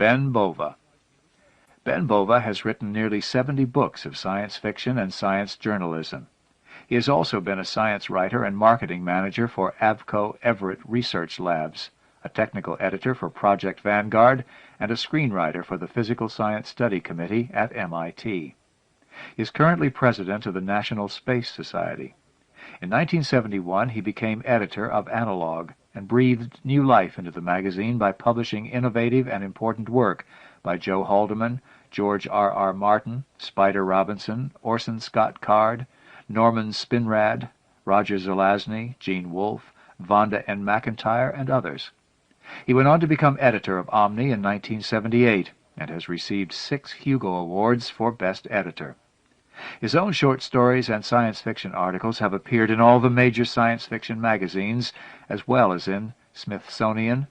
Ben Bova. Ben Bova has written nearly 70 books of science fiction and science journalism. He has also been a science writer and marketing manager for Avco Everett Research Labs, a technical editor for Project Vanguard, and a screenwriter for the Physical Science Study Committee at MIT. He is currently president of the National Space Society. In 1971, he became editor of Analog and breathed new life into the magazine by publishing innovative and important work by Joe Haldeman, George R.R. Martin, Spider Robinson, Orson Scott Card, Norman Spinrad, Roger Zelazny, Gene Wolfe, Vonda N. McIntyre, and others. He went on to become editor of Omni in 1978 and has received 6 Hugo Awards for Best Editor. His own short stories and science fiction articles have appeared in all the major science fiction magazines, as well as in Smithsonian,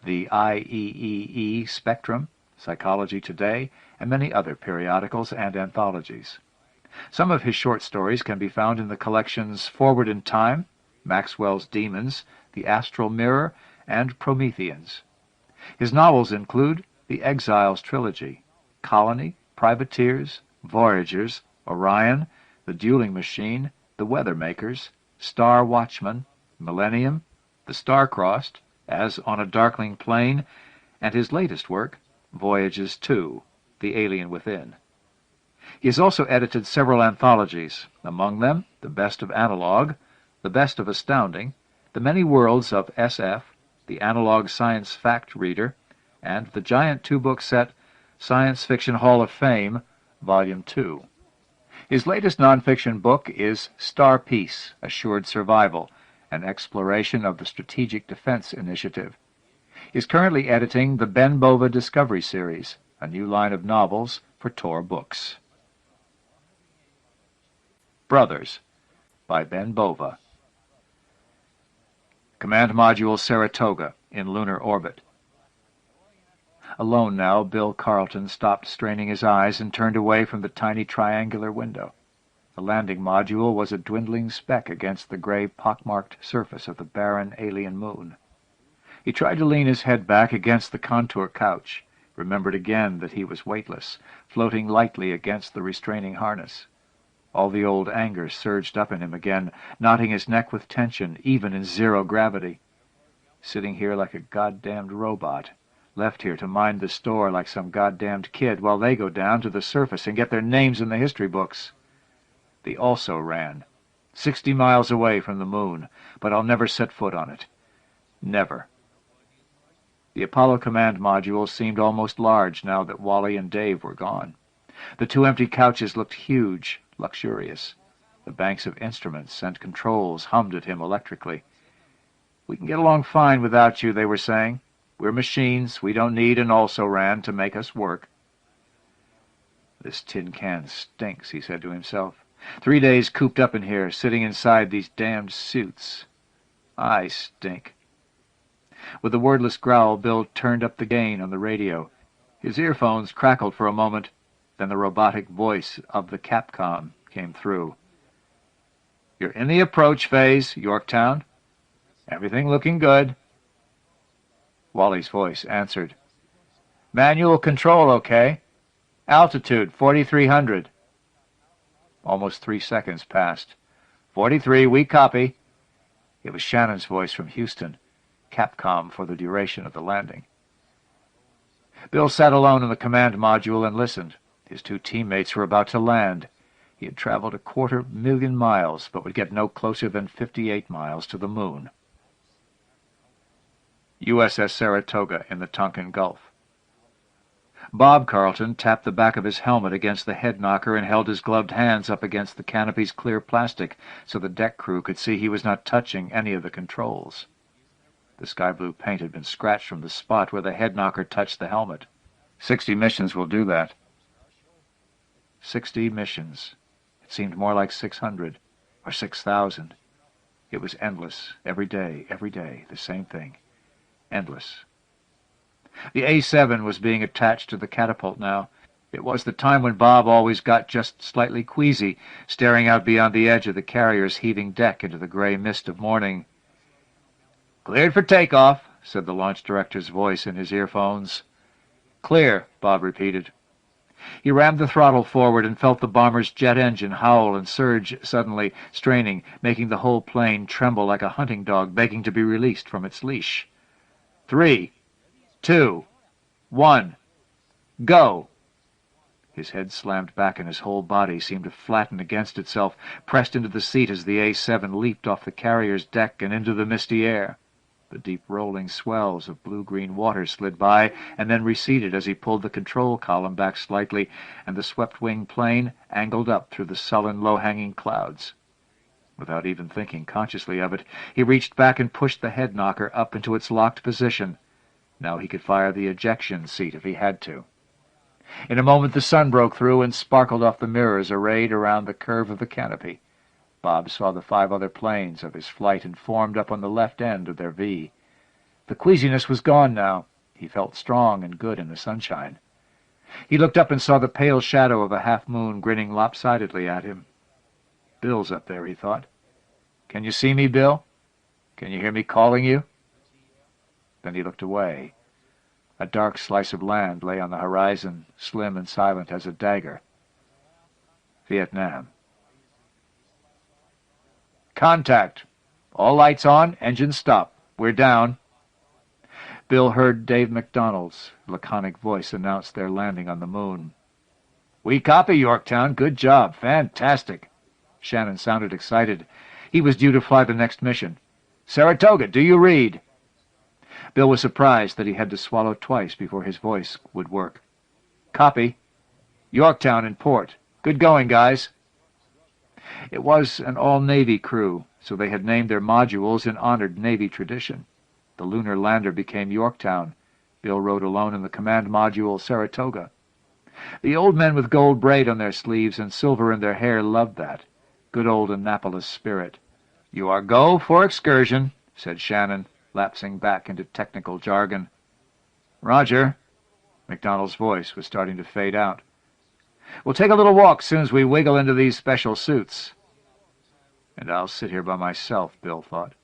the IEEE Spectrum, Psychology Today, and many other periodicals and anthologies. Some of his short stories can be found in the collections Forward in Time, Maxwell's Demons, The Astral Mirror, and Prometheans. His novels include the Exiles trilogy, Colony, Privateers, Voyagers, Orion, The Dueling Machine, The Weathermakers, Star Watchman, Millennium, The Star-Crossed, As on a Darkling Plain, and his latest work, Voyages 2, The Alien Within. He has also edited several anthologies, among them The Best of Analog, The Best of Astounding, The Many Worlds of SF, The Analog Science Fact Reader, and the giant 2-book set Science Fiction Hall of Fame, Volume 2. His latest nonfiction book is Star Peace, Assured Survival, an exploration of the Strategic Defense Initiative. He is currently editing the Ben Bova Discovery Series, a new line of novels for Tor Books. Brothers, by Ben Bova. Command Module Saratoga, in lunar orbit. Alone now, Bill Carleton stopped straining his eyes and turned away from the tiny triangular window. The landing module was a dwindling speck against the gray, pockmarked surface of the barren alien moon. He tried to lean his head back against the contour couch, remembered again that he was weightless, floating lightly against the restraining harness. All the old anger surged up in him again, knotting his neck with tension, even in zero gravity. Sitting here like a goddamned robot, left here to mind the store like some goddamned kid while they go down to the surface and get their names in the history books. The also ran, 60 miles away from the moon, but I'll never set foot on it. Never. The Apollo command module seemed almost large now that Wally and Dave were gone. The 2 empty couches looked huge, luxurious. The banks of instruments and controls hummed at him electrically. "We can get along fine without you," they were saying. "We're machines. We don't need an also-ran to make us work." "This tin can stinks," he said to himself. 3 days cooped up in here, sitting inside these damned suits. I stink. With a wordless growl, Bill turned up the gain on the radio. His earphones crackled for a moment, then the robotic voice of the Capcom came through. "You're in the approach phase, Yorktown. Everything looking good." Wally's voice answered. "Manual control okay. Altitude 4,300. Almost 3 seconds passed. 43, we copy." It was Shannon's voice from Houston, Capcom for the duration of the landing. Bill sat alone in the command module and listened. His 2 teammates were about to land. He had traveled 250,000 miles, but would get no closer than 58 miles to the moon. USS Saratoga in the Tonkin Gulf. Bob Carleton tapped the back of his helmet against the head knocker and held his gloved hands up against the canopy's clear plastic so the deck crew could see he was not touching any of the controls. The sky blue paint had been scratched from the spot where the head knocker touched the helmet. 60 missions will do that. 60 missions. It seemed more like 600, or 6,000. It was endless, every day, the same thing. Endless. The A-7 was being attached to the catapult now. It was the time when Bob always got just slightly queasy, staring out beyond the edge of the carrier's heaving deck into the gray mist of morning. "Cleared for takeoff," said the launch director's voice in his earphones. "Clear," Bob repeated. He rammed the throttle forward and felt the bomber's jet engine howl and surge suddenly, straining, making the whole plane tremble like a hunting dog begging to be released from its leash. 3, 2, 1, go! His head slammed back and his whole body seemed to flatten against itself, pressed into the seat as the A-7 leaped off the carrier's deck and into the misty air. The deep rolling swells of blue-green water slid by and then receded as he pulled the control column back slightly, and the swept-wing plane angled up through the sullen, low-hanging clouds. Without even thinking consciously of it, he reached back and pushed the head knocker up into its locked position. Now he could fire the ejection seat if he had to. In a moment the sun broke through and sparkled off the mirrors arrayed around the curve of the canopy. Bob saw the 5 other planes of his flight and formed up on the left end of their V. The queasiness was gone now. He felt strong and good in the sunshine. He looked up and saw the pale shadow of a half-moon grinning lopsidedly at him. Bill's up there, he thought. "Can you see me, Bill? Can you hear me calling you?" Then he looked away. A dark slice of land lay on the horizon, slim and silent as a dagger. Vietnam. "Contact! All lights on, engines stop. We're down." Bill heard Dave McDonald's laconic voice announce their landing on the moon. "We copy, Yorktown. Good job. Fantastic." Shannon sounded excited. He was due to fly the next mission. "Saratoga, do you read?" Bill was surprised that he had to swallow twice before his voice would work. "Copy. Yorktown in port. Good going, guys." It was an all-Navy crew, so they had named their modules in honored Navy tradition. The lunar lander became Yorktown. Bill rode alone in the command module Saratoga. The old men with gold braid on their sleeves and silver in their hair loved that. Good old Annapolis spirit. "You are go for excursion," said Shannon, lapsing back into technical jargon. "Roger." McDonald's voice was starting to fade out. "We'll take a little walk soon as we wiggle into these special suits." And I'll sit here by myself, Bill thought.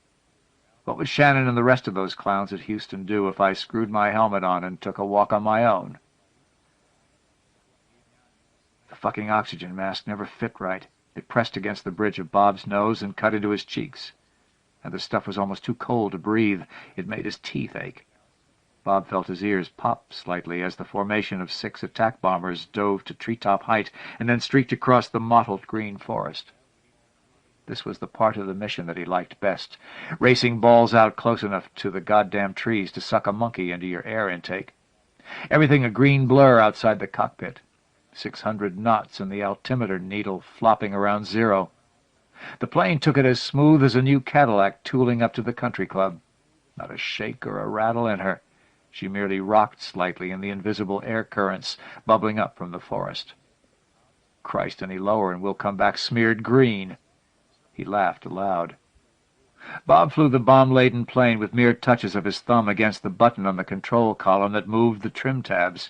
What would Shannon and the rest of those clowns at Houston do if I screwed my helmet on and took a walk on my own? The fucking oxygen mask never fit right. It pressed against the bridge of Bob's nose and cut into his cheeks. And the stuff was almost too cold to breathe. It made his teeth ache. Bob felt his ears pop slightly as the formation of 6 attack bombers dove to treetop height and then streaked across the mottled green forest. This was the part of the mission that he liked best, racing balls out close enough to the goddamn trees to suck a monkey into your air intake. Everything a green blur outside the cockpit. 600 knots and the altimeter needle flopping around 0. The plane took it as smooth as a new Cadillac tooling up to the country club. Not a shake or a rattle in her. She merely rocked slightly in the invisible air currents bubbling up from the forest. "Christ, any lower and we'll come back smeared green." He laughed aloud. Bob flew the bomb-laden plane with mere touches of his thumb against the button on the control column that moved the trim tabs.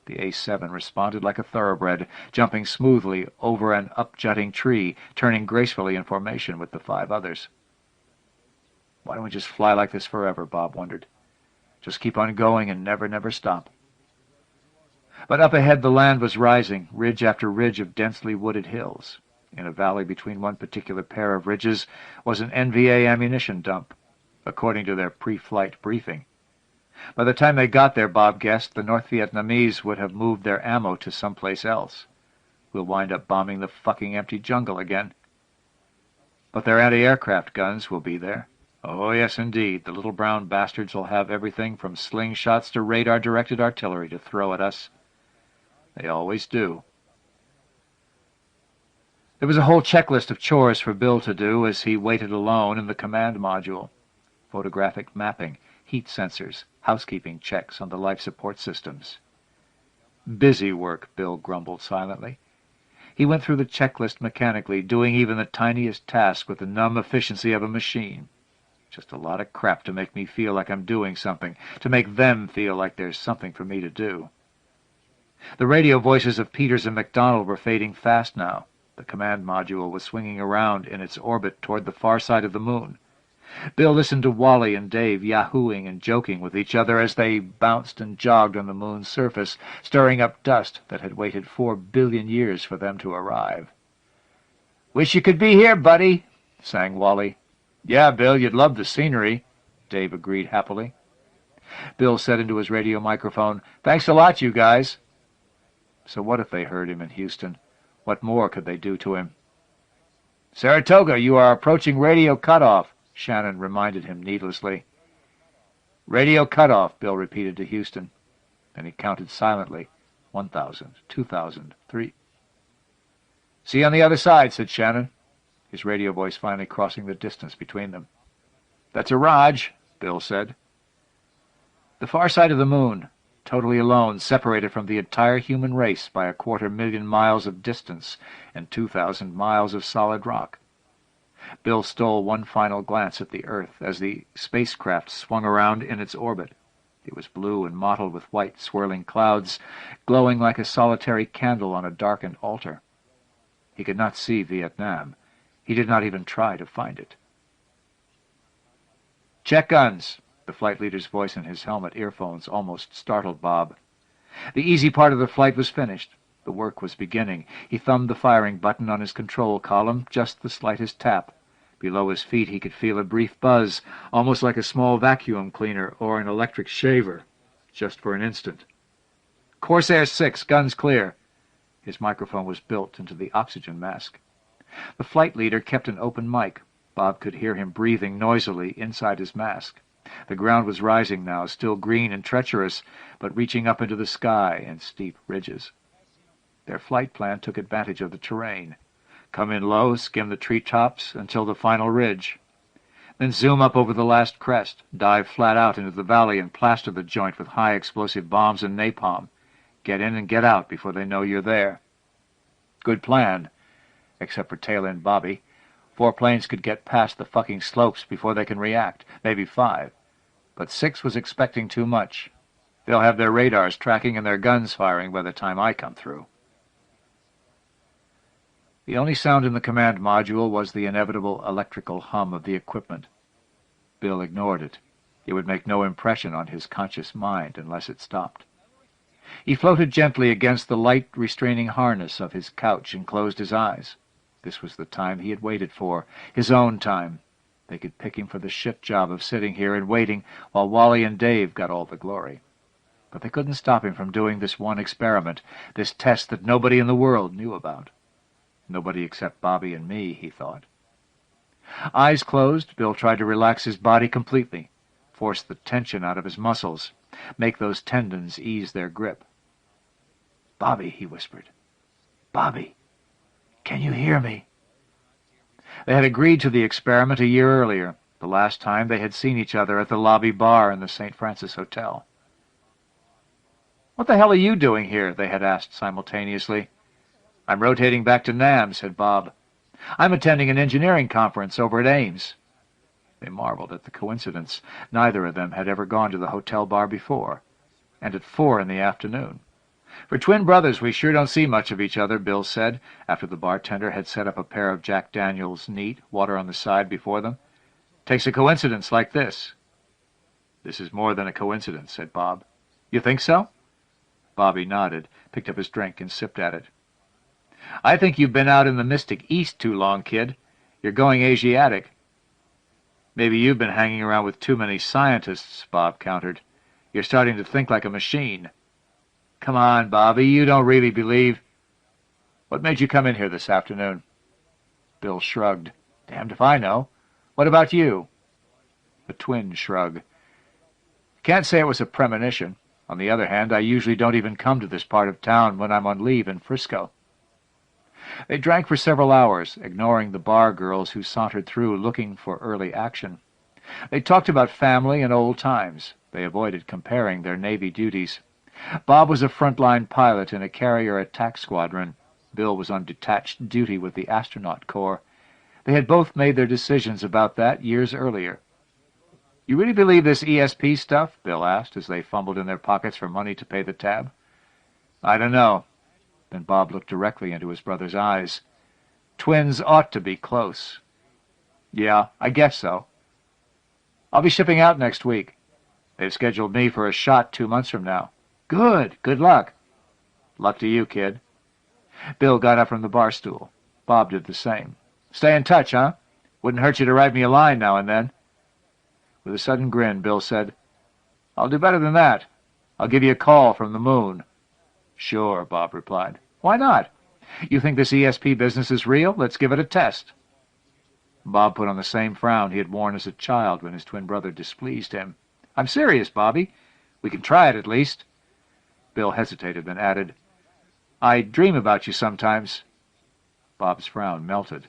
The A-7 responded like a thoroughbred, jumping smoothly over an up-jutting tree, turning gracefully in formation with the 5 others. Why don't we just fly like this forever, Bob wondered. Just keep on going and never stop. But up ahead the land was rising, ridge after ridge of densely wooded hills. In a valley between one particular pair of ridges was an NVA ammunition dump, according to their pre-flight briefing. By the time they got there, Bob guessed, the North Vietnamese would have moved their ammo to someplace else. We'll wind up bombing the fucking empty jungle again. But their anti-aircraft guns will be there. Oh, yes, indeed. The little brown bastards will have everything from slingshots to radar-directed artillery to throw at us. They always do. There was a whole checklist of chores for Bill to do as he waited alone in the command module. Photographic mapping, heat sensors, housekeeping checks on the life support systems. Busy work, Bill grumbled silently. He went through the checklist mechanically, doing even the tiniest task with the numb efficiency of a machine. Just a lot of crap to make me feel like I'm doing something, to make them feel like there's something for me to do. The radio voices of Peters and McDonald were fading fast now. The command module was swinging around in its orbit toward the far side of the moon. Bill listened to Wally and Dave yahooing and joking with each other as they bounced and jogged on the moon's surface, stirring up dust that had waited 4 billion years for them to arrive. "Wish you could be here, buddy," sang Wally. "Yeah, Bill, you'd love the scenery," Dave agreed happily. Bill said into his radio microphone, "Thanks a lot, you guys." So what if they heard him in Houston? What more could they do to him? "Saratoga, you are approaching radio cutoff," Shannon reminded him needlessly. "Radio cutoff," Bill repeated to Houston. Then he counted silently. 1,000, 2,000, 3... "See you on the other side," said Shannon, his radio voice finally crossing the distance between them. "That's a Raj," Bill said. The far side of the moon, totally alone, separated from the entire human race by 250,000 miles of distance and 2,000 miles of solid rock. Bill stole one final glance at the Earth as the spacecraft swung around in its orbit. It was blue and mottled with white swirling clouds, glowing like a solitary candle on a darkened altar. He could not see Vietnam. He did not even try to find it. "Check guns," the flight leader's voice in his helmet earphones almost startled Bob. The easy part of the flight was finished. The work was beginning. He thumbed the firing button on his control column, just the slightest tap. Below his feet he could feel a brief buzz, almost like a small vacuum cleaner or an electric shaver, just for an instant. "Corsair 6, guns clear." His microphone was built into the oxygen mask. The flight leader kept an open mic. Bob could hear him breathing noisily inside his mask. The ground was rising now, still green and treacherous, but reaching up into the sky in steep ridges. Their flight plan took advantage of the terrain. Come in low, skim the treetops until the final ridge. Then zoom up over the last crest, dive flat out into the valley and plaster the joint with high-explosive bombs and napalm. Get in and get out before they know you're there. Good plan, except for tail-end Bobby. 4 planes could get past the fucking slopes before they can react, maybe 5. But 6 was expecting too much. They'll have their radars tracking and their guns firing by the time I come through. The only sound in the command module was the inevitable electrical hum of the equipment. Bill ignored it. It would make no impression on his conscious mind unless it stopped. He floated gently against the light restraining harness of his couch and closed his eyes. This was the time he had waited for, his own time. They could pick him for the shit job of sitting here and waiting while Wally and Dave got all the glory. But they couldn't stop him from doing this one experiment, this test that nobody in the world knew about. Nobody except Bobby and me, he thought. Eyes closed, Bill tried to relax his body completely, force the tension out of his muscles, make those tendons ease their grip. "Bobby," he whispered. "Bobby, can you hear me?" They had agreed to the experiment a year earlier, the last time they had seen each other at the lobby bar in the St. Francis Hotel. "What the hell are you doing here?" they had asked simultaneously. "I'm rotating back to Nam," said Bob. "I'm attending an engineering conference over at Ames." They marveled at the coincidence. Neither of them had ever gone to the hotel bar before, and at 4 in the afternoon. "For twin brothers, we sure don't see much of each other," Bill said, after the bartender had set up a pair of Jack Daniels neat, water on the side before them. "Takes a coincidence like this." "This is more than a coincidence," said Bob. "You think so?" Bobby nodded, picked up his drink, and sipped at it. "I think you've been out in the Mystic East too long, kid. You're going Asiatic." "Maybe you've been hanging around with too many scientists," Bob countered. "You're starting to think like a machine." "Come on, Bobby, you don't really believe—" "What made you come in here this afternoon?" Bill shrugged. "Damned if I know. What about you?" A twin shrug. "Can't say it was a premonition. On the other hand, I usually don't even come to this part of town when I'm on leave in Frisco." They drank for several hours, ignoring the bar girls who sauntered through looking for early action. They talked about family and old times. They avoided comparing their Navy duties. Bob was a frontline pilot in a carrier attack squadron. Bill was on detached duty with the astronaut corps. They had both made their decisions about that years earlier. "You really believe this ESP stuff?" Bill asked as they fumbled in their pockets for money to pay the tab. "I don't know." Then Bob looked directly into his brother's eyes. "Twins ought to be close." "Yeah, I guess so." I'll be shipping out next week. They've scheduled me for a shot 2 months from now. Good. Good luck. Luck to you, kid. Bill got up from the bar stool. Bob did the same. Stay in touch, huh? Wouldn't hurt you to write me a line now and then. With a sudden grin, Bill said, I'll do better than that. I'll give you a call from the moon. Sure, Bob replied. Why not? You think this ESP business is real? Let's give it a test. Bob put on the same frown he had worn as a child when his twin brother displeased him. I'm serious, Bobby. We can try it at least. Bill hesitated, then added, I dream about you sometimes. Bob's frown melted.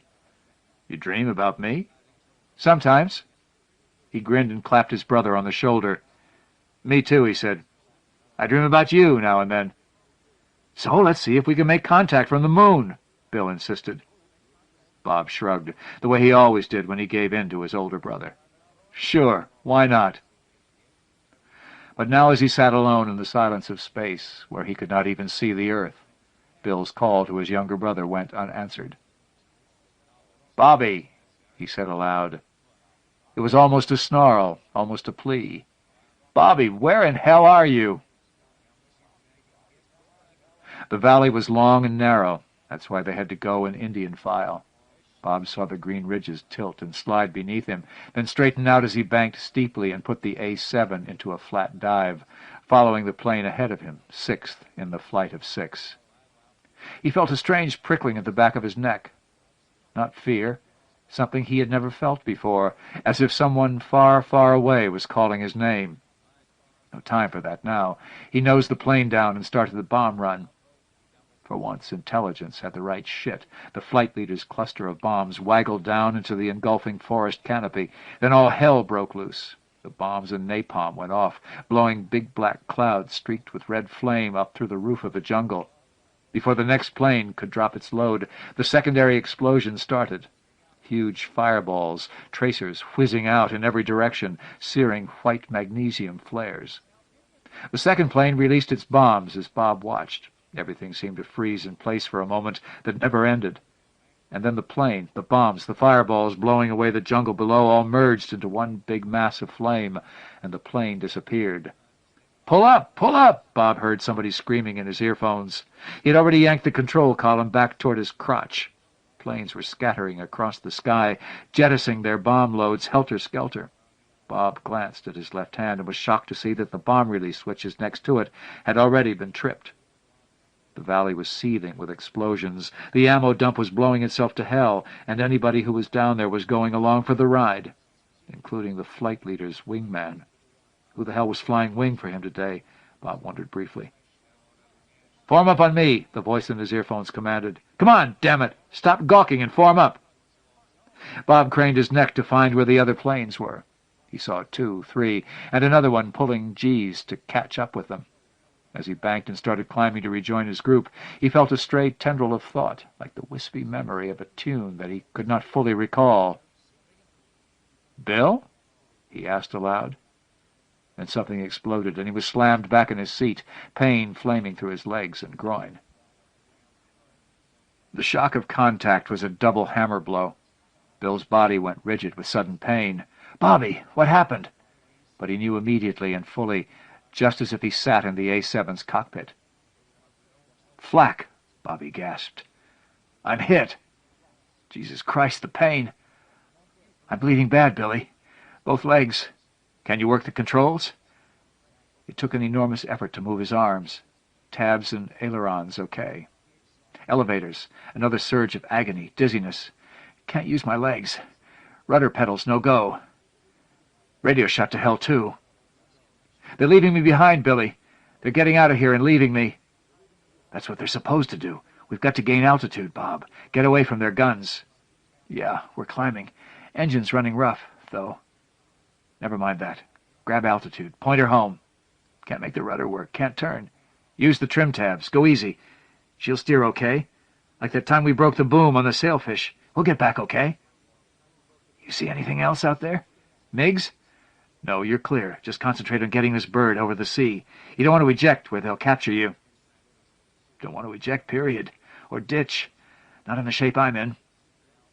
You dream about me? Sometimes. He grinned and clapped his brother on the shoulder. Me too, he said. I dream about you now and then. So let's see if we can make contact from the moon, Bill insisted. Bob shrugged, the way he always did when he gave in to his older brother. Sure, why not? But now as he sat alone in the silence of space, where he could not even see the earth, Bill's call to his younger brother went unanswered. Bobby, he said aloud. It was almost a snarl, almost a plea. Bobby, where in hell are you? The valley was long and narrow. That's why they had to go in Indian file. Bob saw the green ridges tilt and slide beneath him, then straighten out as he banked steeply and put the A7 into a flat dive, following the plane ahead of him, sixth in the flight of 6. He felt a strange prickling at the back of his neck. Not fear, something he had never felt before, as if someone far, far away was calling his name. No time for that now. He nosed the plane down and started the bomb run. For once, intelligence had the right shit. The flight leader's cluster of bombs waggled down into the engulfing forest canopy. Then all hell broke loose. The bombs and napalm went off, blowing big black clouds streaked with red flame up through the roof of the jungle. Before the next plane could drop its load, the secondary explosion started. Huge fireballs, tracers whizzing out in every direction, searing white magnesium flares. The second plane released its bombs as Bob watched. Everything seemed to freeze in place for a moment that never ended. And then the plane, the bombs, the fireballs blowing away the jungle below all merged into one big mass of flame, and the plane disappeared. "Pull up! Pull up!" Bob heard somebody screaming in his earphones. He had already yanked the control column back toward his crotch. Planes were scattering across the sky, jettisoning their bomb loads helter-skelter. Bob glanced at his left hand and was shocked to see that the bomb release switches next to it had already been tripped. The valley was seething with explosions. The ammo dump was blowing itself to hell, and anybody who was down there was going along for the ride, including the flight leader's wingman. Who the hell was flying wing for him today? Bob wondered briefly. "Form up on me," the voice in his earphones commanded. "Come on, damn it! Stop gawking and form up!" Bob craned his neck to find where the other planes were. He saw 2, 3, and another one pulling G's to catch up with them. As he banked and started climbing to rejoin his group, he felt a stray tendril of thought, like the wispy memory of a tune that he could not fully recall. "Bill?" he asked aloud. Then something exploded, and he was slammed back in his seat, pain flaming through his legs and groin. The shock of contact was a double hammer blow. Bill's body went rigid with sudden pain. "Bobby, what happened?" But he knew immediately and fully, just as if he sat in the A7's cockpit. "Flak," Bobby gasped. "I'm hit. Jesus Christ, the pain. I'm bleeding bad, Billy. Both legs. Can you work the controls?" It took an enormous effort to move his arms. Tabs and ailerons okay. Elevators, another surge of agony, dizziness. "Can't use my legs. Rudder pedals no go. Radio shot to hell, too. They're leaving me behind, Billy. They're getting out of here and leaving me." "That's what they're supposed to do. We've got to gain altitude, Bob. Get away from their guns." "Yeah, we're climbing. Engine's running rough, though." "Never mind that. Grab altitude. Point her home." "Can't make the rudder work. Can't turn." "Use the trim tabs. Go easy. She'll steer okay. Like that time we broke the boom on the sailfish. We'll get back okay." "You see anything else out there? MiGs?" "No, you're clear. Just concentrate on getting this bird over the sea. You don't want to eject where they'll capture you." "Don't want to eject, period. Or ditch. Not in the shape I'm in.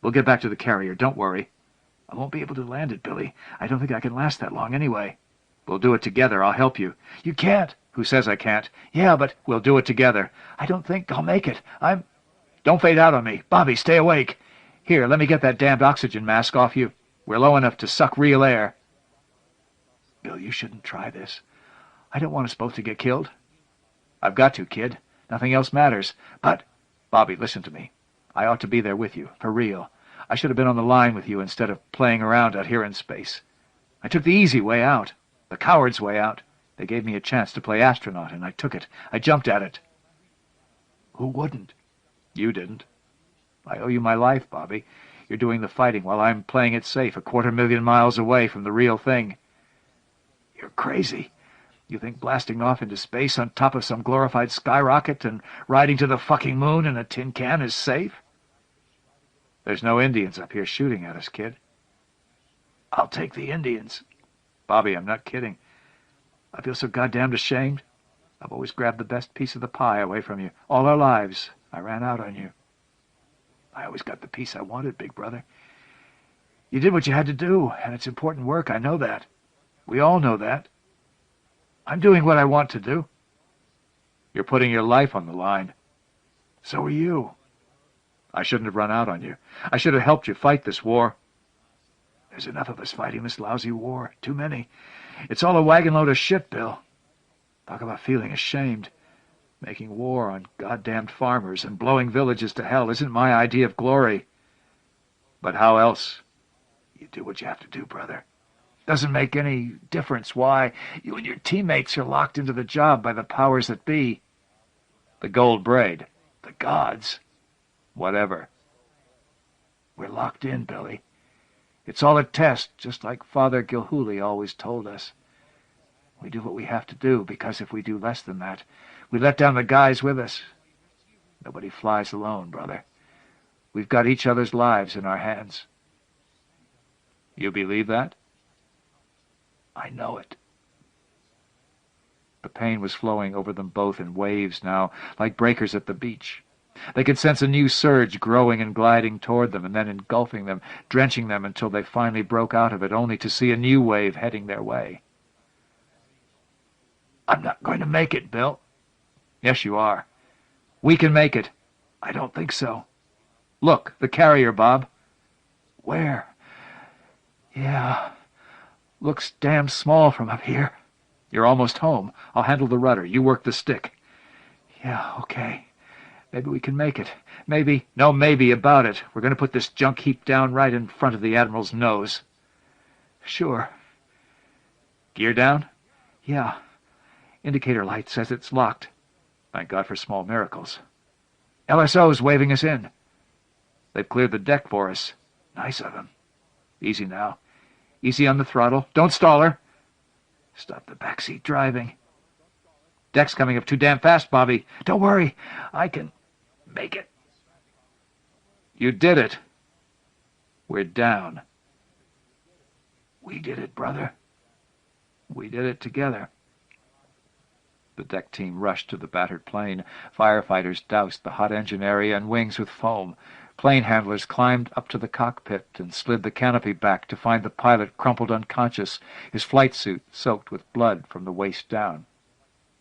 We'll get back to the carrier. Don't worry. I won't be able to land it, Billy. I don't think I can last that long anyway. We'll do it together. I'll help you. You can't. Who says I can't? Yeah, but we'll do it together. I don't think I'll make it. Don't fade out on me. Bobby, stay awake. Here, let me get that damned oxygen mask off you. We're low enough to suck real air. Bill, you shouldn't try this. I don't want us both to get killed. I've got to, kid. Nothing else matters. But, Bobby, listen to me. I ought to be there with you, for real. I should have been on the line with you instead of playing around out here in space. I took the easy way out, the coward's way out. They gave me a chance to play astronaut, and I took it. I jumped at it. Who wouldn't? You didn't. I owe you my life, Bobby. You're doing the fighting while I'm playing it safe, 250,000 miles away from the real thing. You're crazy. You think blasting off into space on top of some glorified skyrocket and riding to the fucking moon in a tin can is safe? There's no Indians up here shooting at us, kid. I'll take the Indians. Bobby, I'm not kidding. I feel so goddamned ashamed. I've always grabbed the best piece of the pie away from you. All our lives, I ran out on you. I always got the piece I wanted, big brother. You did what you had to do, and it's important work, I know that. We all know that. I'm doing what I want to do. You're putting your life on the line. So are you. I shouldn't have run out on you. I should have helped you fight this war. There's enough of us fighting this lousy war. Too many. It's all a wagon load of shit, Bill. Talk about feeling ashamed. Making war on goddamned farmers and blowing villages to hell isn't my idea of glory. But how else? You do what you have to do, brother. Doesn't make any difference why. You and your teammates are locked into the job by the powers that be. The gold braid. The gods. Whatever. We're locked in, Billy. It's all a test, just like Father Gilhooly always told us. We do what we have to do, because if we do less than that, we let down the guys with us. Nobody flies alone, brother. We've got each other's lives in our hands. You believe that? I know it. The pain was flowing over them both in waves now, like breakers at the beach. They could sense a new surge growing and gliding toward them, and then engulfing them, drenching them until they finally broke out of it, only to see a new wave heading their way. I'm not going to make it, Bill. Yes, you are. We can make it. I don't think so. Look, the carrier, Bob. Where? Yeah. Looks damn small from up here. You're almost home. I'll handle the rudder. You work the stick. Yeah, okay. Maybe we can make it. Maybe. No maybe about it. We're going to put this junk heap down right in front of the Admiral's nose. Sure. Gear down? Yeah. Indicator light says it's locked. Thank God for small miracles. LSO's waving us in. They've cleared the deck for us. Nice of them. Easy now. Easy on the throttle. Don't stall her. Stop the backseat driving. Deck's coming up too damn fast, Bobby. Don't worry. I can make it. You did it. We're down. We did it, brother. We did it together. The deck team rushed to the battered plane. Firefighters doused the hot engine area and wings with foam. Plane handlers climbed up to the cockpit and slid the canopy back to find the pilot crumpled unconscious, his flight suit soaked with blood from the waist down.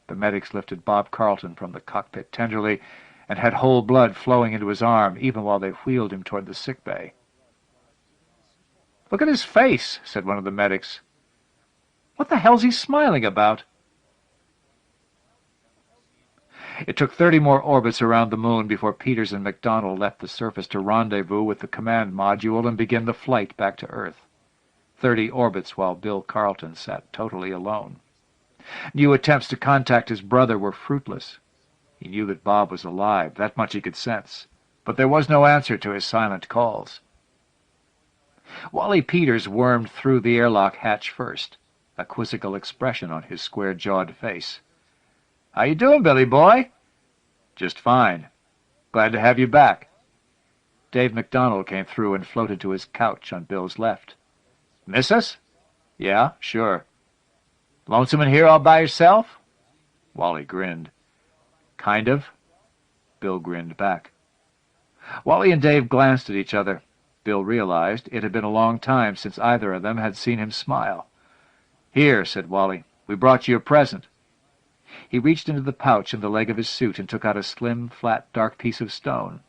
The medics lifted Bob Carlton from the cockpit tenderly and had whole blood flowing into his arm, even while they wheeled him toward the sick bay. "Look at his face," said one of the medics. "What the hell's he smiling about?" It took 30 more orbits around the moon before Peters and McDonald left the surface to rendezvous with the command module and begin the flight back to Earth. 30 orbits while Bill Carlton sat totally alone. New attempts to contact his brother were fruitless. He knew that Bob was alive, that much he could sense, but there was no answer to his silent calls. Wally Peters wormed through the airlock hatch first, a quizzical expression on his square-jawed face. "How you doing, Billy boy?" "Just fine. Glad to have you back." Dave McDonald came through and floated to his couch on Bill's left. "Miss us?" "Yeah, sure." "Lonesome in here all by yourself?" Wally grinned. "Kind of." Bill grinned back. Wally and Dave glanced at each other. Bill realized it had been a long time since either of them had seen him smile. "Here," said Wally, "we brought you a present." He reached into the pouch in the leg of his suit and took out a slim, flat, dark piece of stone.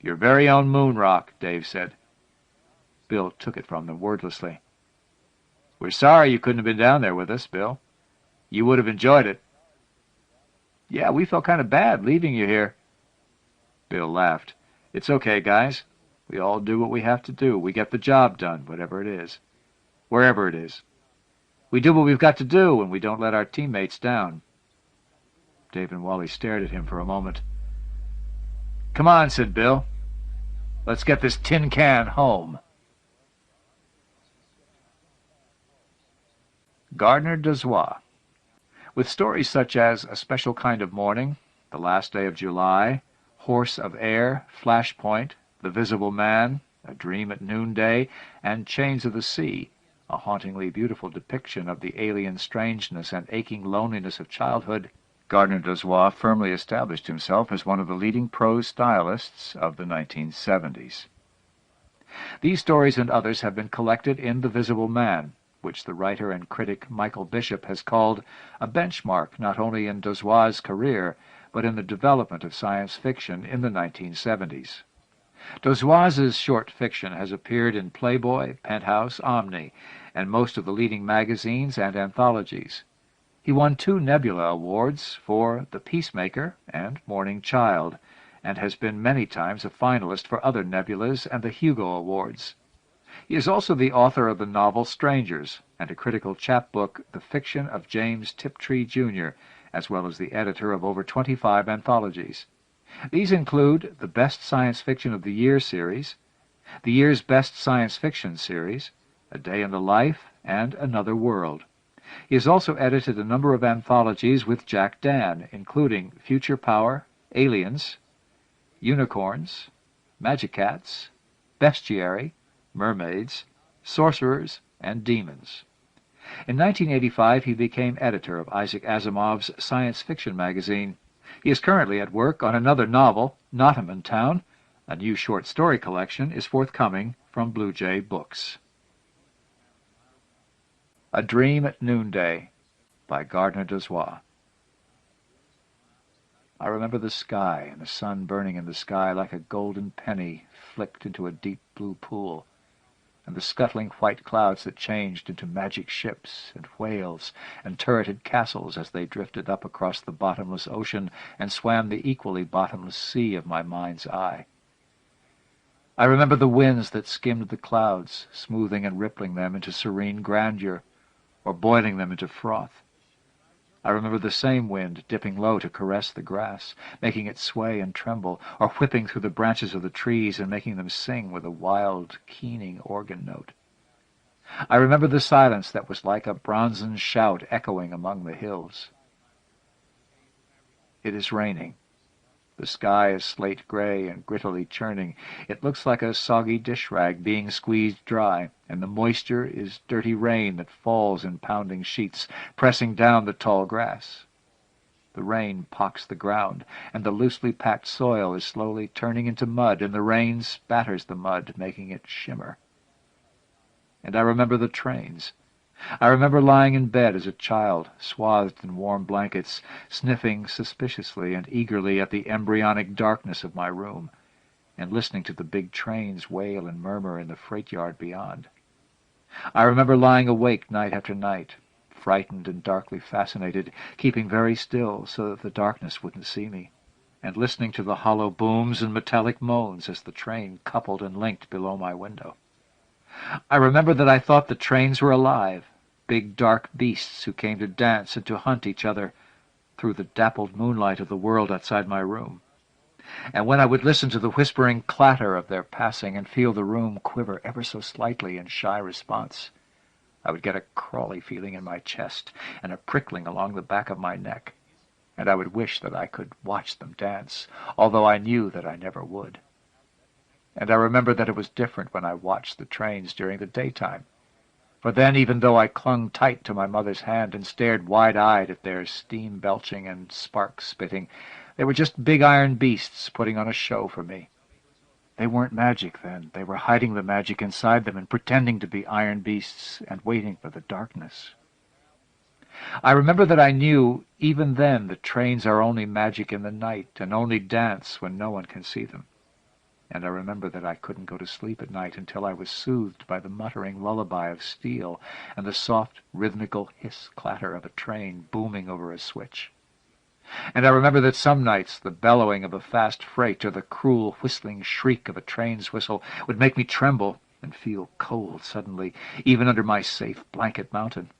"Your very own moon rock," Dave said. Bill took it from them wordlessly. "We're sorry you couldn't have been down there with us, Bill. You would have enjoyed it." "Yeah, we felt kind of bad leaving you here." Bill laughed. "It's okay, guys. We all do what we have to do. We get the job done, whatever it is. Wherever it is. We do what we've got to do, and we don't let our teammates down." Dave and Wally stared at him for a moment. "Come on," said Bill. "Let's get this tin can home." Gardner, Dozois. With stories such as A Special Kind of Morning, The Last Day of July, Horse of Air, Flashpoint, The Visible Man, A Dream at Noonday, and Chains of the Sea, a hauntingly beautiful depiction of the alien strangeness and aching loneliness of childhood, Gardner Dozois firmly established himself as one of the leading prose stylists of the 1970s. These stories and others have been collected in The Visible Man, which the writer and critic Michael Bishop has called a benchmark not only in Dozois' career, but in the development of science fiction in the 1970s. Dozois' short fiction has appeared in Playboy, Penthouse, Omni, and most of the leading magazines and anthologies. He won 2 Nebula Awards for The Peacemaker and Morning Child, and has been many times a finalist for other Nebulas and the Hugo Awards. He is also the author of the novel Strangers and a critical chapbook, The Fiction of James Tiptree, Jr., as well as the editor of over 25 anthologies. These include the Best Science Fiction of the Year series, the year's Best Science Fiction series, A Day in the Life, and Another World. He has also edited a number of anthologies with Jack Dan, including Future Power, Aliens, Unicorns, Magicats, Bestiary, Mermaids, Sorcerers, and Demons. In 1985, he became editor of Isaac Asimov's science fiction magazine. He is currently at work on another novel, Nottingham Town. A new short story collection is forthcoming from Blue Jay Books. A Dream at Noonday by Gardner Dozois. I remember the sky and the sun burning in the sky like a golden penny flicked into a deep blue pool, and the scuttling white clouds that changed into magic ships and whales and turreted castles as they drifted up across the bottomless ocean and swam the equally bottomless sea of my mind's eye. I remember the winds that skimmed the clouds, smoothing and rippling them into serene grandeur, or boiling them into froth. I remember the same wind dipping low to caress the grass, making it sway and tremble, or whipping through the branches of the trees and making them sing with a wild, keening organ note. I remember the silence that was like a bronzen shout echoing among the hills. It is raining. The sky is slate-gray and grittily churning. It looks like a soggy dish rag being squeezed dry, and the moisture is dirty rain that falls in pounding sheets, pressing down the tall grass. The rain pocks the ground, and the loosely packed soil is slowly turning into mud, and the rain spatters the mud, making it shimmer. And I remember the trains. I remember lying in bed as a child, swathed in warm blankets, sniffing suspiciously and eagerly at the embryonic darkness of my room, and listening to the big trains wail and murmur in the freight yard beyond. I remember lying awake night after night, frightened and darkly fascinated, keeping very still so that the darkness wouldn't see me, and listening to the hollow booms and metallic moans as the train coupled and linked below my window. I remember that I thought the trains were alive, big dark beasts who came to dance and to hunt each other through the dappled moonlight of the world outside my room. And when I would listen to the whispering clatter of their passing and feel the room quiver ever so slightly in shy response, I would get a crawly feeling in my chest and a prickling along the back of my neck, and I would wish that I could watch them dance, although I knew that I never would. And I remember that it was different when I watched the trains during the daytime. For then, even though I clung tight to my mother's hand and stared wide-eyed at their steam-belching and spark-spitting, they were just big iron beasts putting on a show for me. They weren't magic then. They were hiding the magic inside them and pretending to be iron beasts and waiting for the darkness. I remember that I knew, even then, that trains are only magic in the night and only dance when no one can see them. And I remember that I couldn't go to sleep at night until I was soothed by the muttering lullaby of steel and the soft, rhythmical hiss-clatter of a train booming over a switch. And I remember that some nights the bellowing of a fast freight or the cruel whistling shriek of a train's whistle would make me tremble and feel cold suddenly, even under my safe blanket mountain.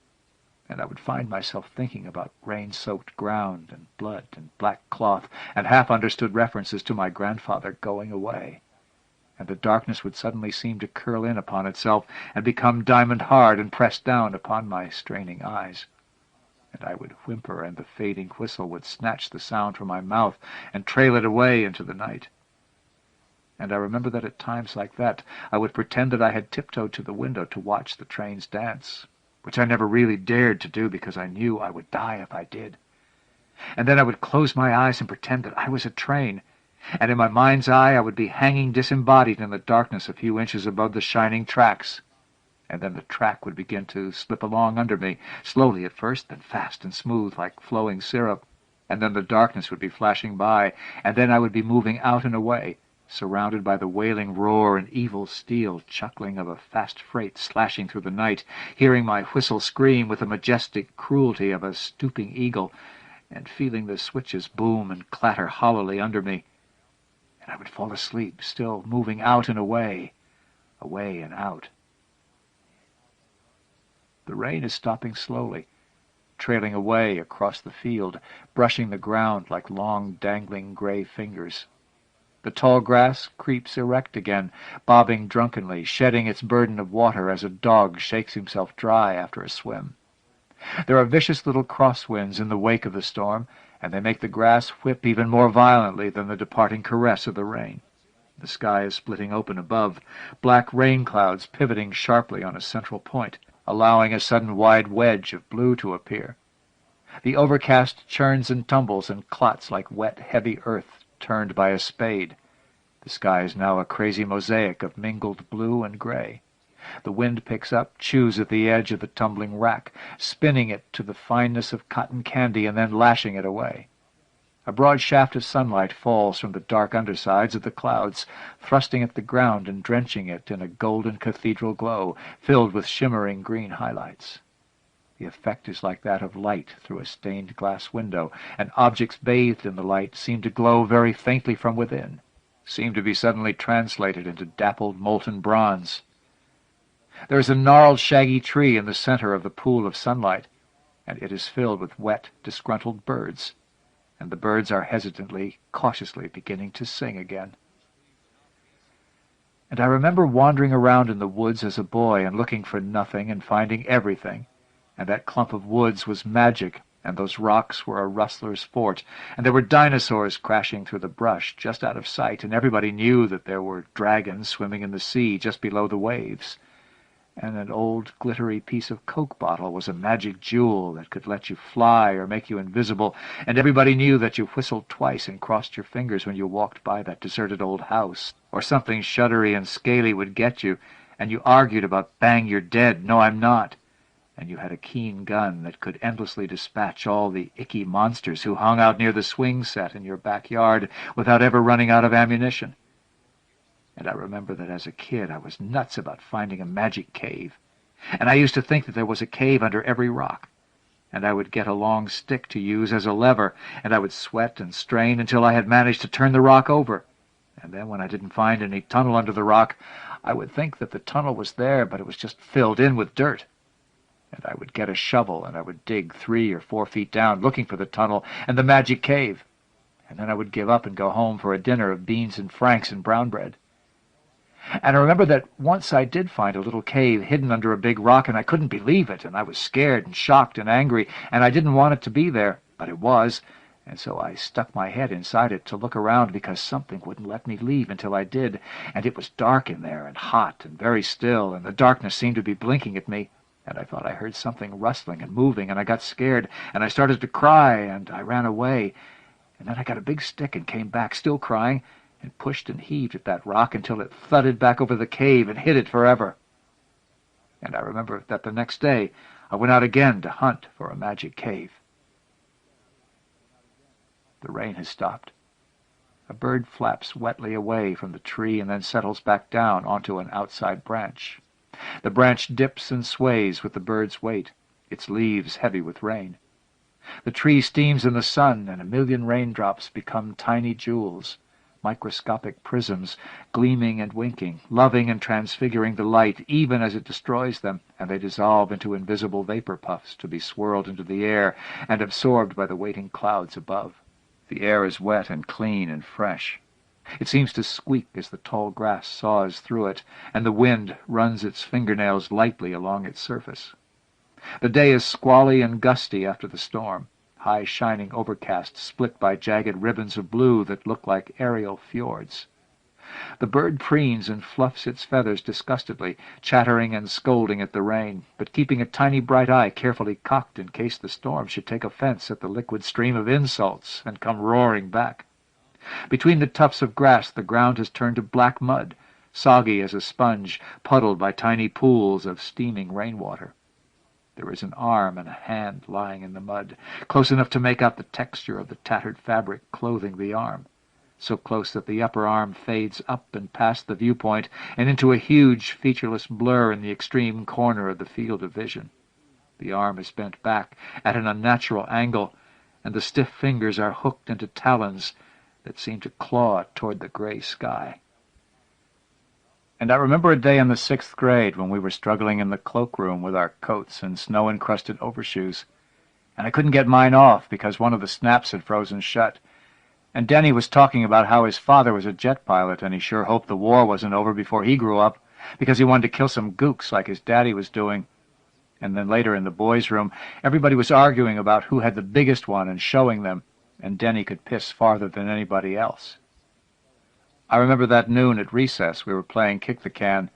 And I would find myself thinking about rain-soaked ground and blood and black cloth and half-understood references to my grandfather going away. And the darkness would suddenly seem to curl in upon itself and become diamond-hard and press down upon my straining eyes. And I would whimper, and the fading whistle would snatch the sound from my mouth and trail it away into the night. And I remember that at times like that I would pretend that I had tiptoed to the window to watch the trains dance, which I never really dared to do because I knew I would die if I did. And then I would close my eyes and pretend that I was a train, and in my mind's eye I would be hanging disembodied in the darkness a few inches above the shining tracks. And then the track would begin to slip along under me, slowly at first, then fast and smooth like flowing syrup. And then the darkness would be flashing by, and then I would be moving out and away, surrounded by the wailing roar and evil steel chuckling of a fast freight slashing through the night, hearing my whistle scream with the majestic cruelty of a stooping eagle, and feeling the switches boom and clatter hollowly under me. And I would fall asleep, still moving out and away and out. The rain is stopping slowly, trailing away across the field, brushing the ground like long, dangling gray fingers. The tall grass creeps erect again, bobbing drunkenly, shedding its burden of water as a dog shakes himself dry after a swim. There are vicious little crosswinds in the wake of the storm, and they make the grass whip even more violently than the departing caress of the rain. The sky is splitting open above, black rain clouds pivoting sharply on a central point, allowing a sudden wide wedge of blue to appear. The overcast churns and tumbles and clots like wet, heavy earth turned by a spade. The sky is now a crazy mosaic of mingled blue and gray. The wind picks up, chews at the edge of the tumbling rack, spinning it to the fineness of cotton candy and then lashing it away. A broad shaft of sunlight falls from the dark undersides of the clouds, thrusting at the ground and drenching it in a golden cathedral glow, filled with shimmering green highlights. The effect is like that of light through a stained glass window, and objects bathed in the light seem to glow very faintly from within, seem to be suddenly translated into dappled molten bronze. There is a gnarled, shaggy tree in the center of the pool of sunlight, and it is filled with wet, disgruntled birds, and the birds are hesitantly, cautiously beginning to sing again. And I remember wandering around in the woods as a boy and looking for nothing and finding everything, and that clump of woods was magic, and those rocks were a rustler's fort, and there were dinosaurs crashing through the brush just out of sight, and everybody knew that there were dragons swimming in the sea just below the waves. And an old glittery piece of Coke bottle was a magic jewel that could let you fly or make you invisible, and everybody knew that you whistled twice and crossed your fingers when you walked by that deserted old house, or something shuddery and scaly would get you, and you argued about "bang, you're dead, no, I'm not," and you had a keen gun that could endlessly dispatch all the icky monsters who hung out near the swing set in your backyard without ever running out of ammunition. And I remember that as a kid I was nuts about finding a magic cave, and I used to think that there was a cave under every rock, and I would get a long stick to use as a lever, and I would sweat and strain until I had managed to turn the rock over, and then when I didn't find any tunnel under the rock, I would think that the tunnel was there, but it was just filled in with dirt. And I would get a shovel, and I would dig 3 or 4 feet down, looking for the tunnel and the magic cave, and then I would give up and go home for a dinner of beans and franks and brown bread. And I remember that once I did find a little cave hidden under a big rock, and I couldn't believe it, and I was scared and shocked and angry, and I didn't want it to be there, but it was, and so I stuck my head inside it to look around because something wouldn't let me leave until I did, and it was dark in there and hot and very still, and the darkness seemed to be blinking at me, and I thought I heard something rustling and moving, and I got scared, and I started to cry, and I ran away, and then I got a big stick and came back, still crying, and pushed and heaved at that rock until it thudded back over the cave and hid it forever. And I remember that the next day I went out again to hunt for a magic cave. The rain has stopped. A bird flaps wetly away from the tree and then settles back down onto an outside branch. The branch dips and sways with the bird's weight, its leaves heavy with rain. The tree steams in the sun, and a million raindrops become tiny jewels, microscopic prisms, gleaming and winking, loving and transfiguring the light even as it destroys them, and they dissolve into invisible vapor puffs to be swirled into the air and absorbed by the waiting clouds above. The air is wet and clean and fresh. It seems to squeak as the tall grass saws through it, and the wind runs its fingernails lightly along its surface. The day is squally and gusty after the storm, high shining overcast split by jagged ribbons of blue that look like aerial fjords. The bird preens and fluffs its feathers disgustedly, chattering and scolding at the rain, but keeping a tiny bright eye carefully cocked in case the storm should take offense at the liquid stream of insults and come roaring back. Between the tufts of grass the ground has turned to black mud, soggy as a sponge, puddled by tiny pools of steaming rainwater. There is an arm and a hand lying in the mud, close enough to make out the texture of the tattered fabric clothing the arm, so close that the upper arm fades up and past the viewpoint and into a huge, featureless blur in the extreme corner of the field of vision. The arm is bent back at an unnatural angle, and the stiff fingers are hooked into talons that seem to claw toward the gray sky. And I remember a day in the 6th grade when we were struggling in the cloakroom with our coats and snow-encrusted overshoes, and I couldn't get mine off because one of the snaps had frozen shut. And Denny was talking about how his father was a jet pilot, and he sure hoped the war wasn't over before he grew up, because he wanted to kill some gooks like his daddy was doing. And then later in the boys' room, everybody was arguing about who had the biggest one and showing them, and Denny could piss farther than anybody else. I remember that noon at recess we were playing kick the can,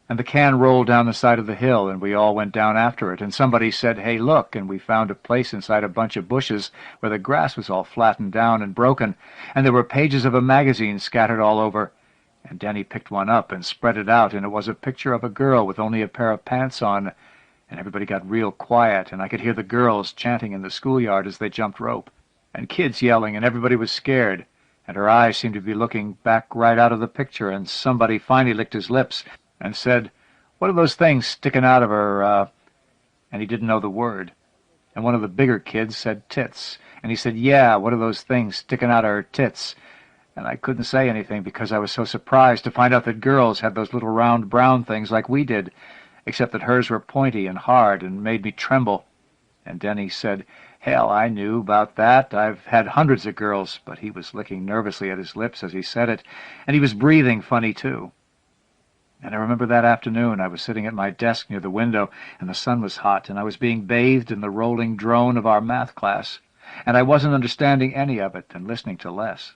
and the can rolled down the side of the hill, and we all went down after it, and somebody said, "Hey, look," and we found a place inside a bunch of bushes where the grass was all flattened down and broken, and there were pages of a magazine scattered all over, and Denny picked one up and spread it out, and it was a picture of a girl with only a pair of pants on, and everybody got real quiet, and I could hear the girls chanting in the schoolyard as they jumped rope, and kids yelling, and everybody was scared, and her eyes seemed to be looking back right out of the picture, and somebody finally licked his lips and said, "What are those things sticking out of her, and he didn't know the word. And one of the bigger kids said tits, and he said, "Yeah, what are those things sticking out of her tits?" And I couldn't say anything because I was so surprised to find out that girls had those little round brown things like we did, except that hers were pointy and hard and made me tremble. And Denny said, "Hell, I knew about that. I've had hundreds of girls," but he was licking nervously at his lips as he said it, and he was breathing funny, too. And I remember that afternoon I was sitting at my desk near the window, and the sun was hot, and I was being bathed in the rolling drone of our math class, and I wasn't understanding any of it and listening to less.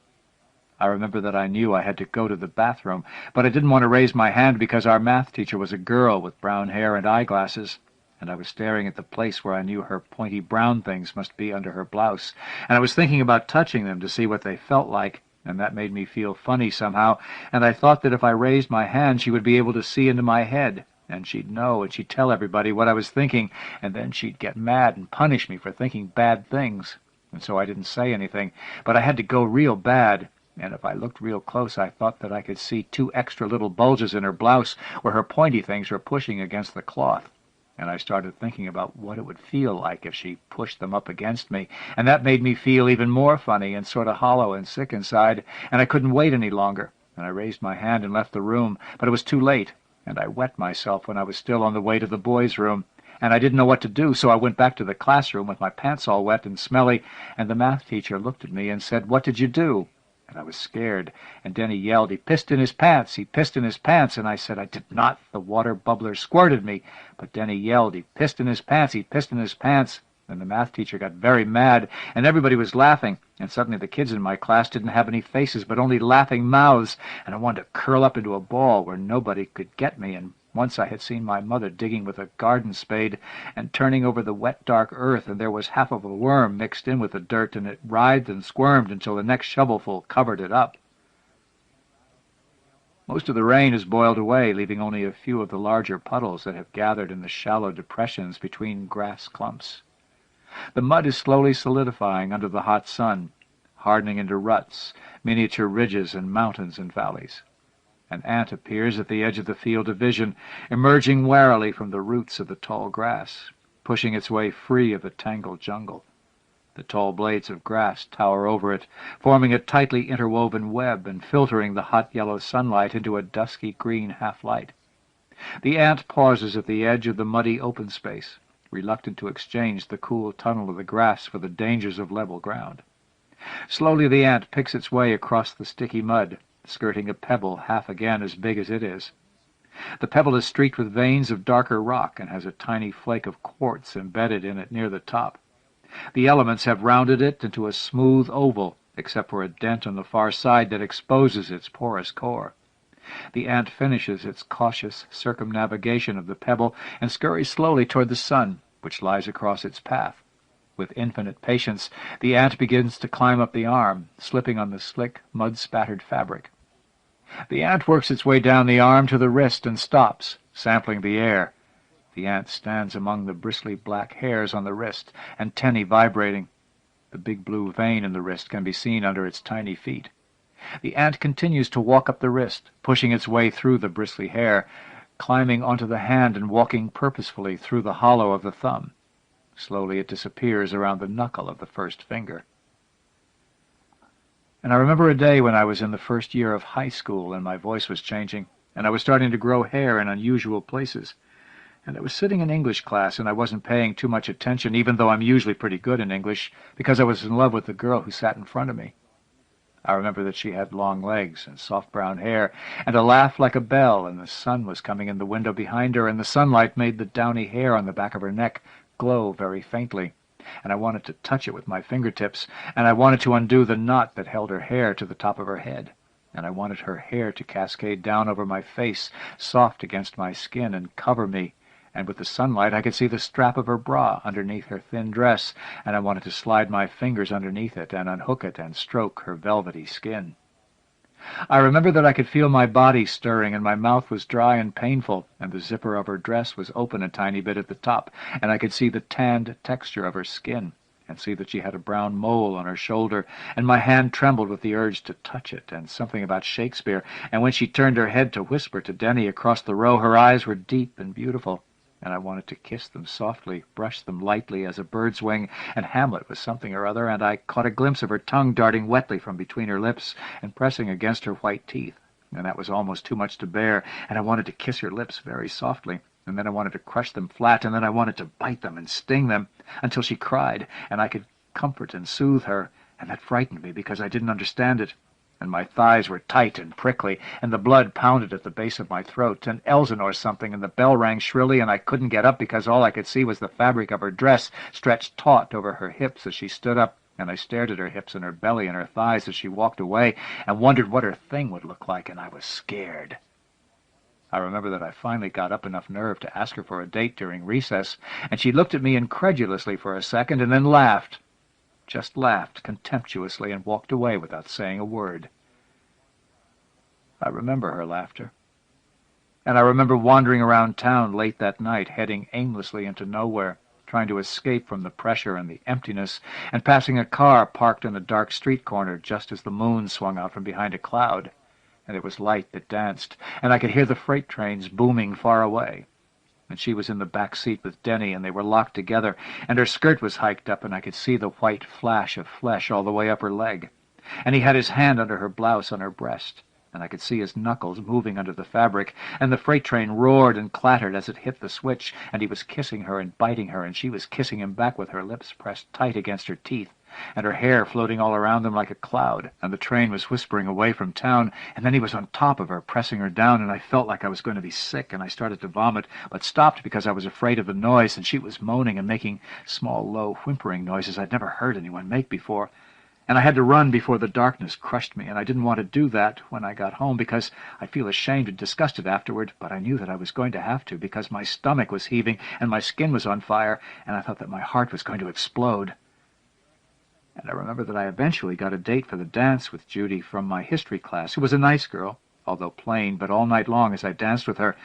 I remember that I knew I had to go to the bathroom, but I didn't want to raise my hand because our math teacher was a girl with brown hair and eyeglasses, and I was staring at the place where I knew her pointy brown things must be under her blouse, and I was thinking about touching them to see what they felt like, and that made me feel funny somehow, and I thought that if I raised my hand she would be able to see into my head, and she'd know, and she'd tell everybody what I was thinking, and then she'd get mad and punish me for thinking bad things. And so I didn't say anything, but I had to go real bad, and if I looked real close I thought that I could see 2 extra little bulges in her blouse where her pointy things were pushing against the cloth. And I started thinking about what it would feel like if she pushed them up against me, and that made me feel even more funny and sort of hollow and sick inside, and I couldn't wait any longer, and I raised my hand and left the room, but it was too late, and I wet myself when I was still on the way to the boys' room, and I didn't know what to do, so I went back to the classroom with my pants all wet and smelly, and the math teacher looked at me and said, "What did you do?" And I was scared, and Denny yelled, "He pissed in his pants, he pissed in his pants," and I said, "I did not, the water bubbler squirted me," but Denny yelled, "He pissed in his pants, he pissed in his pants," and the math teacher got very mad, and everybody was laughing, and suddenly the kids in my class didn't have any faces, but only laughing mouths, and I wanted to curl up into a ball where nobody could get me, and once I had seen my mother digging with a garden spade and turning over the wet, dark earth, and there was half of a worm mixed in with the dirt, and it writhed and squirmed until the next shovelful covered it up. Most of the rain has boiled away, leaving only a few of the larger puddles that have gathered in the shallow depressions between grass clumps. The mud is slowly solidifying under the hot sun, hardening into ruts, miniature ridges and mountains and valleys. An ant appears at the edge of the field of vision, emerging warily from the roots of the tall grass, pushing its way free of the tangled jungle. The tall blades of grass tower over it, forming a tightly interwoven web and filtering the hot yellow sunlight into a dusky green half-light. The ant pauses at the edge of the muddy open space, reluctant to exchange the cool tunnel of the grass for the dangers of level ground. Slowly the ant picks its way across the sticky mud, skirting a pebble half again as big as it is. The pebble is streaked with veins of darker rock and has a tiny flake of quartz embedded in it near the top. The elements have rounded it into a smooth oval, except for a dent on the far side that exposes its porous core. The ant finishes its cautious circumnavigation of the pebble and scurries slowly toward the sun, which lies across its path. With infinite patience, the ant begins to climb up the arm, slipping on the slick, mud-spattered fabric. The ant works its way down the arm to the wrist and stops, sampling the air. The ant stands among the bristly black hairs on the wrist, antennae vibrating. The big blue vein in the wrist can be seen under its tiny feet. The ant continues to walk up the wrist, pushing its way through the bristly hair, climbing onto the hand and walking purposefully through the hollow of the thumb. Slowly it disappears around the knuckle of the first finger. And I remember a day when I was in the first year of high school and my voice was changing, and I was starting to grow hair in unusual places. And I was sitting in English class, and I wasn't paying too much attention, even though I'm usually pretty good in English, because I was in love with the girl who sat in front of me. I remember that she had long legs and soft brown hair, and a laugh like a bell, and the sun was coming in the window behind her, and the sunlight made the downy hair on the back of her neck glow very faintly. And I wanted to touch it with my fingertips, and I wanted to undo the knot that held her hair to the top of her head, and I wanted her hair to cascade down over my face, soft against my skin, and cover me, and with the sunlight I could see the strap of her bra underneath her thin dress, and I wanted to slide my fingers underneath it and unhook it and stroke her velvety skin. I remember that I could feel my body stirring, and my mouth was dry and painful, and the zipper of her dress was open a tiny bit at the top, and I could see the tanned texture of her skin, and see that she had a brown mole on her shoulder, and my hand trembled with the urge to touch it, and something about Shakespeare, and when she turned her head to whisper to Denny across the row, her eyes were deep and beautiful, and I wanted to kiss them softly, brush them lightly as a bird's wing, and Hamlet was something or other, and I caught a glimpse of her tongue darting wetly from between her lips and pressing against her white teeth, and that was almost too much to bear, and I wanted to kiss her lips very softly, and then I wanted to crush them flat, and then I wanted to bite them and sting them, until she cried, and I could comfort and soothe her, and that frightened me because I didn't understand it. And my thighs were tight and prickly, and the blood pounded at the base of my throat, and Ellison or something, and the bell rang shrilly, and I couldn't get up because all I could see was the fabric of her dress stretched taut over her hips as she stood up, and I stared at her hips and her belly and her thighs as she walked away, and wondered what her thing would look like, and I was scared. I remember that I finally got up enough nerve to ask her for a date during recess, and she looked at me incredulously for a second, and then laughed. Just laughed contemptuously and walked away without saying a word. I remember her laughter. And I remember wandering around town late that night, heading aimlessly into nowhere, trying to escape from the pressure and the emptiness, and passing a car parked in a dark street corner just as the moon swung out from behind a cloud, and it was light that danced, and I could hear the freight trains booming far away. And she was in the back seat with Denny, and they were locked together, and her skirt was hiked up, and I could see the white flash of flesh all the way up her leg. And he had his hand under her blouse on her breast, and I could see his knuckles moving under the fabric, and the freight train roared and clattered as it hit the switch, and he was kissing her and biting her, and she was kissing him back with her lips pressed tight against her teeth, and her hair floating all around them like a cloud, and the train was whispering away from town, and then he was on top of her, pressing her down, and I felt like I was going to be sick, and I started to vomit, but stopped because I was afraid of the noise, and she was moaning and making small, low, whimpering noises I'd never heard anyone make before, and I had to run before the darkness crushed me, and I didn't want to do that when I got home, because I'd feel ashamed and disgusted afterward, but I knew that I was going to have to, because my stomach was heaving, and my skin was on fire, and I thought that my heart was going to explode. And I remember that I eventually got a date for the dance with Judy from my history class, who was a nice girl, although plain, but all night long as I danced with her,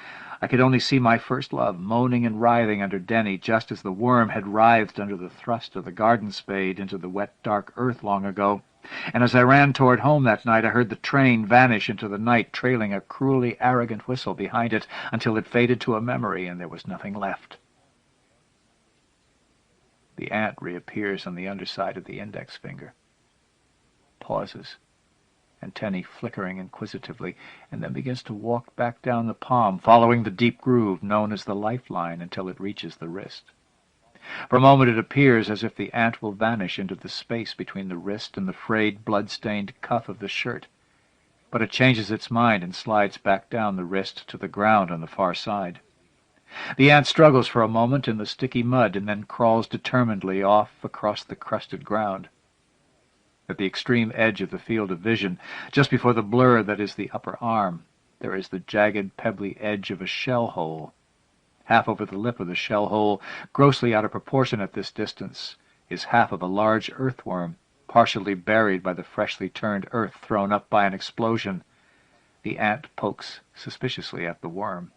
I could only see my first love moaning and writhing under Denny, just as the worm had writhed under the thrust of the garden spade into the wet, dark earth long ago. And as I ran toward home that night, I heard the train vanish into the night, trailing a cruelly arrogant whistle behind it until it faded to a memory and there was nothing left. The ant reappears on the underside of the index finger, pauses, antennae flickering inquisitively, and then begins to walk back down the palm, following the deep groove known as the lifeline until it reaches the wrist. For a moment it appears as if the ant will vanish into the space between the wrist and the frayed, blood-stained cuff of the shirt, but it changes its mind and slides back down the wrist to the ground on the far side. The ant struggles for a moment in the sticky mud and then crawls determinedly off across the crusted ground. At the extreme edge of the field of vision, just before the blur that is the upper arm, there is the jagged, pebbly edge of a shell hole. Half over the lip of the shell hole, grossly out of proportion at this distance, is half of a large earthworm, partially buried by the freshly turned earth thrown up by an explosion. The ant pokes suspiciously at the worm.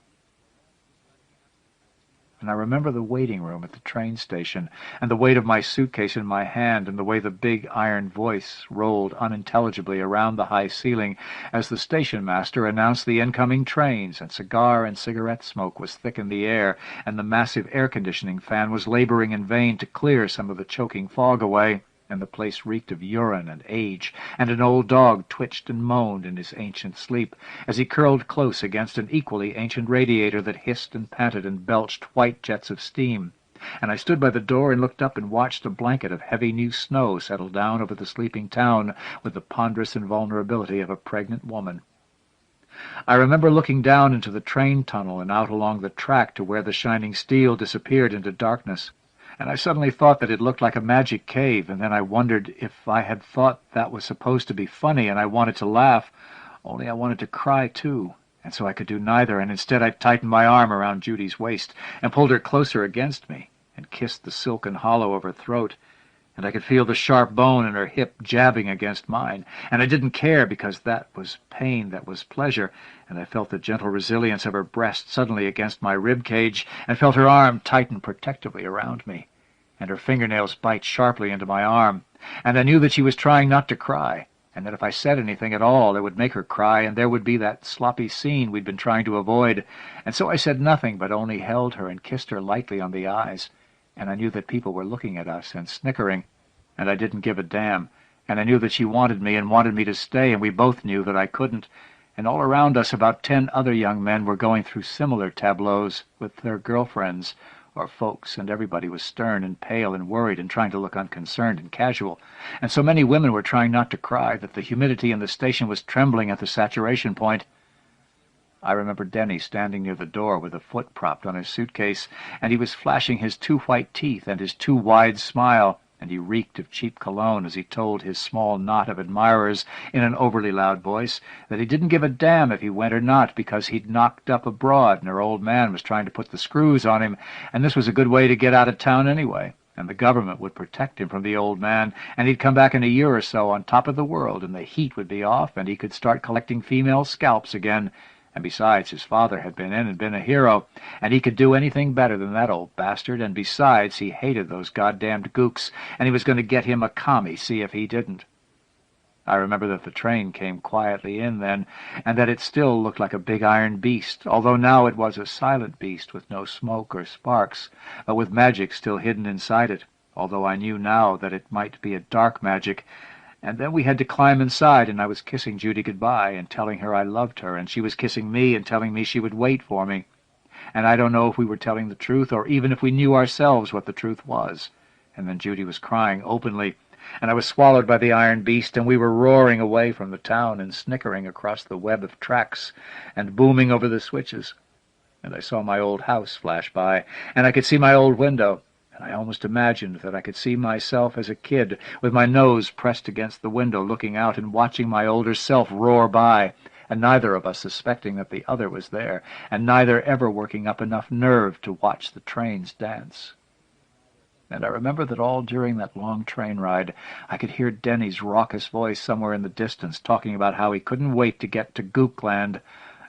And I remember the waiting room at the train station, and the weight of my suitcase in my hand, and the way the big iron voice rolled unintelligibly around the high ceiling as the station master announced the incoming trains, and cigar and cigarette smoke was thick in the air, and the massive air-conditioning fan was laboring in vain to clear some of the choking fog away, and the place reeked of urine and age, and an old dog twitched and moaned in his ancient sleep as he curled close against an equally ancient radiator that hissed and panted and belched white jets of steam. And I stood by the door and looked up and watched a blanket of heavy new snow settle down over the sleeping town with the ponderous invulnerability of a pregnant woman. I remember looking down into the train tunnel and out along the track to where the shining steel disappeared into darkness. And I suddenly thought that it looked like a magic cave, and then I wondered if I had thought that was supposed to be funny, and I wanted to laugh, only I wanted to cry too, and so I could do neither, and instead I tightened my arm around Judy's waist and pulled her closer against me and kissed the silken hollow of her throat, and I could feel the sharp bone in her hip jabbing against mine, and I didn't care because that was pain, that was pleasure, and I felt the gentle resilience of her breast suddenly against my rib cage, and felt her arm tighten protectively around me, and her fingernails bite sharply into my arm, and I knew that she was trying not to cry, and that if I said anything at all it would make her cry, and there would be that sloppy scene we'd been trying to avoid, and so I said nothing but only held her and kissed her lightly on the eyes, and I knew that people were looking at us and snickering, and I didn't give a damn, and I knew that she wanted me and wanted me to stay, and we both knew that I couldn't, and all around us about 10 other young men were going through similar tableaux with their girlfriends or folks, and everybody was stern and pale and worried and trying to look unconcerned and casual, and so many women were trying not to cry that the humidity in the station was trembling at the saturation point. I remember Denny standing near the door with a foot propped on his suitcase, and he was flashing his 2 white teeth and his too wide smile, and he reeked of cheap cologne as he told his small knot of admirers in an overly loud voice that he didn't give a damn if he went or not because he'd knocked up abroad and her old man was trying to put the screws on him, and this was a good way to get out of town anyway, and the government would protect him from the old man, and he'd come back in a year or so on top of the world, and the heat would be off, and he could start collecting female scalps again. And besides, his father had been in and been a hero, and he could do anything better than that old bastard, and besides, he hated those goddamned gooks, and he was going to get him a commie, see if he didn't. I remember that the train came quietly in then, and that it still looked like a big iron beast, although now it was a silent beast with no smoke or sparks, but with magic still hidden inside it, although I knew now that it might be a dark magic. And then we had to climb inside, and I was kissing Judy goodbye and telling her I loved her, and she was kissing me and telling me she would wait for me. And I don't know if we were telling the truth or even if we knew ourselves what the truth was. And then Judy was crying openly, and I was swallowed by the iron beast, and we were roaring away from the town and snickering across the web of tracks and booming over the switches. And I saw my old house flash by, and I could see my old window, and I almost imagined that I could see myself as a kid, with my nose pressed against the window, looking out and watching my older self roar by, and neither of us suspecting that the other was there, and neither ever working up enough nerve to watch the trains dance. And I remember that all during that long train ride, I could hear Denny's raucous voice somewhere in the distance talking about how he couldn't wait to get to Gookland,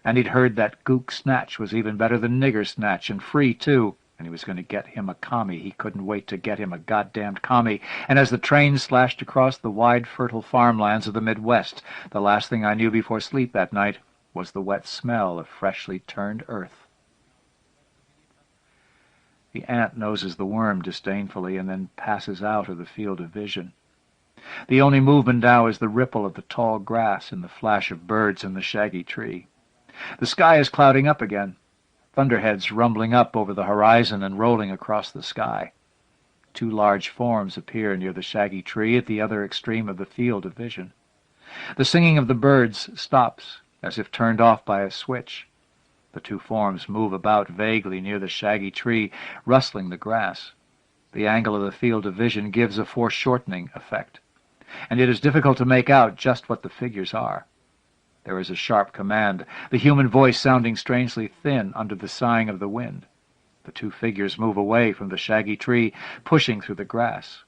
and he'd heard that Gook snatch was even better than nigger snatch, and free, too, and he was going to get him a commie. He couldn't wait to get him a goddamned commie. And as the train slashed across the wide, fertile farmlands of the Midwest, the last thing I knew before sleep that night was the wet smell of freshly turned earth. The ant noses the worm disdainfully and then passes out of the field of vision. The only movement now is the ripple of the tall grass and the flash of birds in the shaggy tree. The sky is clouding up again, thunderheads rumbling up over the horizon and rolling across the sky. Two large forms appear near the shaggy tree at the other extreme of the field of vision. The singing of the birds stops, as if turned off by a switch. The two forms move about vaguely near the shaggy tree, rustling the grass. The angle of the field of vision gives a foreshortening effect, and it is difficult to make out just what the figures are. There is a sharp command, the human voice sounding strangely thin under the sighing of the wind. The two figures move away from the shaggy tree, pushing through the grass.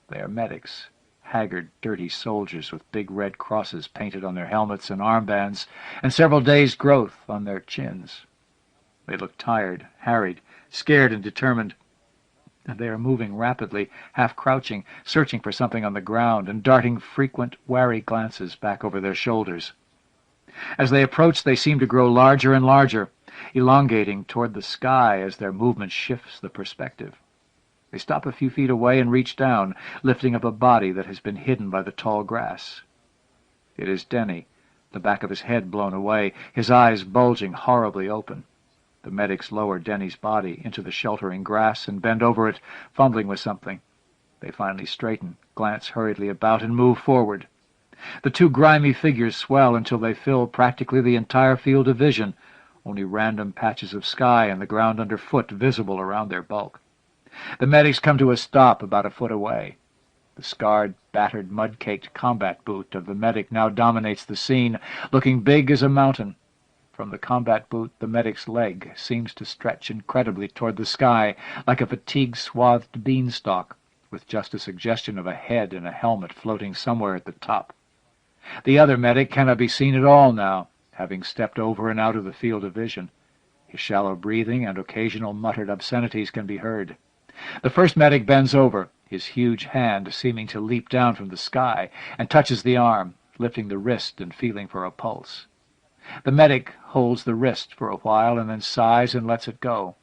They are medics, haggard, dirty soldiers with big red crosses painted on their helmets and armbands, and several days' growth on their chins. They look tired, harried, scared and determined, and they are moving rapidly, half-crouching, searching for something on the ground, and darting frequent, wary glances back over their shoulders. As they approach, they seem to grow larger and larger, elongating toward the sky as their movement shifts the perspective. They stop a few feet away and reach down, lifting up a body that has been hidden by the tall grass. It is Denny, the back of his head blown away, his eyes bulging horribly open. The medics lower Denny's body into the sheltering grass and bend over it, fumbling with something. They finally straighten, glance hurriedly about, and move forward. The two grimy figures swell until they fill practically the entire field of vision, only random patches of sky and the ground underfoot visible around their bulk. The medics come to a stop about a foot away. The scarred, battered, mud-caked combat boot of the medic now dominates the scene, looking big as a mountain. From the combat boot, the medic's leg seems to stretch incredibly toward the sky, like a fatigue-swathed beanstalk, with just a suggestion of a head and a helmet floating somewhere at the top. The other medic cannot be seen at all now, having stepped over and out of the field of vision. His shallow breathing and occasional muttered obscenities can be heard. The first medic bends over, his huge hand seeming to leap down from the sky, and touches the arm, lifting the wrist and feeling for a pulse. The medic holds the wrist for a while and then sighs and lets it go.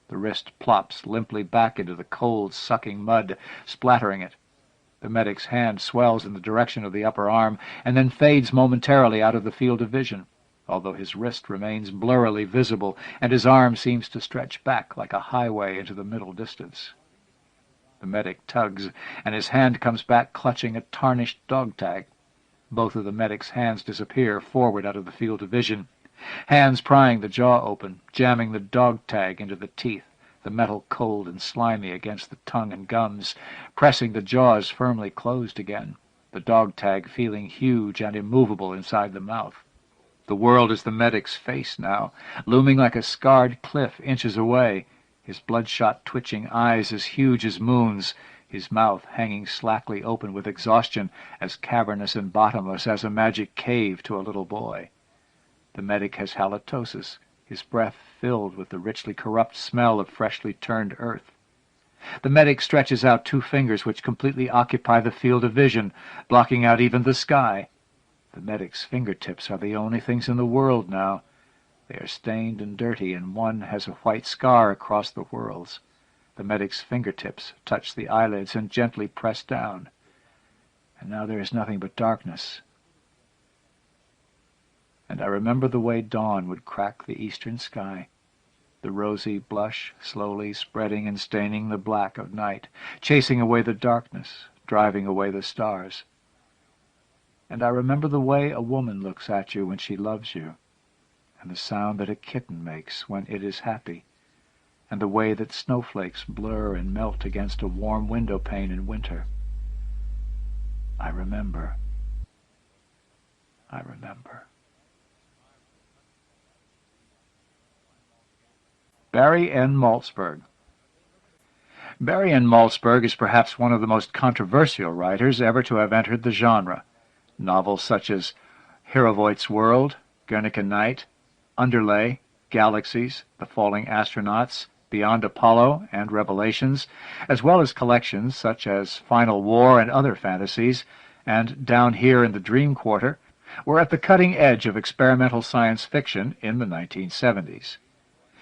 The wrist plops limply back into the cold, sucking mud, splattering it. The medic's hand swells in the direction of the upper arm and then fades momentarily out of the field of vision, although his wrist remains blurrily visible and his arm seems to stretch back like a highway into the middle distance. The medic tugs, and his hand comes back clutching a tarnished dog tag. Both of the medic's hands disappear forward out of the field of vision, hands prying the jaw open, jamming the dog tag into the teeth, the metal cold and slimy against the tongue and gums, pressing the jaws firmly closed again, the dog tag feeling huge and immovable inside the mouth. The world is the medic's face now, looming like a scarred cliff inches away, his bloodshot, twitching eyes as huge as moons, his mouth hanging slackly open with exhaustion, as cavernous and bottomless as a magic cave to a little boy. The medic has halitosis, his breath filled with the richly corrupt smell of freshly turned earth. The medic stretches out two fingers which completely occupy the field of vision, blocking out even the sky. The medic's fingertips are the only things in the world now. They are stained and dirty, and one has a white scar across the whorls. The medic's fingertips touch the eyelids and gently press down. And now there is nothing but darkness. And I remember the way dawn would crack the eastern sky, the rosy blush slowly spreading and staining the black of night, chasing away the darkness, driving away the stars. And I remember the way a woman looks at you when she loves you, and the sound that a kitten makes when it is happy, and the way that snowflakes blur and melt against a warm window pane in winter. I remember. I remember. Barry N. Malzberg. Barry N. Malzberg is perhaps one of the most controversial writers ever to have entered the genre. Novels such as Hirovoit's World, Guernica Night, Underlay, Galaxies, The Falling Astronauts, Beyond Apollo, and Revelations, as well as collections such as Final War and Other Fantasies, and Down Here in the Dream Quarter, were at the cutting edge of experimental science fiction in the 1970s.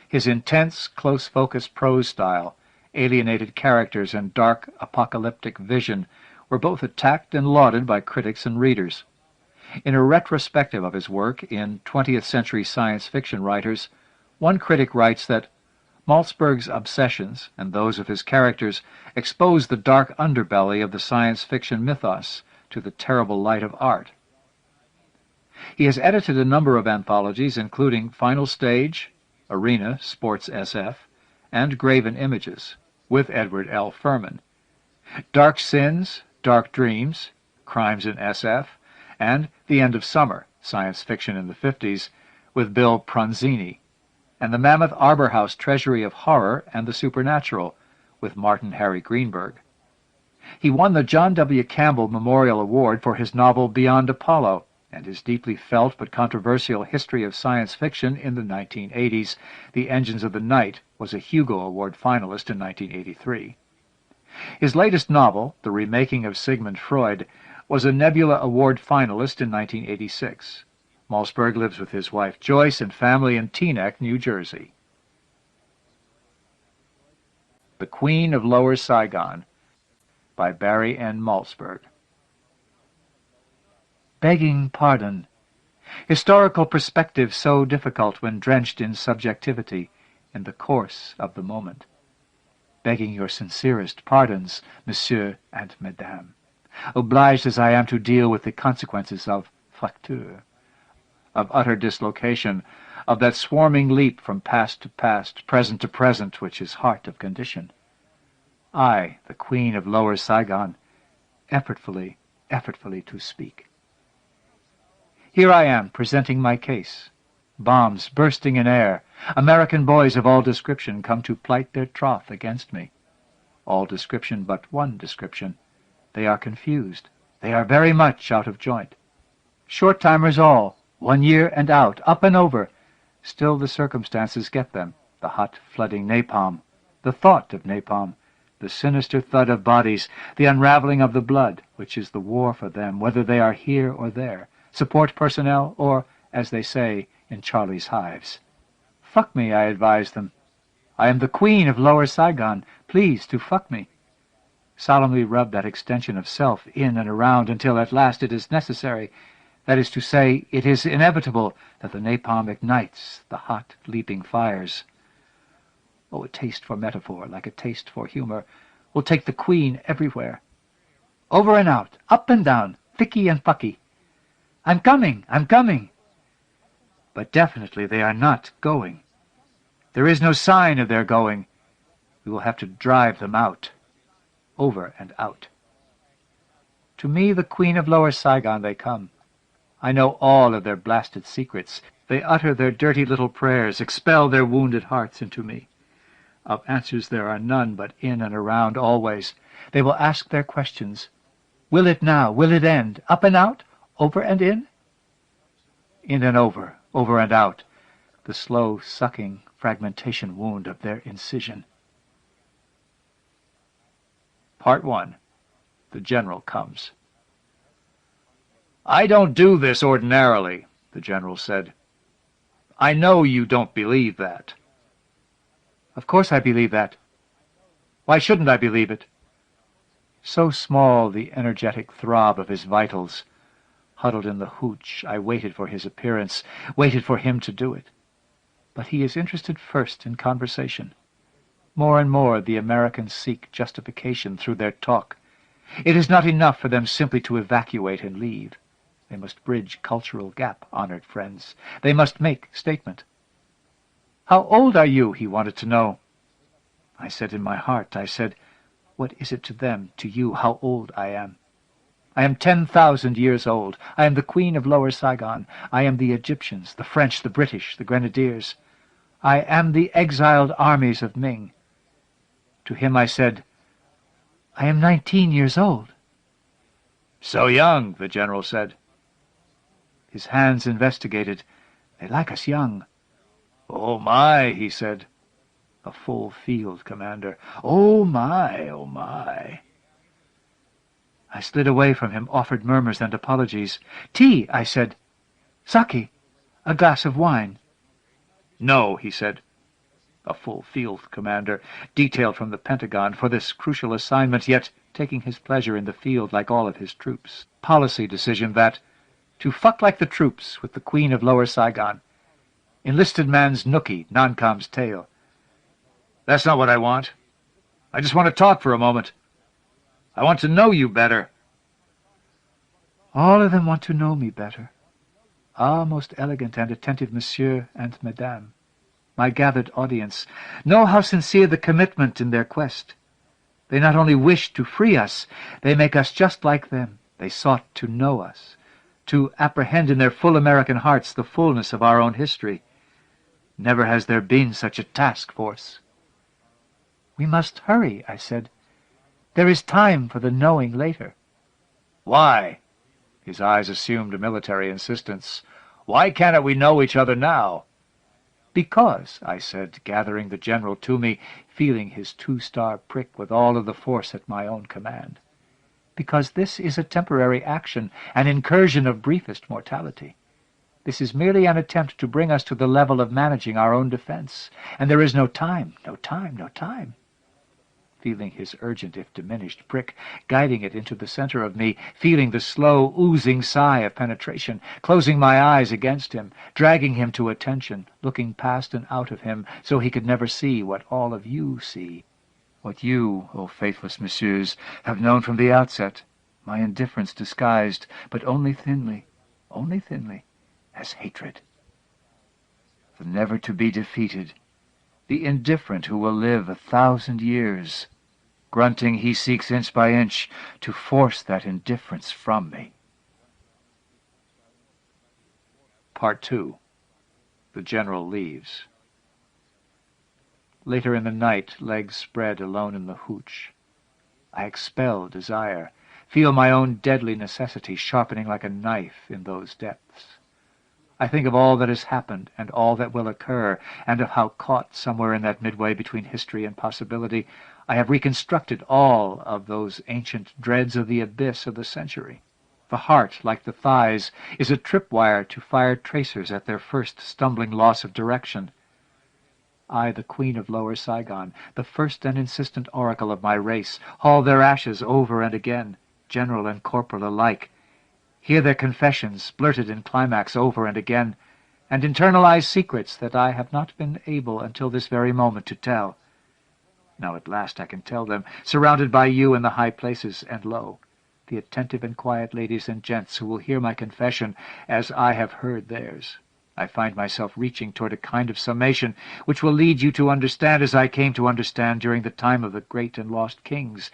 His intense, close-focus prose style, alienated characters, and dark, apocalyptic vision were both attacked and lauded by critics and readers. In a retrospective of his work in 20th Century Science Fiction Writers, one critic writes that Malzberg's obsessions and those of his characters expose the dark underbelly of the science fiction mythos to the terrible light of art. He has edited a number of anthologies, including Final Stage, Arena, Sports SF, and Graven Images, with Edward L. Furman, Dark Sins, Dark Dreams, Crimes in SF, and The End of Summer, Science Fiction in the 50s, with Bill Pronzini, and the mammoth Arbor House Treasury of Horror and the Supernatural, with Martin Harry Greenberg. He won the John W. Campbell Memorial Award for his novel Beyond Apollo, and his deeply felt but controversial history of science fiction in the 1980s, The Engines of the Night, was a Hugo Award finalist in 1983. His latest novel, The Remaking of Sigmund Freud, was a Nebula Award finalist in 1986. Malzberg lives with his wife Joyce and family in Teaneck, New Jersey. The Queen of Lower Saigon, by Barry N. Malzberg. Begging pardon. Historical perspective so difficult when drenched in subjectivity, in the course of the moment. Begging your sincerest pardons, monsieur and madame, obliged as I am to deal with the consequences of fracture, of utter dislocation, of that swarming leap from past to past, present to present, which is heart of condition. I, the Queen of Lower Saigon, effortfully to speak. Here I am, presenting my case. Bombs bursting in air. American boys of all description come to plight their troth against me. All description but one description. They are confused. They are very much out of joint. Short-timers all, 1 year and out, up and over. Still the circumstances get them. The hot, flooding napalm. The thought of napalm. The sinister thud of bodies. The unraveling of the blood, which is the war for them, whether they are here or there. Support personnel, or, as they say, in Charlie's Hives. Fuck me, I advise them. I am the Queen of Lower Saigon. Please to fuck me. Solemnly rub that extension of self in and around until at last it is necessary. That is to say, it is inevitable that the napalm ignites the hot, leaping fires. Oh, a taste for metaphor, like a taste for humor, will take the Queen everywhere. Over and out, up and down, thicky and fucky. I'm coming! I'm coming! But definitely they are not going. There is no sign of their going. We will have to drive them out. Over and out. To me, the Queen of Lower Saigon, they come. I know all of their blasted secrets. They utter their dirty little prayers, expel their wounded hearts into me. Of answers there are none, but in and around always. They will ask their questions. Will it now? Will it end? Up and out? Over and in? In and over and out, the slow, sucking fragmentation wound of their incision. Part 1. The General comes. I don't do this ordinarily, the General said. I know you don't believe that. Of course I believe that. Why shouldn't I believe it? So small the energetic throb of his vitals. Huddled in the hooch, I waited for his appearance, waited for him to do it. But he is interested first in conversation. More and more the Americans seek justification through their talk. It is not enough for them simply to evacuate and leave. They must bridge cultural gap, honored friends. They must make statement. How old are you? He wanted to know. I said in my heart, I said, what is it to them, to you, how old I am? I am 10,000 years old. I am the Queen of Lower Saigon. I am the Egyptians, the French, the British, the Grenadiers. I am the exiled armies of Ming. To him I said, "I am 19 years old." "So young," the general said. His hands investigated. "They like us young." "Oh, my," he said. A full field commander. "Oh, my, oh, my." I slid away from him, offered murmurs and apologies. "Tea," I said. "Sake, a glass of wine." "No," he said. A full field commander, detailed from the Pentagon for this crucial assignment, yet taking his pleasure in the field like all of his troops. Policy decision that, to fuck like the troops with the Queen of Lower Saigon. Enlisted man's nookie, non-com's tale. "That's not what I want. I just want to talk for a moment. I want to know you better." All of them want to know me better. Ah, most elegant and attentive monsieur and madame, my gathered audience, know how sincere the commitment in their quest. They not only wish to free us, they make us just like them. They sought to know us, to apprehend in their full American hearts the fullness of our own history. Never has there been such a task force. "We must hurry," I said. "There is time for the knowing later." "Why?" His eyes assumed a military insistence. "Why cannot we know each other now?" "Because," I said, gathering the general to me, feeling his two-star prick with all of the force at my own command. "Because this is a temporary action, an incursion of briefest mortality. This is merely an attempt to bring us to the level of managing our own defense, and there is no time, no time, no time." Feeling his urgent, if diminished, prick, guiding it into the center of me, feeling the slow, oozing sigh of penetration, closing my eyes against him, dragging him to attention, looking past and out of him, so he could never see what all of you see, what you, oh faithless messieurs, have known from the outset, my indifference disguised, but only thinly, as hatred. The never-to-be-defeated, the indifferent who will live 1,000 years. Grunting, he seeks inch by inch to force that indifference from me. Part 2. The general leaves. Later in the night, legs spread alone in the hooch. I expel desire, feel my own deadly necessity sharpening like a knife in those depths. I think of all that has happened and all that will occur, and of how, caught somewhere in that midway between history and possibility, I have reconstructed all of those ancient dreads of the abyss of the century. The heart, like the thighs, is a tripwire to fire tracers at their first stumbling loss of direction. I, the Queen of Lower Saigon, the first and insistent oracle of my race, haul their ashes over and again, general and corporal alike, hear their confessions, blurted in climax over and again, and internalize secrets that I have not been able until this very moment to tell. Now at last I can tell them, surrounded by you in the high places and low, the attentive and quiet ladies and gents who will hear my confession as I have heard theirs. I find myself reaching toward a kind of summation which will lead you to understand, as I came to understand during the time of the great and lost kings,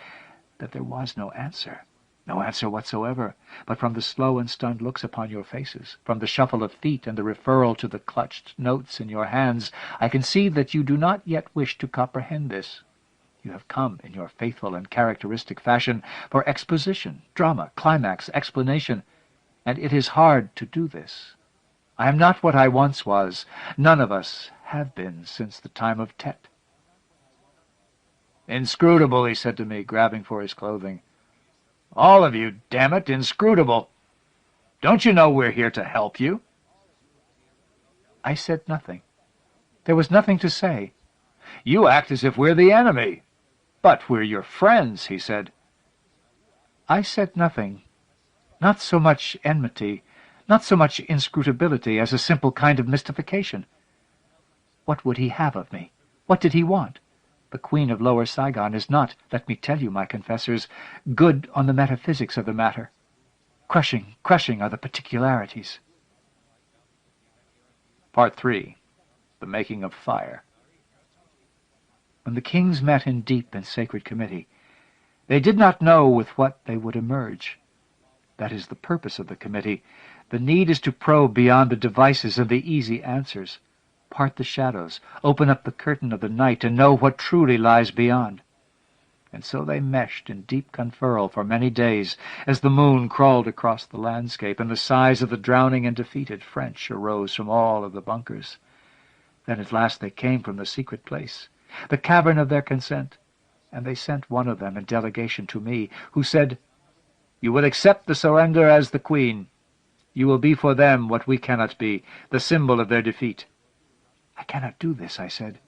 that there was no answer. No answer whatsoever, but from the slow and stunned looks upon your faces, from the shuffle of feet and the referral to the clutched notes in your hands, I can see that you do not yet wish to comprehend this. You have come, in your faithful and characteristic fashion, for exposition, drama, climax, explanation, and it is hard to do this. I am not what I once was. None of us have been since the time of Tet. "Inscrutable," he said to me, grabbing for his clothing. "All of you, damn it, inscrutable. Don't you know we're here to help you?" I said nothing. There was nothing to say. "You act as if we're the enemy." "But we're your friends," he said. I said nothing. Not so much enmity, not so much inscrutability, as a simple kind of mystification. What would he have of me? What did he want? The Queen of Lower Saigon is not, let me tell you, my confessors, good on the metaphysics of the matter. Crushing are the particularities. Part 3. The Making of Fire. When the kings met in deep and sacred committee, they did not know with what they would emerge. That is the purpose of the committee. The need is to probe beyond the devices and the easy answers, part the shadows, open up the curtain of the night, and know what truly lies beyond. And so they meshed in deep conferral for many days, as the moon crawled across the landscape, and the sighs of the drowning and defeated French arose from all of the bunkers. Then at last they came from the secret place, the cavern of their consent, and they sent one of them in delegation to me, who said, "You will accept the surrender as the Queen. You will be for them what we cannot be, the symbol of their defeat." "I cannot do this," I said.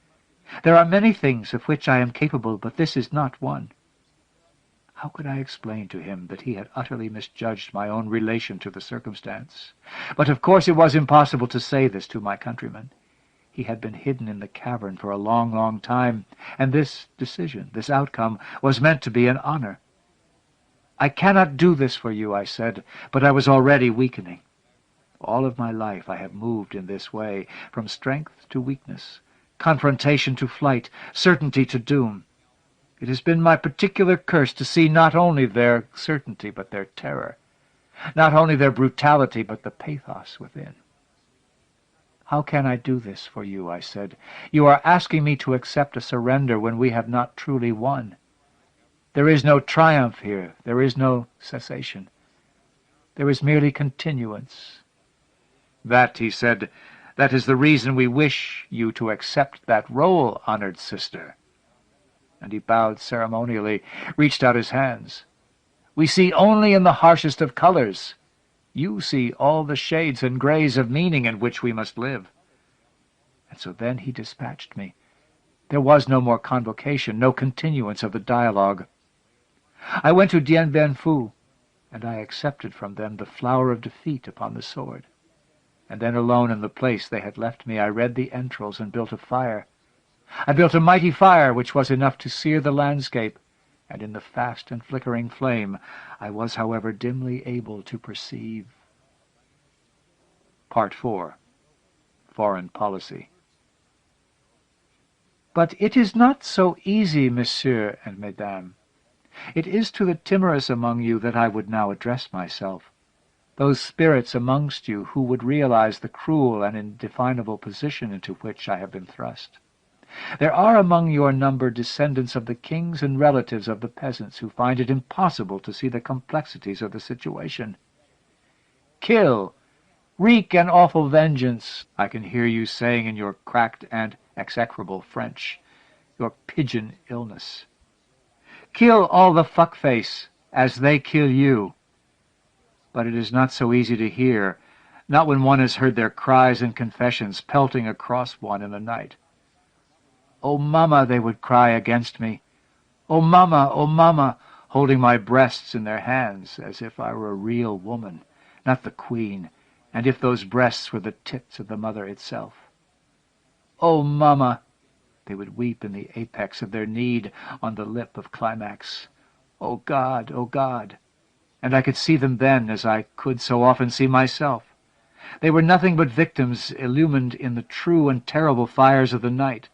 "There are many things of which I am capable, but this is not one." How could I explain to him that he had utterly misjudged my own relation to the circumstance? But of course it was impossible to say this to my countryman. He had been hidden in the cavern for a long, long time, and this decision, this outcome, was meant to be an honor. "I cannot do this for you," I said, but I was already weakening. All of my life I have moved in this way, from strength to weakness, confrontation to flight, certainty to doom. It has been my particular curse to see not only their certainty but their terror, not only their brutality but the pathos within. "How can I do this for you?" I said. "You are asking me to accept a surrender when we have not truly won. There is no triumph here. There is no cessation. There is merely continuance." "That," he said, "that is the reason we wish you to accept that role, honored sister." And he bowed ceremonially, reached out his hands. "We see only in the harshest of colors. You see all the shades and grays of meaning in which we must live." And so then he dispatched me. There was no more convocation, no continuance of the dialogue. I went to Dien Bien Phu, and I accepted from them the flower of defeat upon the sword. And then alone in the place they had left me, I read the entrails and built a fire. I built a mighty fire which was enough to sear the landscape, and in the fast and flickering flame I was, however, dimly able to perceive. Part 4. Foreign Policy. "But it is not so easy, monsieur and mesdames. It is to the timorous among you that I would now address myself, those spirits amongst you who would realize the cruel and indefinable position into which I have been thrust. There are among your number descendants of the kings and relatives of the peasants who find it impossible to see the complexities of the situation. Kill! Wreak an awful vengeance, I can hear you saying in your cracked and execrable French, your pigeon illness. Kill all the fuckface, as they kill you. But it is not so easy to hear, not when one has heard their cries and confessions pelting across one in the night. 'Oh, Mama,' they would cry against me. 'Oh, Mama,' holding my breasts in their hands as if I were a real woman, not the queen, and if those breasts were the tits of the mother itself. 'Oh, Mama,' they would weep in the apex of their need on the lip of climax. 'Oh, God, oh, God.' And I could see them then as I could so often see myself. They were nothing but victims illumined in the true and terrible fires of the night.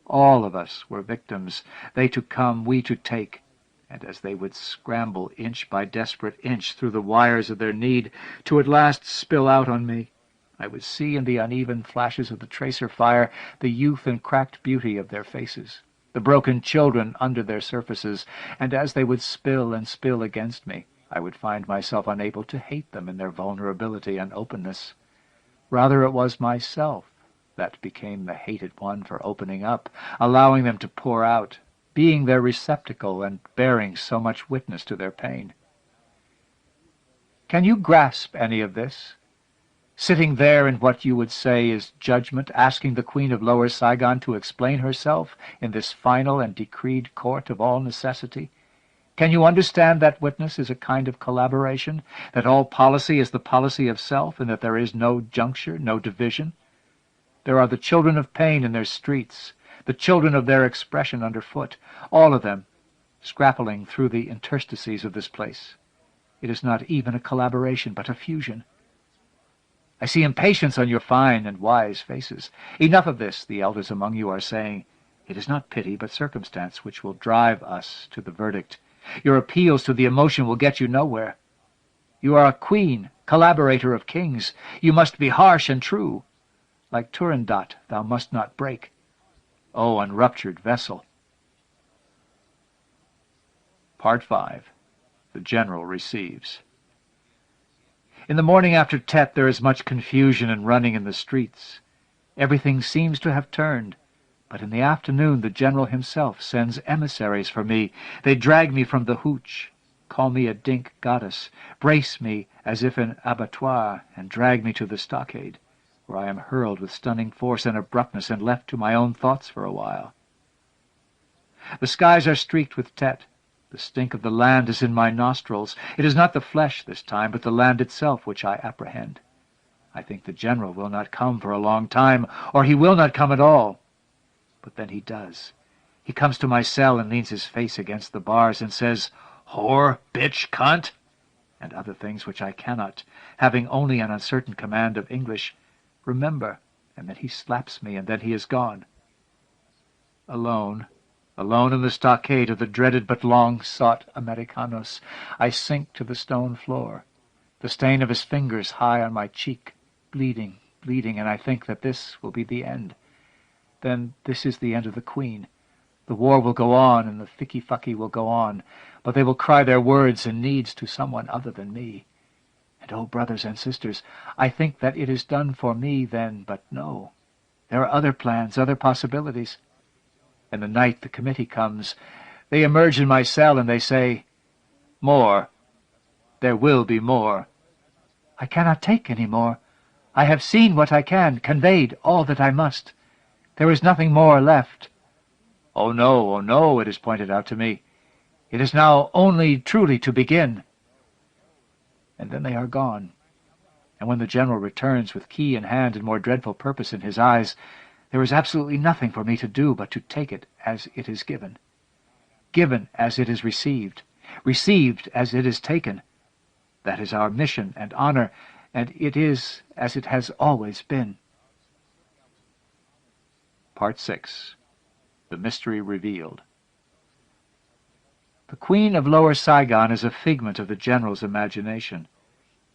All of us were victims, they to come, we to take, and as they would scramble inch by desperate inch through the wires of their need to at last spill out on me, I would see in the uneven flashes of the tracer fire the youth and cracked beauty of their faces, the broken children under their surfaces, and as they would spill and spill against me, I would find myself unable to hate them in their vulnerability and openness. Rather it was myself that became the hated one for opening up, allowing them to pour out, being their receptacle and bearing so much witness to their pain. Can you grasp any of this? Sitting there in what you would say is judgment, asking the Queen of Lower Saigon to explain herself in this final and decreed court of all necessity? Can you understand that witness is a kind of collaboration, that all policy is the policy of self, and that there is no juncture, no division? There are the children of pain in their streets, the children of their expression underfoot, all of them, scrappling through the interstices of this place. It is not even a collaboration, but a fusion. I see impatience on your fine and wise faces. Enough of this, the elders among you are saying. It is not pity, but circumstance which will drive us to the verdict. Your appeals to the emotion will get you nowhere. You are a queen, collaborator of kings. You must be harsh and true. Like Turandot, thou must not break. O unruptured vessel! Part 5. The General receives. In the morning after Tet there is much confusion and running in the streets. Everything seems to have turned, but in the afternoon the General himself sends emissaries for me. They drag me from the hooch, call me a dink goddess, brace me as if in abattoir, and drag me to the stockade, where I am hurled with stunning force and abruptness and left to my own thoughts for a while. The skies are streaked with Tet. The stink of the land is in my nostrils. It is not the flesh this time, but the land itself which I apprehend. I think the General will not come for a long time, or he will not come at all. But then he does. He comes to my cell and leans his face against the bars and says, "Whore, bitch, cunt," and other things which I cannot, having only an uncertain command of English, remember, and then he slaps me, and then he is gone. Alone in the stockade of the dreaded but long-sought Americanos, I sink to the stone floor, the stain of his fingers high on my cheek, bleeding, and I think that this will be the end. Then this is the end of the Queen. The war will go on, and the ficky-fucky will go on, but they will cry their words and needs to someone other than me. And, oh, brothers and sisters, I think that it is done for me then, but no. There are other plans, other possibilities. In the night the committee comes. They emerge in my cell, and they say, "More. There will be more." I cannot take any more. I have seen what I can, conveyed all that I must. There is nothing more left. Oh no, it is pointed out to me. It is now only truly to begin. And then they are gone. And when the General returns with key in hand and more dreadful purpose in his eyes, there is absolutely nothing for me to do but to take it as it is given. Given as it is received. Received as it is taken. That is our mission and honor, and it is as it has always been. Part 6. The Mystery Revealed. The Queen of Lower Saigon is a figment of the General's imagination.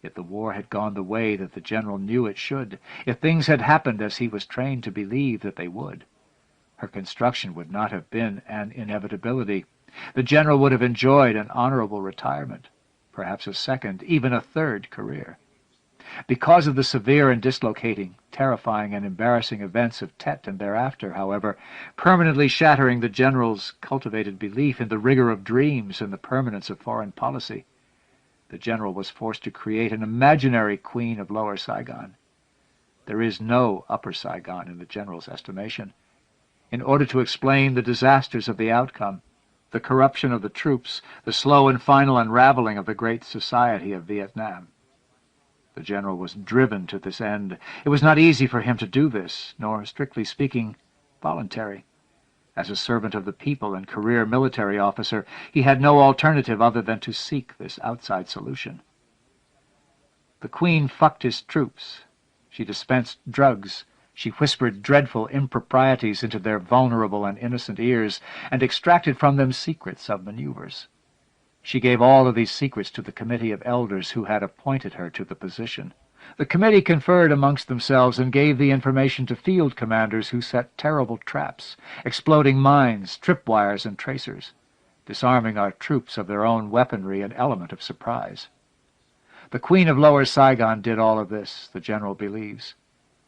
If the war had gone the way that the General knew it should, if things had happened as he was trained to believe that they would, her construction would not have been an inevitability. The General would have enjoyed an honorable retirement, perhaps a second, even a third career. Because of the severe and dislocating, terrifying and embarrassing events of Tet and thereafter, however, permanently shattering the General's cultivated belief in the rigor of dreams and the permanence of foreign policy, the General was forced to create an imaginary Queen of Lower Saigon. There is no Upper Saigon in the General's estimation. In order to explain the disasters of the outcome, the corruption of the troops, the slow and final unraveling of the great society of Vietnam, the General was driven to this end. It was not easy for him to do this, nor, strictly speaking, voluntary. As a servant of the people and career military officer, he had no alternative other than to seek this outside solution. The Queen fucked his troops. She dispensed drugs. She whispered dreadful improprieties into their vulnerable and innocent ears, and extracted from them secrets of maneuvers. She gave all of these secrets to the committee of elders who had appointed her to the position. The committee conferred amongst themselves and gave the information to field commanders who set terrible traps, exploding mines, tripwires, and tracers, disarming our troops of their own weaponry and element of surprise. The Queen of Lower Saigon did all of this, the General believes.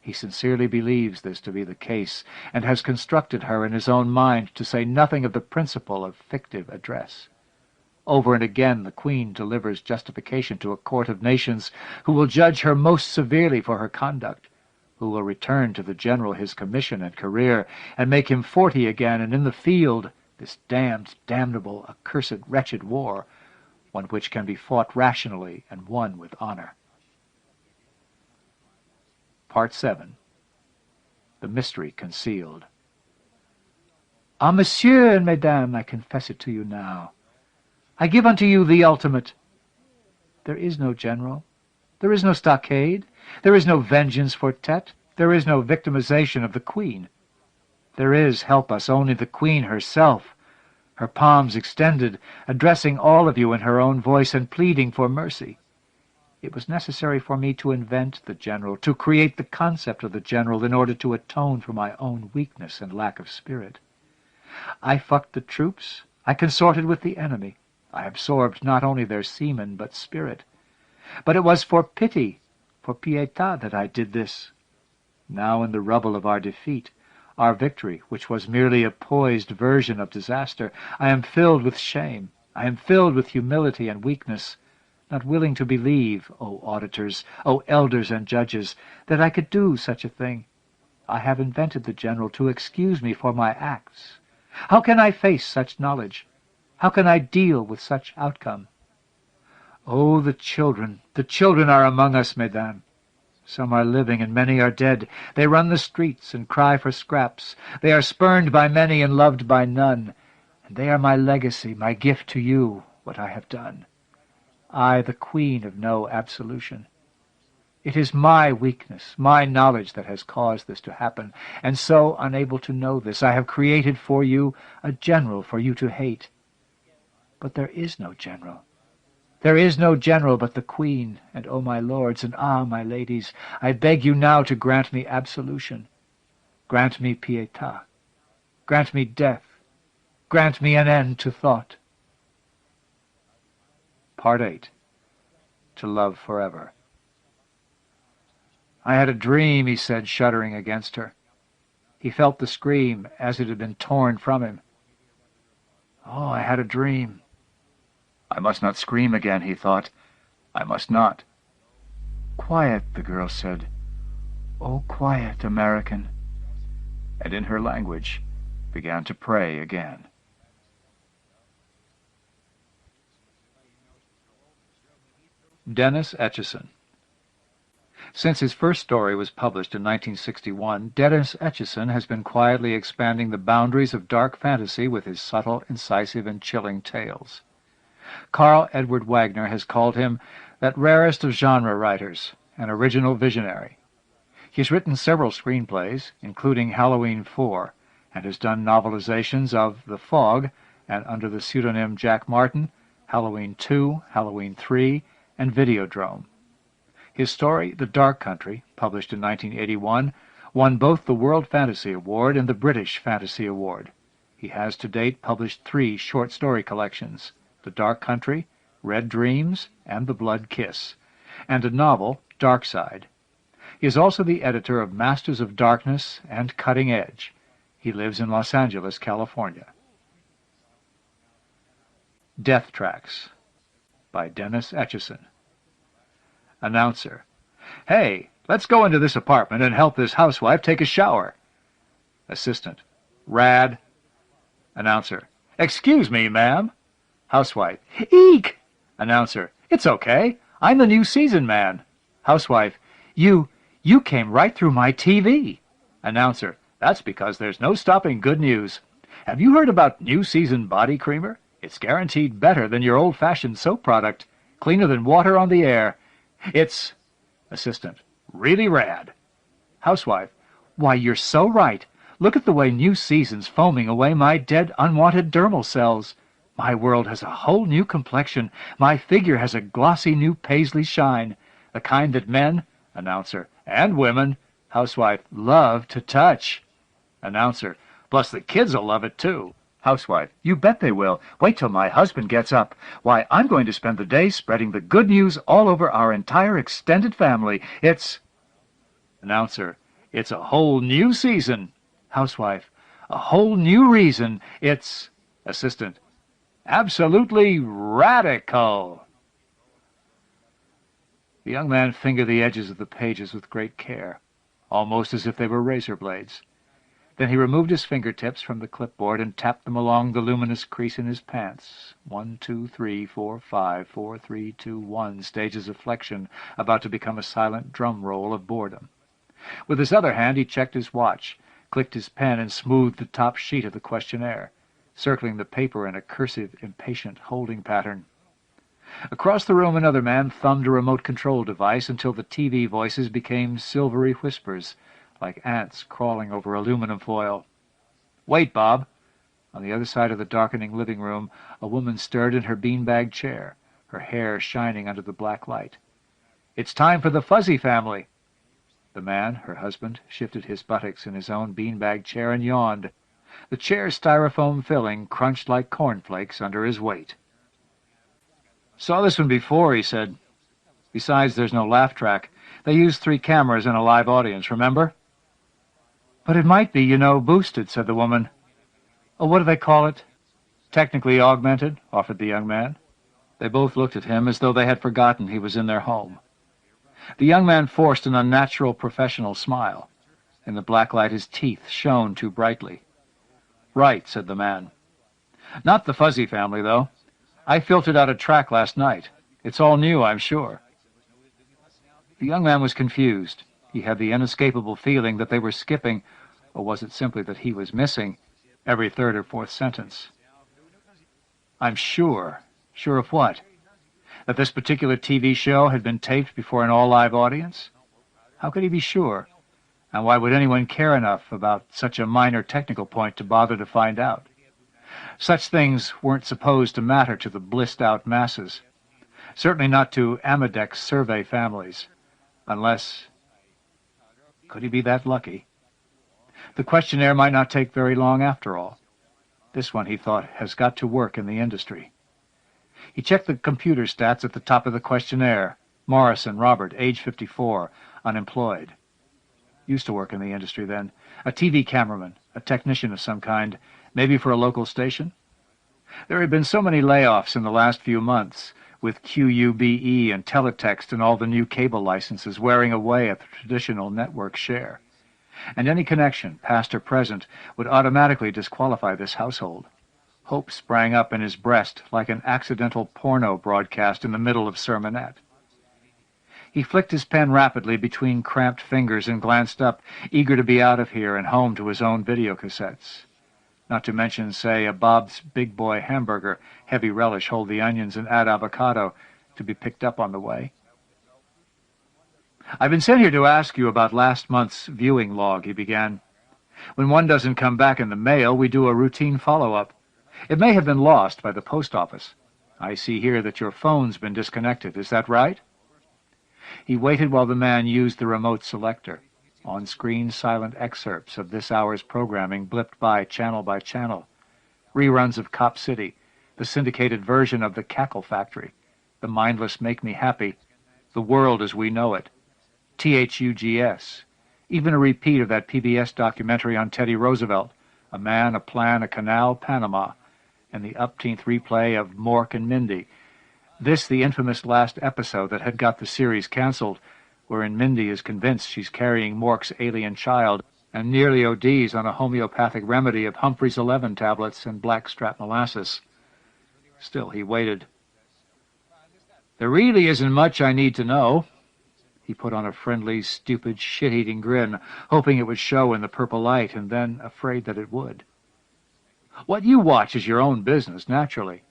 He sincerely believes this to be the case, and has constructed her in his own mind, to say nothing of the principle of fictive address. Over and again the Queen delivers justification to a court of nations who will judge her most severely for her conduct, who will return to the General his commission and career, and make him 40 again, and in the field, this damned, damnable, accursed, wretched war, one which can be fought rationally and won with honor. Part 7. The Mystery Concealed. Ah, monsieur and mesdames, I confess it to you now. I give unto you the ultimate. There is no General. There is no stockade. There is no vengeance for Tet. There is no victimization of the Queen. There is, help us, only the Queen herself, her palms extended, addressing all of you in her own voice and pleading for mercy. It was necessary for me to invent the General, to create the concept of the General in order to atone for my own weakness and lack of spirit. I fucked the troops. I consorted with the enemy. I absorbed not only their semen, but spirit. But it was for pity, for pietà, that I did this. Now in the rubble of our defeat, our victory, which was merely a poised version of disaster, I am filled with shame. I am filled with humility and weakness, not willing to believe, O auditors, O elders and judges, that I could do such a thing. I have invented the general to excuse me for my acts. How can I face such knowledge? How can I deal with such outcome? Oh, the children are among us, mesdames. Some are living and many are dead. They run the streets and cry for scraps. They are spurned by many and loved by none. And they are my legacy, my gift to you, what I have done. I, the queen of no absolution. It is my weakness, my knowledge that has caused this to happen, and so, unable to know this, I have created for you a general for you to hate. But there is no general. There is no general but the queen, and O my lords, and ah, my ladies, I beg you now to grant me absolution. Grant me pietà. Grant me death. Grant me an end to thought. Part 8. To Love Forever. I had a dream, he said, shuddering against her. He felt the scream as it had been torn from him. Oh, I had a dream. I must not scream again, he thought. I must not. Quiet, the girl said. Oh, quiet, American. And in her language began to pray again. Dennis Etchison. Since his first story was published in 1961, Dennis Etchison has been quietly expanding the boundaries of dark fantasy with his subtle, incisive, and chilling tales. Carl Edward Wagner has called him that rarest of genre writers, an original visionary. He has written several screenplays, including Halloween 4, and has done novelizations of The Fog, and under the pseudonym Jack Martin, Halloween 2, Halloween 3, and Videodrome. His story, The Dark Country, published in 1981, won both the World Fantasy Award and the British Fantasy Award. He has to date published 3 short story collections, The Dark Country, Red Dreams, and The Blood Kiss, and a novel, Dark Side. He is also the editor of Masters of Darkness and Cutting Edge. He lives in Los Angeles, California. Deathtracks by Dennis Etchison. Announcer. Hey, let's go into this apartment and help this housewife take a shower. Assistant. Rad. Announcer. Excuse me, ma'am. Housewife. Eek! Announcer. It's okay. I'm the new season man. Housewife. You came right through my TV. Announcer. That's because there's no stopping good news. Have you heard about new season body creamer? It's guaranteed better than your old-fashioned soap product. Cleaner than water on the air. It's... Assistant. Really rad. Housewife. Why, you're so right. Look at the way new season's foaming away my dead, unwanted dermal cells. My world has a whole new complexion. My figure has a glossy new paisley shine. The kind that men, announcer, and women, housewife, love to touch. Announcer. Plus the kids will love it, too. Housewife. You bet they will. Wait till my husband gets up. Why, I'm going to spend the day spreading the good news all over our entire extended family. It's... Announcer. It's a whole new season. Housewife. A whole new reason. It's... Assistant. Absolutely radical. The young man fingered the edges of the pages with great care, almost as if they were razor blades. Then he removed his fingertips from the clipboard and tapped them along the luminous crease in his pants. 1, 2, 3, 4, 5, 4, 3, 2, 1 stages of flexion, about to become a silent drum roll of boredom. With his other hand he checked his watch, clicked his pen, and smoothed the top sheet of the questionnaire, circling the paper in a cursive, impatient holding pattern. Across the room another man thumbed a remote control device until the TV voices became silvery whispers, like ants crawling over aluminum foil. "Wait, Bob." On the other side of the darkening living room, a woman stirred in her beanbag chair, her hair shining under the black light. "It's time for the Fuzzy family." The man, her husband, shifted his buttocks in his own beanbag chair and yawned. The chair's styrofoam filling crunched like cornflakes under his weight. "Saw this one before," he said. "Besides, there's no laugh track. They used 3 cameras and a live audience, remember?" "But it might be, boosted," said the woman. "Oh, what do they call it?" "Technically augmented," offered the young man. They both looked at him as though they had forgotten he was in their home. The young man forced an unnatural professional smile. In the black light his teeth shone too brightly. "Right," said the man. "Not the Fuzzy Family, though. I filtered out a track last night. It's all new, I'm sure." The young man was confused. He had the inescapable feeling that they were skipping, or was it simply that he was missing, every third or fourth sentence. "I'm sure." "Sure of what?" "That this particular TV show had been taped before an all-live audience?" How could he be sure? And why would anyone care enough about such a minor technical point to bother to find out? Such things weren't supposed to matter to the blissed-out masses. Certainly not to Amidek's survey families. Unless... Could he be that lucky? The questionnaire might not take very long after all. This one, he thought, has got to work in the industry. He checked the computer stats at the top of the questionnaire. Morrison, Robert, age 54, unemployed. Used to work in the industry then. A TV cameraman, a technician of some kind, maybe for a local station. There had been so many layoffs in the last few months, with QUBE and teletext and all the new cable licenses wearing away at the traditional network share. And any connection, past or present, would automatically disqualify this household. Hope sprang up in his breast like an accidental porno broadcast in the middle of sermonette. He flicked his pen rapidly between cramped fingers and glanced up, eager to be out of here and home to his own videocassettes. Not to mention, say, a Bob's Big Boy hamburger, heavy relish, hold the onions, and add avocado, to be picked up on the way. "I've been sent here to ask you about last month's viewing log," he began. "When one doesn't come back in the mail, we do a routine follow-up. It may have been lost by the post office. I see here that your phone's been disconnected. Is that right?" He waited while the man used the remote selector. On-screen silent excerpts of this hour's programming blipped by channel, reruns of Cop City, the syndicated version of The Cackle Factory, The Mindless Make Me Happy, The World as We Know It, THUGS, even a repeat of that PBS documentary on Teddy Roosevelt, A Man, a Plan, a Canal, Panama, and the upteenth replay of Mork and Mindy. This the infamous last episode that had got the series canceled, wherein Mindy is convinced she's carrying Mork's alien child and nearly ODs on a homeopathic remedy of Humphrey's 11 tablets and blackstrap molasses. Still, he waited. "There really isn't much I need to know." He put on a friendly, stupid, shit-eating grin, hoping it would show in the purple light, and then afraid that it would. "What you watch is your own business, naturally.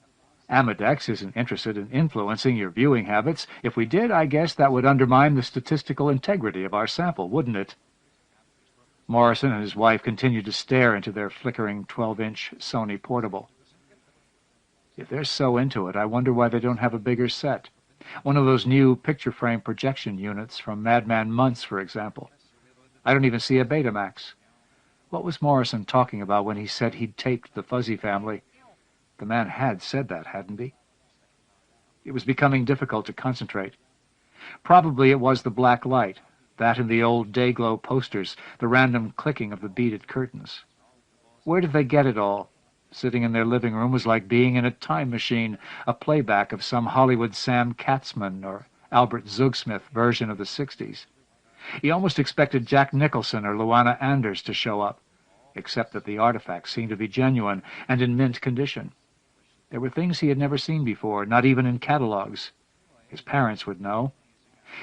Amidek's isn't interested in influencing your viewing habits. If we did, I guess that would undermine the statistical integrity of our sample, wouldn't it?" Morrison and his wife continued to stare into their flickering 12-inch Sony portable. If they're so into it, I wonder why they don't have a bigger set. One of those new picture-frame projection units from Madman Months, for example. I don't even see a Betamax. What was Morrison talking about when he said he'd taped the Fuzzy Family? The man had said that, hadn't he? It was becoming difficult to concentrate. Probably it was the black light, that and the old day-glow posters, the random clicking of the beaded curtains. Where did they get it all? Sitting in their living room was like being in a time machine, a playback of some Hollywood Sam Katzman or Albert Zugschmith version of the 60s. He almost expected Jack Nicholson or Luana Anders to show up, except that the artifacts seemed to be genuine and in mint condition. There were things he had never seen before, not even in catalogs. His parents would know.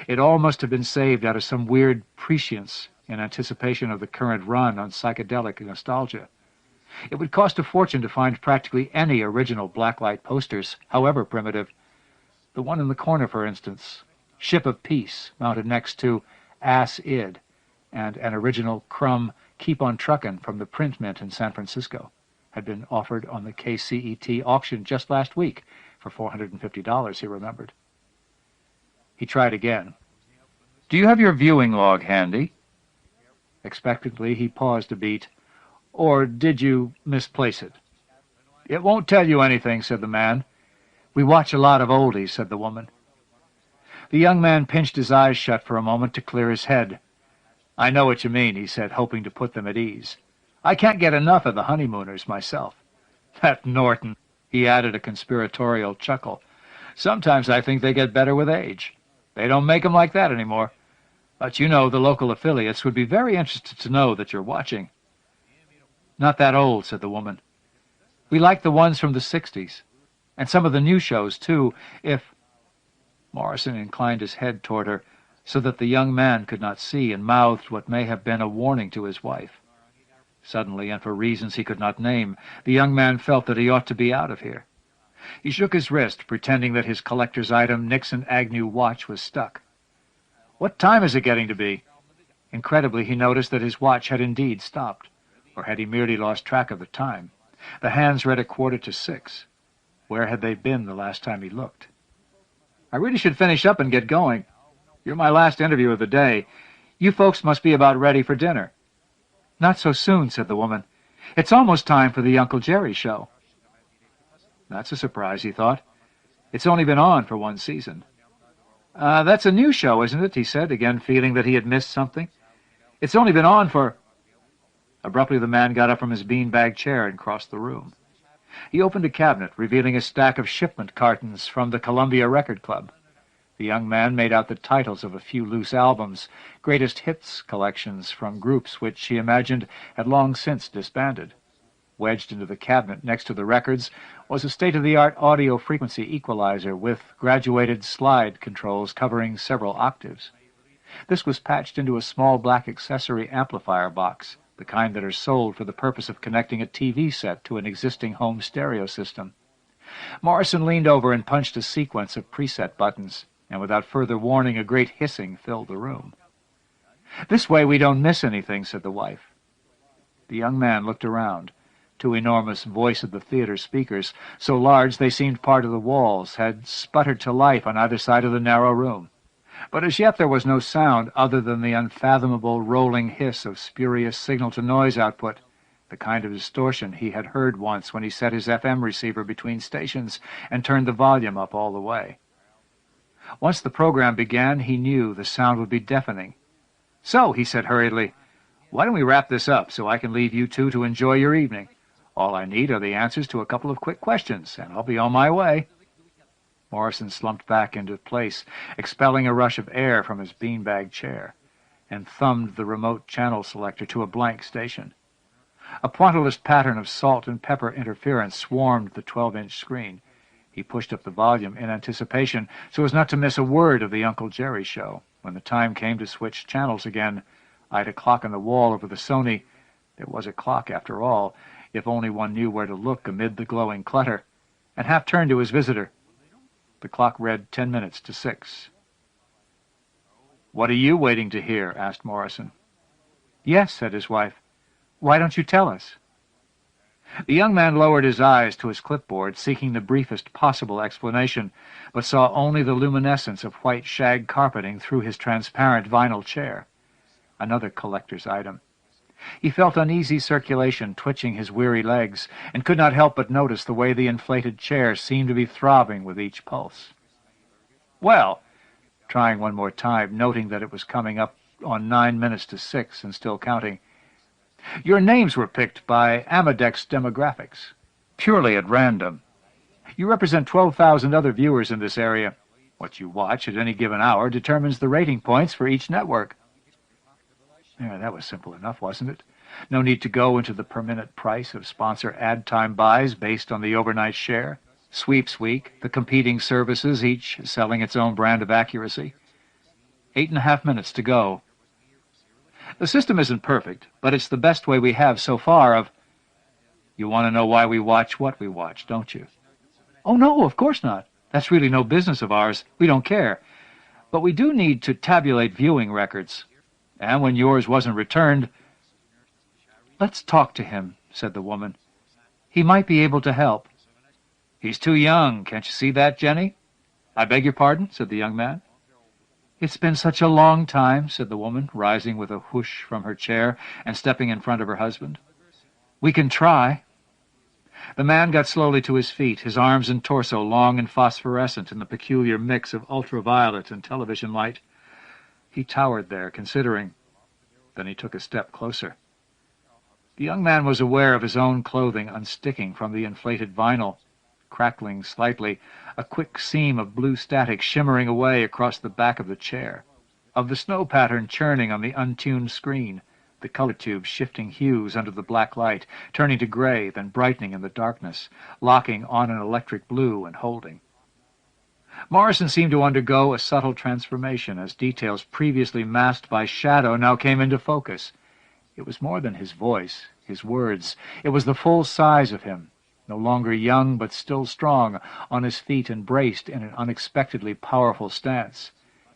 It all must have been saved out of some weird prescience in anticipation of the current run on psychedelic nostalgia. It would cost a fortune to find practically any original blacklight posters, however primitive. The one in the corner, for instance, Ship of Peace, mounted next to Ass Id, and an original crumb Keep on Truckin' from the print mint in San Francisco, had been offered on the KCET auction just last week for $450, he remembered. He tried again. "Do you have your viewing log handy?" Expectantly, he paused a beat. "Or did you misplace it?" "It won't tell you anything," said the man. We watch a lot of oldies, said the woman. The young man pinched his eyes shut for a moment to clear his head. I know what you mean, he said, hoping to put them at ease. I can't get enough of the honeymooners myself. That Norton, he added a conspiratorial chuckle. Sometimes I think they get better with age. They don't make 'em like that anymore. But you know the local affiliates would be very interested to know that you're watching. Not that old, said the woman. We like the ones from the 60s. And some of the new shows, too, if... Morrison inclined his head toward her, so that the young man could not see, and mouthed what may have been a warning to his wife. Suddenly, and for reasons he could not name, the young man felt that he ought to be out of here. He shook his wrist, pretending that his collector's item Nixon Agnew watch was stuck. What time is it getting to be? Incredibly, he noticed that his watch had indeed stopped, or had he merely lost track of the time? The hands read 6:15. Where had they been the last time he looked? I really should finish up and get going. You're my last interview of the day. You folks must be about ready for dinner. Not so soon, said the woman. It's almost time for the Uncle Jerry show. That's a surprise, he thought. It's only been on for one season. That's a new show, isn't it? He said, again feeling that he had missed something. It's only been on for... Abruptly the man got up from his beanbag chair and crossed the room. He opened a cabinet, revealing a stack of shipment cartons from the Columbia Record Club. The young man made out the titles of a few loose albums, greatest hits collections from groups which he imagined had long since disbanded. Wedged into the cabinet next to the records was a state-of-the-art audio frequency equalizer with graduated slide controls covering several octaves. This was patched into a small black accessory amplifier box, the kind that are sold for the purpose of connecting a TV set to an existing home stereo system. Morrison leaned over and punched a sequence of preset buttons, and without further warning a great hissing filled the room. This way we don't miss anything, said the wife. The young man looked around. Two enormous voice-of-the-theater speakers, so large they seemed part of the walls, had sputtered to life on either side of the narrow room. But as yet there was no sound other than the unfathomable rolling hiss of spurious signal-to-noise output, the kind of distortion he had heard once when he set his FM receiver between stations and turned the volume up all the way. Once the program began, he knew the sound would be deafening. So, he said hurriedly, why don't we wrap this up so I can leave you two to enjoy your evening? All I need are the answers to a couple of quick questions, and I'll be on my way. Morrison slumped back into place, expelling a rush of air from his beanbag chair, and thumbed the remote channel selector to a blank station. A pointillist pattern of salt and pepper interference swarmed the 12-inch screen. He pushed up the volume in anticipation so as not to miss a word of the Uncle Jerry show. When the time came to switch channels again, eyed a clock on the wall over the Sony. There was a clock, after all, if only one knew where to look amid the glowing clutter, and half turned to his visitor. The clock read 10 minutes to 6. What are you waiting to hear? Asked Morrison. Yes, said his wife. Why don't you tell us? The young man lowered his eyes to his clipboard, seeking the briefest possible explanation, but saw only the luminescence of white shag carpeting through his transparent vinyl chair. Another collector's item. He felt uneasy circulation twitching his weary legs, and could not help but notice the way the inflated chair seemed to be throbbing with each pulse. Well, trying one more time, noting that it was coming up on 9 minutes to 6 and still counting, your names were picked by Amadex Demographics, purely at random. You represent 12,000 other viewers in this area. What you watch at any given hour determines the rating points for each network. Yeah, that was simple enough, wasn't it? No need to go into the per-minute price of sponsor ad time buys based on the overnight share, sweeps week, the competing services, each selling its own brand of accuracy. 8.5 minutes to go. The system isn't perfect, but it's the best way we have so far of... You want to know why we watch what we watch, don't you? Oh, no, of course not. That's really no business of ours. We don't care. But we do need to tabulate viewing records. And when yours wasn't returned... Let's talk to him, said the woman. He might be able to help. He's too young. Can't you see that, Jenny? I beg your pardon, said the young man. It's been such a long time, said the woman, rising with a whoosh from her chair and stepping in front of her husband. We can try. The man got slowly to his feet, his arms and torso long and phosphorescent in the peculiar mix of ultraviolet and television light. He towered there, considering. Then he took a step closer. The young man was aware of his own clothing unsticking from the inflated vinyl, crackling slightly, a quick seam of blue static shimmering away across the back of the chair, of the snow pattern churning on the untuned screen, the color tubes shifting hues under the black light, turning to gray, then brightening in the darkness, locking on an electric blue and holding. Morrison seemed to undergo a subtle transformation as details previously masked by shadow now came into focus. It was more than his voice, his words. It was the full size of him, no longer young but still strong, on his feet and braced in an unexpectedly powerful stance.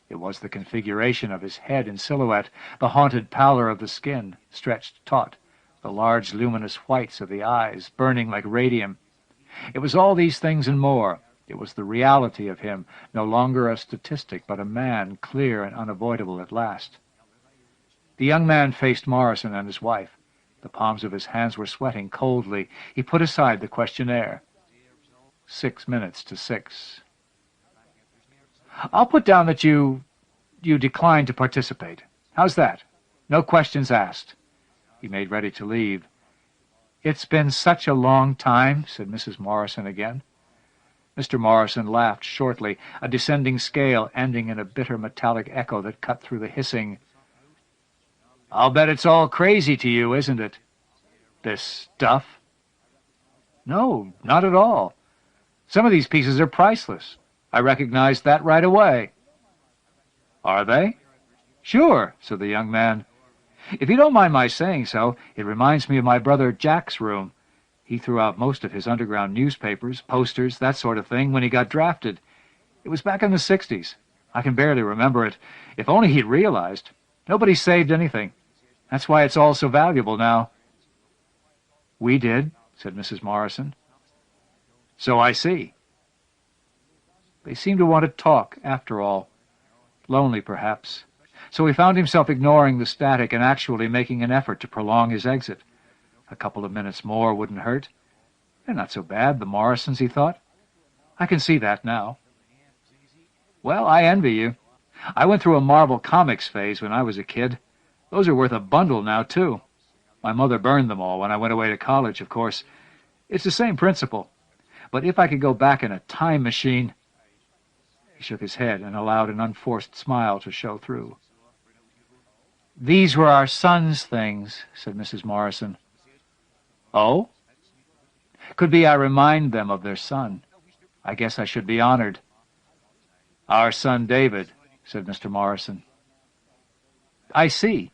It was the configuration of his head in silhouette, the haunted pallor of the skin, stretched taut, the large luminous whites of the eyes, burning like radium. It was all these things and more. It was the reality of him, no longer a statistic, but a man, clear and unavoidable at last. The young man faced Morrison and his wife. The palms of his hands were sweating coldly. He put aside the questionnaire. 6 minutes to 6. I'll put down that you declined to participate. How's that? No questions asked. He made ready to leave. It's been such a long time, said Mrs. Morrison again. Mr. Morrison laughed shortly, a descending scale ending in a bitter metallic echo that cut through the hissing. I'll bet it's all crazy to you, isn't it? This stuff? No, not at all. Some of these pieces are priceless. I recognized that right away. Are they? Sure, said the young man. If you don't mind my saying so, it reminds me of my brother Jack's room. He threw out most of his underground newspapers, posters, that sort of thing, when he got drafted. It was back in the 60s. I can barely remember it. If only he'd realized. Nobody saved anything. That's why it's all so valuable now. We did, said Mrs. Morrison. So I see. They seemed to want to talk, after all. Lonely, perhaps. So he found himself ignoring the static and actually making an effort to prolong his exit. A couple of minutes more wouldn't hurt. They're not so bad, the Morrisons, he thought. I can see that now. Well, I envy you. I went through a Marvel Comics phase when I was a kid. Those are worth a bundle now, too. My mother burned them all when I went away to college, of course. It's the same principle. But if I could go back in a time machine... He shook his head and allowed an unforced smile to show through. These were our son's things, said Mrs. Morrison. Oh? Could be I remind them of their son. I guess I should be honored. Our son David, said Mr. Morrison. I see.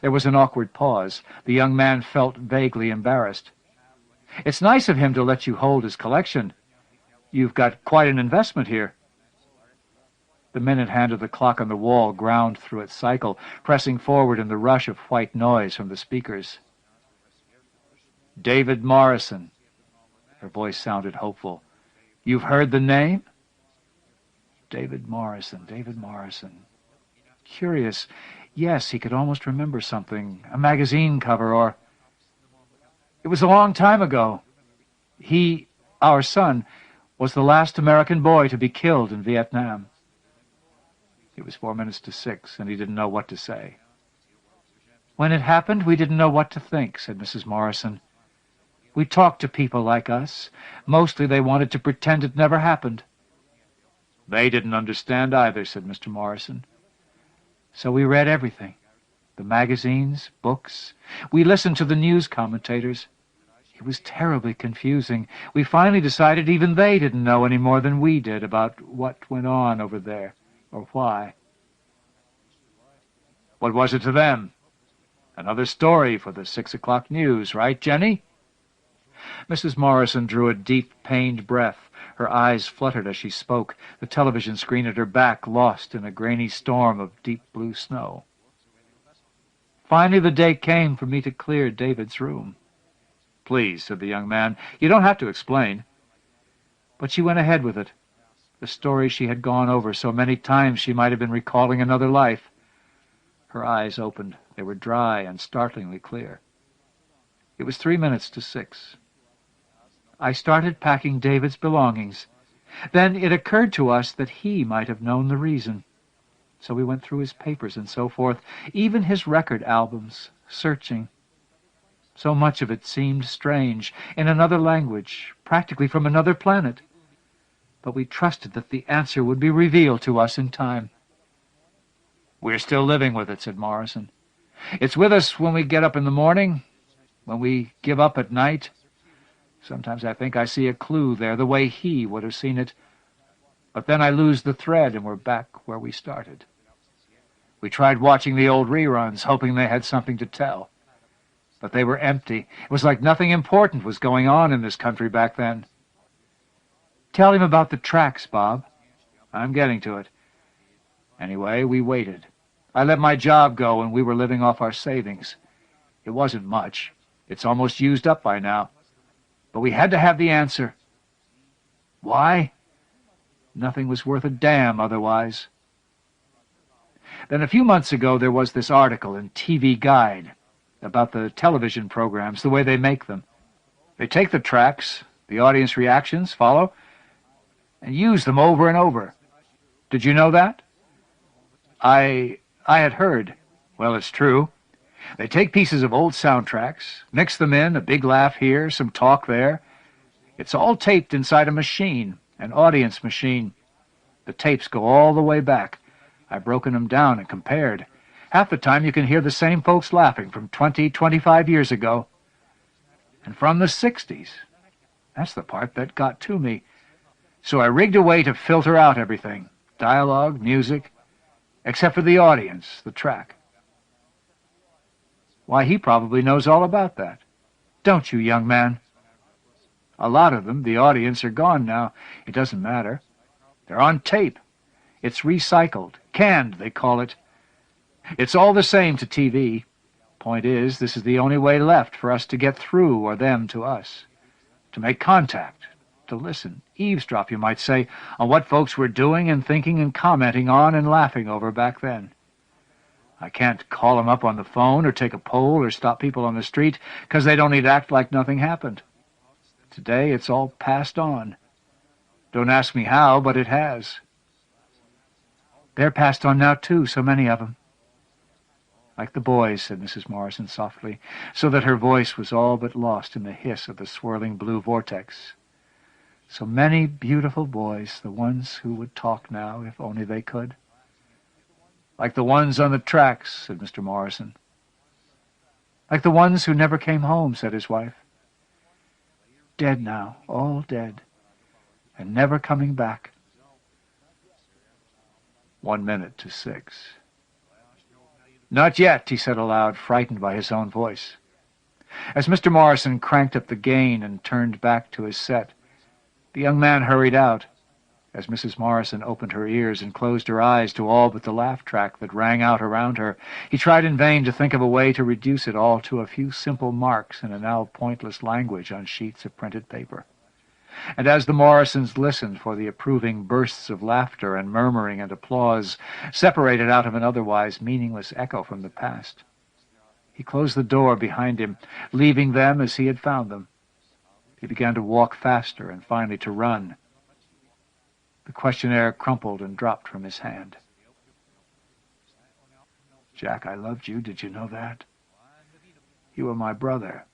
There was an awkward pause. The young man felt vaguely embarrassed. It's nice of him to let you hold his collection. You've got quite an investment here. The minute hand of the clock on the wall ground through its cycle, pressing forward in the rush of white noise from the speakers. David Morrison. Her voice sounded hopeful. You've heard the name? David Morrison, David Morrison. Curious. Yes, he could almost remember something. A magazine cover or... It was a long time ago. He, our son, was the last American boy to be killed in Vietnam. It was 4 minutes to 6, and he didn't know what to say. When it happened, we didn't know what to think, said Mrs. Morrison. We talked to people like us. Mostly they wanted to pretend it never happened. They didn't understand either, said Mr. Morrison. So we read everything. The magazines, books. We listened to the news commentators. It was terribly confusing. We finally decided even they didn't know any more than we did about what went on over there, or why. What was it to them? Another story for the 6 o'clock news, right, Jenny? Mrs. Morrison drew a deep, pained breath. Her eyes fluttered as she spoke, the television screen at her back lost in a grainy storm of deep blue snow. Finally the day came for me to clear David's room. Please, said the young man, you don't have to explain. But she went ahead with it. The story she had gone over so many times she might have been recalling another life. Her eyes opened. They were dry and startlingly clear. It was 3 minutes to 6. I started packing David's belongings. Then it occurred to us that he might have known the reason. So we went through his papers and so forth, even his record albums, searching. So much of it seemed strange, in another language, practically from another planet. But we trusted that the answer would be revealed to us in time. "We're still living with it," said Morrison. "It's with us when we get up in the morning, when we give up at night. Sometimes I think I see a clue there, the way he would have seen it. But then I lose the thread and we're back where we started. We tried watching the old reruns, hoping they had something to tell. But they were empty. It was like nothing important was going on in this country back then." "Tell him about the tracks, Bob." "I'm getting to it. Anyway, we waited. I let my job go and we were living off our savings. It wasn't much. It's almost used up by now. But we had to have the answer. Why? Nothing was worth a damn otherwise. Then a few months ago there was this article in TV Guide about the television programs, the way they make them. They take the tracks, the audience reactions follow, and use them over and over. Did you know that?" I had heard. Well, it's true. They take pieces of old soundtracks, mix them in, a big laugh here, some talk there. It's all taped inside a machine, an audience machine. The tapes go all the way back. I've broken them down and compared. Half the time you can hear the same folks laughing from 20, 25 years ago. And from the 60s. That's the part that got to me. So I rigged a way to filter out everything. Dialogue, music, except for the audience, the track. Why, he probably knows all about that. Don't you, young man? A lot of them, the audience, are gone now. It doesn't matter. They're on tape. It's recycled. Canned, they call it. It's all the same to TV. Point is, this is the only way left for us to get through, or them to us. To make contact. To listen. Eavesdrop, you might say, on what folks were doing and thinking and commenting on and laughing over back then. I can't call them up on the phone or take a poll or stop people on the street because they don't need to act like nothing happened. Today it's all passed on. Don't ask me how, but it has. They're passed on now, too, so many of them. Like the boys, said Mrs. Morrison softly, so that her voice was all but lost in the hiss of the swirling blue vortex. So many beautiful boys, the ones who would talk now, if only they could. Like the ones on the tracks, said Mr. Morrison. Like the ones who never came home, said his wife. Dead now, all dead, and never coming back. 6:01. Not yet, he said aloud, frightened by his own voice. As Mr. Morrison cranked up the gain and turned back to his set, the young man hurried out. As Mrs. Morrison opened her ears and closed her eyes to all but the laugh track that rang out around her, he tried in vain to think of a way to reduce it all to a few simple marks in a now pointless language on sheets of printed paper. And as the Morrisons listened for the approving bursts of laughter and murmuring and applause, separated out of an otherwise meaningless echo from the past, he closed the door behind him, leaving them as he had found them. He began to walk faster and finally to run. The questionnaire crumpled and dropped from his hand. Jack, I loved you. Did you know that? You were my brother.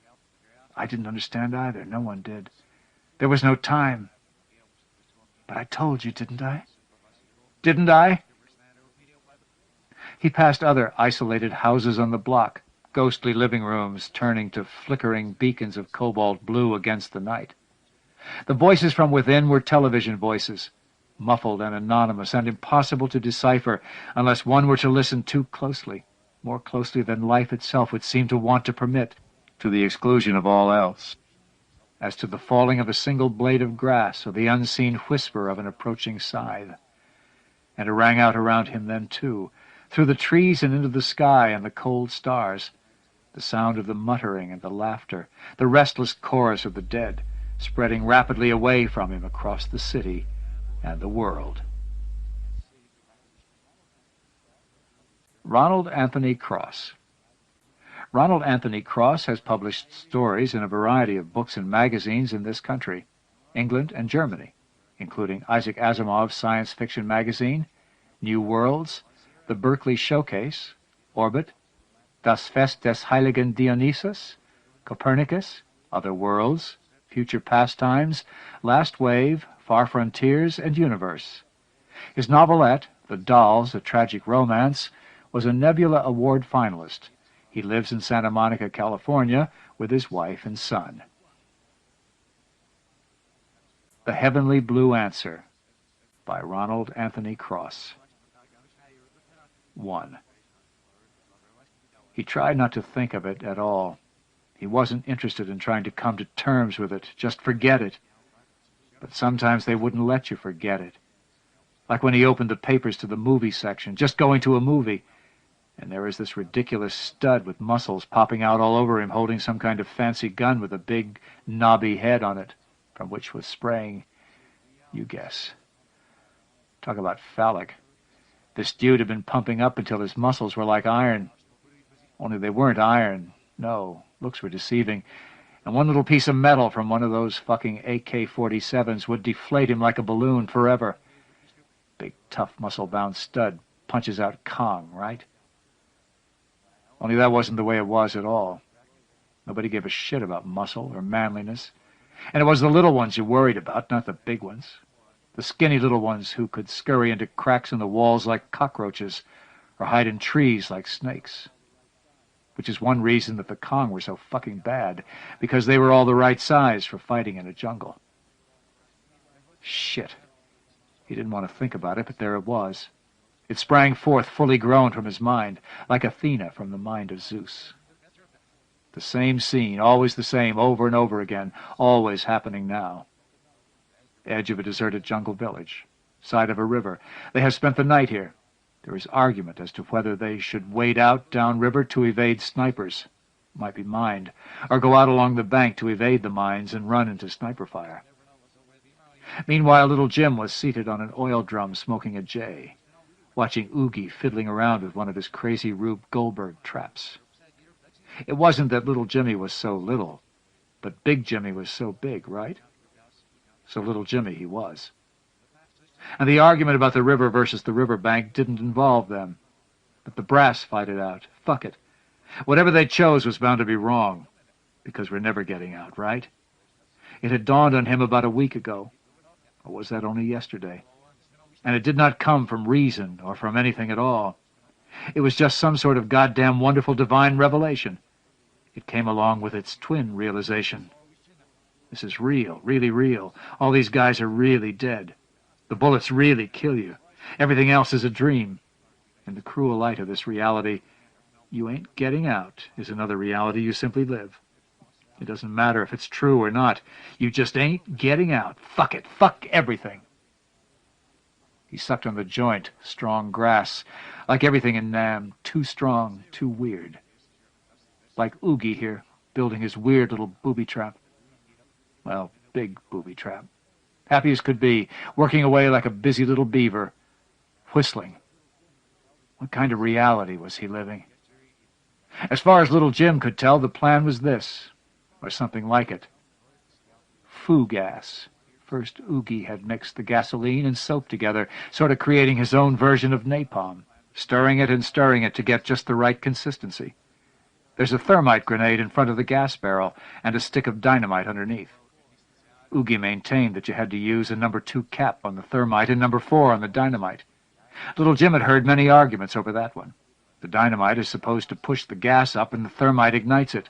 I didn't understand either. No one did. There was no time. But I told you, didn't I? Didn't I? He passed other isolated houses on the block, ghostly living rooms turning to flickering beacons of cobalt blue against the night. The voices from within were television voices, muffled and anonymous and impossible to decipher unless one were to listen too closely, more closely than life itself would seem to want to permit, to the exclusion of all else. As to the falling of a single blade of grass or the unseen whisper of an approaching scythe. And it rang out around him then, too, through the trees and into the sky and the cold stars, the sound of the muttering and the laughter, the restless chorus of the dead, spreading rapidly away from him across the city and the world. Ronald Anthony Cross. Ronald Anthony Cross has published stories in a variety of books and magazines in this country, England and Germany, including Isaac Asimov's science fiction magazine, New Worlds, the Berkeley Showcase, Orbit, Das Fest des Heiligen Dionysus, Copernicus, Other Worlds, Future Pastimes, Last Wave, Far Frontiers, and Universe. His novelette, The Dolls, a Tragic Romance, was a Nebula Award finalist. He lives in Santa Monica, California, with his wife and son. The Heavenly Blue Answer by Ronald Anthony Cross. 1. He tried not to think of it at all. He wasn't interested in trying to come to terms with it. Just forget it. But sometimes they wouldn't let you forget it. Like when he opened the papers to the movie section, just going to a movie, and there was this ridiculous stud with muscles popping out all over him, holding some kind of fancy gun with a big, knobby head on it, from which was spraying, you guess. Talk about phallic. This dude had been pumping up until his muscles were like iron. Only they weren't iron. No, looks were deceiving. And one little piece of metal from one of those fucking AK-47s would deflate him like a balloon forever. Big, tough, muscle-bound stud punches out Kong, right? Only that wasn't the way it was at all. Nobody gave a shit about muscle or manliness. And it was the little ones you worried about, not the big ones. The skinny little ones who could scurry into cracks in the walls like cockroaches or hide in trees like snakes. Which is one reason that the Kong were so fucking bad, because they were all the right size for fighting in a jungle. Shit. He didn't want to think about it, but there it was. It sprang forth fully grown from his mind, like Athena from the mind of Zeus. The same scene, always the same, over and over again, always happening now. Edge of a deserted jungle village, side of a river. They have spent the night here. There is argument as to whether they should wade out downriver to evade snipers, might be mined, or go out along the bank to evade the mines and run into sniper fire. Meanwhile, little Jim was seated on an oil drum smoking a J, watching Oogie fiddling around with one of his crazy Rube Goldberg traps. It wasn't that little Jimmy was so little, but Big Jimmy was so big, right? So little Jimmy he was. And the argument about the river versus the riverbank didn't involve them. But the brass fight it out. Fuck it. Whatever they chose was bound to be wrong, because we're never getting out, right? It had dawned on him about a week ago. Or was that only yesterday? And it did not come from reason or from anything at all. It was just some sort of goddamn wonderful divine revelation. It came along with its twin realization. This is real, really real. All these guys are really dead. The bullets really kill you. Everything else is a dream. In the cruel light of this reality, you ain't getting out is another reality you simply live. It doesn't matter if it's true or not. You just ain't getting out. Fuck it. Fuck everything. He sucked on the joint, strong grass. Like everything in Nam, too strong, too weird. Like Oogie here, building his weird little booby trap. Well, big booby trap. Happy as could be, working away like a busy little beaver, whistling. What kind of reality was he living? As far as little Jim could tell, the plan was this, or something like it. Foo gas. First, Oogie had mixed the gasoline and soap together, sort of creating his own version of napalm, stirring it and stirring it to get just the right consistency. There's a thermite grenade in front of the gas barrel and a stick of dynamite underneath. Oogie maintained that you had to use a number 2 cap on the thermite and number 4 on the dynamite. Little Jim had heard many arguments over that one. The dynamite is supposed to push the gas up and the thermite ignites it.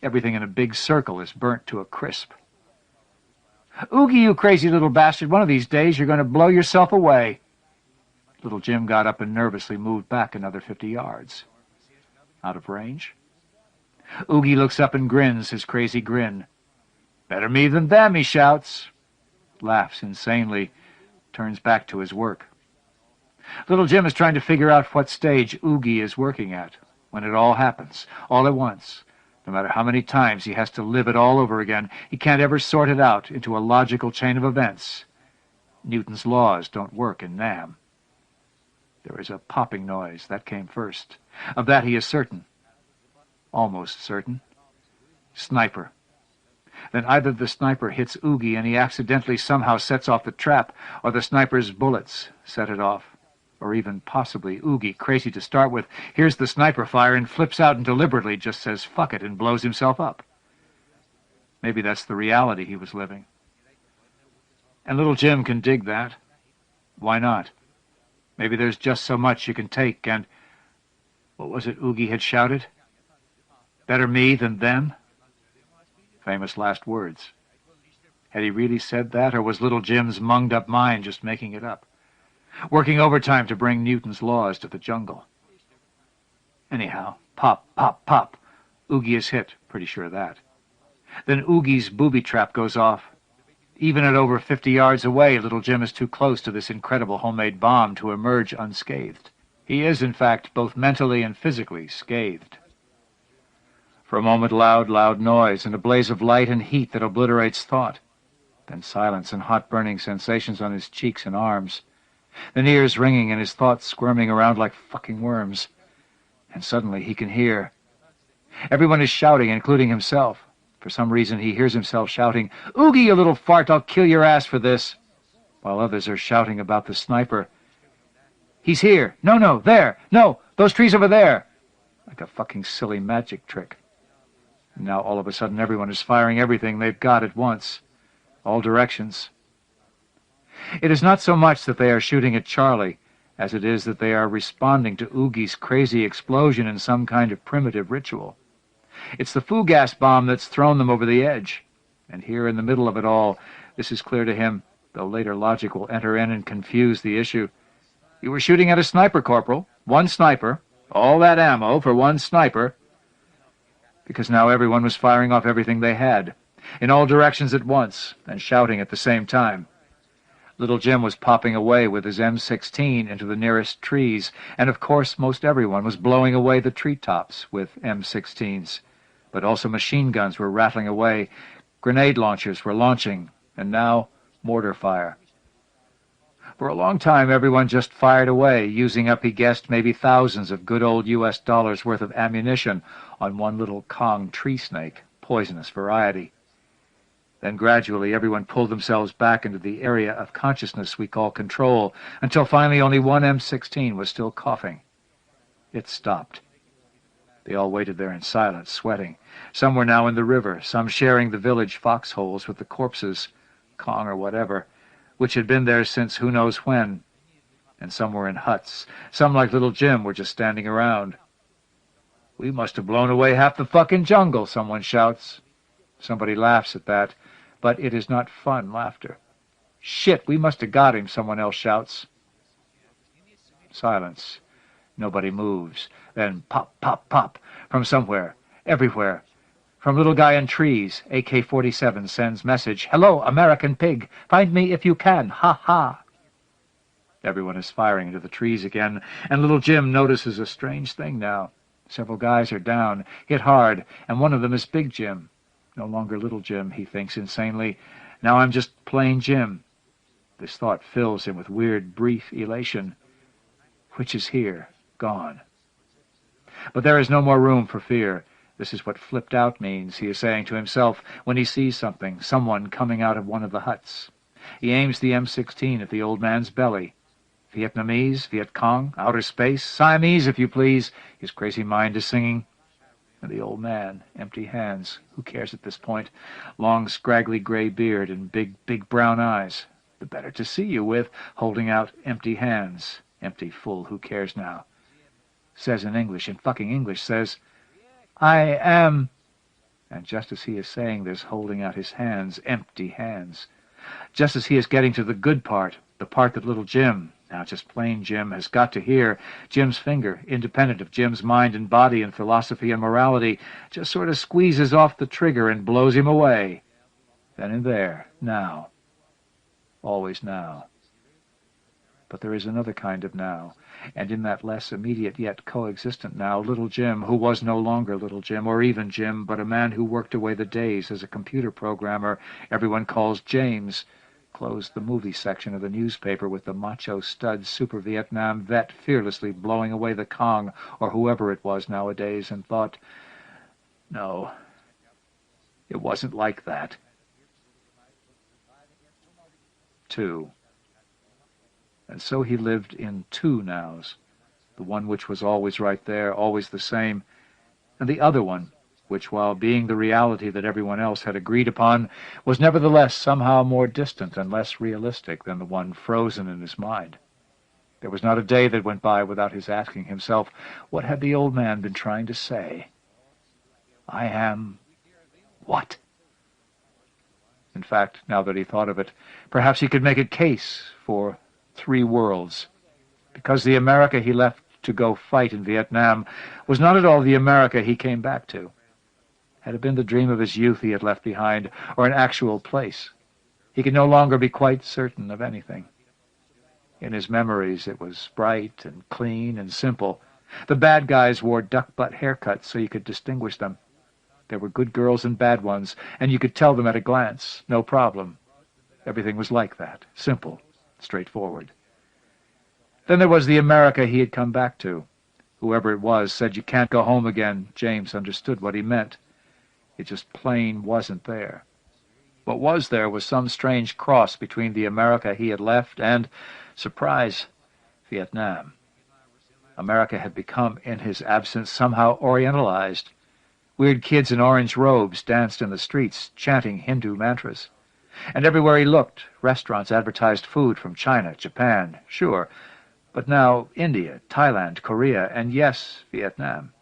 Everything in a big circle is burnt to a crisp. Oogie, you crazy little bastard, one of these days you're going to blow yourself away. Little Jim got up and nervously moved back another 50 yards. Out of range? Oogie looks up and grins his crazy grin. Better me than them, he shouts. Laughs insanely, turns back to his work. Little Jim is trying to figure out what stage Oogie is working at when it all happens, all at once. No matter how many times he has to live it all over again, he can't ever sort it out into a logical chain of events. Newton's laws don't work in Nam. There is a popping noise. That came first. Of that he is certain. Almost certain. Sniper. Then either the sniper hits Oogie and he accidentally somehow sets off the trap, or the sniper's bullets set it off. Or even, possibly, Oogie, crazy to start with, hears the sniper fire and flips out and deliberately just says fuck it and blows himself up. Maybe that's the reality he was living. And little Jim can dig that. Why not? Maybe there's just so much you can take, and... What was it Oogie had shouted? Better me than them? Famous last words. Had he really said that, or was little Jim's munged-up mind just making it up? Working overtime to bring Newton's laws to the jungle. Anyhow, pop, pop, pop. Oogie is hit, pretty sure of that. Then Oogie's booby trap goes off. Even at over 50 yards away, little Jim is too close to this incredible homemade bomb to emerge unscathed. He is, in fact, both mentally and physically scathed. For a moment, loud noise, and a blaze of light and heat that obliterates thought. Then silence and hot burning sensations on his cheeks and arms. Then ears ringing and his thoughts squirming around like fucking worms. And suddenly he can hear. Everyone is shouting, including himself. For some reason he hears himself shouting, "Oogie, you little fart, I'll kill your ass for this," while others are shouting about the sniper. "He's here! No, there! No, those trees over there!" Like a fucking silly magic trick. And now all of a sudden everyone is firing everything they've got at once. All directions. It is not so much that they are shooting at Charlie, as it is that they are responding to Oogie's crazy explosion in some kind of primitive ritual. It's the foo gas bomb that's thrown them over the edge. And here in the middle of it all, this is clear to him, though later logic will enter in and confuse the issue. You were shooting at a sniper, Corporal. One sniper. All that ammo for one sniper. Because now everyone was firing off everything they had, in all directions at once, and shouting at the same time. Little Jim was popping away with his M16 into the nearest trees, and of course most everyone was blowing away the treetops with M16s. But also machine guns were rattling away, grenade launchers were launching, and now mortar fire. For a long time everyone just fired away, using up, he guessed, maybe thousands of good old US dollars worth of ammunition on one little Kong tree snake, poisonous variety. Then gradually everyone pulled themselves back into the area of consciousness we call control, until finally only one M16 was still coughing. It stopped. They all waited there in silence, sweating. Some were now in the river, some sharing the village foxholes with the corpses, Kong or whatever, which had been there since who knows when. And some were in huts. Some, like little Jim, were just standing around. "We must have blown away half the fucking jungle," someone shouts. Somebody laughs at that, but it is not fun laughter. "Shit, we must have got him," someone else shouts. Silence. Nobody moves. Then pop, pop, pop, from somewhere, everywhere. From little guy in trees, AK-47 sends message, "Hello, American pig. Find me if you can. Ha ha." Everyone is firing into the trees again, and little Jim notices a strange thing now. Several guys are down, hit hard, and one of them is Big Jim. No longer little Jim, he thinks insanely. Now I'm just plain Jim. This thought fills him with weird, brief elation. Which is here, gone. But there is no more room for fear. This is what flipped out means, he is saying to himself, when he sees something, someone coming out of one of the huts. He aims the M16 at the old man's belly. Vietnamese, Viet Cong, outer space, Siamese, if you please, his crazy mind is singing. And the old man, empty hands, who cares at this point? Long, scraggly gray beard and big brown eyes. The better to see you with, holding out empty hands. Empty, full, who cares now? Says in English, in fucking English, says, "I am..." And just as he is saying this, holding out his hands, empty hands, just as he is getting to the good part, the part that little Jim, now just plain Jim, has got to hear, Jim's finger, independent of Jim's mind and body and philosophy and morality, just sort of squeezes off the trigger and blows him away. Then and there, now. Always now. But there is another kind of now, and in that less immediate yet coexistent now, little Jim, who was no longer little Jim, or even Jim, but a man who worked away the days as a computer programmer everyone calls James, closed the movie section of the newspaper with the macho stud super Vietnam vet fearlessly blowing away the Kong, or whoever it was nowadays, and thought, No, it wasn't like that. 2. And so he lived in 2 nows, the one which was always right there, always the same, and the other one, which, while being the reality that everyone else had agreed upon, was nevertheless somehow more distant and less realistic than the one frozen in his mind. There was not a day that went by without his asking himself, what had the old man been trying to say? I am what? In fact, now that he thought of it, perhaps he could make a case for 3 worlds, because the America he left to go fight in Vietnam was not at all the America he came back to. Had it been the dream of his youth he had left behind, or an actual place? He could no longer be quite certain of anything. In his memories it was bright and clean and simple. The bad guys wore duck-butt haircuts so you could distinguish them. There were good girls and bad ones, and you could tell them at a glance, no problem. Everything was like that, simple, straightforward. Then there was the America he had come back to. Whoever it was said, you can't go home again. James understood what he meant. It just plain wasn't there. What was there was some strange cross between the America he had left and, surprise, Vietnam. America had become, in his absence, somehow orientalized. Weird kids in orange robes danced in the streets, chanting Hindu mantras. And everywhere he looked, restaurants advertised food from China, Japan, sure, but now India, Thailand, Korea, and yes, Vietnam.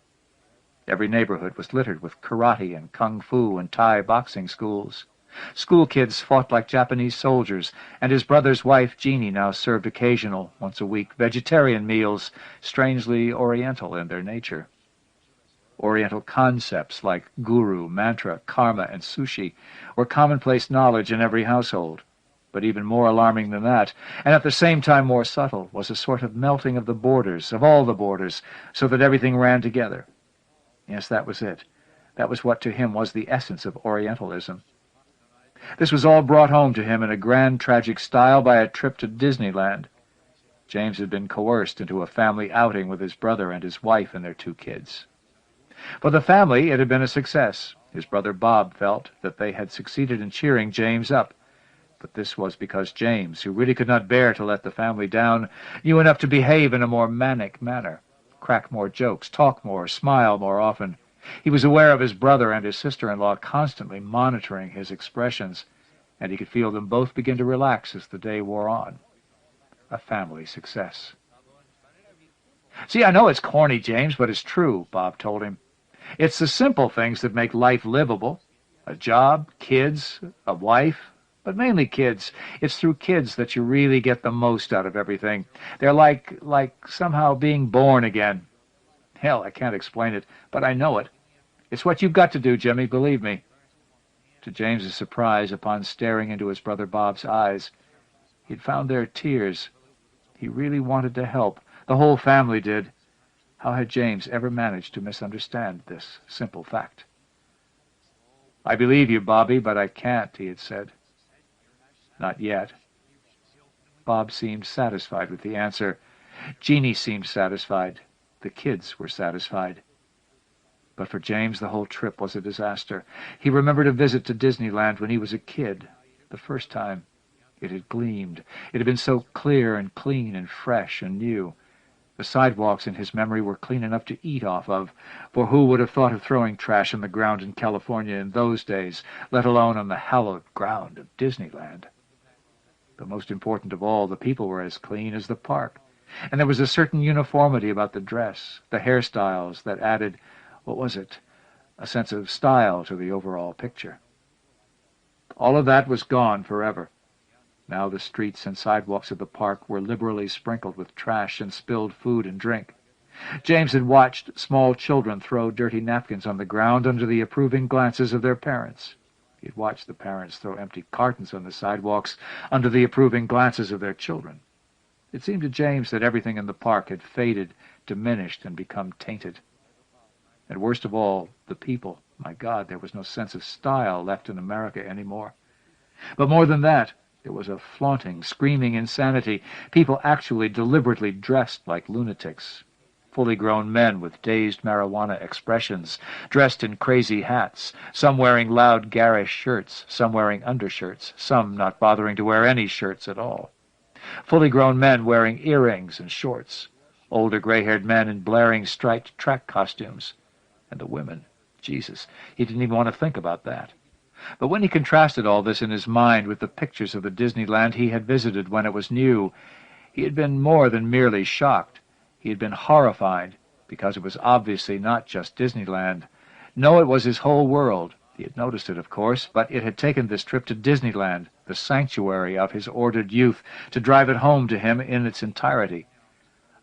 Every neighborhood was littered with karate and kung fu and Thai boxing schools. School kids fought like Japanese soldiers, and his brother's wife, Jeanne, now served occasional, once a week, vegetarian meals, strangely oriental in their nature. Oriental concepts like guru, mantra, karma, and sushi were commonplace knowledge in every household. But even more alarming than that, and at the same time more subtle, was a sort of melting of the borders, of all the borders, so that everything ran together. Yes, that was it. That was what to him was the essence of Orientalism. This was all brought home to him in a grand tragic style by a trip to Disneyland. James had been coerced into a family outing with his brother and his wife and their 2 kids. For the family, it had been a success. His brother Bob felt that they had succeeded in cheering James up. But this was because James, who really could not bear to let the family down, knew enough to behave in a more manic manner, crack more jokes, talk more, smile more often. He was aware of his brother and his sister-in-law constantly monitoring his expressions, and he could feel them both begin to relax as the day wore on. A family success. See, I know it's corny, James, but it's true, Bob told him. It's the simple things that make life livable. A job, kids, a wife, but mainly kids. It's through kids that you really get the most out of everything. They're like somehow being born again. Hell, I can't explain it, but I know it. It's what you've got to do, Jimmy, believe me. To James's surprise, upon staring into his brother Bob's eyes, he'd found their tears. He really wanted to help. The whole family did. How had James ever managed to misunderstand this simple fact? I believe you, Bobby, but I can't, he had said. Not yet. Bob seemed satisfied with the answer. Jeanne seemed satisfied. The kids were satisfied. But for James, the whole trip was a disaster. He remembered a visit to Disneyland when he was a kid, the first time. It had gleamed. It had been so clear and clean and fresh and new. The sidewalks in his memory were clean enough to eat off of, for who would have thought of throwing trash on the ground in California in those days, let alone on the hallowed ground of Disneyland? But most important of all, the people were as clean as the park, and there was a certain uniformity about the dress, the hairstyles that added, what was it, a sense of style to the overall picture. All of that was gone forever. Now the streets and sidewalks of the park were liberally sprinkled with trash and spilled food and drink. James had watched small children throw dirty napkins on the ground under the approving glances of their parents. He had watched the parents throw empty cartons on the sidewalks under the approving glances of their children. It seemed to James that everything in the park had faded, diminished, and become tainted. And worst of all, the people. My God, there was no sense of style left in America anymore. But more than that, there was a flaunting, screaming insanity, people actually deliberately dressed like lunatics, fully grown men with dazed marijuana expressions, dressed in crazy hats, some wearing loud garish shirts, some wearing undershirts, some not bothering to wear any shirts at all. Fully grown men wearing earrings and shorts, older gray-haired men in blaring striped track costumes. And the women. Jesus, he didn't even want to think about that. But when he contrasted all this in his mind with the pictures of the Disneyland he had visited when it was new, he had been more than merely shocked. He had been horrified, because it was obviously not just Disneyland. No, it was his whole world. He had noticed it, of course, but it had taken this trip to Disneyland, the sanctuary of his ordered youth, to drive it home to him in its entirety.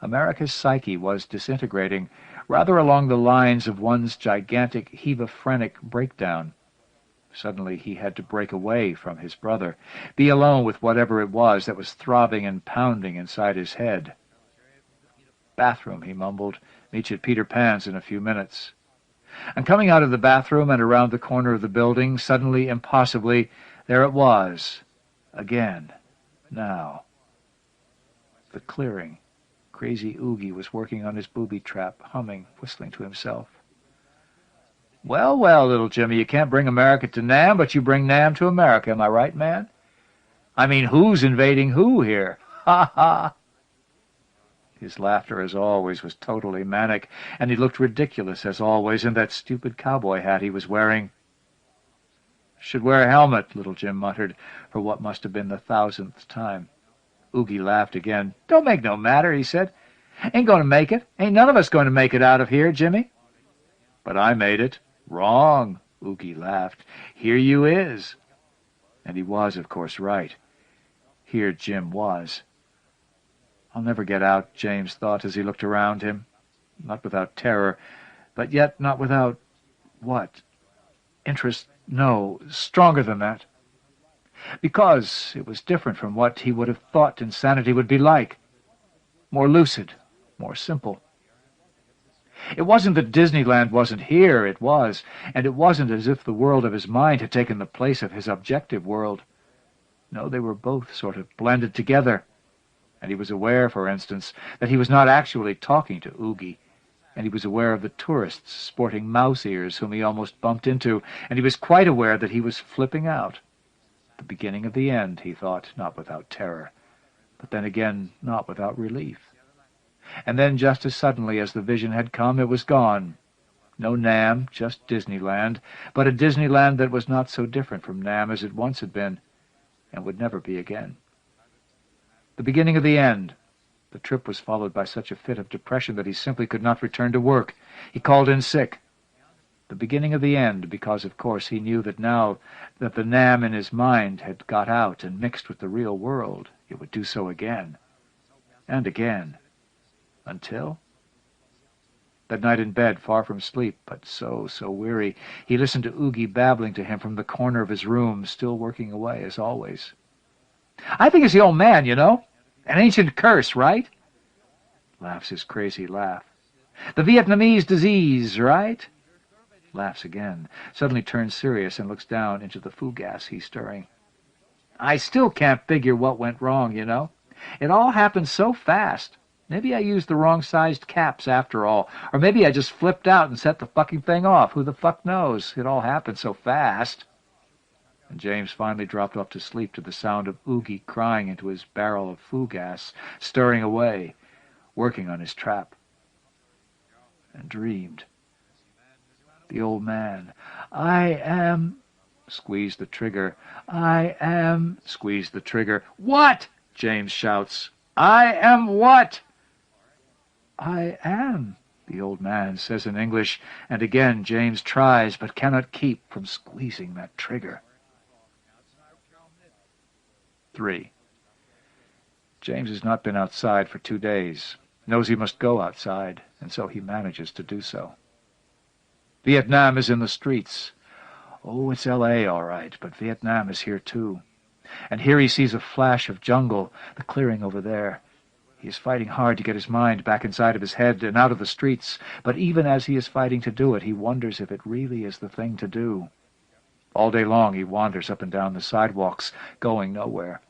America's psyche was disintegrating, rather along the lines of one's gigantic hebephrenic breakdown. Suddenly he had to break away from his brother, be alone with whatever it was that was throbbing and pounding inside his head. "Bathroom," he mumbled. "Meet you at Peter Pan's in a few minutes." And coming out of the bathroom and around the corner of the building, suddenly, impossibly, there it was. Again. Now. The clearing. Crazy Oogie was working on his booby trap, humming, whistling to himself. "Well, well, little Jimmy, you can't bring America to Nam, but you bring Nam to America. Am I right, man? I mean, who's invading who here? Ha, ha!" His laughter, as always, was totally manic, and he looked ridiculous, as always, in that stupid cowboy hat he was wearing. "Should wear a helmet," little Jim muttered, for what must have been the 1,000th time. Oogie laughed again. "Don't make no matter," he said. "Ain't going to make it. Ain't none of us going to make it out of here, Jimmy." "But I made it." "Wrong," Oogie laughed. "Here you is." And he was, of course, right. Here Jim was. "I'll never get out," James thought as he looked around him. Not without terror, but yet not without... what? Interest? No, stronger than that. Because it was different from what he would have thought insanity would be like. More lucid, more simple. It wasn't that Disneyland wasn't here, it was, and it wasn't as if the world of his mind had taken the place of his objective world. No, they were both sort of blended together. And he was aware, for instance, that he was not actually talking to Oogie, and he was aware of the tourists sporting mouse ears whom he almost bumped into, and he was quite aware that he was flipping out. The beginning of the end, he thought, not without terror, but then again not without relief. And then, just as suddenly as the vision had come, it was gone. No Nam, just Disneyland, but a Disneyland that was not so different from Nam as it once had been, and would never be again. The beginning of the end. The trip was followed by such a fit of depression that he simply could not return to work. He called in sick. The beginning of the end, because, of course, he knew that now that the Nam in his mind had got out and mixed with the real world, it would do so again. And again. Until... That night in bed, far from sleep, but so weary, he listened to Oogie babbling to him from the corner of his room, still working away, as always. "I think it's the old man, you know. An ancient curse, right?" Laughs his crazy laugh. "The Vietnamese disease, right?" Laughs again, suddenly turns serious and looks down into the foo gas he's stirring. "I still can't figure what went wrong, you know. It all happened so fast. Maybe I used the wrong-sized caps after all, or maybe I just flipped out and set the fucking thing off. Who the fuck knows? It all happened so fast." And James finally dropped off to sleep to the sound of Oogie crying into his barrel of foo gas, stirring away, working on his trap. And dreamed. The old man. "I am..." Squeeze the trigger. "I am..." Squeeze the trigger. "What?" James shouts. "I am what?" "I am," the old man says in English, and again James tries but cannot keep from squeezing that trigger. 3. James has not been outside for 2 days, knows he must go outside, and so he manages to do so. Vietnam is in the streets. Oh, it's L.A. all right, but Vietnam is here too. And here he sees a flash of jungle, the clearing over there. He is fighting hard to get his mind back inside of his head and out of the streets, but even as he is fighting to do it, he wonders if it really is the thing to do. All day long he wanders up and down the sidewalks, going nowhere.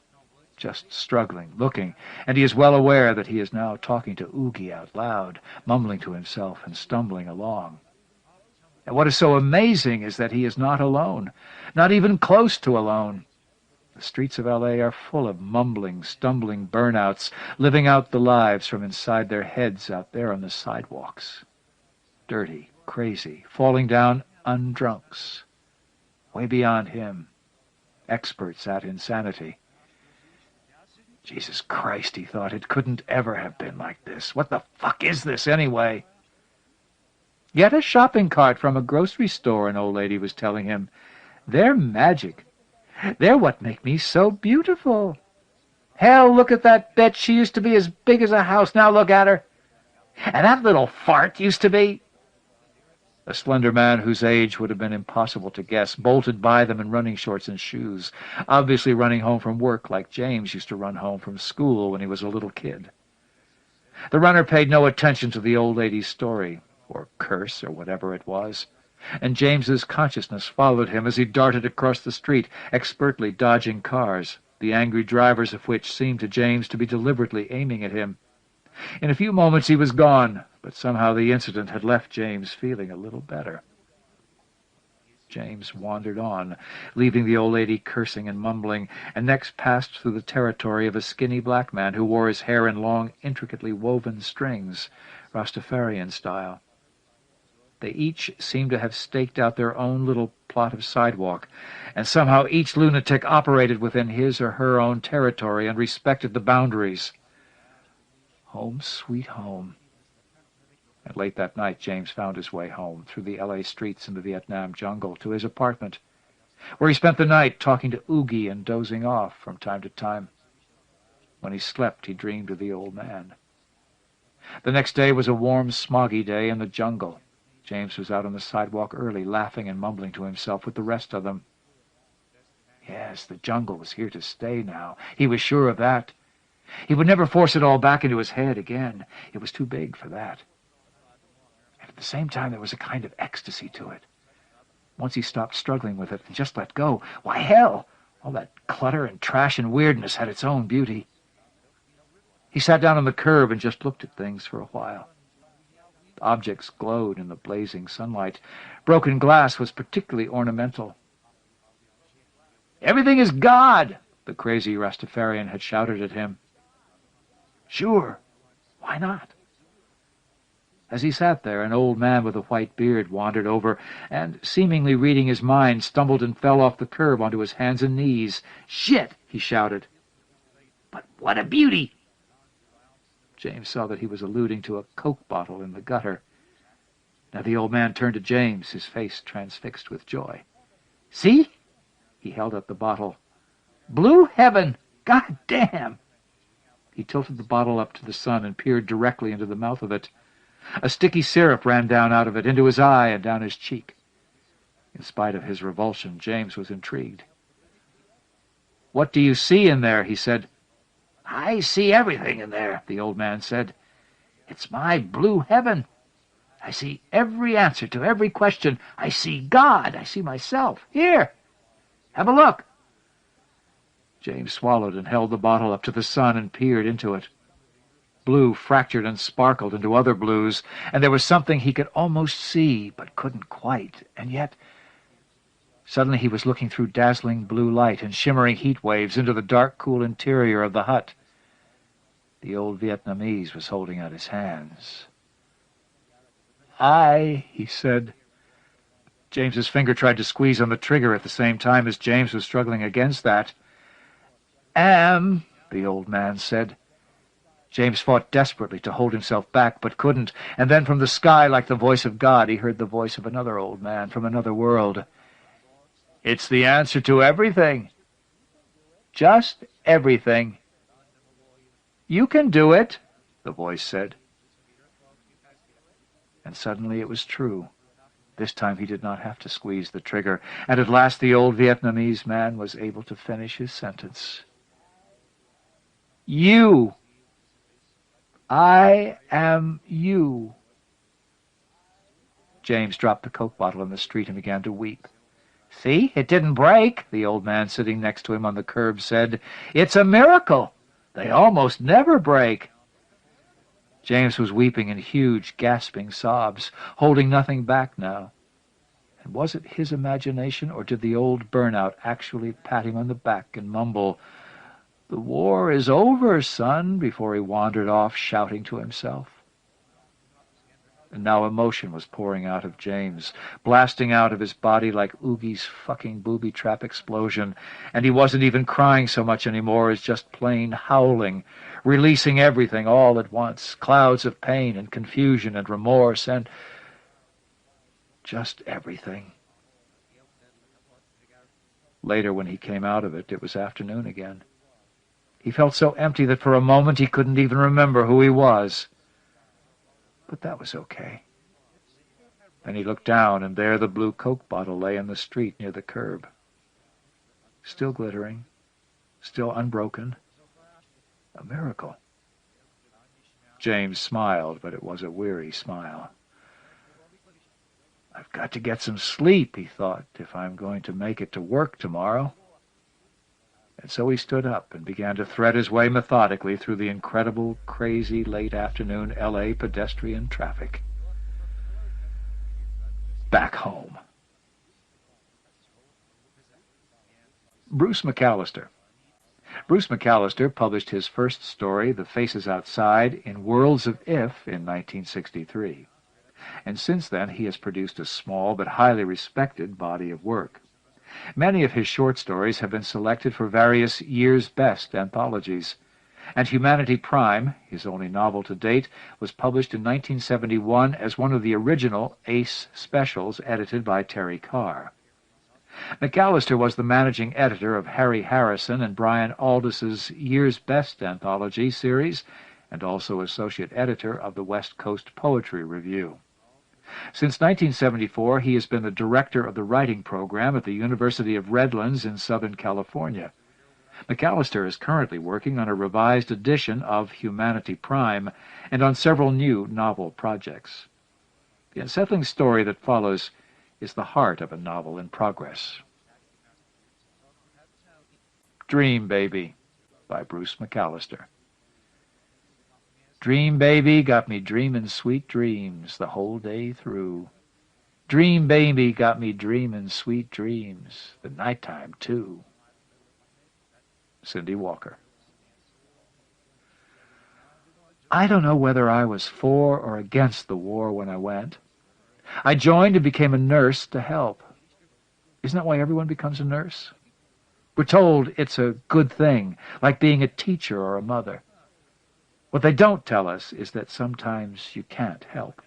just struggling, looking, and he is well aware that he is now talking to Oogie out loud, mumbling to himself and stumbling along. And what is so amazing is that he is not alone, not even close to alone. The streets of L.A. are full of mumbling, stumbling burnouts, living out the lives from inside their heads out there on the sidewalks. Dirty, crazy, falling down undrunks. Way beyond him. Experts at insanity. Jesus Christ, he thought, it couldn't ever have been like this. What the fuck is this, anyway? Yet a shopping cart from a grocery store, an old lady was telling him. They're magic. They're what make me so beautiful. Hell, look at that bitch. She used to be as big as a house. Now look at her. And that little fart used to be... A slender man whose age would have been impossible to guess bolted by them in running shorts and shoes, obviously running home from work like James used to run home from school when he was a little kid. The runner paid no attention to the old lady's story, or curse, or whatever it was, and James's consciousness followed him as he darted across the street, expertly dodging cars, the angry drivers of which seemed to James to be deliberately aiming at him. In a few moments he was gone, but somehow the incident had left James feeling a little better. James wandered on, leaving the old lady cursing and mumbling, and next passed through the territory of a skinny black man who wore his hair in long, intricately woven strings, Rastafarian style. They each seemed to have staked out their own little plot of sidewalk, and somehow each lunatic operated within his or her own territory and respected the boundaries. Home, sweet home. And late that night, James found his way home, through the L.A. streets and the Vietnam jungle, to his apartment, where he spent the night talking to Oogie and dozing off from time to time. When he slept, he dreamed of the old man. The next day was a warm, smoggy day in the jungle. James was out on the sidewalk early, laughing and mumbling to himself with the rest of them. Yes, the jungle was here to stay now. He was sure of that. He would never force it all back into his head again. It was too big for that. And at the same time, there was a kind of ecstasy to it. Once he stopped struggling with it and just let go, why, hell, all that clutter and trash and weirdness had its own beauty. He sat down on the curb and just looked at things for a while. The objects glowed in the blazing sunlight. Broken glass was particularly ornamental. "Everything is God!" the crazy Rastafarian had shouted at him. Sure, why not? As he sat there, an old man with a white beard wandered over and, seemingly reading his mind, stumbled and fell off the curb onto his hands and knees. "Shit!" he shouted. "But what a beauty!" James saw that he was alluding to a Coke bottle in the gutter. Now the old man turned to James, his face transfixed with joy. "See?" He held up the bottle. "Blue heaven! God damn!" He tilted the bottle up to the sun and peered directly into the mouth of it. A sticky syrup ran down out of it, into his eye and down his cheek. In spite of his revulsion, James was intrigued. "What do you see in there?" he said. "I see everything in there," the old man said. "It's my blue heaven. I see every answer to every question. I see God. I see myself. Here, have a look." James swallowed and held the bottle up to the sun and peered into it. Blue fractured and sparkled into other blues, and there was something he could almost see, but couldn't quite, and yet... Suddenly he was looking through dazzling blue light and shimmering heat waves into the dark, cool interior of the hut. The old Vietnamese was holding out his hands. "I," he said. James's finger tried to squeeze on the trigger at the same time as James was struggling against that. "Am," the old man said. James fought desperately to hold himself back, but couldn't, and then from the sky, like the voice of God, he heard the voice of another old man from another world. "It's the answer to everything. Just everything. You can do it," the voice said. And suddenly it was true. This time he did not have to squeeze the trigger, and at last the old Vietnamese man was able to finish his sentence. "You. I am you." James dropped the Coke bottle in the street and began to weep. "See, it didn't break," the old man sitting next to him on the curb said. "It's a miracle. They almost never break." James was weeping in huge, gasping sobs, holding nothing back now. And was it his imagination, or did the old burnout actually pat him on the back and mumble, "The war is over, son," before he wandered off shouting to himself? And now emotion was pouring out of James, blasting out of his body like Oogie's fucking booby trap explosion, and he wasn't even crying so much anymore as just plain howling, releasing everything all at once, clouds of pain and confusion and remorse and just everything. Later, when he came out of it, it was afternoon again. He felt so empty that for a moment he couldn't even remember who he was. But that was okay. Then he looked down, and there the blue Coke bottle lay in the street near the curb. Still glittering, still unbroken. A miracle. James smiled, but it was a weary smile. "I've got to get some sleep," he thought, "if I'm going to make it to work tomorrow." And so he stood up and began to thread his way methodically through the incredible, crazy, late-afternoon L.A. pedestrian traffic. Back home. Bruce McAllister. Bruce McAllister published his first story, The Faces Outside, in Worlds of If in 1963. And since then he has produced a small but highly respected body of work. Many of his short stories have been selected for various Year's Best anthologies, and Humanity Prime, his only novel to date, was published in 1971 as one of the original Ace specials edited by Terry Carr. McAllister was the managing editor of Harry Harrison and Brian Aldiss's Year's Best anthology series, and also associate editor of the West Coast Poetry Review. Since 1974, he has been the director of the writing program at the University of Redlands in Southern California. McAllister is currently working on a revised edition of Humanity Prime and on several new novel projects. The unsettling story that follows is the heart of a novel in progress. Dream Baby by Bruce McAllister. Dream baby got me dreamin' sweet dreams the whole day through. Dream baby got me dreamin' sweet dreams the nighttime, too. Cindy Walker. I don't know whether I was for or against the war when I went. I joined and became a nurse to help. Isn't that why everyone becomes a nurse? We're told it's a good thing, like being a teacher or a mother. What they don't tell us is that sometimes you can't help.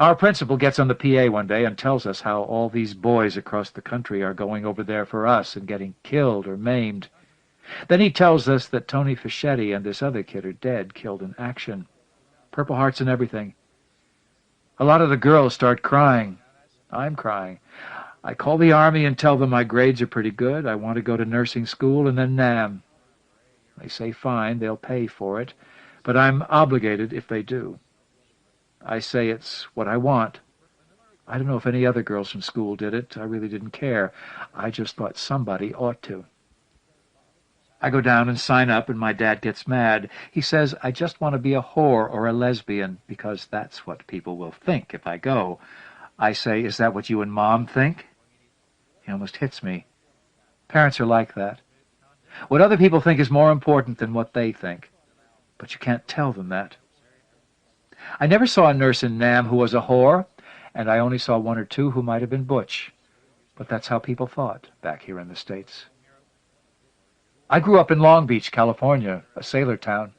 Our principal gets on the PA one day and tells us how all these boys across the country are going over there for us and getting killed or maimed. Then he tells us that Tony Fischetti and this other kid are dead, killed in action. Purple Hearts and everything. A lot of the girls start crying. I'm crying. I call the Army and tell them my grades are pretty good. I want to go to nursing school and then NAM. They say fine, they'll pay for it, but I'm obligated if they do. I say it's what I want. I don't know if any other girls from school did it. I really didn't care. I just thought somebody ought to. I go down and sign up, and my dad gets mad. He says I just want to be a whore or a lesbian, because that's what people will think if I go. I say, is that what you and Mom think? He almost hits me. Parents are like that. What other people think is more important than what they think. But you can't tell them that. I never saw a nurse in NAM who was a whore, and I only saw one or two who might have been butch. But that's how people thought back here in the States. I grew up in Long Beach, California, a sailor town.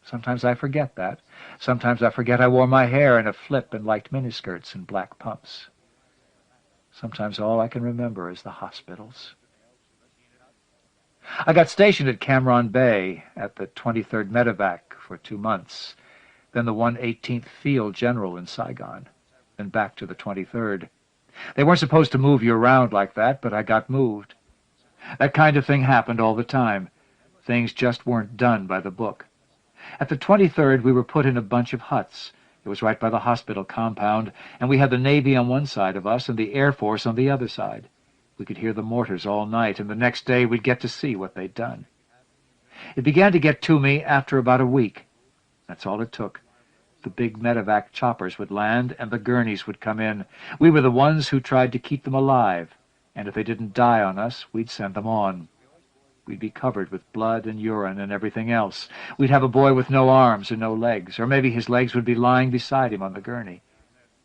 Sometimes I forget that. Sometimes I forget I wore my hair in a flip and liked miniskirts and black pumps. Sometimes all I can remember is the hospitals. I got stationed at Cameron Bay at the 23rd Medevac for 2 months, then the 118th Field General in Saigon, then back to the 23rd. They weren't supposed to move you around like that, but I got moved. That kind of thing happened all the time. Things just weren't done by the book. At the 23rd, we were put in a bunch of huts. It was right by the hospital compound, and we had the Navy on one side of us and the Air Force on the other side. We could hear the mortars all night, and the next day we'd get to see what they'd done. It began to get to me after about a week. That's all it took. The big medevac choppers would land, and the gurneys would come in. We were the ones who tried to keep them alive, and if they didn't die on us, we'd send them on. We'd be covered with blood and urine and everything else. We'd have a boy with no arms or no legs, or maybe his legs would be lying beside him on the gurney.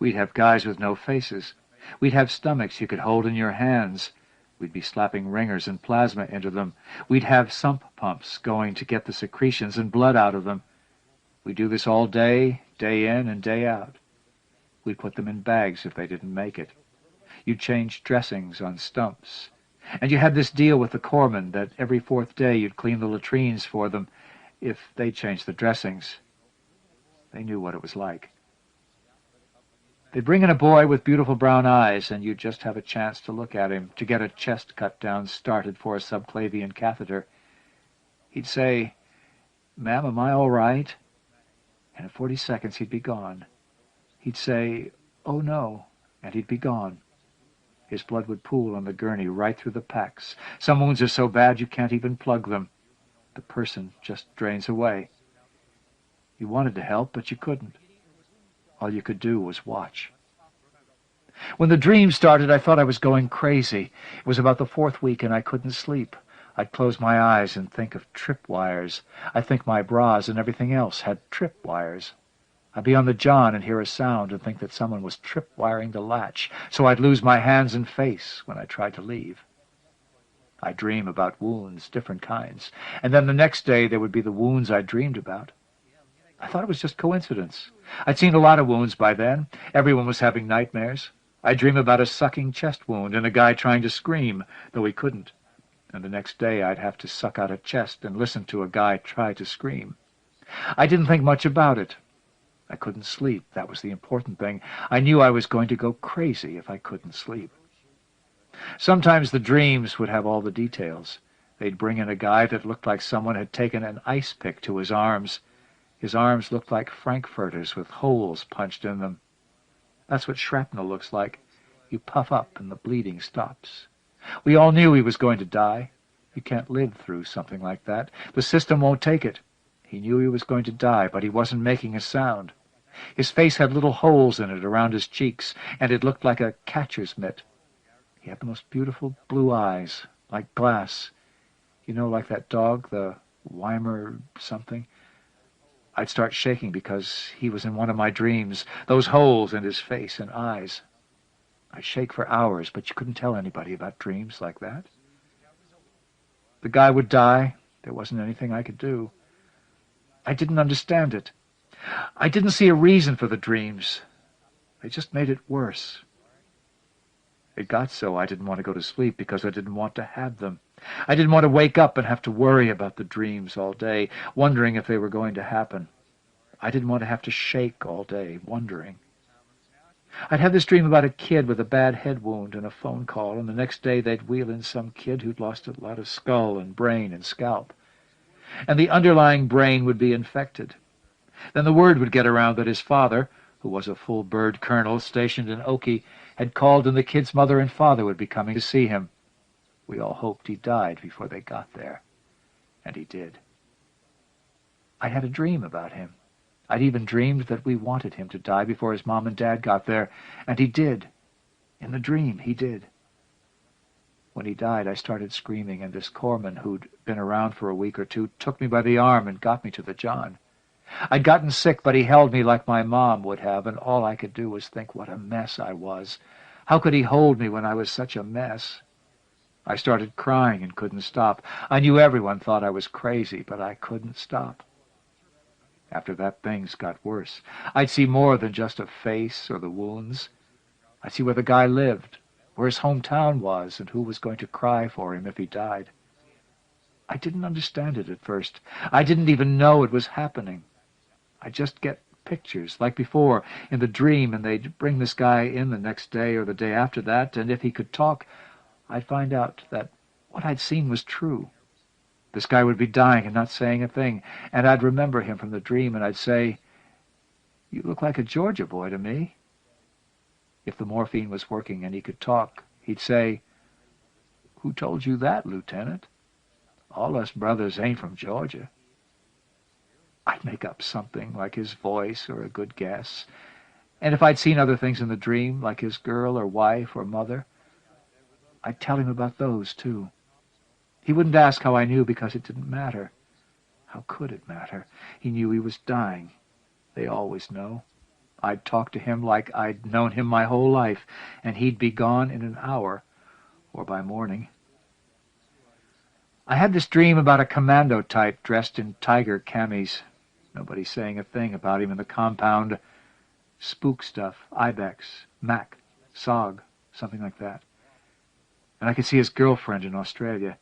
We'd have guys with no faces. We'd have stomachs you could hold in your hands. We'd be slapping ringers and plasma into them. We'd have sump pumps going to get the secretions and blood out of them. We'd do this all day, day in and day out. We'd put them in bags if they didn't make it. You'd change dressings on stumps. And you had this deal with the corpsmen that every fourth day you'd clean the latrines for them if they changed the dressings. They knew what it was like. They'd bring in a boy with beautiful brown eyes, and you'd just have a chance to look at him, to get a chest cut down started for a subclavian catheter. He'd say, "Ma'am, am I all right?" And in 40 seconds he'd be gone. He'd say, "Oh, no," and he'd be gone. His blood would pool on the gurney right through the packs. Some wounds are so bad you can't even plug them. The person just drains away. You wanted to help, but you couldn't. All you could do was watch. When the dream started, I thought I was going crazy. It was about the 4th week, and I couldn't sleep. I'd close my eyes and think of tripwires. I'd think my bras and everything else had tripwires. I'd be on the john and hear a sound and think that someone was tripwiring the latch, so I'd lose my hands and face when I tried to leave. I'd dream about wounds, different kinds, and then the next day there would be the wounds I dreamed about. I thought it was just coincidence. I'd seen a lot of wounds by then. Everyone was having nightmares. I'd dream about a sucking chest wound and a guy trying to scream, though he couldn't. And the next day I'd have to suck out a chest and listen to a guy try to scream. I didn't think much about it. I couldn't sleep. That was the important thing. I knew I was going to go crazy if I couldn't sleep. Sometimes the dreams would have all the details. They'd bring in a guy that looked like someone had taken an ice pick to his arms. His arms looked like frankfurters with holes punched in them. That's what shrapnel looks like. You puff up and the bleeding stops. We all knew he was going to die. You can't live through something like that. The system won't take it. He knew he was going to die, but he wasn't making a sound. His face had little holes in it around his cheeks, and it looked like a catcher's mitt. He had the most beautiful blue eyes, like glass. You know, like that dog, the Weimar something. I'd start shaking because he was in one of my dreams, those holes in his face and eyes. I'd shake for hours, but you couldn't tell anybody about dreams like that. The guy would die. There wasn't anything I could do. I didn't understand it. I didn't see a reason for the dreams. They just made it worse. It got so I didn't want to go to sleep because I didn't want to have them. I didn't want to wake up and have to worry about the dreams all day, wondering if they were going to happen. I didn't want to have to shake all day, wondering. I'd have this dream about a kid with a bad head wound and a phone call, and the next day they'd wheel in some kid who'd lost a lot of skull and brain and scalp. And the underlying brain would be infected. Then the word would get around that his father, who was a full bird colonel stationed in Oki, had called, and the kid's mother and father would be coming to see him. We all hoped he died before they got there. And he did. I had a dream about him. I'd even dreamed that we wanted him to die before his mom and dad got there, and he did. In the dream, he did. When he died, I started screaming, and this corpsman who'd been around for a week or two took me by the arm and got me to the john. I'd gotten sick, but he held me like my mom would have, and all I could do was think what a mess I was. How could he hold me when I was such a mess? I started crying and couldn't stop. I knew everyone thought I was crazy, but I couldn't stop. After that, things got worse. I'd see more than just a face or the wounds. I'd see where the guy lived, where his hometown was, and who was going to cry for him if he died. I didn't understand it at first. I didn't even know it was happening. I'd just get pictures, like before, in the dream, and they'd bring this guy in the next day or the day after that, and if he could talk, I'd find out that what I'd seen was true. This guy would be dying and not saying a thing, and I'd remember him from the dream, and I'd say, You look like a Georgia boy to me. If the morphine was working and he could talk, he'd say, "Who told you that, Lieutenant? All us brothers ain't from Georgia." I'd make up something, like his voice or a good guess. And if I'd seen other things in the dream, like his girl or wife or mother, I'd tell him about those, too. He wouldn't ask how I knew because it didn't matter. How could it matter? He knew he was dying. They always know. I'd talk to him like I'd known him my whole life, and he'd be gone in an hour, or by morning. I had this dream about a commando type dressed in tiger camis. Nobody saying a thing about him in the compound. Spook stuff, ibex, mac, sog, something like that. And I could see his girlfriend in Australia.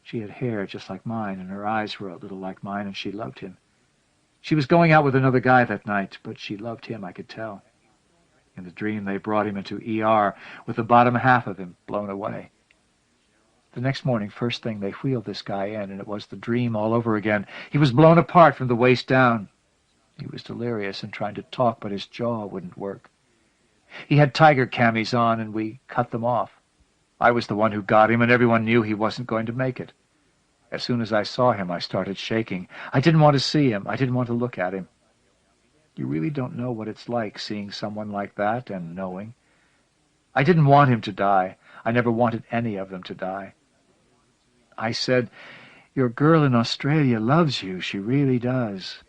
She had hair just like mine, and her eyes were a little like mine, and she loved him. She was going out with another guy that night, but she loved him, I could tell. In the dream, they brought him into ER with the bottom half of him blown away. The next morning, first thing, they wheeled this guy in, and it was the dream all over again. He was blown apart from the waist down. He was delirious and trying to talk, but his jaw wouldn't work. He had tiger camis on, and we cut them off. I was the one who got him, and everyone knew he wasn't going to make it. As soon as I saw him, I started shaking. I didn't want to see him. I didn't want to look at him. You really don't know what it's like, seeing someone like that and knowing. I didn't want him to die. I never wanted any of them to die. I said, "Your girl in Australia loves you. She really does."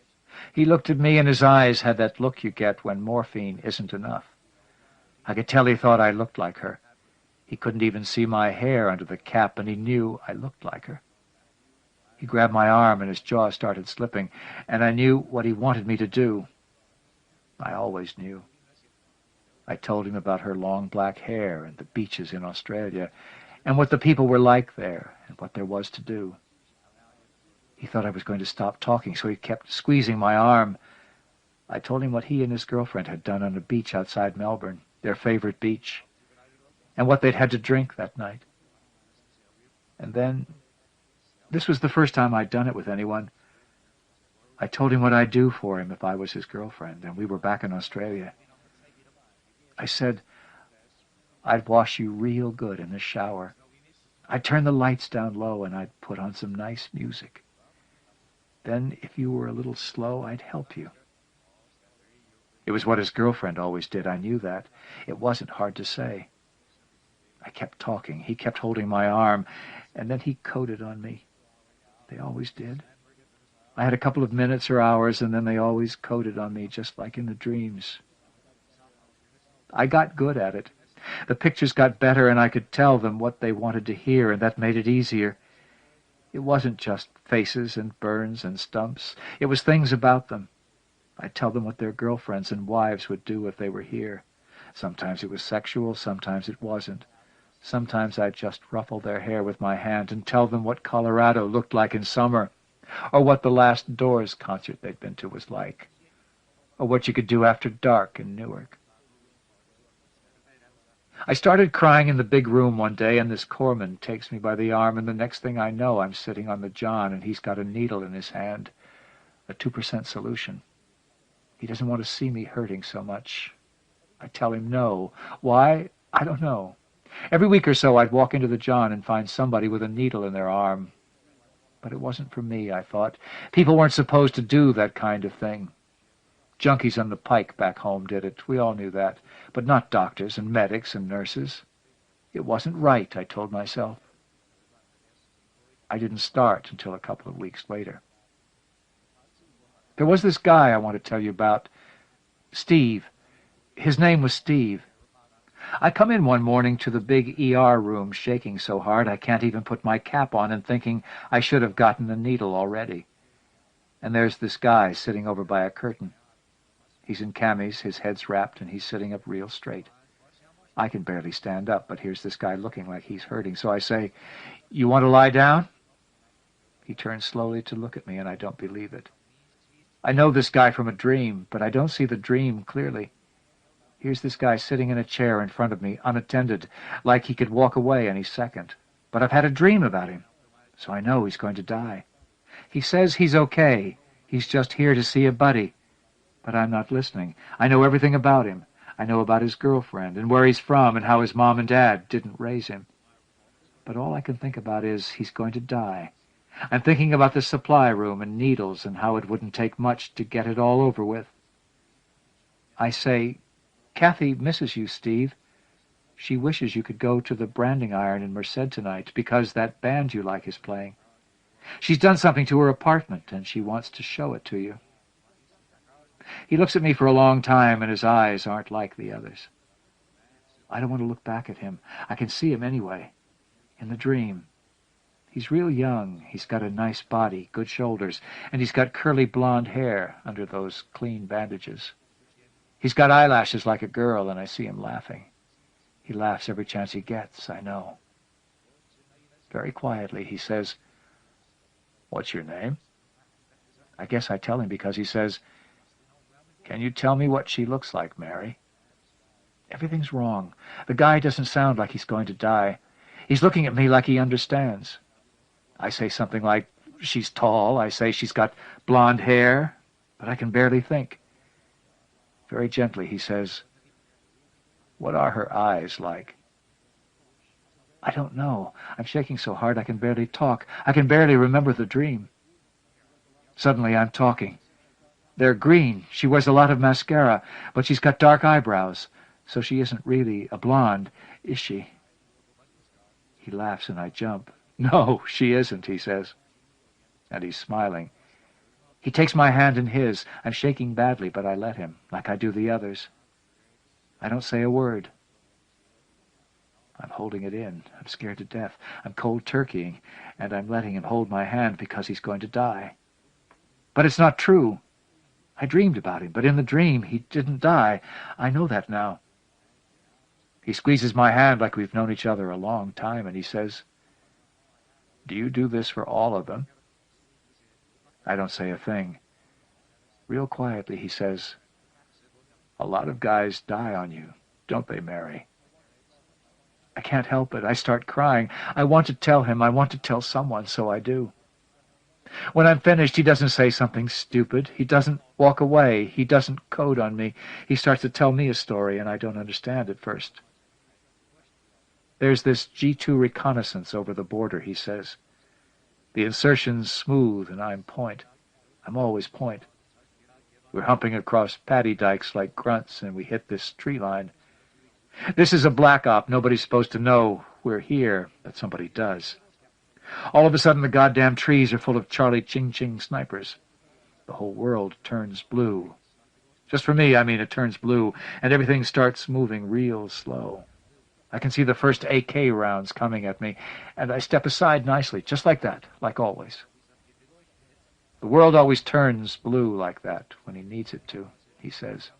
He looked at me, and his eyes had that look you get when morphine isn't enough. I could tell he thought I looked like her. He couldn't even see my hair under the cap, and he knew I looked like her. He grabbed my arm, and his jaw started slipping, and I knew what he wanted me to do. I always knew. I told him about her long black hair and the beaches in Australia, and what the people were like there, and what there was to do. He thought I was going to stop talking, so he kept squeezing my arm. I told him what he and his girlfriend had done on a beach outside Melbourne, their favorite beach, and what they'd had to drink that night. And then, this was the first time I'd done it with anyone, I told him what I'd do for him if I was his girlfriend, and we were back in Australia. I said, "I'd wash you real good in the shower. I'd turn the lights down low, and I'd put on some nice music. Then, if you were a little slow, I'd help you." It was what his girlfriend always did. I knew that. It wasn't hard to say. I kept talking. He kept holding my arm, and then he coated on me. They always did. I had a couple of minutes or hours, and then they always coated on me, just like in the dreams. I got good at it. The pictures got better, and I could tell them what they wanted to hear, and that made it easier. It wasn't just faces and burns and stumps. It was things about them. I'd tell them what their girlfriends and wives would do if they were here. Sometimes it was sexual, sometimes it wasn't. Sometimes I'd just ruffle their hair with my hand and tell them what Colorado looked like in summer, or what the last Doors concert they'd been to was like, or what you could do after dark in Newark. I started crying in the big room one day, and this corpsman takes me by the arm, and the next thing I know, I'm sitting on the john, and he's got a needle in his hand, a 2% solution. He doesn't want to see me hurting so much. I tell him no. Why? I don't know. Every week or so, I'd walk into the john and find somebody with a needle in their arm. But it wasn't for me, I thought. People weren't supposed to do that kind of thing. Junkies on the pike back home did it. We all knew that. But not doctors and medics and nurses. It wasn't right, I told myself. I didn't start until a couple of weeks later. There was this guy I want to tell you about. Steve. His name was Steve. I come in one morning to the big ER room, shaking so hard I can't even put my cap on, and thinking I should have gotten a needle already. And there's this guy sitting over by a curtain. He's in camis, his head's wrapped, and he's sitting up real straight. I can barely stand up, but here's this guy looking like he's hurting, so I say, "You want to lie down?" He turns slowly to look at me, and I don't believe it. I know this guy from a dream, but I don't see the dream clearly. Here's this guy sitting in a chair in front of me, unattended, like he could walk away any second. But I've had a dream about him, so I know he's going to die. He says he's okay. He's just here to see a buddy. But I'm not listening. I know everything about him. I know about his girlfriend and where he's from and how his mom and dad didn't raise him. But all I can think about is he's going to die. I'm thinking about the supply room and needles and how it wouldn't take much to get it all over with. I say, Kathy misses you, Steve. She wishes you could go to the branding iron in Merced tonight because that band you like is playing. She's done something to her apartment and she wants to show it to you. He looks at me for a long time and his eyes aren't like the others. I don't want to look back at him. I can see him anyway, in the dream. He's real young. He's got a nice body, good shoulders, and he's got curly blonde hair under those clean bandages. He's got eyelashes like a girl, and I see him laughing. He laughs every chance he gets, I know. Very quietly, he says, "What's your name?" I guess I tell him because he says, "Can you tell me what she looks like, Mary?" Everything's wrong. The guy doesn't sound like he's going to die. He's looking at me like he understands. I say something like, she's tall. I say she's got blonde hair, but I can barely think. Very gently, he says, "What are her eyes like?" I don't know. I'm shaking so hard I can barely talk. I can barely remember the dream. Suddenly I'm talking. They're green. She wears a lot of mascara, but she's got dark eyebrows, so she isn't really a blonde, is she? He laughs and I jump. "No, she isn't," he says. And he's smiling. He takes my hand in his. I'm shaking badly, but I let him, like I do the others. I don't say a word. I'm holding it in. I'm scared to death. I'm cold turkeying, and I'm letting him hold my hand because he's going to die. But it's not true. I dreamed about him, but in the dream he didn't die. I know that now. He squeezes my hand like we've known each other a long time, and he says, "Do you do this for all of them?" I don't say a thing. Real quietly he says, "A lot of guys die on you, don't they, Mary?" I can't help it. I start crying. I want to tell him. I want to tell someone, so I do. When I'm finished, he doesn't say something stupid. He doesn't walk away. He doesn't code on me. He starts to tell me a story, and I don't understand at first. "There's this G2 reconnaissance over the border," he says. "The insertion's smooth, and I'm point. I'm always point. We're humping across paddy dikes like grunts, and we hit this tree line. This is a black op. Nobody's supposed to know we're here, but somebody does. All of a sudden, the goddamn trees are full of Charlie Ching-Ching snipers. The whole world turns blue. Just for me, I mean, it turns blue, and everything starts moving real slow. I can see the first AK rounds coming at me, and I step aside nicely, just like that, like always. The world always turns blue like that when he needs it to," he says.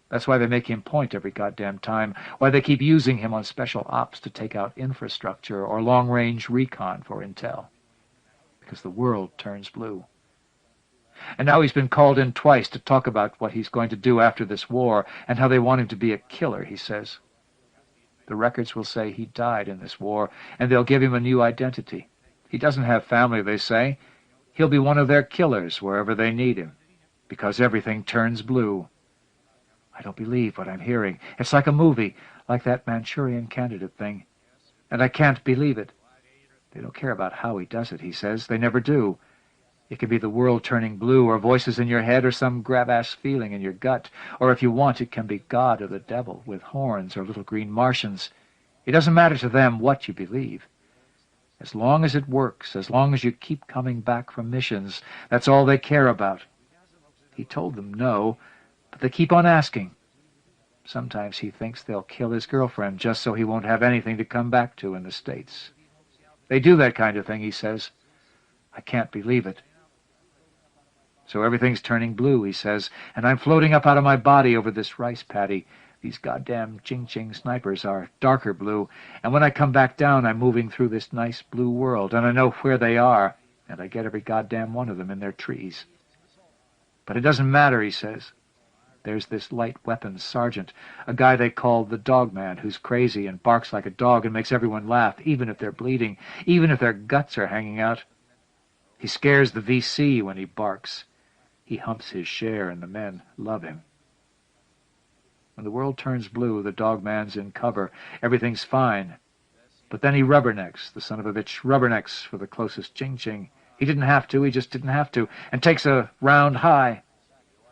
"That's why they make him point every goddamn time, why they keep using him on special ops to take out infrastructure or long-range recon for intel. Because the world turns blue. And now he's been called in twice to talk about what he's going to do after this war and how they want him to be a killer," he says. "The records will say he died in this war, and they'll give him a new identity. He doesn't have family, they say. He'll be one of their killers wherever they need him, because everything turns blue." I don't believe what I'm hearing. It's like a movie, like that Manchurian Candidate thing. And I can't believe it. They don't care about how he does it, he says. They never do. It can be the world turning blue, or voices in your head, or some grab-ass feeling in your gut. Or if you want, it can be God or the devil, with horns or little green Martians. It doesn't matter to them what you believe. As long as it works, as long as you keep coming back from missions, that's all they care about. He told them no, but they keep on asking. Sometimes he thinks they'll kill his girlfriend just so he won't have anything to come back to in the States. They do that kind of thing, he says. I can't believe it. So everything's turning blue, he says, and I'm floating up out of my body over this rice paddy. These goddamn Ching-Ching snipers are darker blue, and when I come back down, I'm moving through this nice blue world, and I know where they are, and I get every goddamn one of them in their trees. But it doesn't matter, he says. There's this light weapons sergeant, a guy they call the Dog Man, who's crazy and barks like a dog and makes everyone laugh, even if they're bleeding, even if their guts are hanging out. He scares the VC when he barks. He humps his share, and the men love him. When the world turns blue, the dogman's in cover. Everything's fine. But then he rubbernecks, the son of a bitch, rubbernecks for the closest ching-ching. He didn't have to, he just didn't have to, and takes a round high.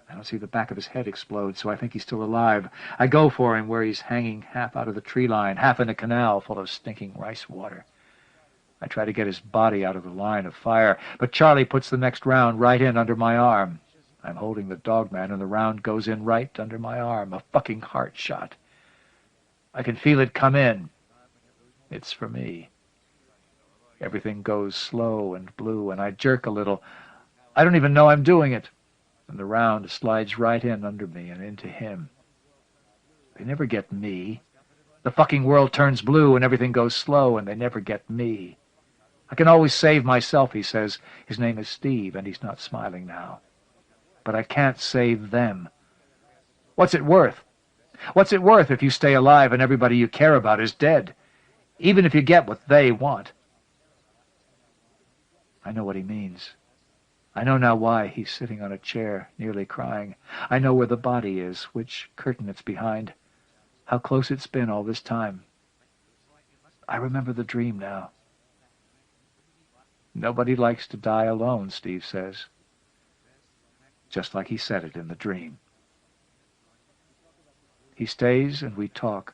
I don't see the back of his head explode, so I think he's still alive. I go for him where he's hanging half out of the tree line, half in a canal full of stinking rice water. I try to get his body out of the line of fire, but Charlie puts the next round right in under my arm. I'm holding the dogman, and the round goes in right under my arm, a fucking heart shot. I can feel it come in. It's for me. Everything goes slow and blue, and I jerk a little. I don't even know I'm doing it. And the round slides right in under me and into him. They never get me. The fucking world turns blue and everything goes slow, and they never get me. I can always save myself, he says. His name is Steve, and he's not smiling now. But I can't save them. What's it worth? What's it worth if you stay alive and everybody you care about is dead? Even if you get what they want. I know what he means. I know now why he's sitting on a chair, nearly crying. I know where the body is, which curtain it's behind, how close it's been all this time. I remember the dream now. Nobody likes to die alone, Steve says. Just like he said it in the dream. He stays and we talk.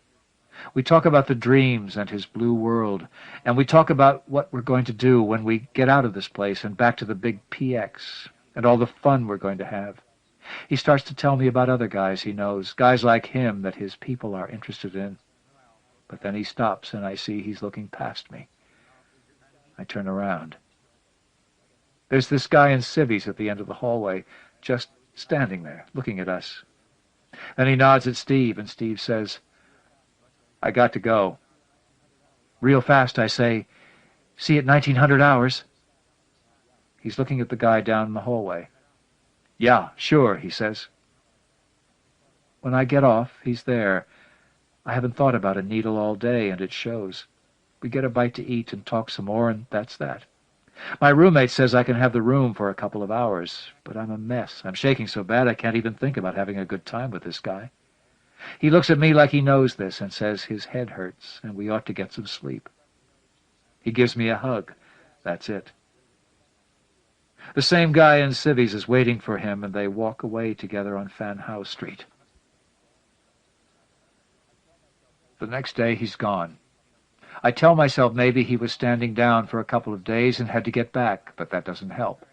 We talk about the dreams and his blue world, and we talk about what we're going to do when we get out of this place and back to the big PX, and all the fun we're going to have. He starts to tell me about other guys he knows, guys like him that his people are interested in. But then he stops, and I see he's looking past me. I turn around. There's this guy in civvies at the end of the hallway, just standing there, looking at us. Then he nods at Steve, and Steve says, I got to go. Real fast, I say, see you at 1900 hours. He's looking at the guy down the hallway. Yeah, sure, he says. When I get off, he's there. I haven't thought about a needle all day, and it shows. We get a bite to eat and talk some more, and that's that. My roommate says I can have the room for a couple of hours, but I'm a mess. I'm shaking so bad I can't even think about having a good time with this guy. He looks at me like he knows this and says his head hurts and we ought to get some sleep. He gives me a hug. That's it. The same guy in civvies is waiting for him, and they walk away together on Fan House Street. The next day he's gone. I tell myself maybe he was standing down for a couple of days and had to get back, but that doesn't help.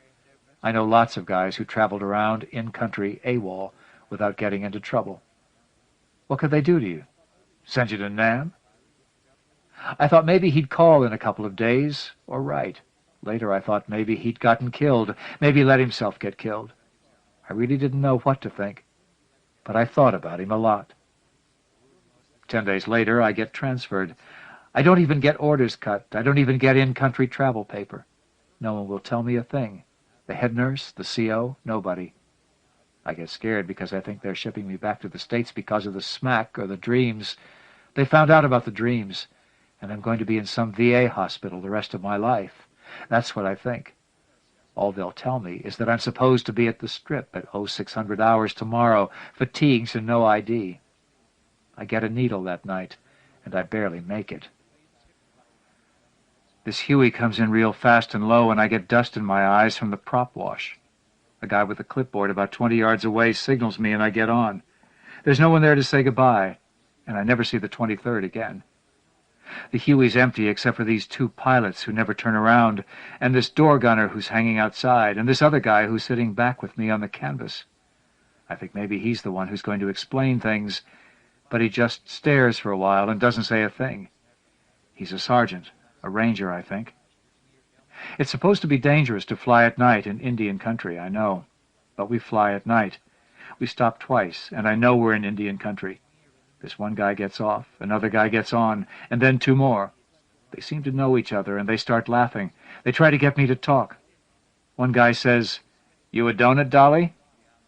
I know lots of guys who traveled around in-country AWOL without getting into trouble. What could they do to you? Send you to Nam? I thought maybe he'd call in a couple of days, or write. Later I thought maybe he'd gotten killed, maybe let himself get killed. I really didn't know what to think, but I thought about him a lot. 10 days later I get transferred. I don't even get orders cut. I don't even get in-country travel paper. No one will tell me a thing. The head nurse, the CO, nobody. I get scared because I think they're shipping me back to the States because of the smack or the dreams. They found out about the dreams, and I'm going to be in some VA hospital the rest of my life. That's what I think. All they'll tell me is that I'm supposed to be at the Strip at 0600 hours tomorrow, fatigues and no ID. I get a needle that night, and I barely make it. This Huey comes in real fast and low, and I get dust in my eyes from the prop wash. A guy with a clipboard about 20 yards away signals me, and I get on. There's no one there to say goodbye, and I never see the 23rd again. The Huey's empty except for these two pilots who never turn around, and this door gunner who's hanging outside, and this other guy who's sitting back with me on the canvas. I think maybe he's the one who's going to explain things, but he just stares for a while and doesn't say a thing. He's a sergeant, a ranger, I think. It's supposed to be dangerous to fly at night in Indian country, I know, but we fly at night. We stop twice, and I know we're in Indian country. This one guy gets off, another guy gets on, and then two more. They seem to know each other, and they start laughing. They try to get me to talk. One guy says, "You a donut, Dolly?"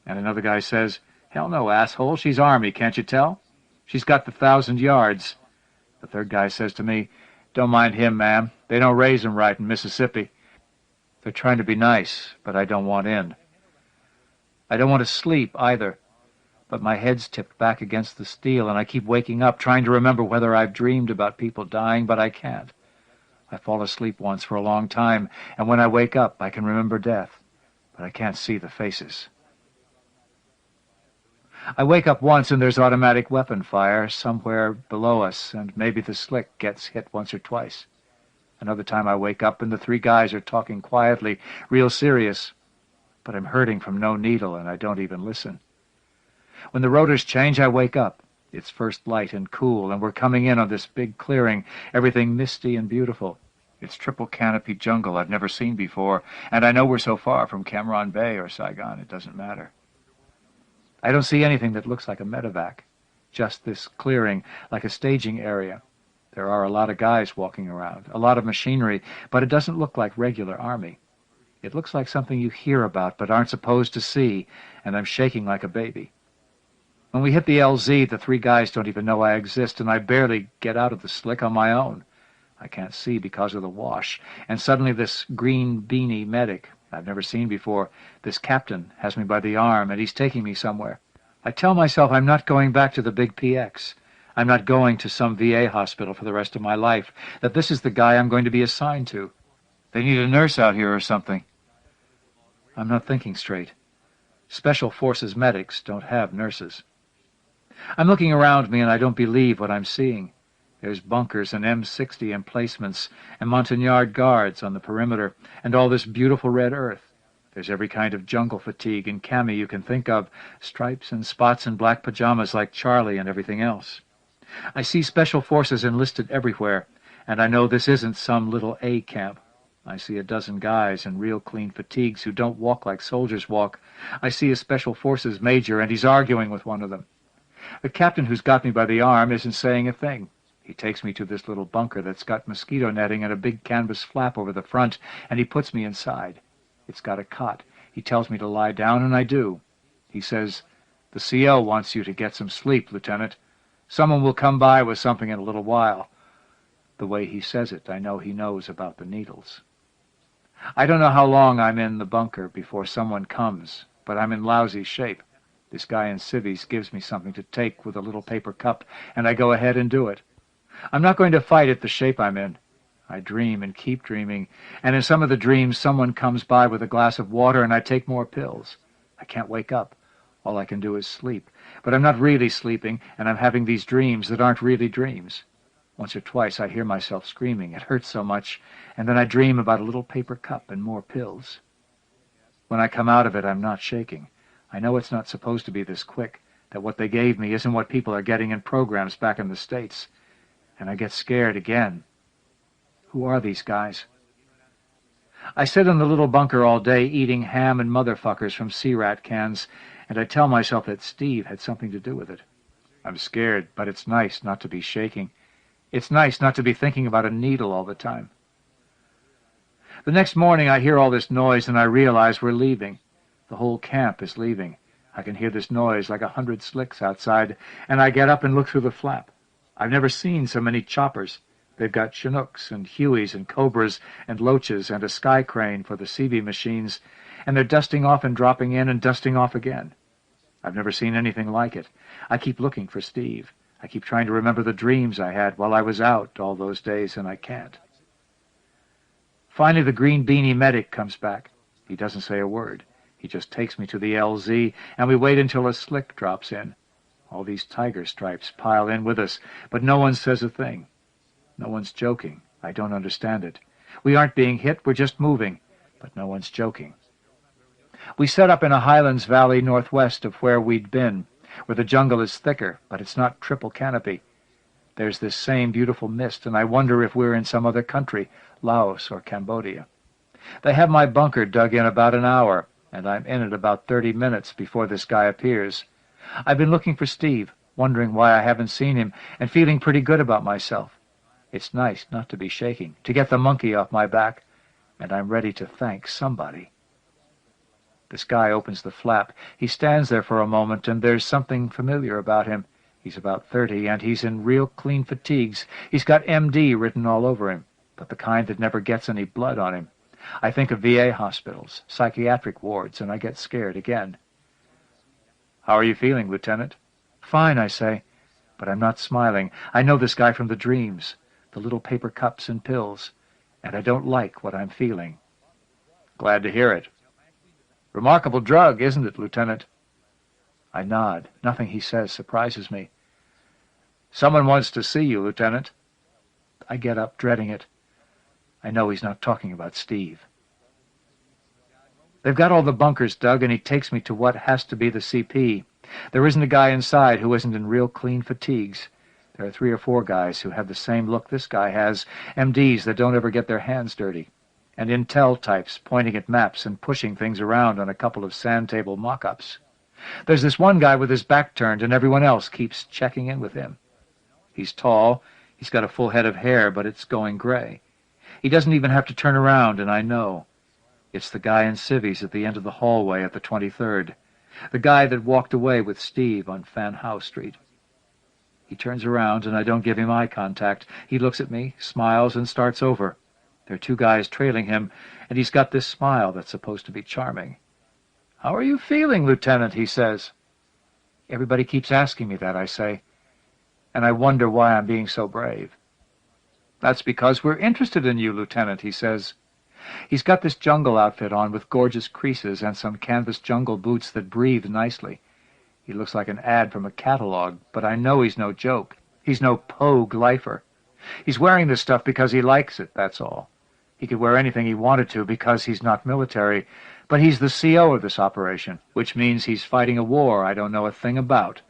And another guy says, "Hell no, asshole, she's Army, can't you tell? She's got the 1,000 yards. The third guy says to me, "Don't mind him, ma'am. They don't raise 'em right in Mississippi." They're trying to be nice, but I don't want in. I don't want to sleep, either. But my head's tipped back against the steel, and I keep waking up, trying to remember whether I've dreamed about people dying, but I can't. I fall asleep once for a long time, and when I wake up, I can remember death, but I can't see the faces. I wake up once, and there's automatic weapon fire somewhere below us, and maybe the slick gets hit once or twice. Another time I wake up, and the three guys are talking quietly, real serious, but I'm hurting from no needle, and I don't even listen. When the rotors change, I wake up. It's first light and cool, and we're coming in on this big clearing, everything misty and beautiful. It's triple canopy jungle I've never seen before, and I know we're so far from Cam Bay or Saigon, it doesn't matter. I don't see anything that looks like a medevac, just this clearing, like a staging area. There are a lot of guys walking around, a lot of machinery, but it doesn't look like regular army. It looks like something you hear about but aren't supposed to see, and I'm shaking like a baby. When we hit the LZ, the three guys don't even know I exist, and I barely get out of the slick on my own. I can't see because of the wash, and suddenly this green beanie medic I've never seen before, this captain, has me by the arm, and he's taking me somewhere. I tell myself I'm not going back to the big PX. I'm not going to some VA hospital for the rest of my life, that this is the guy I'm going to be assigned to. They need a nurse out here or something. I'm not thinking straight. Special Forces medics don't have nurses. I'm looking around me, and I don't believe what I'm seeing. There's bunkers and M60 emplacements and Montagnard guards on the perimeter, and all this beautiful red earth. There's every kind of jungle fatigue and cami you can think of, stripes and spots and black pajamas like Charlie and everything else. I see Special Forces enlisted everywhere, and I know this isn't some little A camp. I see a dozen guys in real clean fatigues who don't walk like soldiers walk. I see a Special Forces major, and he's arguing with one of them. The captain who's got me by the arm isn't saying a thing. He takes me to this little bunker that's got mosquito netting and a big canvas flap over the front, and he puts me inside. It's got a cot. He tells me to lie down, and I do. He says, "The CO wants you to get some sleep, Lieutenant. Someone will come by with something in a little while." The way he says it, I know he knows about the needles. I don't know how long I'm in the bunker before someone comes, but I'm in lousy shape. This guy in civvies gives me something to take with a little paper cup, and I go ahead and do it. I'm not going to fight at the shape I'm in. I dream and keep dreaming, and in some of the dreams someone comes by with a glass of water, and I take more pills. I can't wake up. All I can do is sleep. But I'm not really sleeping, and I'm having these dreams that aren't really dreams. Once or twice I hear myself screaming. It hurts so much, and then I dream about a little paper cup and more pills. When I come out of it, I'm not shaking. I know it's not supposed to be this quick, that what they gave me isn't what people are getting in programs back in the States. And I get scared again. Who are these guys? I sit in the little bunker all day eating ham and motherfuckers from C-Rat cans, and I tell myself that Steve had something to do with it. I'm scared, but it's nice not to be shaking. It's nice not to be thinking about a needle all the time. The next morning I hear all this noise, and I realize we're leaving. The whole camp is leaving. I can hear this noise like 100 slicks outside, and I get up and look through the flap. I've never seen so many choppers. They've got Chinooks and Hueys and Cobras and Loaches and a sky crane for the CV machines, and they're dusting off and dropping in and dusting off again. I've never seen anything like it. I keep looking for Steve. I keep trying to remember the dreams I had while I was out all those days, and I can't. Finally, the green beanie medic comes back. He doesn't say a word. He just takes me to the LZ, and we wait until a slick drops in. All these tiger stripes pile in with us, but no one says a thing. No one's joking. I don't understand it. We aren't being hit, we're just moving, but no one's joking. We set up in a highlands valley northwest of where we'd been, where the jungle is thicker, but it's not triple canopy. There's this same beautiful mist, and I wonder if we're in some other country, Laos or Cambodia. They have my bunker dug in about an hour, and I'm in it about 30 minutes before this guy appears. I've been looking for Steve, wondering why I haven't seen him, and feeling pretty good about myself. It's nice not to be shaking, to get the monkey off my back, and I'm ready to thank somebody. This guy opens the flap. He stands there for a moment, and there's something familiar about him. He's about 30, and he's in real clean fatigues. He's got MD written all over him, but the kind that never gets any blood on him. I think of VA hospitals, psychiatric wards, and I get scared again. "How are you feeling, Lieutenant?" "Fine," I say, but I'm not smiling. I know this guy from the dreams, the little paper cups and pills, and I don't like what I'm feeling. "Glad to hear it. Remarkable drug, isn't it, Lieutenant?" I nod. Nothing he says surprises me. "Someone wants to see you, Lieutenant." I get up, dreading it. I know he's not talking about Steve. They've got all the bunkers dug, and he takes me to what has to be the CP. There isn't a guy inside who isn't in real clean fatigues. There are 3 or 4 guys who have the same look this guy has, MDs that don't ever get their hands dirty, and intel types pointing at maps and pushing things around on a couple of sand table mock-ups. There's this one guy with his back turned, and everyone else keeps checking in with him. He's tall, he's got a full head of hair, but it's going gray. He doesn't even have to turn around, and I know. It's the guy in civvies at the end of the hallway at the 23rd. The guy that walked away with Steve on Fan Howe Street. He turns around, and I don't give him eye contact. He looks at me, smiles, and starts over. There are 2 guys trailing him, and he's got this smile that's supposed to be charming. "How are you feeling, Lieutenant?" he says. "Everybody keeps asking me that," I say, and I wonder why I'm being so brave. "That's because we're interested in you, Lieutenant," he says. He's got this jungle outfit on with gorgeous creases and some canvas jungle boots that breathe nicely. He looks like an ad from a catalog, but I know he's no joke. He's no pogue lifer. He's wearing this stuff because he likes it, that's all. He could wear anything he wanted to because he's not military, but he's the CO of this operation, which means he's fighting a war I don't know a thing about.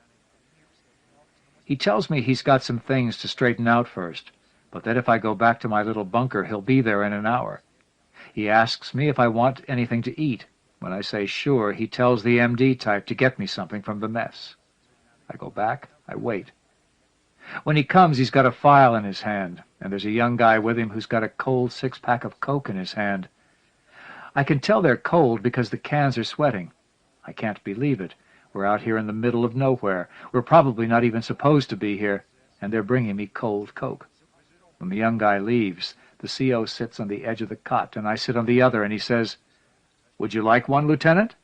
He tells me he's got some things to straighten out first, but that if I go back to my little bunker, he'll be there in an hour. He asks me if I want anything to eat. When I say sure, he tells the MD type to get me something from the mess. I go back, I wait. When he comes, he's got a file in his hand, and there's a young guy with him who's got a cold 6-pack of Coke in his hand. I can tell they're cold because the cans are sweating. I can't believe it. We're out here in the middle of nowhere. We're probably not even supposed to be here, and they're bringing me cold Coke. When the young guy leaves, the CO sits on the edge of the cot, and I sit on the other, and he says, "Would you like one, Lieutenant?"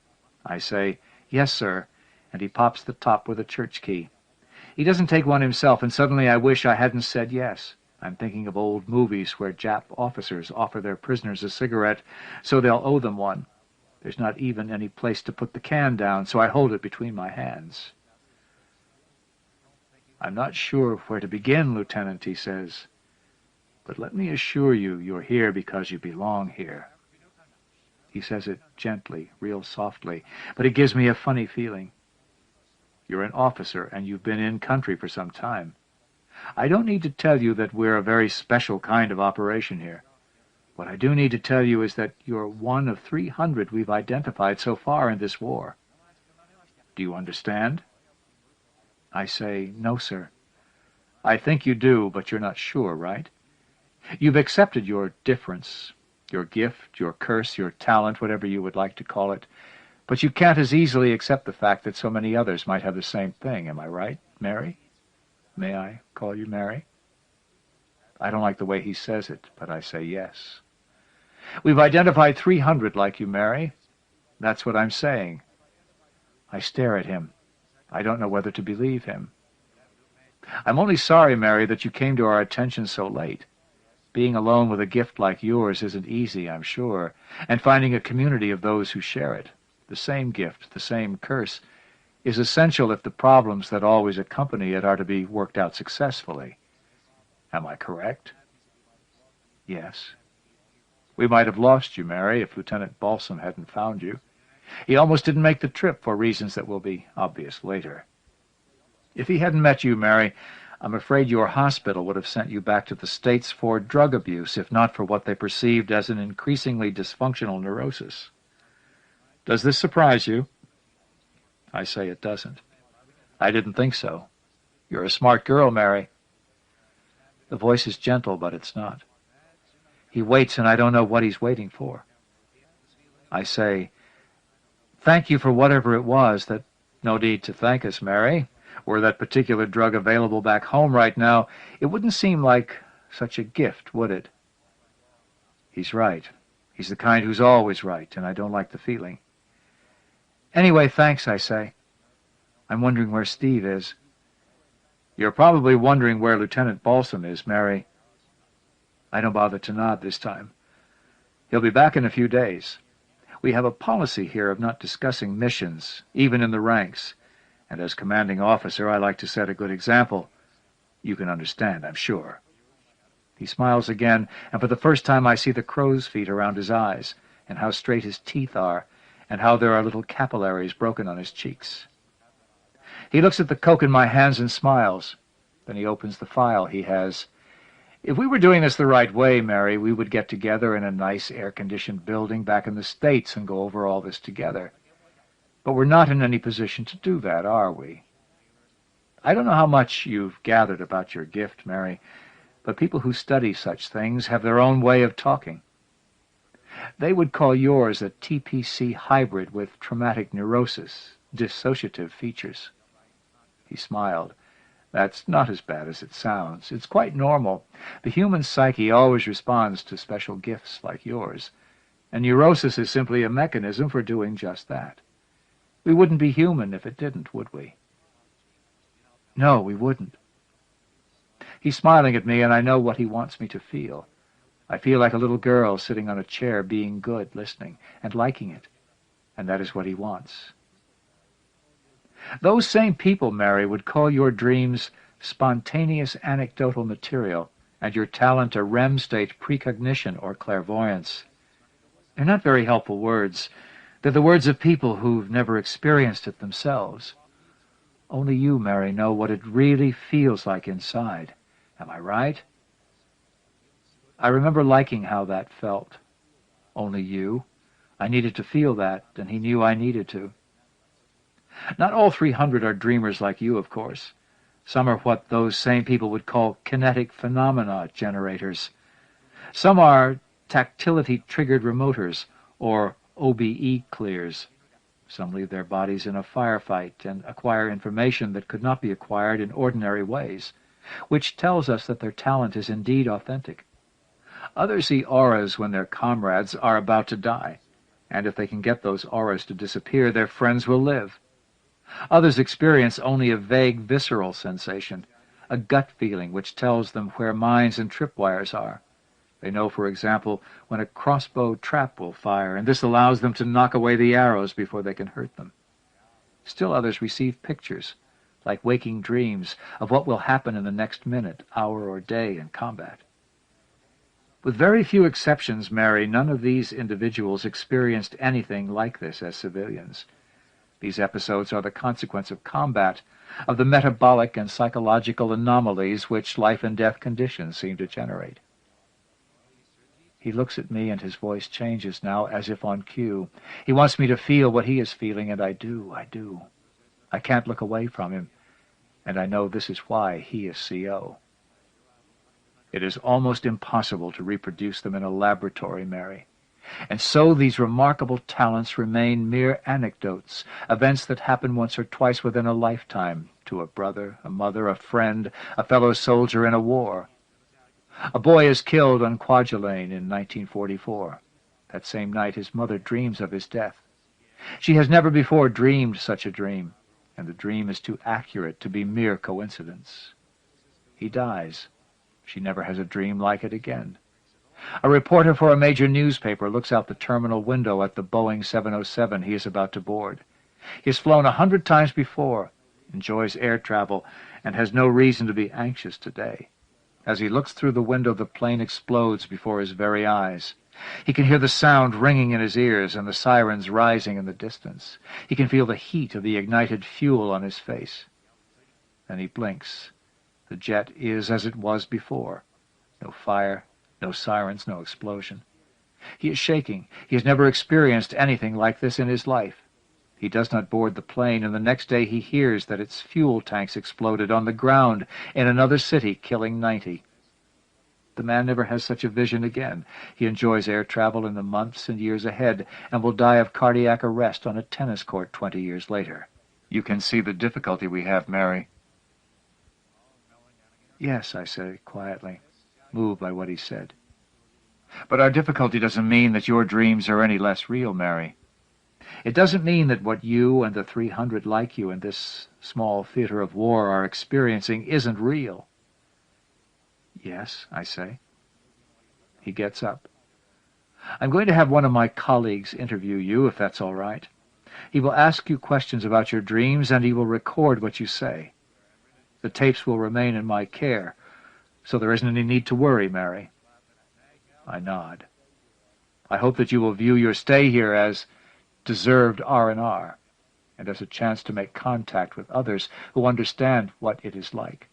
I say, "Yes, sir," and he pops the top with a church key. He doesn't take one himself, and suddenly I wish I hadn't said yes. I'm thinking of old movies where Jap officers offer their prisoners a cigarette so they'll owe them one. There's not even any place to put the can down, so I hold it between my hands. "I'm not sure where to begin, Lieutenant," he says. "But let me assure you, you're here because you belong here." He says it gently, real softly, but it gives me a funny feeling. "You're an officer, and you've been in country for some time. I don't need to tell you that we're a very special kind of operation here. What I do need to tell you is that you're one of 300 we've identified so far in this war. Do you understand?" I say, "No, sir." "I think you do, but you're not sure, right? You've accepted your difference, your gift, your curse, your talent, whatever you would like to call it, but you can't as easily accept the fact that so many others might have the same thing. Am I right, Mary? May I call you Mary?" I don't like the way he says it, but I say yes. "We've identified 300 like you, Mary. That's what I'm saying." I stare at him. I don't know whether to believe him. "I'm only sorry, Mary, that you came to our attention so late. Being alone with a gift like yours isn't easy, I'm sure, and finding a community of those who share it, the same gift, the same curse, is essential if the problems that always accompany it are to be worked out successfully. Am I correct?" "Yes." "We might have lost you, Mary, if Lieutenant Balsam hadn't found you. He almost didn't make the trip for reasons that will be obvious later. If he hadn't met you, Mary, I'm afraid your hospital would have sent you back to the States for drug abuse, if not for what they perceived as an increasingly dysfunctional neurosis. Does this surprise you?" I say it doesn't. "I didn't think so. You're a smart girl, Mary." The voice is gentle, but it's not. He waits, and I don't know what he's waiting for. I say, "Thank you for whatever it was. That no need to thank us, Mary. Were that particular drug available back home right now, it wouldn't seem like such a gift, would it?" He's right. He's the kind who's always right, and I don't like the feeling. "Anyway, thanks," I say. I'm wondering where Steve is." "You're probably wondering where Lieutenant Balsam is, Mary." I don't bother to nod this time. "He'll be back in a few days. We have a policy here of not discussing missions, even in the ranks, and as commanding officer I like to set a good example. You can understand, I'm sure." He smiles again, and for the first time I see the crow's feet around his eyes, and how straight his teeth are, and how there are little capillaries broken on his cheeks. He looks at the Coke in my hands and smiles. Then he opens the file he has. "If we were doing this the right way, Mary, we would get together in a nice air-conditioned building back in the States and go over all this together. But we're not in any position to do that, are we? I don't know how much you've gathered about your gift, Mary, but people who study such things have their own way of talking. They would call yours a TPC hybrid with traumatic neurosis, dissociative features." He smiled. "That's not as bad as it sounds. It's quite normal. The human psyche always responds to special gifts like yours, and neurosis is simply a mechanism for doing just that. We wouldn't be human if it didn't, would we?" "No, we wouldn't." He's smiling at me, and I know what he wants me to feel. I feel like a little girl sitting on a chair being good, listening, and liking it, and that is what he wants. "Those same people, Mary, would call your dreams spontaneous anecdotal material, and your talent a REM state precognition or clairvoyance. They're not very helpful words. They're the words of people who've never experienced it themselves. Only you, Mary, know what it really feels like inside. Am I right?" I remember liking how that felt. Only you. I needed to feel that, and he knew I needed to. "Not all 300 are dreamers like you, of course. Some are what those same people would call kinetic phenomena generators. Some are tactility-triggered remoters, or OBE clears. Some leave their bodies in a firefight and acquire information that could not be acquired in ordinary ways, which tells us that their talent is indeed authentic. Others see auras when their comrades are about to die, and if they can get those auras to disappear, their friends will live. Others experience only a vague visceral sensation, a gut feeling which tells them where mines and tripwires are. They know, for example, when a crossbow trap will fire, and this allows them to knock away the arrows before they can hurt them. Still others receive pictures, like waking dreams, of what will happen in the next minute, hour, or day in combat. With very few exceptions, Mary, none of these individuals experienced anything like this as civilians. These episodes are the consequence of combat, of the metabolic and psychological anomalies which life-and-death conditions seem to generate." He looks at me, and his voice changes now, as if on cue. He wants me to feel what he is feeling, and I do. I can't look away from him, and I know this is why he is CO. "It is almost impossible to reproduce them in a laboratory, Mary. And so these remarkable talents remain mere anecdotes, events that happen once or twice within a lifetime, to a brother, a mother, a friend, a fellow soldier in a war. A boy is killed on Kwajalein in 1944. That same night his mother dreams of his death. She has never before dreamed such a dream, and the dream is too accurate to be mere coincidence. He dies. She never has a dream like it again. A reporter for a major newspaper looks out the terminal window at the Boeing 707 he is about to board. He has flown 100 times before, enjoys air travel, and has no reason to be anxious today. As he looks through the window, the plane explodes before his very eyes. He can hear the sound ringing in his ears and the sirens rising in the distance. He can feel the heat of the ignited fuel on his face. Then he blinks. The jet is as it was before. No fire, no sirens, no explosion. He is shaking. He has never experienced anything like this in his life. He does not board the plane, and the next day he hears that its fuel tanks exploded on the ground in another city, killing 90. The man never has such a vision again. He enjoys air travel in the months and years ahead, and will die of cardiac arrest on a tennis court 20 years later. You can see the difficulty we have, Mary. Yes, I say quietly, moved by what he said. But our difficulty doesn't mean that your dreams are any less real, Mary. It doesn't mean that what you and the 300 like you in this small theater of war are experiencing isn't real. Yes, I say. He gets up. I'm going to have one of my colleagues interview you, if that's all right. He will ask you questions about your dreams, and he will record what you say. The tapes will remain in my care, so there isn't any need to worry, Mary. I nod. I hope that you will view your stay here as deserved R&R, and as a chance to make contact with others who understand what it is like.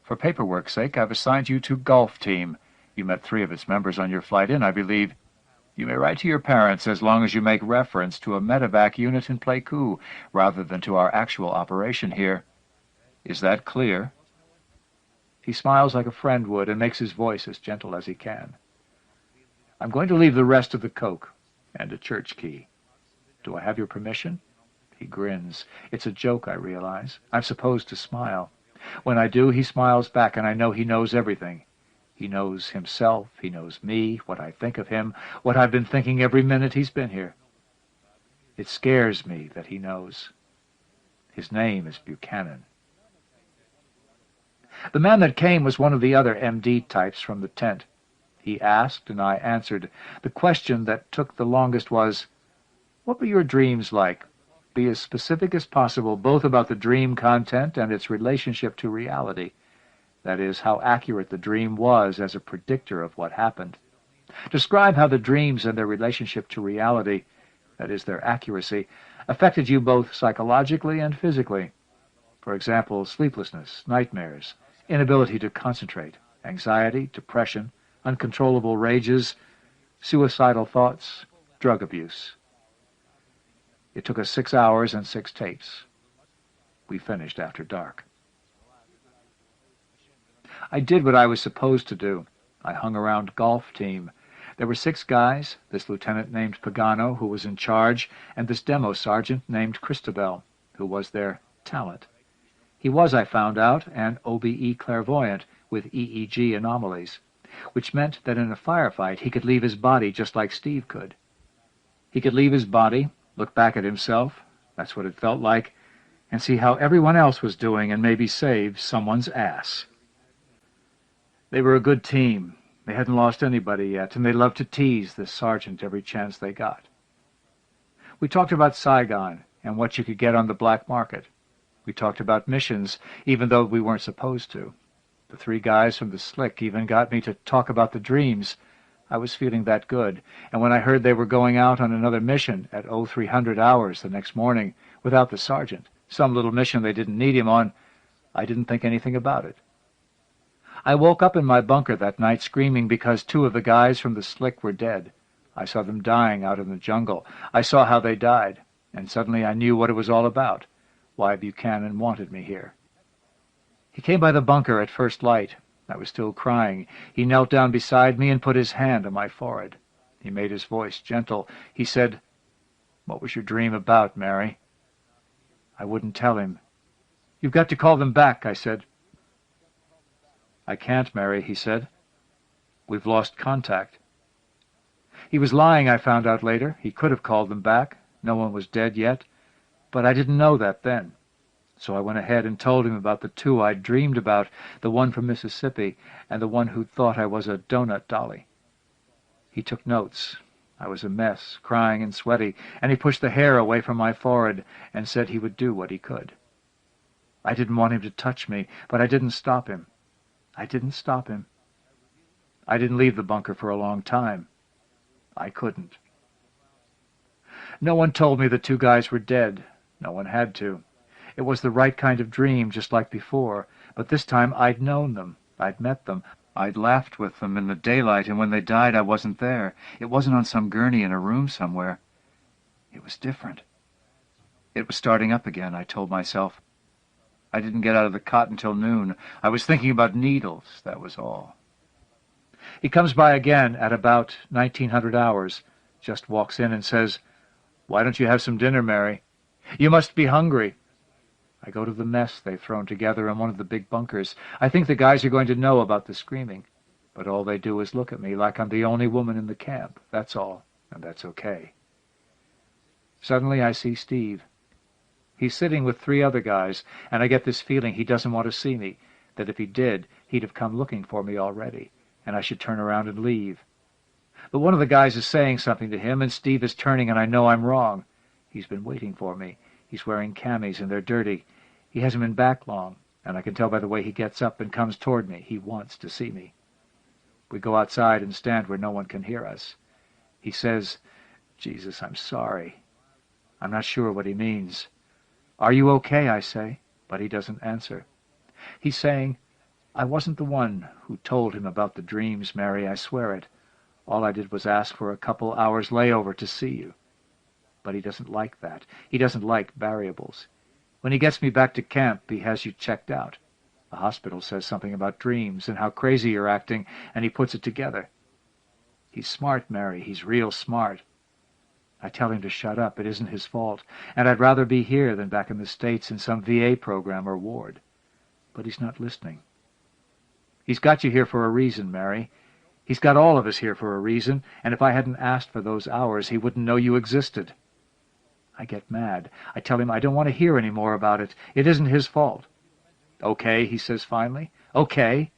For paperwork's sake, I've assigned you to golf team. You met 3 of its members on your flight in, I believe. You may write to your parents as long as you make reference to a medevac unit in Pleiku, rather than to our actual operation here. Is that clear? He smiles like a friend would and makes his voice as gentle as he can. I'm going to leave the rest of the coke and a church key. Do I have your permission? He grins. It's a joke, I realize. I'm supposed to smile. When I do, he smiles back, and I know he knows everything. He knows himself, he knows me, what I think of him, what I've been thinking every minute he's been here. It scares me that he knows. His name is Buchanan. The man that came was one of the other MD types from the tent. He asked, and I answered. The question that took the longest was, what were your dreams like? Be as specific as possible, both about the dream content and its relationship to reality. That is, how accurate the dream was as a predictor of what happened. Describe how the dreams and their relationship to reality, that is, their accuracy, affected you both psychologically and physically. For example, sleeplessness, nightmares, inability to concentrate, anxiety, depression, uncontrollable rages, suicidal thoughts, drug abuse. It took us 6 hours and 6 tapes. We finished after dark. I did what I was supposed to do. I hung around golf team. There were 6 guys, this lieutenant named Pagano, who was in charge, and this demo sergeant named Christabel, who was their talent. He was, I found out, an OBE clairvoyant with EEG anomalies, which meant that in a firefight he could leave his body just like Steve could. He could leave his body, look back at himself, that's what it felt like, and see how everyone else was doing and maybe save someone's ass. They were a good team. They hadn't lost anybody yet, and they loved to tease this sergeant every chance they got. We talked about Saigon and what you could get on the black market. We talked about missions, even though we weren't supposed to. The 3 guys from the Slick even got me to talk about the dreams. I was feeling that good, and when I heard they were going out on another mission at 0300 hours the next morning without the sergeant, some little mission they didn't need him on, I didn't think anything about it. I woke up in my bunker that night screaming because 2 of the guys from the Slick were dead. I saw them dying out in the jungle. I saw how they died, and suddenly I knew what it was all about, why Buchanan wanted me here. He came by the bunker at first light. I was still crying. He knelt down beside me and put his hand on my forehead. He made his voice gentle. He said, "What was your dream about, Mary?" I wouldn't tell him. "You've got to call them back," I said. "I can't, Mary," he said. "We've lost contact." He was lying, I found out later. He could have called them back. No one was dead yet. But I didn't know that then. So I went ahead and told him about the 2 I'd dreamed about, the one from Mississippi and the one who'd thought I was a donut dolly. He took notes. I was a mess, crying and sweaty, and he pushed the hair away from my forehead and said he would do what he could. I didn't want him to touch me, but I didn't stop him. I didn't stop him. I didn't leave the bunker for a long time. I couldn't. No one told me the 2 guys were dead. No one had to. It was the right kind of dream, just like before, but this time I'd known them. I'd met them. I'd laughed with them in the daylight, and when they died I wasn't there. It wasn't on some gurney in a room somewhere. It was different. It was starting up again, I told myself. I didn't get out of the cot until noon. I was thinking about needles, that was all. He comes by again at about 1900 hours, just walks in and says, "Why don't you have some dinner, Mary? You must be hungry." I go to the mess they've thrown together in one of the big bunkers. I think the guys are going to know about the screaming, but all they do is look at me like I'm the only woman in the camp. That's all, and that's okay. Suddenly I see Steve. He's sitting with 3 other guys, and I get this feeling he doesn't want to see me, that if he did, he'd have come looking for me already, and I should turn around and leave. But one of the guys is saying something to him, and Steve is turning, and I know I'm wrong. He's been waiting for me. He's wearing camis, and they're dirty. He hasn't been back long, and I can tell by the way he gets up and comes toward me. He wants to see me. We go outside and stand where no one can hear us. He says, "Jesus, I'm sorry." I'm not sure what he means. "Are you okay?" I say, but he doesn't answer. He's saying, "I wasn't the one who told him about the dreams, Mary, I swear it. All I did was ask for a couple hours layover to see you." But he doesn't like that. He doesn't like variables. When he gets me back to camp, he has you checked out. The hospital says something about dreams and how crazy you're acting, and he puts it together. He's smart, Mary. He's real smart. I tell him to shut up. It isn't his fault, and I'd rather be here than back in the States in some VA program or ward. But he's not listening. He's got you here for a reason, Mary. He's got all of us here for a reason, and if I hadn't asked for those hours, he wouldn't know you existed. I get mad. I tell him I don't want to hear any more about it. It isn't his fault. "Okay," he says finally. "Okay."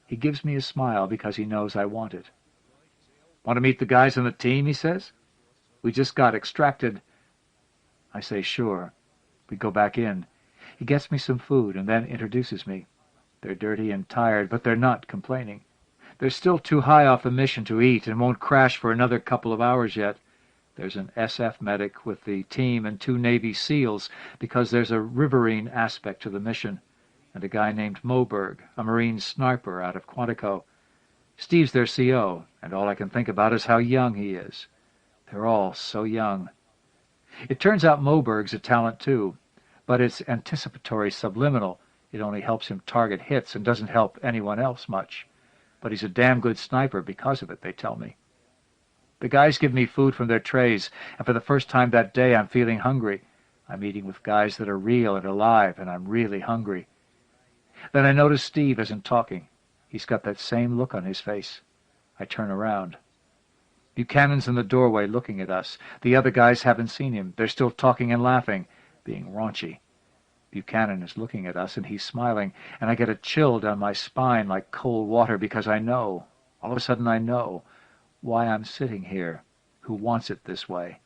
He gives me a smile because he knows I want it. "Want to meet the guys on the team?" he says. "We just got extracted." I say, "Sure." We go back in. He gets me some food and then introduces me. They're dirty and tired, but they're not complaining. They're still too high off the mission to eat and won't crash for another couple of hours yet. There's an SF medic with the team and 2 Navy SEALs because there's a riverine aspect to the mission, and a guy named Moberg, a Marine sniper out of Quantico. Steve's their CO, and all I can think about is how young he is. They're all so young. It turns out Moberg's a talent too, but it's anticipatory subliminal. It only helps him target hits and doesn't help anyone else much. But he's a damn good sniper because of it, they tell me. The guys give me food from their trays, and for the first time that day I'm feeling hungry. I'm eating with guys that are real and alive, and I'm really hungry. Then I notice Steve isn't talking. He's got that same look on his face. I turn around. Buchanan's in the doorway looking at us. The other guys haven't seen him. They're still talking and laughing, being raunchy. Buchanan is looking at us, and he's smiling, and I get a chill down my spine like cold water because I know, all of a sudden I know, why I'm sitting here, who wants it this way.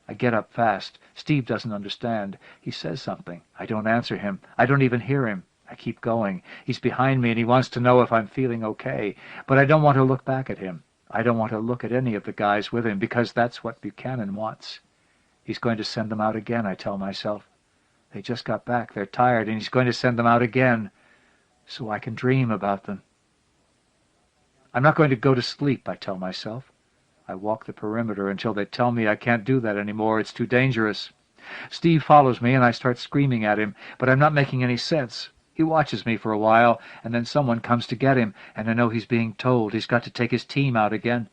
I get up fast. Steve doesn't understand. He says something. I don't answer him. I don't even hear him. I keep going. He's behind me, and he wants to know if I'm feeling okay, but I don't want to look back at him. I don't want to look at any of the guys with him, because that's what Buchanan wants. He's going to send them out again, I tell myself. They just got back. They're tired, and he's going to send them out again, so I can dream about them. I'm not going to go to sleep, I tell myself. I walk the perimeter until they tell me I can't do that anymore. It's too dangerous. Steve follows me, and I start screaming at him, but I'm not making any sense. He watches me for a while, and then someone comes to get him, and I know he's being told he's got to take his team out again.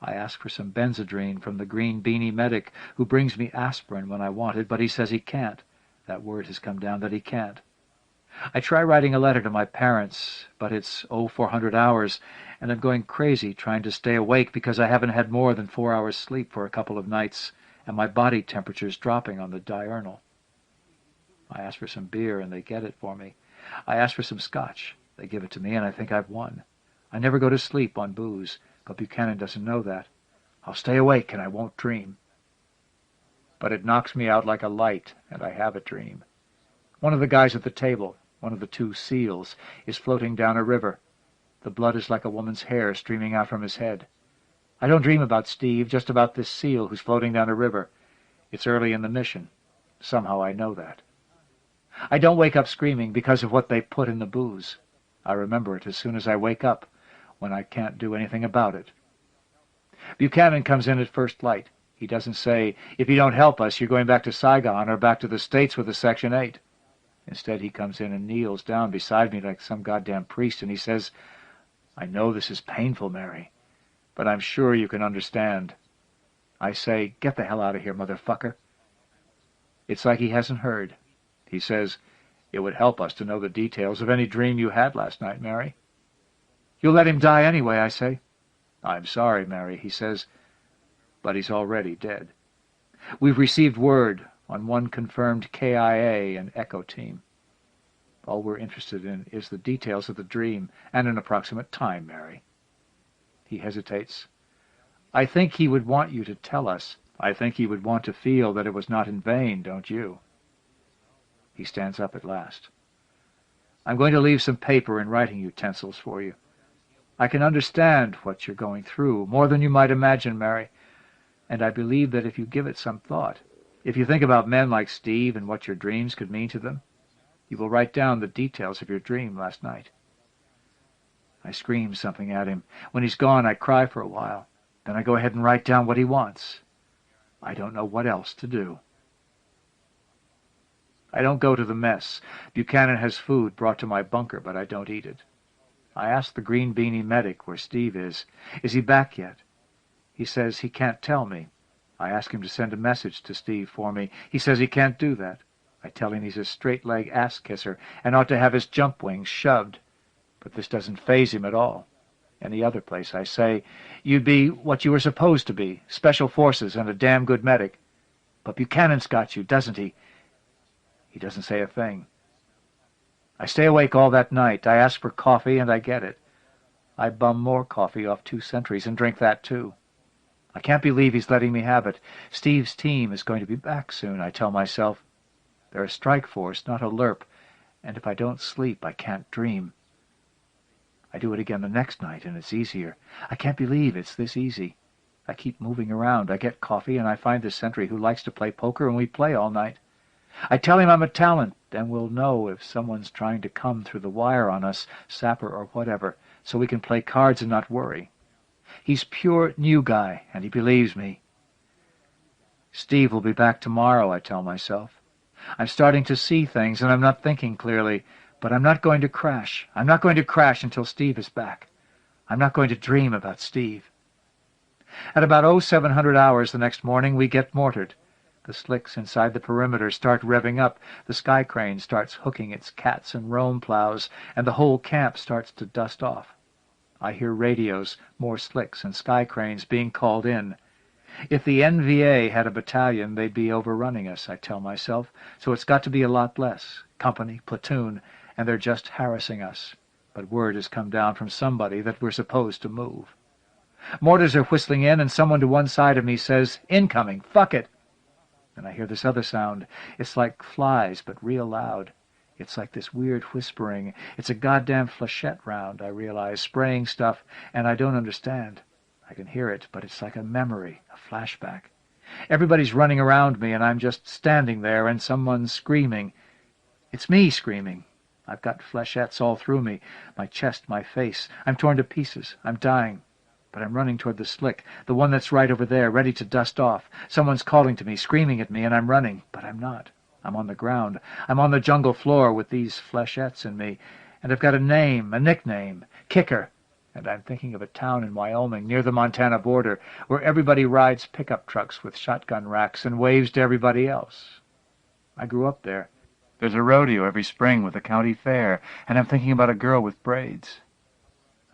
I ask for some Benzedrine from the green beanie medic, who brings me aspirin when I want it, but he says he can't. That word has come down that he can't. I try writing a letter to my parents, but it's 0400 hours, and I'm going crazy trying to stay awake because I haven't had more than 4 hours sleep for a couple of nights, and my body temperature's dropping on the diurnal. I ask for some beer, and they get it for me. I ask for some scotch. They give it to me, and I think I've won. I never go to sleep on booze, but Buchanan doesn't know that. I'll stay awake, and I won't dream. But it knocks me out like a light, and I have a dream. One of the guys at the table, one of the 2 SEALs, is floating down a river. The blood is like a woman's hair streaming out from his head. I don't dream about Steve, just about this SEAL who's floating down a river. It's early in the mission. Somehow I know that. I don't wake up screaming because of what they put in the booze. I remember it as soon as I wake up, when I can't do anything about it. Buchanan comes in at first light. He doesn't say, "If you don't help us, you're going back to Saigon or back to the States with the Section 8. Instead, he comes in and kneels down beside me like some goddamn priest, and he says, "I know this is painful, Mary, but I'm sure you can understand." I say, "Get the hell out of here, motherfucker." It's like he hasn't heard. He says, "It would help us to know the details of any dream you had last night, Mary." "You'll let him die anyway," I say. "I'm sorry, Mary," he says, "but he's already dead." We've received word on one confirmed KIA and Echo team. All we're interested in is the details of the dream and an approximate time, Mary. He hesitates. I think he would want you to tell us. I think he would want to feel that it was not in vain, don't you? He stands up at last. I'm going to leave some paper and writing utensils for you. I can understand what you're going through, more than you might imagine, Mary, and I believe that if you give it some thought, if you think about men like Steve and what your dreams could mean to them, you will write down the details of your dream last night. I scream something at him. When he's gone, I cry for a while. Then I go ahead and write down what he wants. I don't know what else to do. I don't go to the mess. Buchanan has food brought to my bunker, but I don't eat it. I ask the green beanie medic where Steve is. Is he back yet? He says he can't tell me. I ask him to send a message to Steve for me. He says he can't do that. I tell him he's a straight-leg ass-kisser and ought to have his jump wings shoved. But this doesn't faze him at all. Any other place, I say, you'd be what you were supposed to be, special forces and a damn good medic. But Buchanan's got you, doesn't he? He doesn't say a thing. I stay awake all that night. I ask for coffee, and I get it. I bum more coffee off 2 Sentries and drink that, too. I can't believe he's letting me have it. Steve's team is going to be back soon, I tell myself. They're a strike force, not a lerp, and if I don't sleep, I can't dream. I do it again the next night, and it's easier. I can't believe it's this easy. I keep moving around. I get coffee, and I find the sentry who likes to play poker, and we play all night. I tell him I'm a talent, and we'll know if someone's trying to come through the wire on us, sapper or whatever, so we can play cards and not worry. He's pure new guy, and he believes me. Steve will be back tomorrow, I tell myself. I'm starting to see things, and I'm not thinking clearly, but I'm not going to crash. I'm not going to crash until Steve is back. I'm not going to dream about Steve. At about 0700 hours the next morning, we get mortared. The slicks inside the perimeter start revving up, the sky crane starts hooking its cats and roam plows, and the whole camp starts to dust off. I hear radios, more slicks and sky cranes being called in. If the NVA had a battalion, they'd be overrunning us, I tell myself, so it's got to be a lot less, company, platoon, and they're just harassing us. But word has come down from somebody that we're supposed to move. Mortars are whistling in, and someone to one side of me says, "Incoming, fuck it!" And I hear this other sound. It's like flies, but real loud. It's like this weird whispering. It's a goddamn flechette round, I realize, spraying stuff, and I don't understand. I can hear it, but it's like a memory, a flashback. Everybody's running around me, and I'm just standing there, and someone's screaming. It's me screaming. I've got flechettes all through me, my chest, my face. I'm torn to pieces. I'm dying. But I'm running toward the slick, the one that's right over there, ready to dust off. Someone's calling to me, screaming at me, and I'm running. But I'm not. I'm on the ground. I'm on the jungle floor with these flechettes in me. And I've got a name, a nickname, Kicker. And I'm thinking of a town in Wyoming, near the Montana border, where everybody rides pickup trucks with shotgun racks and waves to everybody else. I grew up there. There's a rodeo every spring with a county fair, and I'm thinking about a girl with braids.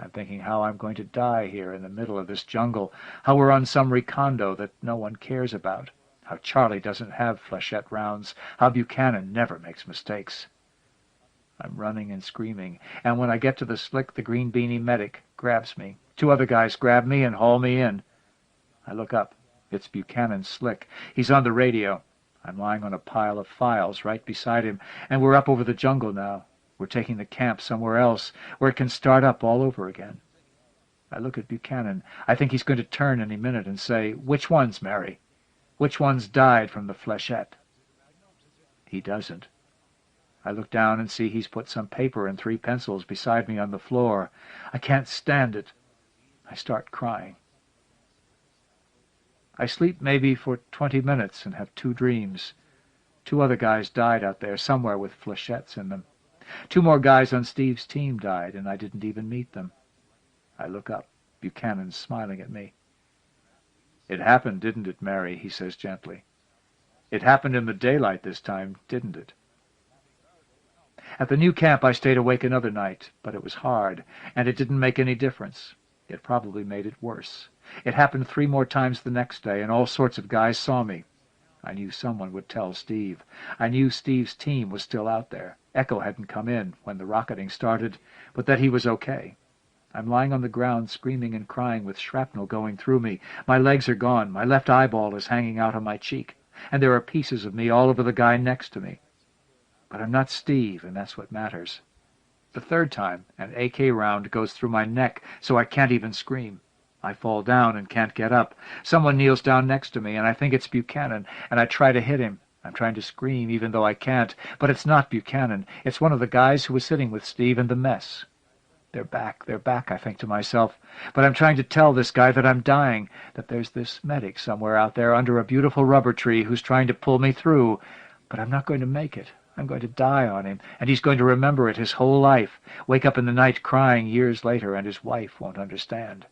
I'm thinking how I'm going to die here in the middle of this jungle, how we're on some recondo that no one cares about, how Charlie doesn't have flechette rounds, how Buchanan never makes mistakes. I'm running and screaming, and when I get to the slick, the green beanie medic grabs me. 2 other guys grab me and haul me in. I look up. It's Buchanan's slick. He's on the radio. I'm lying on a pile of files right beside him, and we're up over the jungle now. We're taking the camp somewhere else, where it can start up all over again. I look at Buchanan. I think he's going to turn any minute and say, "Which ones, Mary? Which ones died from the flechette?" He doesn't. I look down and see he's put some paper and 3 pencils beside me on the floor. I can't stand it. I start crying. I sleep maybe for 20 minutes and have 2 dreams. 2 other guys died out there somewhere with flechettes in them. 2 more guys on Steve's team died, and I didn't even meet them. I look up. Buchanan's smiling at me. "It happened, didn't it, Mary?" he says gently. "It happened in the daylight this time, didn't it?" At the new camp I stayed awake another night, but it was hard, and it didn't make any difference. It probably made it worse. It happened 3 more times the next day, and all sorts of guys saw me. I knew someone would tell Steve. I knew Steve's team was still out there. Echo hadn't come in when the rocketing started, but that he was okay. I'm lying on the ground screaming and crying with shrapnel going through me. My legs are gone. My left eyeball is hanging out on my cheek. And there are pieces of me all over the guy next to me. But I'm not Steve, and that's what matters. The third time, an AK round goes through my neck, so I can't even scream. I fall down and can't get up. Someone kneels down next to me, and I think it's Buchanan, and I try to hit him. I'm trying to scream, even though I can't. But it's not Buchanan. It's one of the guys who was sitting with Steve in the mess. They're back, I think to myself. But I'm trying to tell this guy that I'm dying, that there's this medic somewhere out there under a beautiful rubber tree who's trying to pull me through. But I'm not going to make it. I'm going to die on him, and he's going to remember it his whole life, wake up in the night crying years later, and his wife won't understand.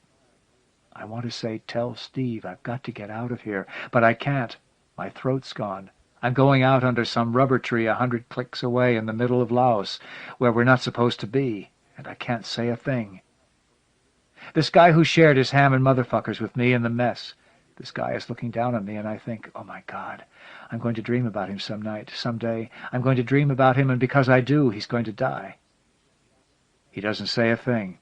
I want to say, tell Steve, I've got to get out of here, but I can't. My throat's gone. I'm going out under some rubber tree 100 clicks away in the middle of Laos, where we're not supposed to be, and I can't say a thing. This guy who shared his ham and motherfuckers with me in the mess, this guy is looking down on me, and I think, oh my God, I'm going to dream about him some night, someday. I'm going to dream about him, and because I do, he's going to die. He doesn't say a thing.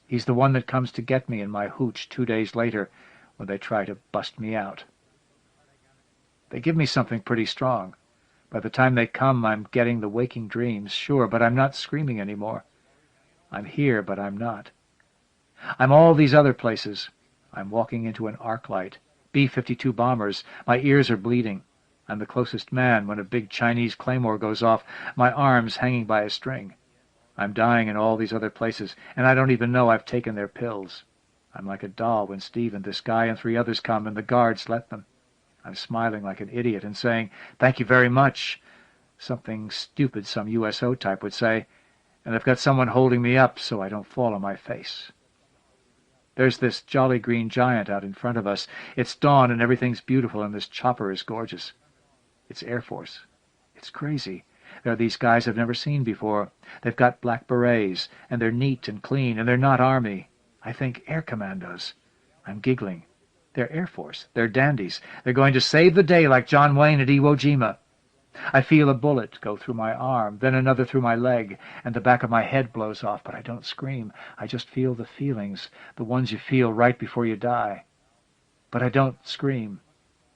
He's the one that comes to get me in my hooch 2 days later when they try to bust me out. They give me something pretty strong. By the time they come, I'm getting the waking dreams, sure, but I'm not screaming anymore. I'm here, but I'm not. I'm all these other places. I'm walking into an arc light. B-52 bombers. My ears are bleeding. I'm the closest man when a big Chinese claymore goes off, my arms hanging by a string. I'm dying in all these other places, and I don't even know I've taken their pills. I'm like a doll when Steve and this guy and 3 others come, and the guards let them. I'm smiling like an idiot and saying, "Thank you very much," something stupid some USO type would say, and I've got someone holding me up so I don't fall on my face. There's this jolly green giant out in front of us. It's dawn and everything's beautiful, and this chopper is gorgeous. It's Air Force. It's crazy. There are these guys I've never seen before. They've got black berets, and they're neat and clean, and they're not Army. I think air commandos. I'm giggling. They're Air Force. They're dandies. They're going to save the day like John Wayne at Iwo Jima. I feel a bullet go through my arm, then another through my leg, and the back of my head blows off, but I don't scream. I just feel the feelings, the ones you feel right before you die. But I don't scream.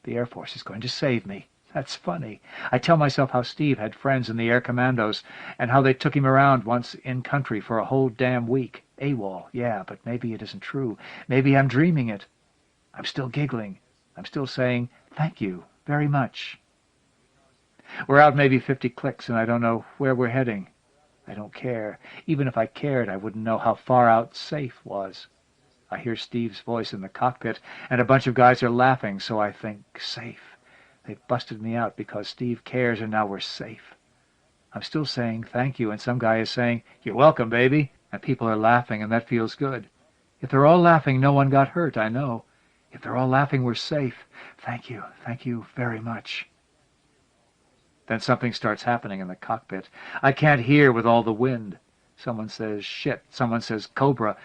The Air Force is going to save me. That's funny. I tell myself how Steve had friends in the Air Commandos, and how they took him around once in country for a whole damn week. AWOL, yeah, but maybe it isn't true. Maybe I'm dreaming it. I'm still giggling. I'm still saying, "Thank you very much." We're out maybe 50 clicks, and I don't know where we're heading. I don't care. Even if I cared, I wouldn't know how far out safe was. I hear Steve's voice in the cockpit, and a bunch of guys are laughing, so I think, safe. They've busted me out because Steve cares, and now we're safe. I'm still saying thank you, and some guy is saying, "You're welcome, baby," and people are laughing, and that feels good. If they're all laughing, no one got hurt, I know. If they're all laughing, we're safe. Thank you very much. Then something starts happening in the cockpit. I can't hear with all the wind. Someone says, "Shit." Someone says, "Cobra."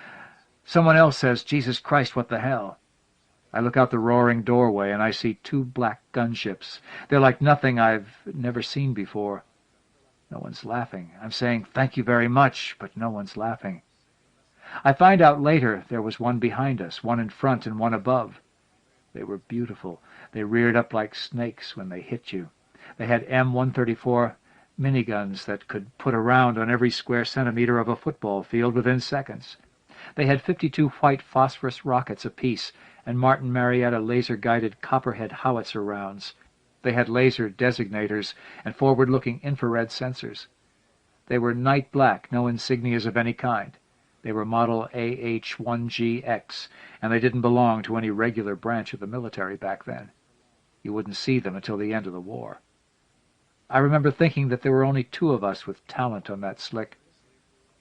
Someone else says, "Jesus Christ, what the hell?" I look out the roaring doorway, and I see 2 black gunships. They're like nothing I've never seen before. No one's laughing. I'm saying, "Thank you very much," but no one's laughing. I find out later there was one behind us, one in front and one above. They were beautiful. They reared up like snakes when they hit you. They had M134 miniguns that could put a round on every square centimeter of a football field within seconds. They had 52 white phosphorus rockets apiece, and Martin Marietta laser-guided copperhead howitzer rounds. They had laser designators and forward-looking infrared sensors. They were night black, no insignias of any kind. They were model AH-1GX, and they didn't belong to any regular branch of the military back then. You wouldn't see them until the end of the war. I remember thinking that there were only 2 of us with talent on that slick.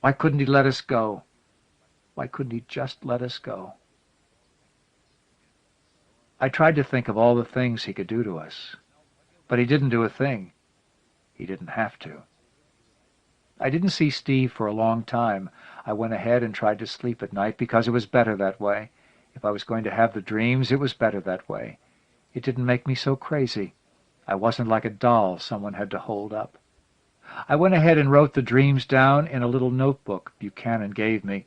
Why couldn't he let us go? Why couldn't he just let us go? I tried to think of all the things he could do to us, but he didn't do a thing. He didn't have to. I didn't see Steve for a long time. I went ahead and tried to sleep at night because it was better that way. If I was going to have the dreams, it was better that way. It didn't make me so crazy. I wasn't like a doll someone had to hold up. I went ahead and wrote the dreams down in a little notebook Buchanan gave me,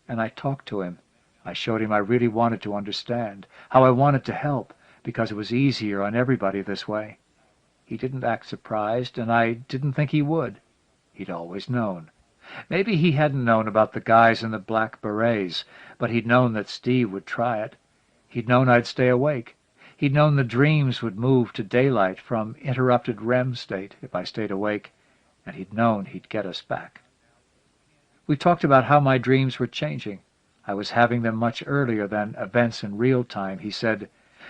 and I talked to him. I showed him I really wanted to understand, how I wanted to help, because it was easier on everybody this way. He didn't act surprised, and I didn't think he would. He'd always known. Maybe he hadn't known about the guys in the black berets, but he'd known that Steve would try it. He'd known I'd stay awake. He'd known the dreams would move to daylight from interrupted REM state if I stayed awake, and he'd known he'd get us back. We talked about how my dreams were changing. I was having them much earlier than events in real time, he said.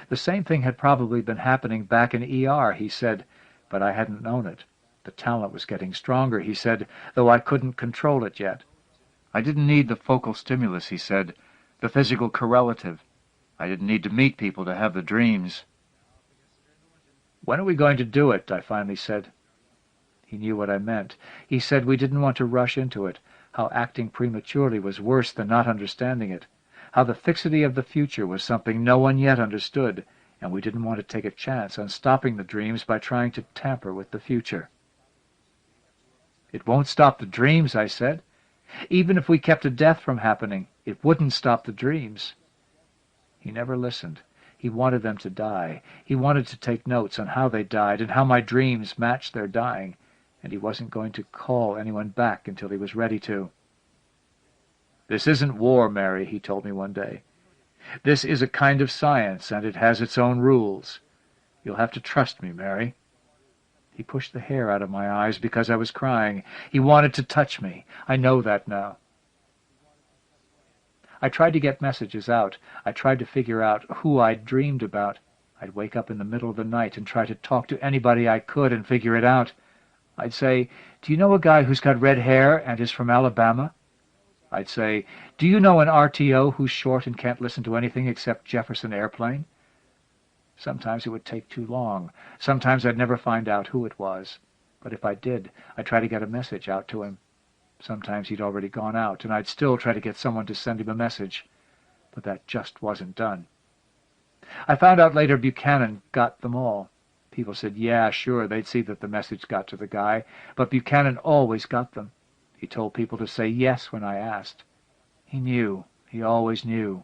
The same thing had probably been happening back in ER, he said, but I hadn't known it. The talent was getting stronger, he said, though I couldn't control it yet. I didn't need the focal stimulus, he said, the physical correlative. I didn't need to meet people to have the dreams. When are we going to do it? I finally said. He knew what I meant. He said we didn't want to rush into it, how acting prematurely was worse than not understanding it, how the fixity of the future was something no one yet understood, and we didn't want to take a chance on stopping the dreams by trying to tamper with the future. It won't stop the dreams, I said. Even if we kept a death from happening, it wouldn't stop the dreams. He never listened. He wanted them to die. He wanted to take notes on how they died and how my dreams matched their dying, and he wasn't going to call anyone back until he was ready to. "This isn't war, Mary," he told me one day. "This is a kind of science, and it has its own rules. You'll have to trust me, Mary." He pushed the hair out of my eyes because I was crying. He wanted to touch me. I know that now. I tried to get messages out. I tried to figure out who I'd dreamed about. I'd wake up in the middle of the night and try to talk to anybody I could and figure it out. I'd say, "Do you know a guy who's got red hair and is from Alabama?" I'd say, "Do you know an RTO who's short and can't listen to anything except Jefferson Airplane?" Sometimes it would take too long. Sometimes I'd never find out who it was. But if I did, I'd try to get a message out to him. Sometimes he'd already gone out, and I'd still try to get someone to send him a message. But that just wasn't done. I found out later Buchanan got them all. People said, yeah, sure, they'd see that the message got to the guy, but Buchanan always got them. He told people to say yes when I asked. He knew. He always knew.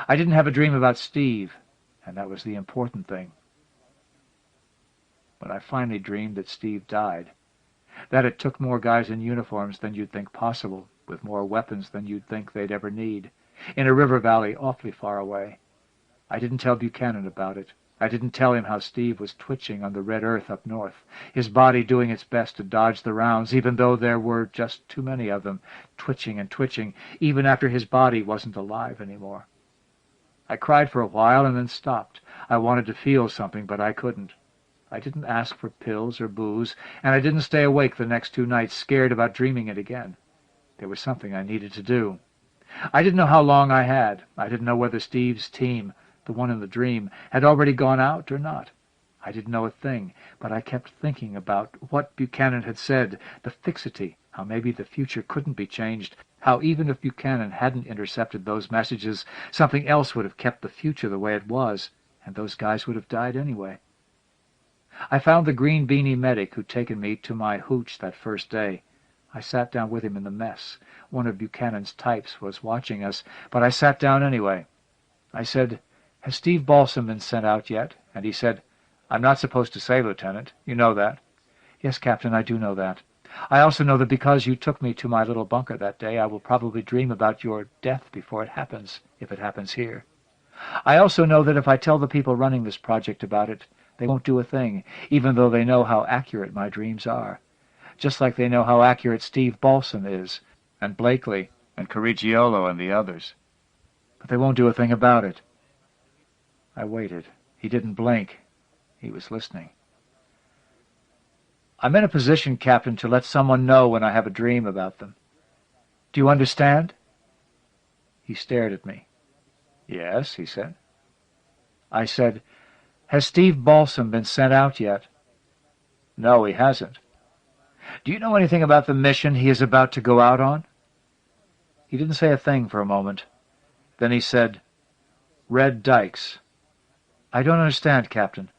I didn't have a dream about Steve, and that was the important thing. But I finally dreamed that Steve died, that it took more guys in uniforms than you'd think possible, with more weapons than you'd think they'd ever need, in a river valley awfully far away. I didn't tell Buchanan about it. I didn't tell him how Steve was twitching on the red earth up north, his body doing its best to dodge the rounds, even though there were just too many of them, twitching and twitching, even after his body wasn't alive anymore. I cried for a while and then stopped. I wanted to feel something, but I couldn't. I didn't ask for pills or booze, and I didn't stay awake the next 2 nights scared about dreaming it again. There was something I needed to do. I didn't know how long I had. I didn't know whether Steve's team, the one in the dream, had already gone out or not. I didn't know a thing, but I kept thinking about what Buchanan had said, the fixity, how maybe the future couldn't be changed, how even if Buchanan hadn't intercepted those messages, something else would have kept the future the way it was, and those guys would have died anyway. I found the green beanie medic who'd taken me to my hooch that first day. I sat down with him in the mess. One of Buchanan's types was watching us, but I sat down anyway. I said, "Has Steve Balsam been sent out yet?" And he said, "I'm not supposed to say, Lieutenant. You know that." "Yes, Captain, I do know that. I also know that because you took me to my little bunker that day, I will probably dream about your death before it happens, if it happens here. I also know that if I tell the people running this project about it, they won't do a thing, even though they know how accurate my dreams are. Just like they know how accurate Steve Balsam is, and Blakely, and Corriggiolo, and the others. But they won't do a thing about it." I waited. He didn't blink. He was listening. "I'm in a position, Captain, to let someone know when I have a dream about them. Do you understand?" He stared at me. "Yes," he said. I said, "Has Steve Balsam been sent out yet?" "No, he hasn't." "Do you know anything about the mission he is about to go out on?" He didn't say a thing for a moment. Then he said, "Red Dykes." "I don't understand, Captain."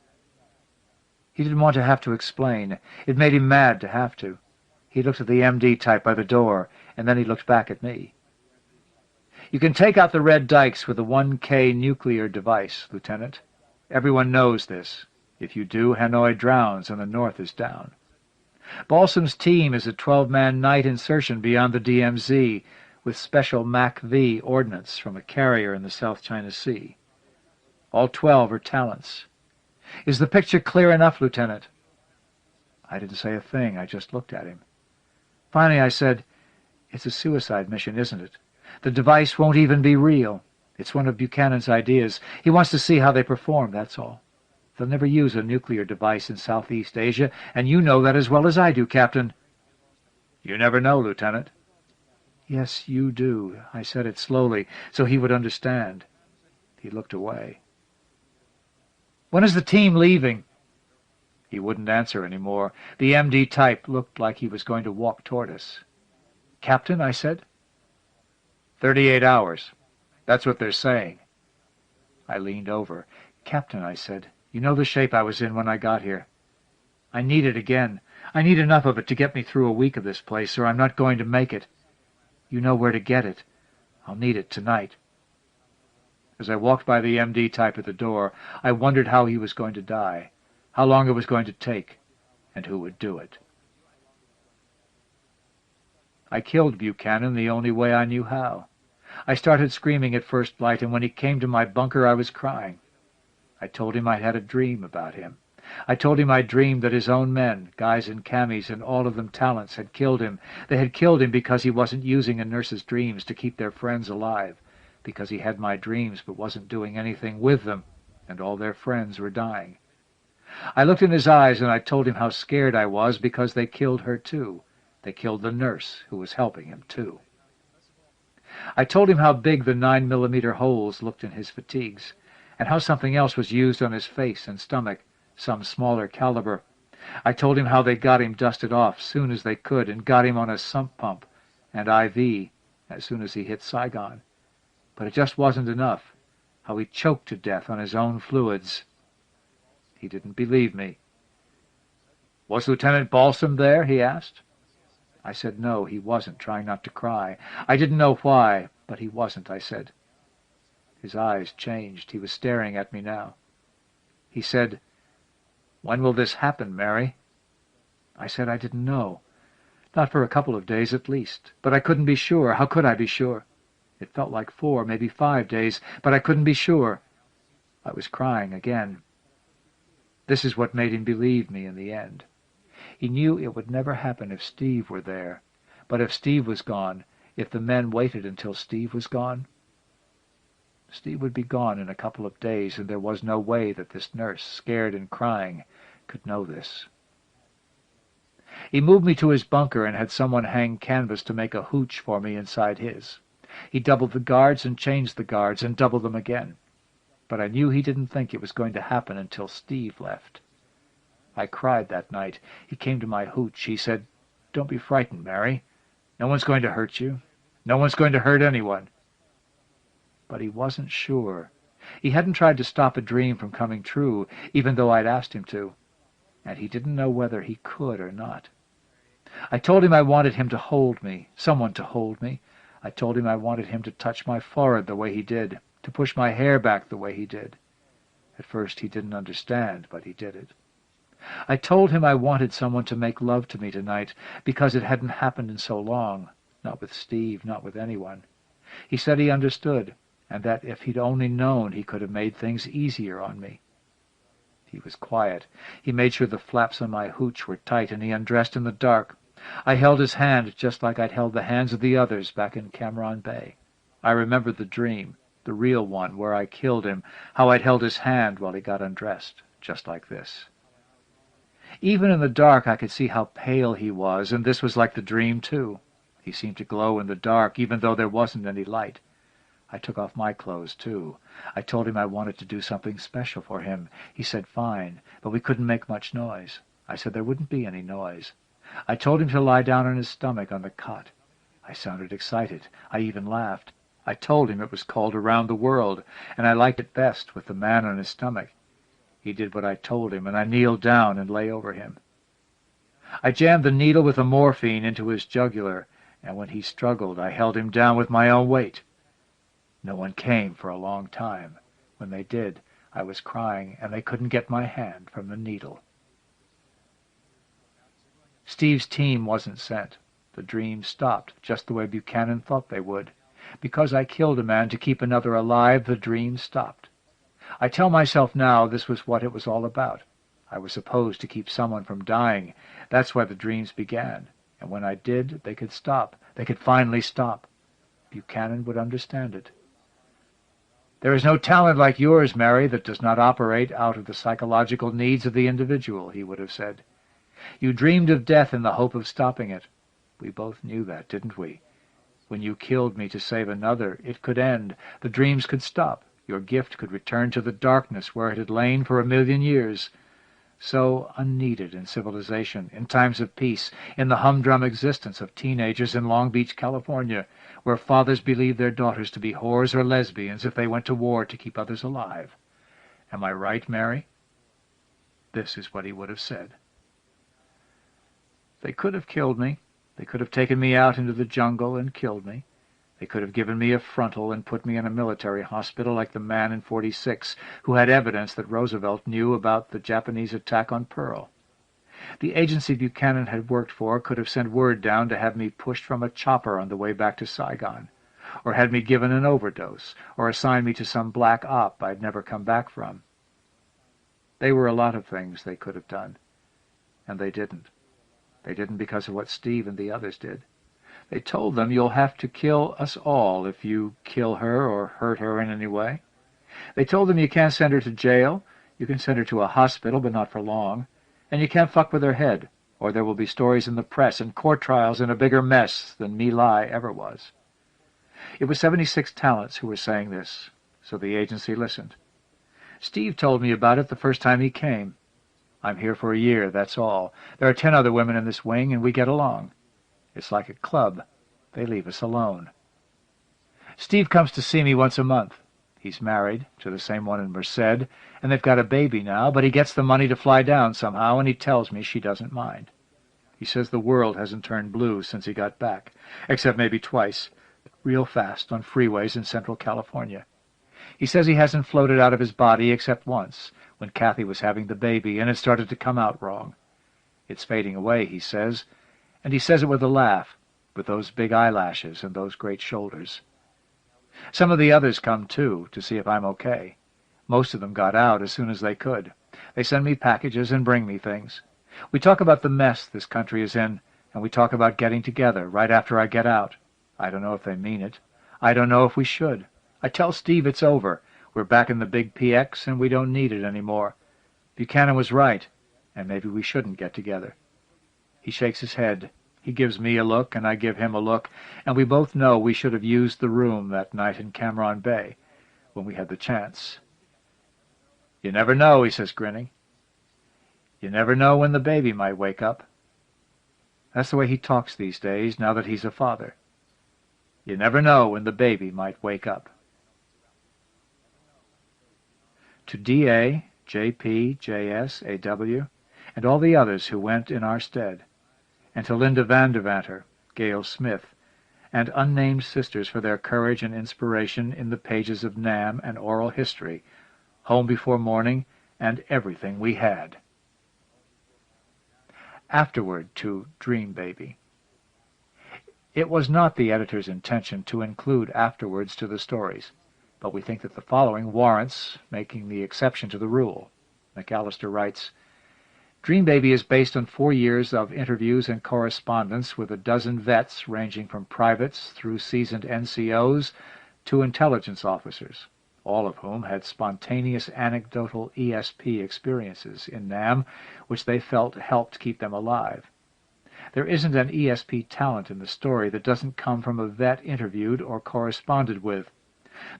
He didn't want to have to explain. It made him mad to have to. He looked at the MD type by the door, and then he looked back at me. "You can take out the red dikes with a 1K nuclear device, Lieutenant. Everyone knows this. If you do, Hanoi drowns and the North is down. Balsam's team is a 12-man night insertion beyond the DMZ with special MAC-V ordnance from a carrier in the South China Sea. All 12 are talents. Is the picture clear enough, Lieutenant?" I didn't say a thing. I just looked at him. Finally I said, "It's a suicide mission, isn't it? The device won't even be real. It's one of Buchanan's ideas. He wants to see how they perform, that's all. They'll never use a nuclear device in Southeast Asia, and you know that as well as I do, Captain." "You never know, Lieutenant." "Yes, you do." I said it slowly, so he would understand. He looked away. "When is the team leaving?" He wouldn't answer any more. The MD type looked like he was going to walk toward us. "Captain," I said. 38 hours. That's what they're saying." I leaned over. "Captain," I said, "you know the shape I was in when I got here. I need it again. I need enough of it to get me through a week of this place, or I'm not going to make it. You know where to get it. I'll need it tonight." As I walked by the MD type at the door, I wondered how he was going to die, how long it was going to take, and who would do it. I killed Buchanan the only way I knew how. I started screaming at first light, and when he came to my bunker I was crying. I told him I'd had a dream about him. I told him I'd dreamed that his own men, guys in camis and all of them talents, had killed him. They had killed him because he wasn't using a nurse's dreams to keep their friends alive, because he had my dreams but wasn't doing anything with them, and all their friends were dying. I looked in his eyes and I told him how scared I was because they killed her too. They killed the nurse who was helping him too. I told him how big the 9mm holes looked in his fatigues, and how something else was used on his face and stomach, some smaller caliber. I told him how they got him dusted off soon as they could and got him on a sump pump and IV as soon as he hit Saigon. But it just wasn't enough, how he choked to death on his own fluids. He didn't believe me. "Was Lieutenant Balsam there?" he asked. I said no, he wasn't, trying not to cry. I didn't know why, but he wasn't, I said. His eyes changed. He was staring at me now. He said, "When will this happen, Mary?" I said I didn't know. Not for a couple of days at least. But I couldn't be sure. How could I be sure? It felt like 4, maybe 5 days, but I couldn't be sure. I was crying again. This is what made him believe me in the end. He knew it would never happen if Steve were there. But if Steve was gone, if the men waited until Steve was gone, Steve would be gone in a couple of days, and there was no way that this nurse, scared and crying, could know this. He moved me to his bunker and had someone hang canvas to make a hooch for me inside his. He doubled the guards and changed the guards and doubled them again. But I knew he didn't think it was going to happen until Steve left. I cried that night. He came to my hooch. He said, "Don't be frightened, Mary. No one's going to hurt you. No one's going to hurt anyone." But he wasn't sure. He hadn't tried to stop a dream from coming true, even though I'd asked him to. And he didn't know whether he could or not. I told him I wanted him to hold me, someone to hold me. I told him I wanted him to touch my forehead the way he did, to push my hair back the way he did. At first he didn't understand, but he did it. I told him I wanted someone to make love to me tonight, because it hadn't happened in so long, not with Steve, not with anyone. He said he understood, and that if he'd only known he could have made things easier on me. He was quiet. He made sure the flaps on my hooch were tight, and he undressed in the dark. I held his hand just like I'd held the hands of the others back in Cameron Bay. I remembered the dream, the real one, where I killed him, how I'd held his hand while he got undressed, just like this. Even in the dark I could see how pale he was, and this was like the dream, too. He seemed to glow in the dark, even though there wasn't any light. I took off my clothes, too. I told him I wanted to do something special for him. He said fine, but we couldn't make much noise. I said there wouldn't be any noise. I told him to lie down on his stomach on the cot. I sounded excited. I even laughed. I told him it was called Around the World, and I liked it best with the man on his stomach. He did what I told him, and I kneeled down and lay over him. I jammed the needle with the morphine into his jugular, and when he struggled, I held him down with my own weight. No one came for a long time. When they did, I was crying, and they couldn't get my hand from the needle. Steve's team wasn't sent. The dreams stopped, just the way Buchanan thought they would. Because I killed a man to keep another alive, the dreams stopped. I tell myself now this was what it was all about. I was supposed to keep someone from dying. That's why the dreams began. And when I did, they could stop. They could finally stop. Buchanan would understand it. There is no talent like yours, Mary, that does not operate out of the psychological needs of the individual, he would have said. You dreamed of death in the hope of stopping it. We both knew that, didn't we? When you killed me to save another, it could end. The dreams could stop. Your gift could return to the darkness where it had lain for 1,000,000 years. So unneeded in civilization, in times of peace, in the humdrum existence of teenagers in Long Beach, California, where fathers believed their daughters to be whores or lesbians if they went to war to keep others alive. Am I right, Mary? This is what he would have said. They could have killed me. They could have taken me out into the jungle and killed me. They could have given me a frontal and put me in a military hospital like the man in 46 who had evidence that Roosevelt knew about the Japanese attack on Pearl. The agency Buchanan had worked for could have sent word down to have me pushed from a chopper on the way back to Saigon, or had me given an overdose, or assigned me to some black op I'd never come back from. They were a lot of things they could have done, and they didn't. They didn't because of what Steve and the others did. They told them, you'll have to kill us all if you kill her or hurt her in any way. They told them you can't send her to jail. You can send her to a hospital, but not for long. And you can't fuck with her head, or there will be stories in the press and court trials and a bigger mess than My Lai ever was. It was 76 talents who were saying this, so the agency listened. Steve told me about it the first time he came. I'm here for a year, that's all. There are 10 other women in this wing, and we get along. It's like a club. They leave us alone. Steve comes to see me once a month. He's married to the same one in Merced, and they've got a baby now, but he gets the money to fly down somehow, and he tells me she doesn't mind. He says the world hasn't turned blue since he got back, except maybe twice, real fast on freeways in Central California. He says he hasn't floated out of his body except once, when Kathy was having the baby, and it started to come out wrong. It's fading away, he says, and he says it with a laugh, with those big eyelashes and those great shoulders. Some of the others come, too, to see if I'm okay. Most of them got out as soon as they could. They send me packages and bring me things. We talk about the mess this country is in, and we talk about getting together right after I get out. I don't know if they mean it. I don't know if we should. I tell Steve it's over. We're back in the big PX, and we don't need it anymore. Buchanan was right, and maybe we shouldn't get together. He shakes his head. He gives me a look, and I give him a look, and we both know we should have used the room that night in Cameron Bay, when we had the chance. You never know, he says, grinning. You never know when the baby might wake up. That's the way he talks these days, now that he's a father. You never know when the baby might wake up. To D.A., J.P., J.S., A.W., and all the others who went in our stead, and to Linda Vandervanter, Gail Smith, and unnamed sisters for their courage and inspiration in the pages of NAM and oral history, Home Before Morning, and everything we had. Afterward to Dream Baby. It was not the editor's intention to include afterwards to the stories, but we think that the following warrants making the exception to the rule. McAllister writes, Dream Baby is based on 4 years of interviews and correspondence with a dozen vets ranging from privates through seasoned NCOs to intelligence officers, all of whom had spontaneous anecdotal ESP experiences in NAM, which they felt helped keep them alive. There isn't an ESP talent in the story that doesn't come from a vet interviewed or corresponded with.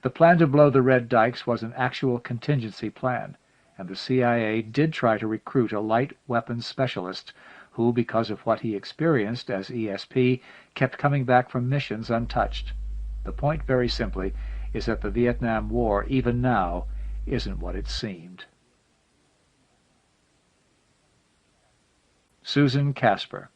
The plan to blow the Red Dykes was an actual contingency plan, and the CIA did try to recruit a light weapons specialist who, because of what he experienced as ESP, kept coming back from missions untouched. The point, very simply, is that the Vietnam War, even now, isn't what it seemed. Susan Casper.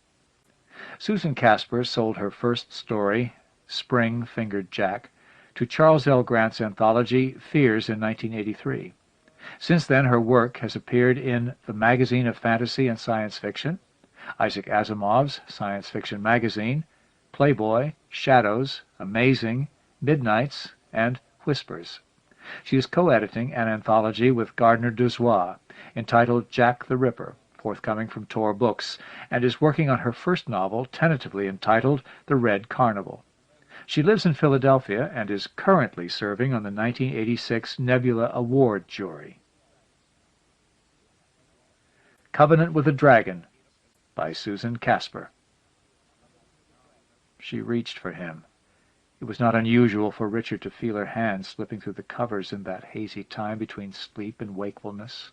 Susan Casper sold her first story, Spring-Fingered Jack, to Charles L. Grant's anthology Fears in 1983. Since then, her work has appeared in the Magazine of Fantasy and Science Fiction, Isaac Asimov's Science Fiction Magazine, Playboy, Shadows, Amazing, Midnights, and Whispers. She is co-editing an anthology with Gardner Dozois entitled Jack the Ripper, forthcoming from Tor Books, and is working on her first novel, tentatively entitled The Red Carnival. She lives in Philadelphia and is currently serving on the 1986 Nebula Award jury. Covenant with a Dragon by Susan Casper. She reached for him. It was not unusual for Richard to feel her hand slipping through the covers in that hazy time between sleep and wakefulness.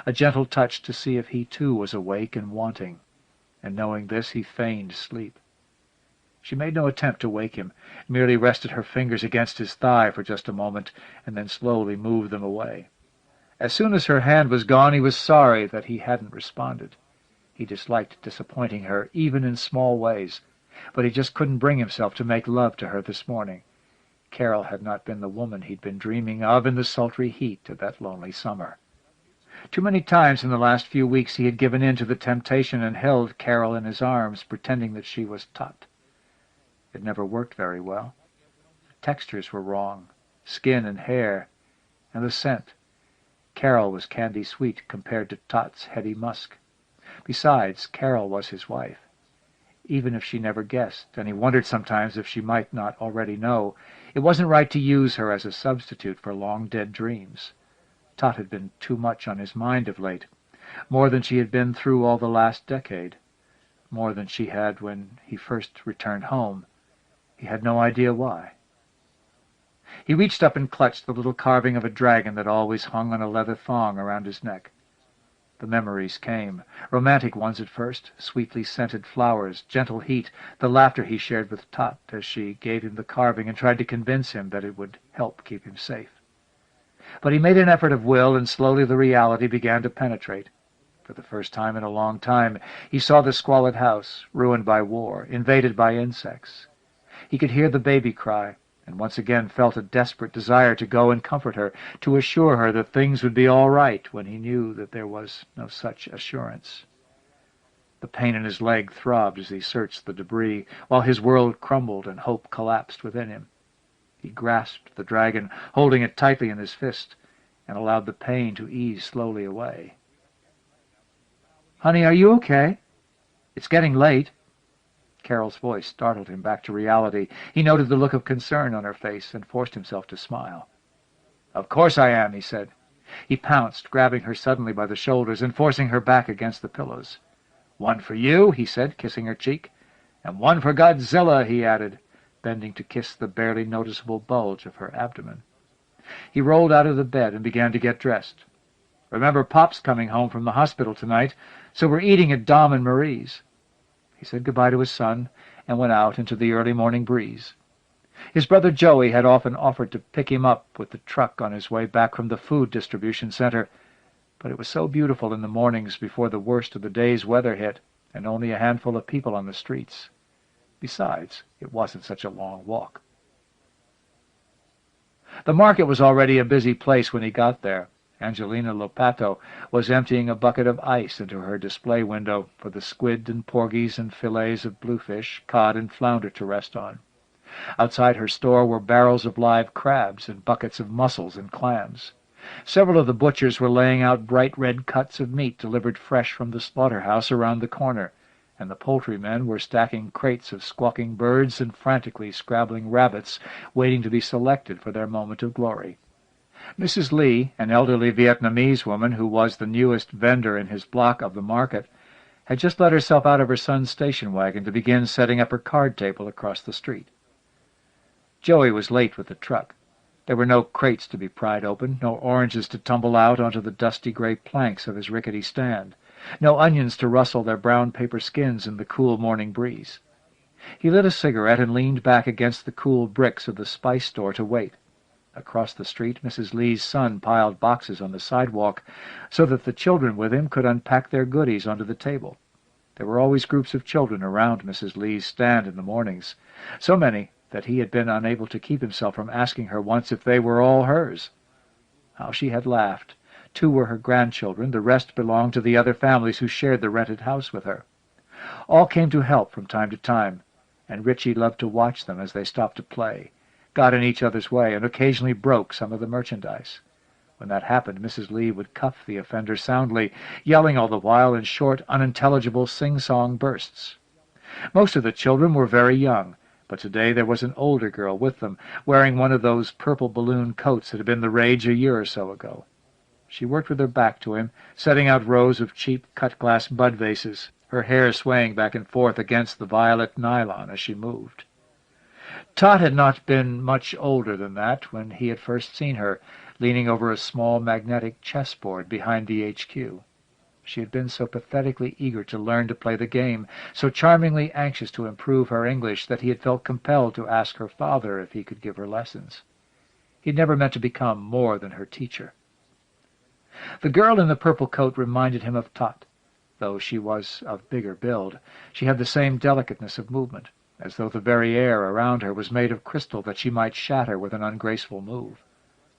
A gentle touch to see if he too was awake and wanting, and knowing this he feigned sleep. She made no attempt to wake him, merely rested her fingers against his thigh for just a moment, and then slowly moved them away. As soon as her hand was gone, he was sorry that he hadn't responded. He disliked disappointing her, even in small ways, but he just couldn't bring himself to make love to her this morning. Carol had not been the woman he'd been dreaming of in the sultry heat of that lonely summer. Too many times in the last few weeks he had given in to the temptation and held Carol in his arms, pretending that she was Tut. It never worked very well. The textures were wrong, skin and hair, and the scent. Carol was candy-sweet compared to Tut's heady musk. Besides, Carol was his wife. Even if she never guessed, and he wondered sometimes if she might not already know, it wasn't right to use her as a substitute for long-dead dreams. Tut had been too much on his mind of late, more than she had been through all the last decade, more than she had when he first returned home. He had no idea why. He reached up and clutched the little carving of a dragon that always hung on a leather thong around his neck. The memories came, romantic ones at first, sweetly scented flowers, gentle heat, the laughter he shared with Tut as she gave him the carving and tried to convince him that it would help keep him safe. But he made an effort of will, and slowly the reality began to penetrate. For the first time in a long time, he saw the squalid house, ruined by war, invaded by insects. He could hear the baby cry, and once again felt a desperate desire to go and comfort her, to assure her that things would be all right when he knew that there was no such assurance. The pain in his leg throbbed as he searched the debris, while his world crumbled and hope collapsed within him. He grasped the dragon, holding it tightly in his fist, and allowed the pain to ease slowly away. "Honey, are you okay? It's getting late." Carol's voice startled him back to reality. He noted the look of concern on her face and forced himself to smile. "Of course I am," he said. He pounced, grabbing her suddenly by the shoulders and forcing her back against the pillows. "One for you," he said, kissing her cheek. "And one for Godzilla," he added, bending to kiss the barely noticeable bulge of her abdomen. He rolled out of the bed and began to get dressed. "Remember, Pop's coming home from the hospital tonight, so we're eating at Dom and Marie's." He said goodbye to his son and went out into the early morning breeze. His brother Joey had often offered to pick him up with the truck on his way back from the food distribution center, but it was so beautiful in the mornings before the worst of the day's weather hit, and only a handful of people on the streets. Besides, it wasn't such a long walk. The market was already a busy place when he got there. Angelina Lopato was emptying a bucket of ice into her display window for the squid and porgies and fillets of bluefish, cod, and flounder to rest on. Outside her store were barrels of live crabs and buckets of mussels and clams. Several of the butchers were laying out bright red cuts of meat delivered fresh from the slaughterhouse around the corner, and the poultrymen were stacking crates of squawking birds and frantically scrabbling rabbits, waiting to be selected for their moment of glory. Mrs. Lee, an elderly Vietnamese woman who was the newest vendor in his block of the market, had just let herself out of her son's station wagon to begin setting up her card table across the street. Joey was late with the truck. There were no crates to be pried open, no oranges to tumble out onto the dusty gray planks of his rickety stand, no onions to rustle their brown paper skins in the cool morning breeze. He lit a cigarette and leaned back against the cool bricks of the spice store to wait. Across the street, Mrs. Lee's son piled boxes on the sidewalk so that the children with him could unpack their goodies onto the table. There were always groups of children around Mrs. Lee's stand in the mornings, so many that he had been unable to keep himself from asking her once if they were all hers. How she had laughed! 2 were her grandchildren, the rest belonged to the other families who shared the rented house with her. All came to help from time to time, and Richie loved to watch them as they stopped to play, got in each other's way, and occasionally broke some of the merchandise. When that happened, Mrs. Lee would cuff the offender soundly, yelling all the while in short, unintelligible sing-song bursts. Most of the children were very young, but today there was an older girl with them, wearing one of those purple balloon coats that had been the rage a year or so ago. She worked with her back to him, setting out rows of cheap cut-glass bud vases, her hair swaying back and forth against the violet nylon as she moved. Tot had not been much older than that when he had first seen her, leaning over a small magnetic chessboard behind the HQ. She had been so pathetically eager to learn to play the game, so charmingly anxious to improve her English, that he had felt compelled to ask her father if he could give her lessons. He had never meant to become more than her teacher. The girl in the purple coat reminded him of Tot. Though she was of bigger build, she had the same delicateness of movement, as though the very air around her was made of crystal that she might shatter with an ungraceful move.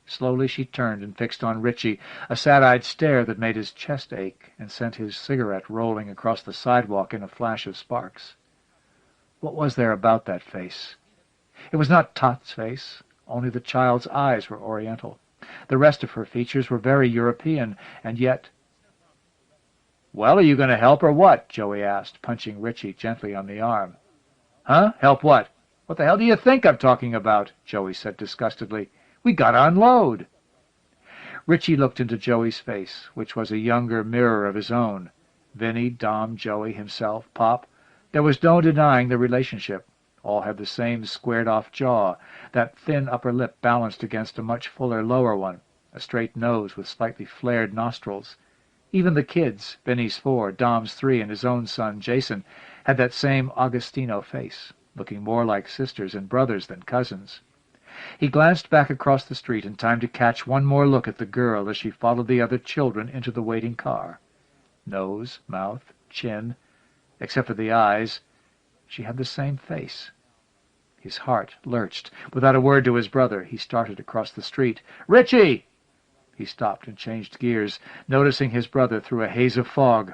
Slowly she turned and fixed on Richie a sad-eyed stare that made his chest ache and sent his cigarette rolling across the sidewalk in a flash of sparks. What was there about that face? It was not Tot's face, only the child's eyes were oriental. The rest of her features were very European, and yet... "Well, are you going to help or what?" Joey asked, punching Richie gently on the arm. "Huh? Help what? What the hell do you think I'm talking about?" Joey said disgustedly. "We gotta unload." Richie looked into Joey's face, which was a younger mirror of his own. Vinny, Dom, Joey, himself, Pop. There was no denying the relationship. All had the same squared-off jaw, that thin upper lip balanced against a much fuller lower one, a straight nose with slightly flared nostrils. Even the kids, Vinny's 4, Dom's 3, and his own son, Jason, had that same Augustino face, looking more like sisters and brothers than cousins. He glanced back across the street in time to catch one more look at the girl as she followed the other children into the waiting car. Nose, mouth, chin, except for the eyes, she had the same face. His heart lurched. Without a word to his brother, he started across the street. "Richie!" He stopped and changed gears, noticing his brother through a haze of fog.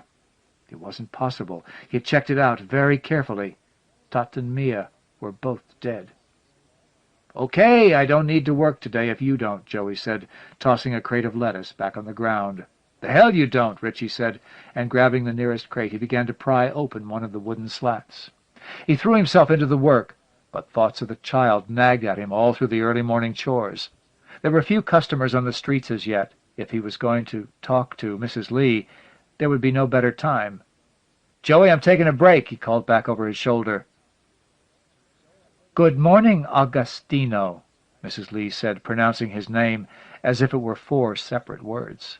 It wasn't possible. He had checked it out very carefully. Tot and Mia were both dead. "Okay, I don't need to work today if you don't," Joey said, tossing a crate of lettuce back on the ground. "The hell you don't," Richie said, and grabbing the nearest crate, he began to pry open one of the wooden slats. He threw himself into the work, but thoughts of the child nagged at him all through the early morning chores. There were few customers on the streets as yet. If he was going to talk to Mrs. Lee, there would be no better time. "Joey, I'm taking a break," he called back over his shoulder. "Good morning, Augustino," Mrs. Lee said, pronouncing his name as if it were 4 separate words.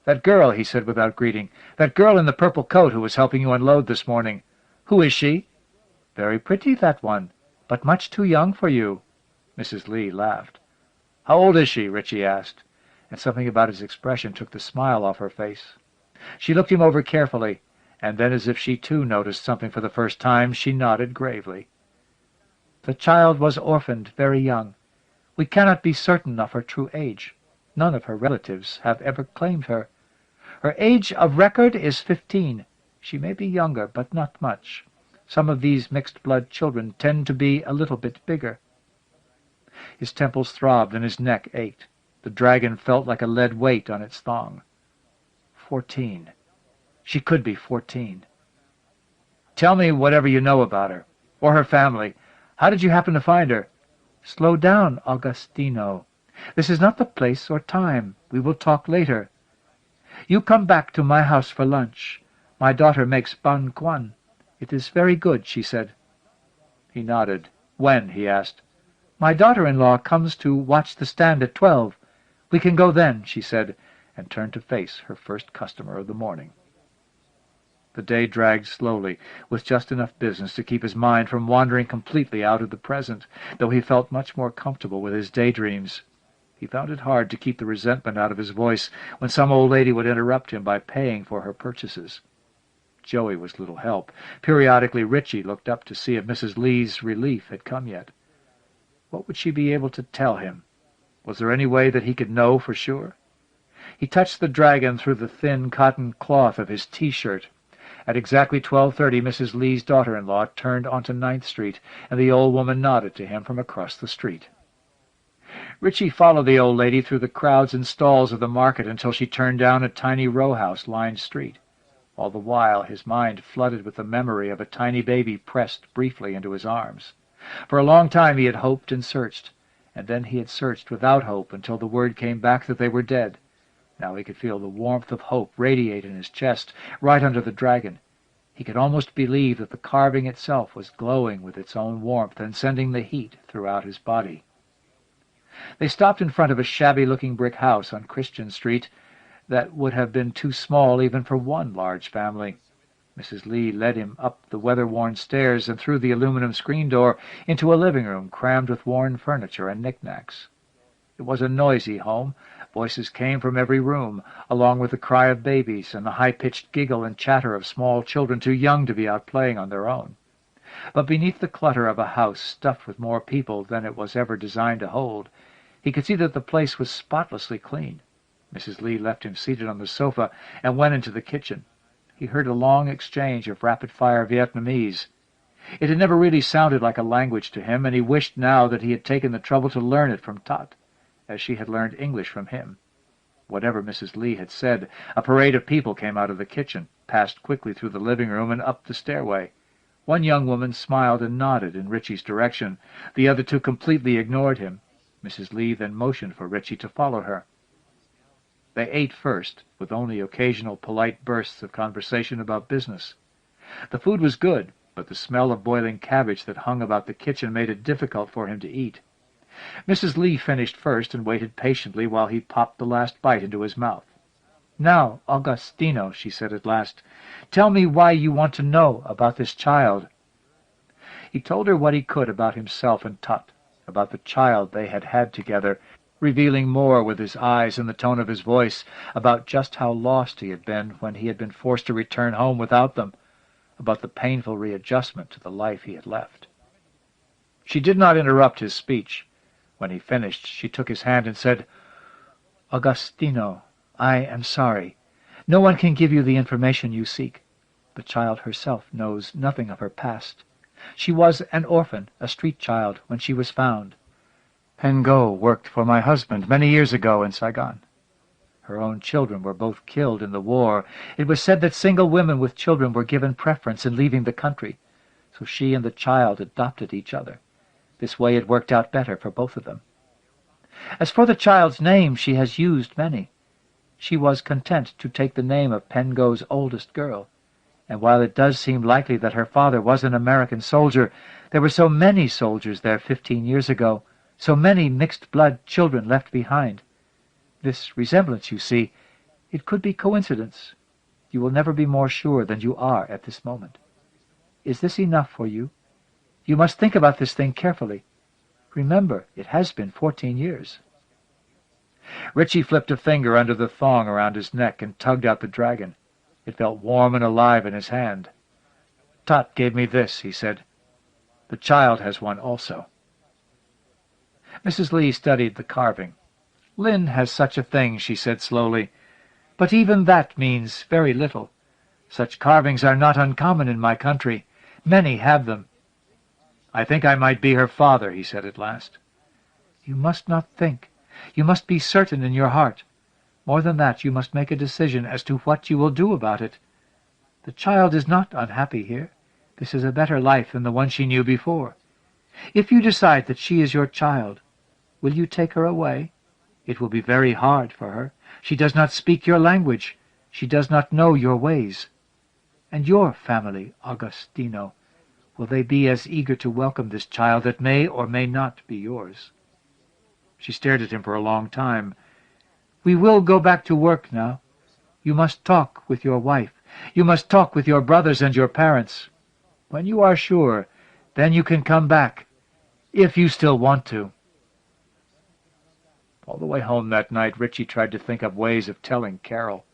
"That girl," he said without greeting, "that girl in the purple coat who was helping you unload this morning. Who is she?" "Very pretty, that one, but much too young for you." Mrs. Lee laughed. "How old is she?" Richie asked, and something about his expression took the smile off her face. She looked him over carefully, and then, as if she too noticed something for the first time, she nodded gravely. "The child was orphaned very young. We cannot be certain of her true age. None of her relatives have ever claimed her. Her age of record is 15. She may be younger, but not much. Some of these mixed-blood children tend to be a little bit bigger." His temples throbbed and his neck ached. The dragon felt like a lead weight on its thong. 14. She could be 14. "Tell me whatever you know about her, or her family. How did you happen to find her?" "Slow down, Augustino. This is not the place or time. We will talk later. You come back to my house for lunch. My daughter makes ban quan. It is very good," she said. He nodded. "When?" he asked. "My daughter-in-law comes to watch the stand at 12. We can go then," she said, and turned to face her first customer of the morning. The day dragged slowly, with just enough business to keep his mind from wandering completely out of the present, though he felt much more comfortable with his daydreams. He found it hard to keep the resentment out of his voice when some old lady would interrupt him by paying for her purchases. Joey was little help. Periodically Richie looked up to see if Mrs. Lee's relief had come yet. What would she be able to tell him? Was there any way that he could know for sure? He touched the dragon through the thin cotton cloth of his T-shirt. At exactly 12:30, Mrs. Lee's daughter-in-law turned onto 9th Street, and the old woman nodded to him from across the street. Richie followed the old lady through the crowds and stalls of the market until she turned down a tiny row-house-lined street. All the while his mind flooded with the memory of a tiny baby pressed briefly into his arms. For a long time he had hoped and searched, and then he had searched without hope until the word came back that they were dead. Now he could feel the warmth of hope radiate in his chest, right under the dragon. He could almost believe that the carving itself was glowing with its own warmth and sending the heat throughout his body. They stopped in front of a shabby-looking brick house on Christian Street that would have been too small even for one large family. Mrs. Lee led him up the weather-worn stairs and through the aluminum screen door into a living room crammed with worn furniture and knickknacks. It was a noisy home. Voices came from every room, along with the cry of babies and the high-pitched giggle and chatter of small children too young to be out playing on their own. But beneath the clutter of a house stuffed with more people than it was ever designed to hold, he could see that the place was spotlessly clean. Mrs. Lee left him seated on the sofa and went into the kitchen. He heard a long exchange of rapid-fire Vietnamese. It had never really sounded like a language to him, and he wished now that he had taken the trouble to learn it from Tot, as she had learned English from him. Whatever Mrs. Lee had said, a parade of people came out of the kitchen, passed quickly through the living room and up the stairway. One young woman smiled and nodded in Richie's direction. The other two completely ignored him. Mrs. Lee then motioned for Richie to follow her. They ate first, with only occasional polite bursts of conversation about business. The food was good, but the smell of boiling cabbage that hung about the kitchen made it difficult for him to eat. Mrs. Lee finished first and waited patiently while he popped the last bite into his mouth. "Now, Augustino," she said at last, "tell me why you want to know about this child." He told her what he could about himself and Tot, about the child they had had together, revealing more with his eyes and the tone of his voice, about just how lost he had been when he had been forced to return home without them, about the painful readjustment to the life he had left. She did not interrupt his speech. When he finished, she took his hand and said, "Augustino, I am sorry. No one can give you the information you seek. The child herself knows nothing of her past. She was an orphan, a street child, when she was found. Pengo worked for my husband many years ago in Saigon. Her own children were both killed in the war. It was said that single women with children were given preference in leaving the country, so she and the child adopted each other. This way it worked out better for both of them. As for the child's name, she has used many. She was content to take the name of Pengo's oldest girl, and while it does seem likely that her father was an American soldier, there were so many soldiers there 15 years ago, so many mixed-blood children left behind. This resemblance, you see, it could be coincidence. You will never be more sure than you are at this moment. Is this enough for you? You must think about this thing carefully. Remember, it has been 14 years. Richie flipped a finger under the thong around his neck and tugged out the dragon. It felt warm and alive in his hand. "Tot gave me this," he said. "The child has one also." Mrs. Lee studied the carving. "Lynn has such a thing," she said slowly. "But even that means very little. Such carvings are not uncommon in my country. Many have them." "I think I might be her father," he said at last. "You must not think. You must be certain in your heart. More than that, you must make a decision as to what you will do about it. The child is not unhappy here. This is a better life than the one she knew before. If you decide that she is your child, will you take her away? It will be very hard for her. She does not speak your language. She does not know your ways. And your family, Augustino, will they be as eager to welcome this child that may or may not be yours?" She stared at him for a long time. "We will go back to work now. You must talk with your wife. You must talk with your brothers and your parents. When you are sure, then you can come back, if you still want to." All the way home that night, Richie tried to think up ways of telling Carol.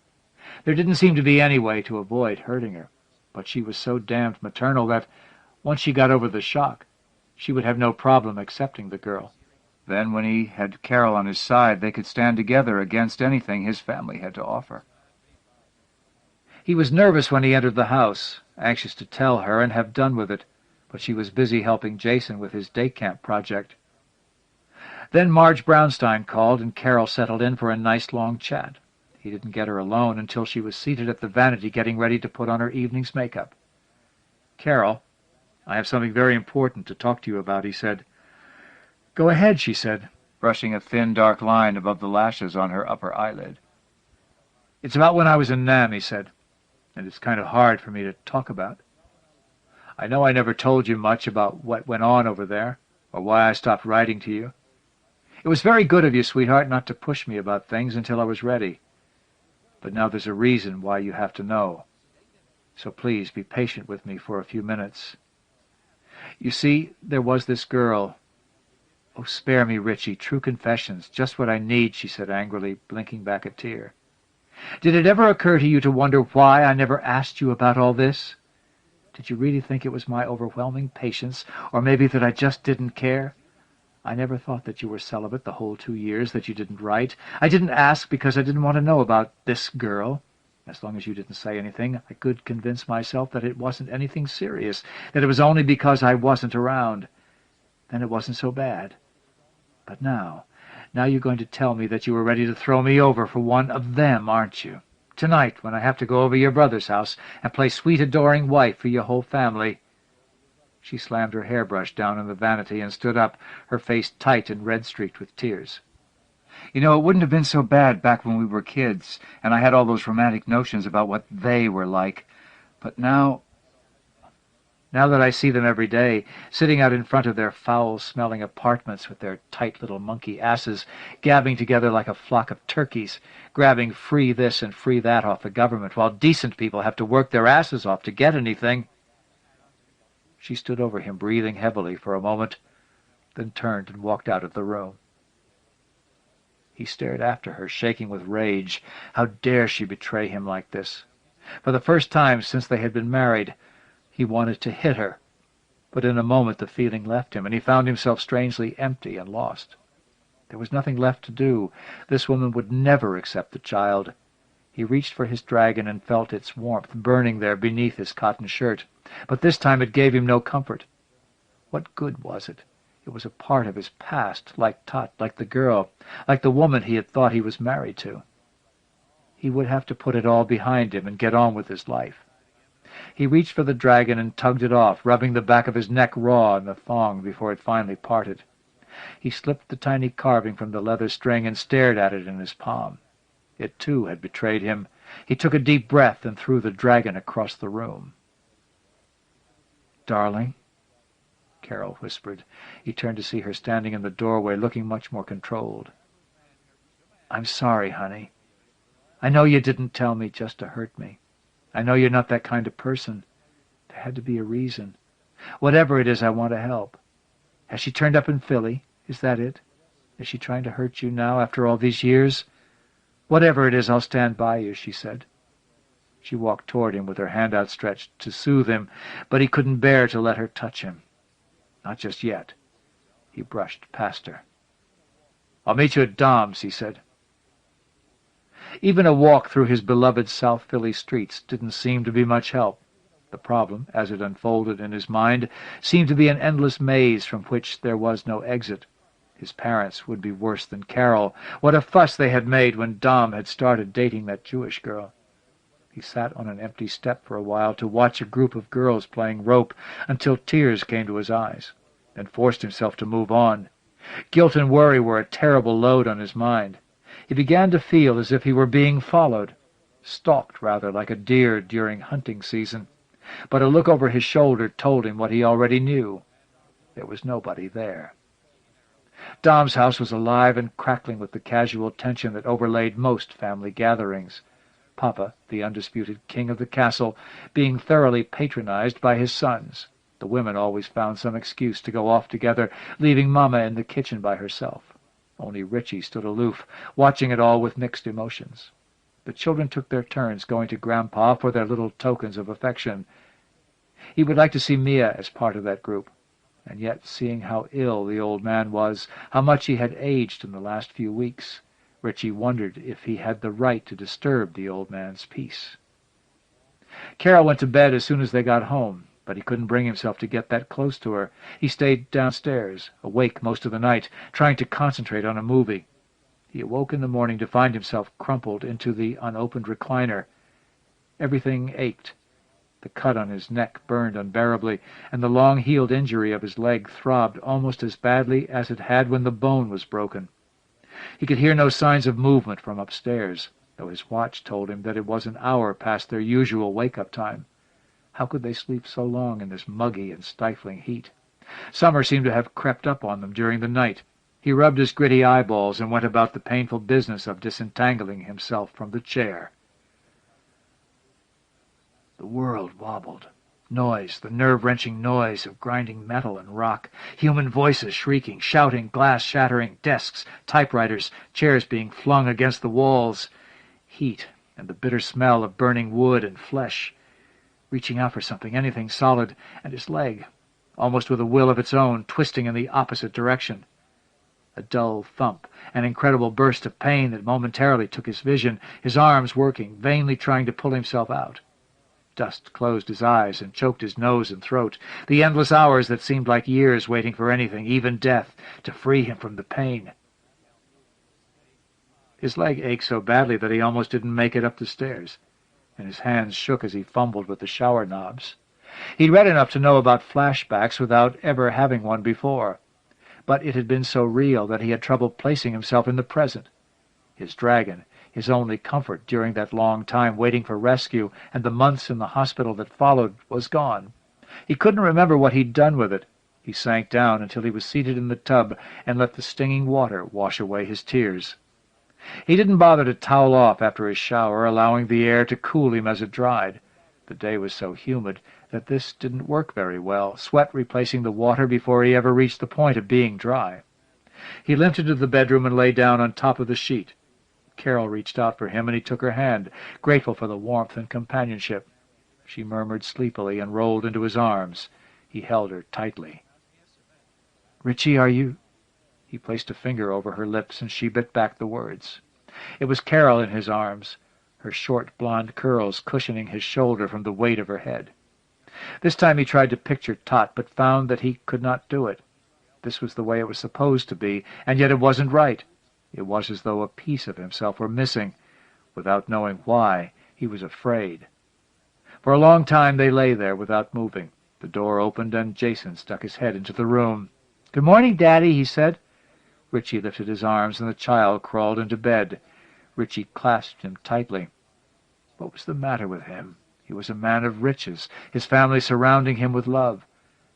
There didn't seem to be any way to avoid hurting her. but she was so damned maternal that, once she got over the shock, she would have no problem accepting the girl. Then, when he had Carol on his side, they could stand together against anything his family had to offer. He was nervous when he entered the house, anxious to tell her and have done with it, but she was busy helping Jason with his day camp project. Then Marge Brownstein called, and Carol settled in for a nice long chat. He didn't get her alone until she was seated at the vanity getting ready to put on her evening's makeup. "Carol, I have something very important to talk to you about," he said. "Go ahead," she said, brushing a thin, dark line above the lashes on her upper eyelid. "It's about when I was in Nam," he said, "and it's kind of hard for me to talk about. I know I never told you much about what went on over there, or why I stopped writing to you. It was very good of you, sweetheart, not to push me about things until I was ready. But now there's a reason why you have to know. So please be patient with me for a few minutes. You see, there was this girl. Oh, spare me, Richie, true confessions, just what I need," she said angrily, blinking back a tear. "Did it ever occur to you to wonder why I never asked you about all this? Did you really think it was my overwhelming patience, or maybe that I just didn't care? I never thought that you were celibate the whole 2 years that you didn't write. I didn't ask because I didn't want to know about this girl. As long as you didn't say anything, I could convince myself that it wasn't anything serious, that it was only because I wasn't around. Then it wasn't so bad. But now you're going to tell me that you were ready to throw me over for one of them, aren't you? Tonight, when I have to go over your brother's house and play sweet, adoring wife for your whole family." She slammed her hairbrush down in the vanity and stood up, her face tight and red-streaked with tears. "You know, it wouldn't have been so bad back when we were kids, and I had all those romantic notions about what they were like. But now that I see them every day, sitting out in front of their foul-smelling apartments with their tight little monkey asses, gabbing together like a flock of turkeys, grabbing free this and free that off the government, while decent people have to work their asses off to get anything." She stood over him, breathing heavily for a moment, then turned and walked out of the room. He stared after her, shaking with rage. How dare she betray him like this? For the first time since they had been married, he wanted to hit her, but in a moment the feeling left him, and he found himself strangely empty and lost. There was nothing left to do. This woman would never accept the child. He reached for his dragon and felt its warmth burning there beneath his cotton shirt, but this time it gave him no comfort. What good was it? It was a part of his past, like Tot, like the girl, like the woman he had thought he was married to. He would have to put it all behind him and get on with his life. He reached for the dragon and tugged it off, rubbing the back of his neck raw in the thong before it finally parted. He slipped the tiny carving from the leather string and stared at it in his palm. It, too, had betrayed him. He took a deep breath and threw the dragon across the room. "Darling," Carol whispered. He turned to see her standing in the doorway, looking much more controlled. "I'm sorry, honey. I know you didn't tell me just to hurt me. I know you're not that kind of person. There had to be a reason. Whatever it is, I want to help. Has she turned up in Philly? Is that it? Is she trying to hurt you now, after all these years? Whatever it is, I'll stand by you," she said. She walked toward him with her hand outstretched to soothe him, but he couldn't bear to let her touch him. Not just yet. He brushed past her. "I'll meet you at Dom's," he said. Even a walk through his beloved South Philly streets didn't seem to be much help. The problem, as it unfolded in his mind, seemed to be an endless maze from which there was no exit. His parents would be worse than Carol. What a fuss they had made when Dom had started dating that Jewish girl. He sat on an empty step for a while to watch a group of girls playing rope until tears came to his eyes, then forced himself to move on. Guilt and worry were a terrible load on his mind. He began to feel as if he were being followed, stalked rather, like a deer during hunting season. But a look over his shoulder told him what he already knew. There was nobody there. Dom's house was alive and crackling with the casual tension that overlaid most family gatherings. Papa, the undisputed king of the castle, being thoroughly patronized by his sons. The women always found some excuse to go off together, leaving Mama in the kitchen by herself. Only Richie stood aloof, watching it all with mixed emotions. The children took their turns going to Grandpa for their little tokens of affection, He would like to see Mia as part of that group. And yet, seeing how ill the old man was, how much he had aged in the last few weeks, Richie wondered if he had the right to disturb the old man's peace. Carol went to bed as soon as they got home, but he couldn't bring himself to get that close to her. He stayed downstairs, awake most of the night, trying to concentrate on a movie. He awoke in the morning to find himself crumpled into the unopened recliner. Everything ached. The cut on his neck burned unbearably, and the long-healed injury of his leg throbbed almost as badly as it had when the bone was broken. He could hear no signs of movement from upstairs, though his watch told him that it was an hour past their usual wake-up time. How could they sleep so long in this muggy and stifling heat? Summer seemed to have crept up on them during the night. He rubbed his gritty eyeballs and went about the painful business of disentangling himself from the chair. The world wobbled. Noise, the nerve-wrenching noise of grinding metal and rock, human voices shrieking, shouting, glass shattering, desks, typewriters, chairs being flung against the walls. Heat and the bitter smell of burning wood and flesh. Reaching out for something, anything solid, and his leg, almost with a will of its own, twisting in the opposite direction. A dull thump, an incredible burst of pain that momentarily took his vision, his arms working, vainly trying to pull himself out. Dust closed his eyes and choked his nose and throat, the endless hours that seemed like years waiting for anything, even death, to free him from the pain. His leg ached so badly that he almost didn't make it up the stairs, and his hands shook as he fumbled with the shower knobs. He'd read enough to know about flashbacks without ever having one before, but it had been so real that he had trouble placing himself in the present. His dragon, his only comfort during that long time waiting for rescue and the months in the hospital that followed, was gone. He couldn't remember what he'd done with it. He sank down until he was seated in the tub and let the stinging water wash away his tears. He didn't bother to towel off after his shower, allowing the air to cool him as it dried. The day was so humid that this didn't work very well, sweat replacing the water before he ever reached the point of being dry. He limped into the bedroom and lay down on top of the sheet. Carol reached out for him, and he took her hand, grateful for the warmth and companionship. She murmured sleepily and rolled into his arms. He held her tightly. "Richie, are you—" He placed a finger over her lips, and she bit back the words. It was Carol in his arms, her short blonde curls cushioning his shoulder from the weight of her head. This time he tried to picture Tot, but found that he could not do it. This was the way it was supposed to be, and yet it wasn't right. It was as though a piece of himself were missing. Without knowing why, he was afraid. For a long time they lay there without moving. The door opened, and Jason stuck his head into the room. "Good morning, Daddy," he said. Richie lifted his arms, and the child crawled into bed. Richie clasped him tightly. What was the matter with him? He was a man of riches, his family surrounding him with love.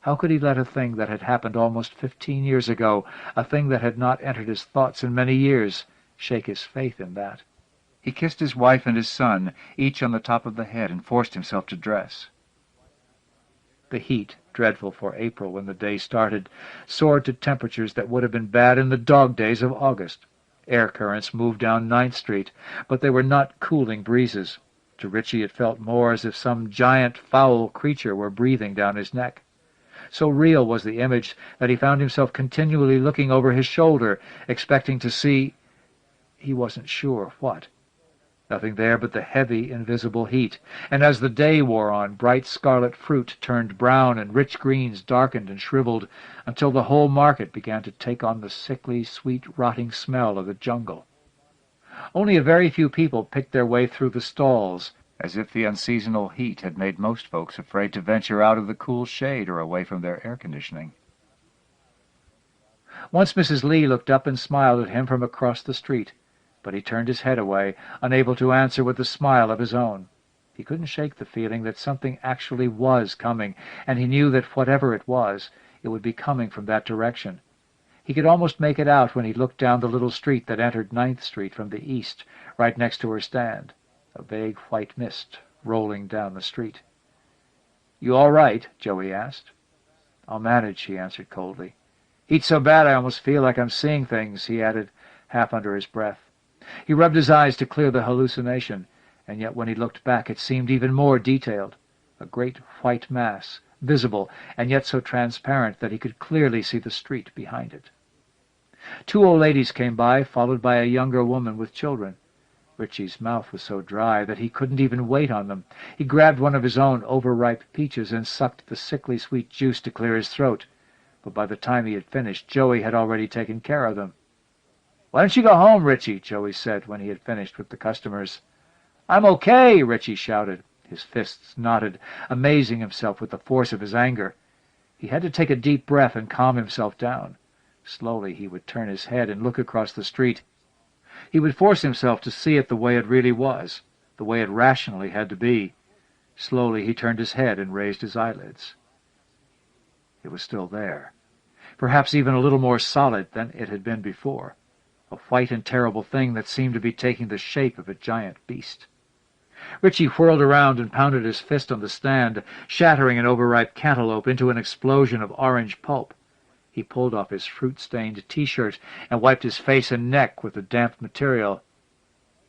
How could he let a thing that had happened almost 15 years ago, a thing that had not entered his thoughts in many years, shake his faith in that? He kissed his wife and his son, each on the top of the head, and forced himself to dress. The heat, dreadful for April when the day started, soared to temperatures that would have been bad in the dog days of August. Air currents moved down 9th Street, but they were not cooling breezes. To Richie it felt more as if some giant, foul creature were breathing down his neck. So real was the image that he found himself continually looking over his shoulder, expecting to see— he wasn't sure what. Nothing there but the heavy, invisible heat, and as the day wore on, bright scarlet fruit turned brown and rich greens darkened and shriveled, until the whole market began to take on the sickly, sweet, rotting smell of the jungle. Only a very few people picked their way through the stalls, as if the unseasonal heat had made most folks afraid to venture out of the cool shade or away from their air conditioning. Once Mrs. Lee looked up and smiled at him from across the street, but he turned his head away, unable to answer with a smile of his own. He couldn't shake the feeling that something actually was coming, and he knew that whatever it was, it would be coming from that direction. He could almost make it out when he looked down the little street that entered 9th Street from the east, right next to her stand, a vague white mist rolling down the street. "You all right?" Joey asked. "I'll manage," she answered coldly. "Heat's so bad I almost feel like I'm seeing things," he added, half under his breath. He rubbed his eyes to clear the hallucination, and yet when he looked back it seemed even more detailed. a great white mass, visible and yet so transparent that he could clearly see the street behind it. Two old ladies came by, followed by a younger woman with children. Richie's mouth was so dry that he couldn't even wait on them. He grabbed one of his own overripe peaches and sucked the sickly sweet juice to clear his throat. But by the time he had finished, Joey had already taken care of them. "Why don't you go home, Richie?" Joey said when he had finished with the customers. "I'm okay," Richie shouted. His fists knotted, amazing himself with the force of his anger. He had to take a deep breath and calm himself down. Slowly he would turn his head and look across the street. He would force himself to see it the way it really was, the way it rationally had to be. Slowly he turned his head and raised his eyelids. It was still there, perhaps even a little more solid than it had been before, a white and terrible thing that seemed to be taking the shape of a giant beast. Richie whirled around and pounded his fist on the stand, shattering an overripe cantaloupe into an explosion of orange pulp. He pulled off his fruit-stained T-shirt and wiped his face and neck with the damp material.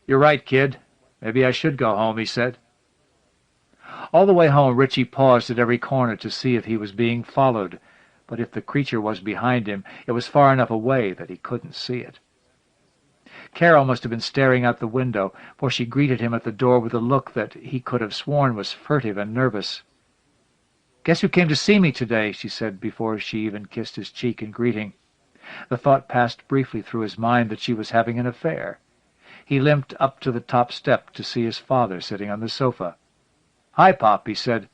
"You're right, kid. Maybe I should go home," he said. All the way home, Richie paused at every corner to see if he was being followed, but if the creature was behind him, it was far enough away that he couldn't see it. Carol must have been staring out the window, for she greeted him at the door with a look that he could have sworn was furtive and nervous. "Guess who came to see me today?" she said before she even kissed his cheek in greeting. The thought passed briefly through his mind that she was having an affair. He limped up to the top step to see his father sitting on the sofa. "Hi, Pop," he said,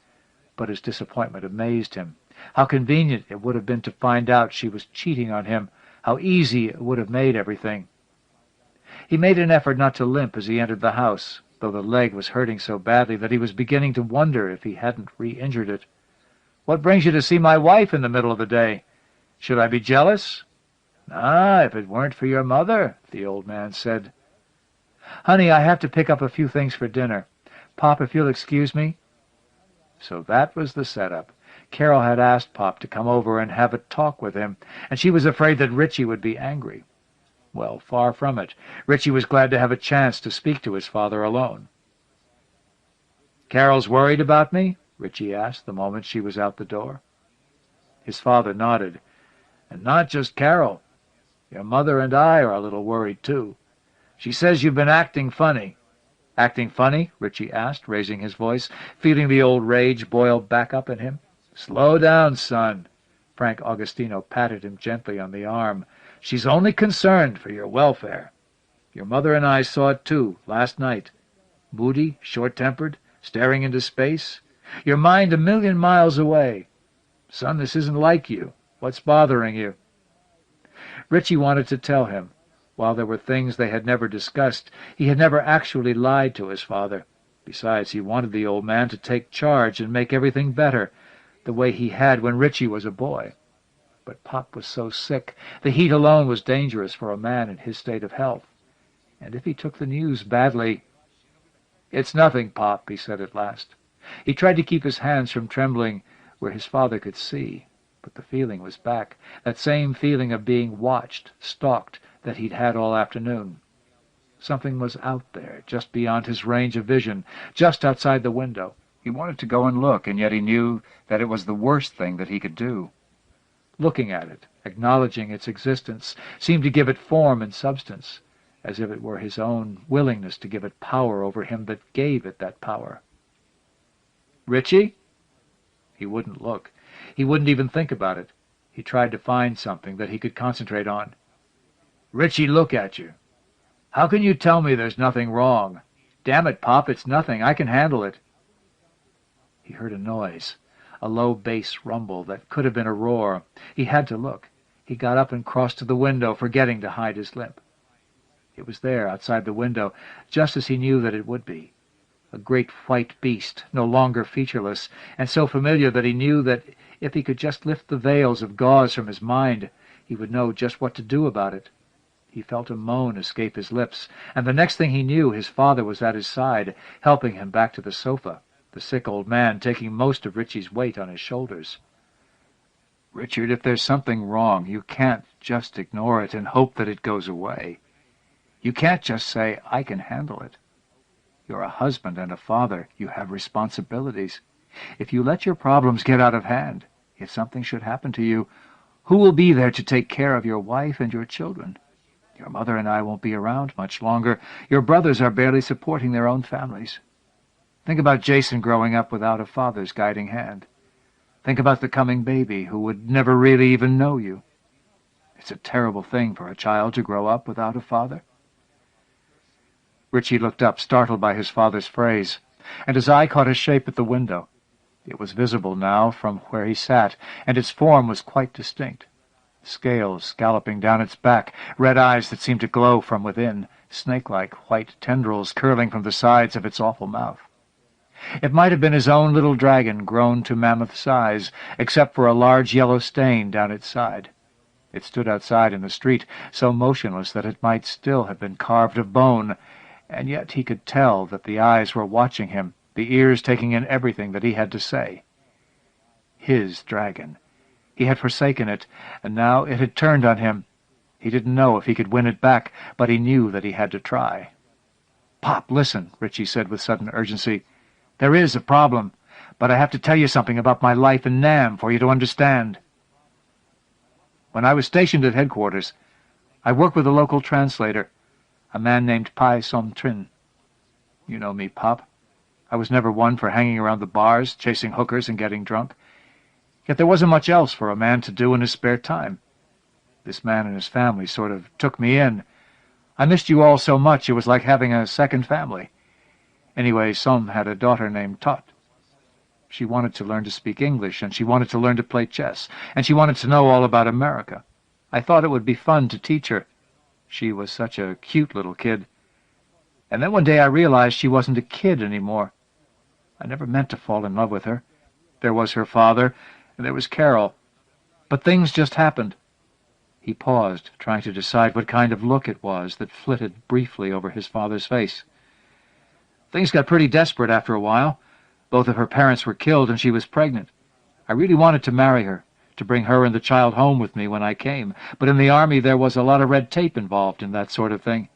but his disappointment amazed him. How convenient it would have been to find out she was cheating on him, how easy it would have made everything. He made an effort not to limp as he entered the house, though the leg was hurting so badly that he was beginning to wonder if he hadn't re-injured it. "What brings you to see my wife in the middle of the day? Should I be jealous?" "Ah, if it weren't for your mother," the old man said. "Honey, I have to pick up a few things for dinner. Pop, if you'll excuse me." So that was the setup. Carol had asked Pop to come over and have a talk with him, and she was afraid that Richie would be angry. Well, far from it. Richie was glad to have a chance to speak to his father alone. "Carol's worried about me?" Richie asked the moment she was out the door. His father nodded. "And not just Carol. Your mother and I are a little worried, too. She says you've been acting funny." "Acting funny?" Richie asked, raising his voice, feeling the old rage boil back up in him. "Slow down, son." Frank Augustino patted him gently on the arm. "She's only concerned for your welfare. Your mother and I saw it, too, last night. Moody, short-tempered, staring into space. Your mind 1,000,000 miles away. Son, this isn't like you. What's bothering you?" Richie wanted to tell him. While there were things they had never discussed, he had never actually lied to his father. Besides, he wanted the old man to take charge and make everything better, the way he had when Richie was a boy. But Pop was so sick, the heat alone was dangerous for a man in his state of health. And if he took the news badly... "It's nothing, Pop," he said at last. He tried to keep his hands from trembling where his father could see, but the feeling was back, that same feeling of being watched, stalked, that he'd had all afternoon. Something was out there, just beyond his range of vision, just outside the window. He wanted to go and look, and yet he knew that it was the worst thing that he could do. Looking at it, acknowledging its existence, seemed to give it form and substance, as if it were his own willingness to give it power over him that gave it that power. "Richie?" He wouldn't look. He wouldn't even think about it. He tried to find something that he could concentrate on. "Richie, look at you. How can you tell me there's nothing wrong? Damn it, Pop, it's nothing. I can handle it." He heard a noise, a low bass rumble that could have been a roar. He had to look. He got up and crossed to the window, forgetting to hide his limp. It was there, outside the window, just as he knew that it would be. A great white beast, no longer featureless, and so familiar that he knew that if he could just lift the veils of gauze from his mind, he would know just what to do about it. He felt a moan escape his lips, and the next thing he knew, his father was at his side, helping him back to the sofa, the sick old man taking most of Richie's weight on his shoulders. "Richard, if there's something wrong, you can't just ignore it and hope that it goes away. You can't just say, 'I can handle it.' You're a husband and a father. You have responsibilities. If you let your problems get out of hand, if something should happen to you, who will be there to take care of your wife and your children? Your mother and I won't be around much longer. Your brothers are barely supporting their own families. Think about Jason growing up without a father's guiding hand. Think about the coming baby who would never really even know you. It's a terrible thing for a child to grow up without a father. Richie looked up, startled by his father's phrase, and his eye caught a shape at the window. It was visible now from where he sat, and its form was quite distinct. Scales scalloping down its back, red eyes that seemed to glow from within, snake-like white tendrils curling from the sides of its awful mouth. It might have been his own little dragon grown to mammoth size, except for a large yellow stain down its side. It stood outside in the street, so motionless that it might still have been carved of bone, and yet he could tell that the eyes were watching him, the ears taking in everything that he had to say. His dragon. He had forsaken it, and now it had turned on him. He didn't know if he could win it back, but he knew that he had to try. "Pop, listen," Richie said with sudden urgency. "There is a problem, but I have to tell you something about my life in Nam for you to understand. When I was stationed at headquarters, I worked with a local translator, a man named Pai Som Trin. You know me, Pop. I was never one for hanging around the bars, chasing hookers and getting drunk. Yet there wasn't much else for a man to do in his spare time. This man and his family sort of took me in. I missed you all so much it was like having a second family. Anyway, Som had a daughter named Tot. She wanted to learn to speak English, and she wanted to learn to play chess, and she wanted to know all about America. I thought it would be fun to teach her. She was such a cute little kid. And then one day I realized she wasn't a kid anymore. I never meant to fall in love with her. There was her father, and there was Carol. But things just happened." He paused, trying to decide what kind of look it was that flitted briefly over his father's face. "Things got pretty desperate after a while. Both of her parents were killed, and she was pregnant. I really wanted to marry her, to bring her and the child home with me when I came, but in the Army there was a lot of red tape involved in that sort of thing.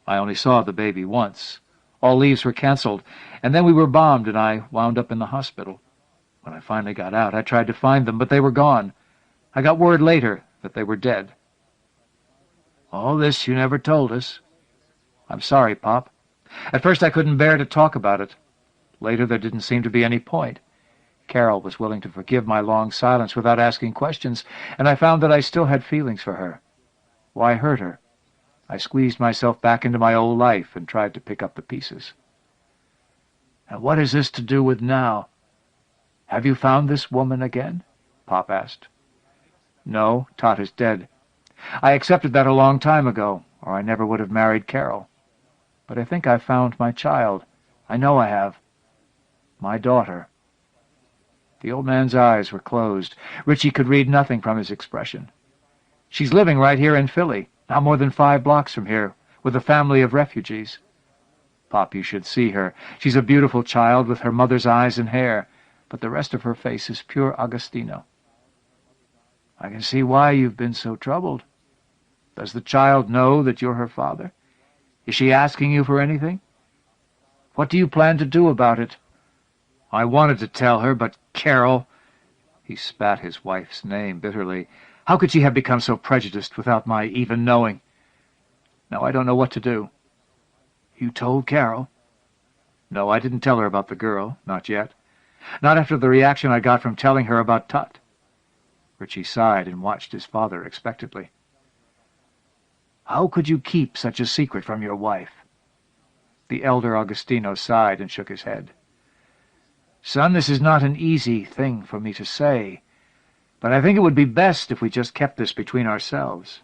I only saw the baby once. All leaves were canceled, and then we were bombed, and I wound up in the hospital. When I finally got out, I tried to find them, but they were gone. I got word later that they were dead." "All this you never told us." "I'm sorry, Pop. At first I couldn't bear to talk about it. Later there didn't seem to be any point. Carol was willing to forgive my long silence without asking questions, and I found that I still had feelings for her. Why hurt her? I squeezed myself back into my old life and tried to pick up the pieces." "And what is this to do with now? Have you found this woman again?" Pop asked. "No, Tot is dead. I accepted that a long time ago, or I never would have married Carol. But I think I've found my child. I know I have. My daughter." The old man's eyes were closed. Richie could read nothing from his expression. "She's living right here in Philly, not more than 5 blocks from here, with a family of refugees. Pop, you should see her. She's a beautiful child with her mother's eyes and hair, but the rest of her face is pure Agostino." "I can see why you've been so troubled. Does the child know that you're her father? Is she asking you for anything? What do you plan to do about it?" "I wanted to tell her, but Carol—" He spat his wife's name bitterly. "How could she have become so prejudiced without my even knowing? Now I don't know what to do." "You told Carol?" "No, I didn't tell her about the girl, not yet. Not after the reaction I got from telling her about Tut." Richie sighed and watched his father expectantly. "How could you keep such a secret from your wife?" The elder Agostino sighed and shook his head. "Son, this is not an easy thing for me to say, but I think it would be best if we just kept this between ourselves.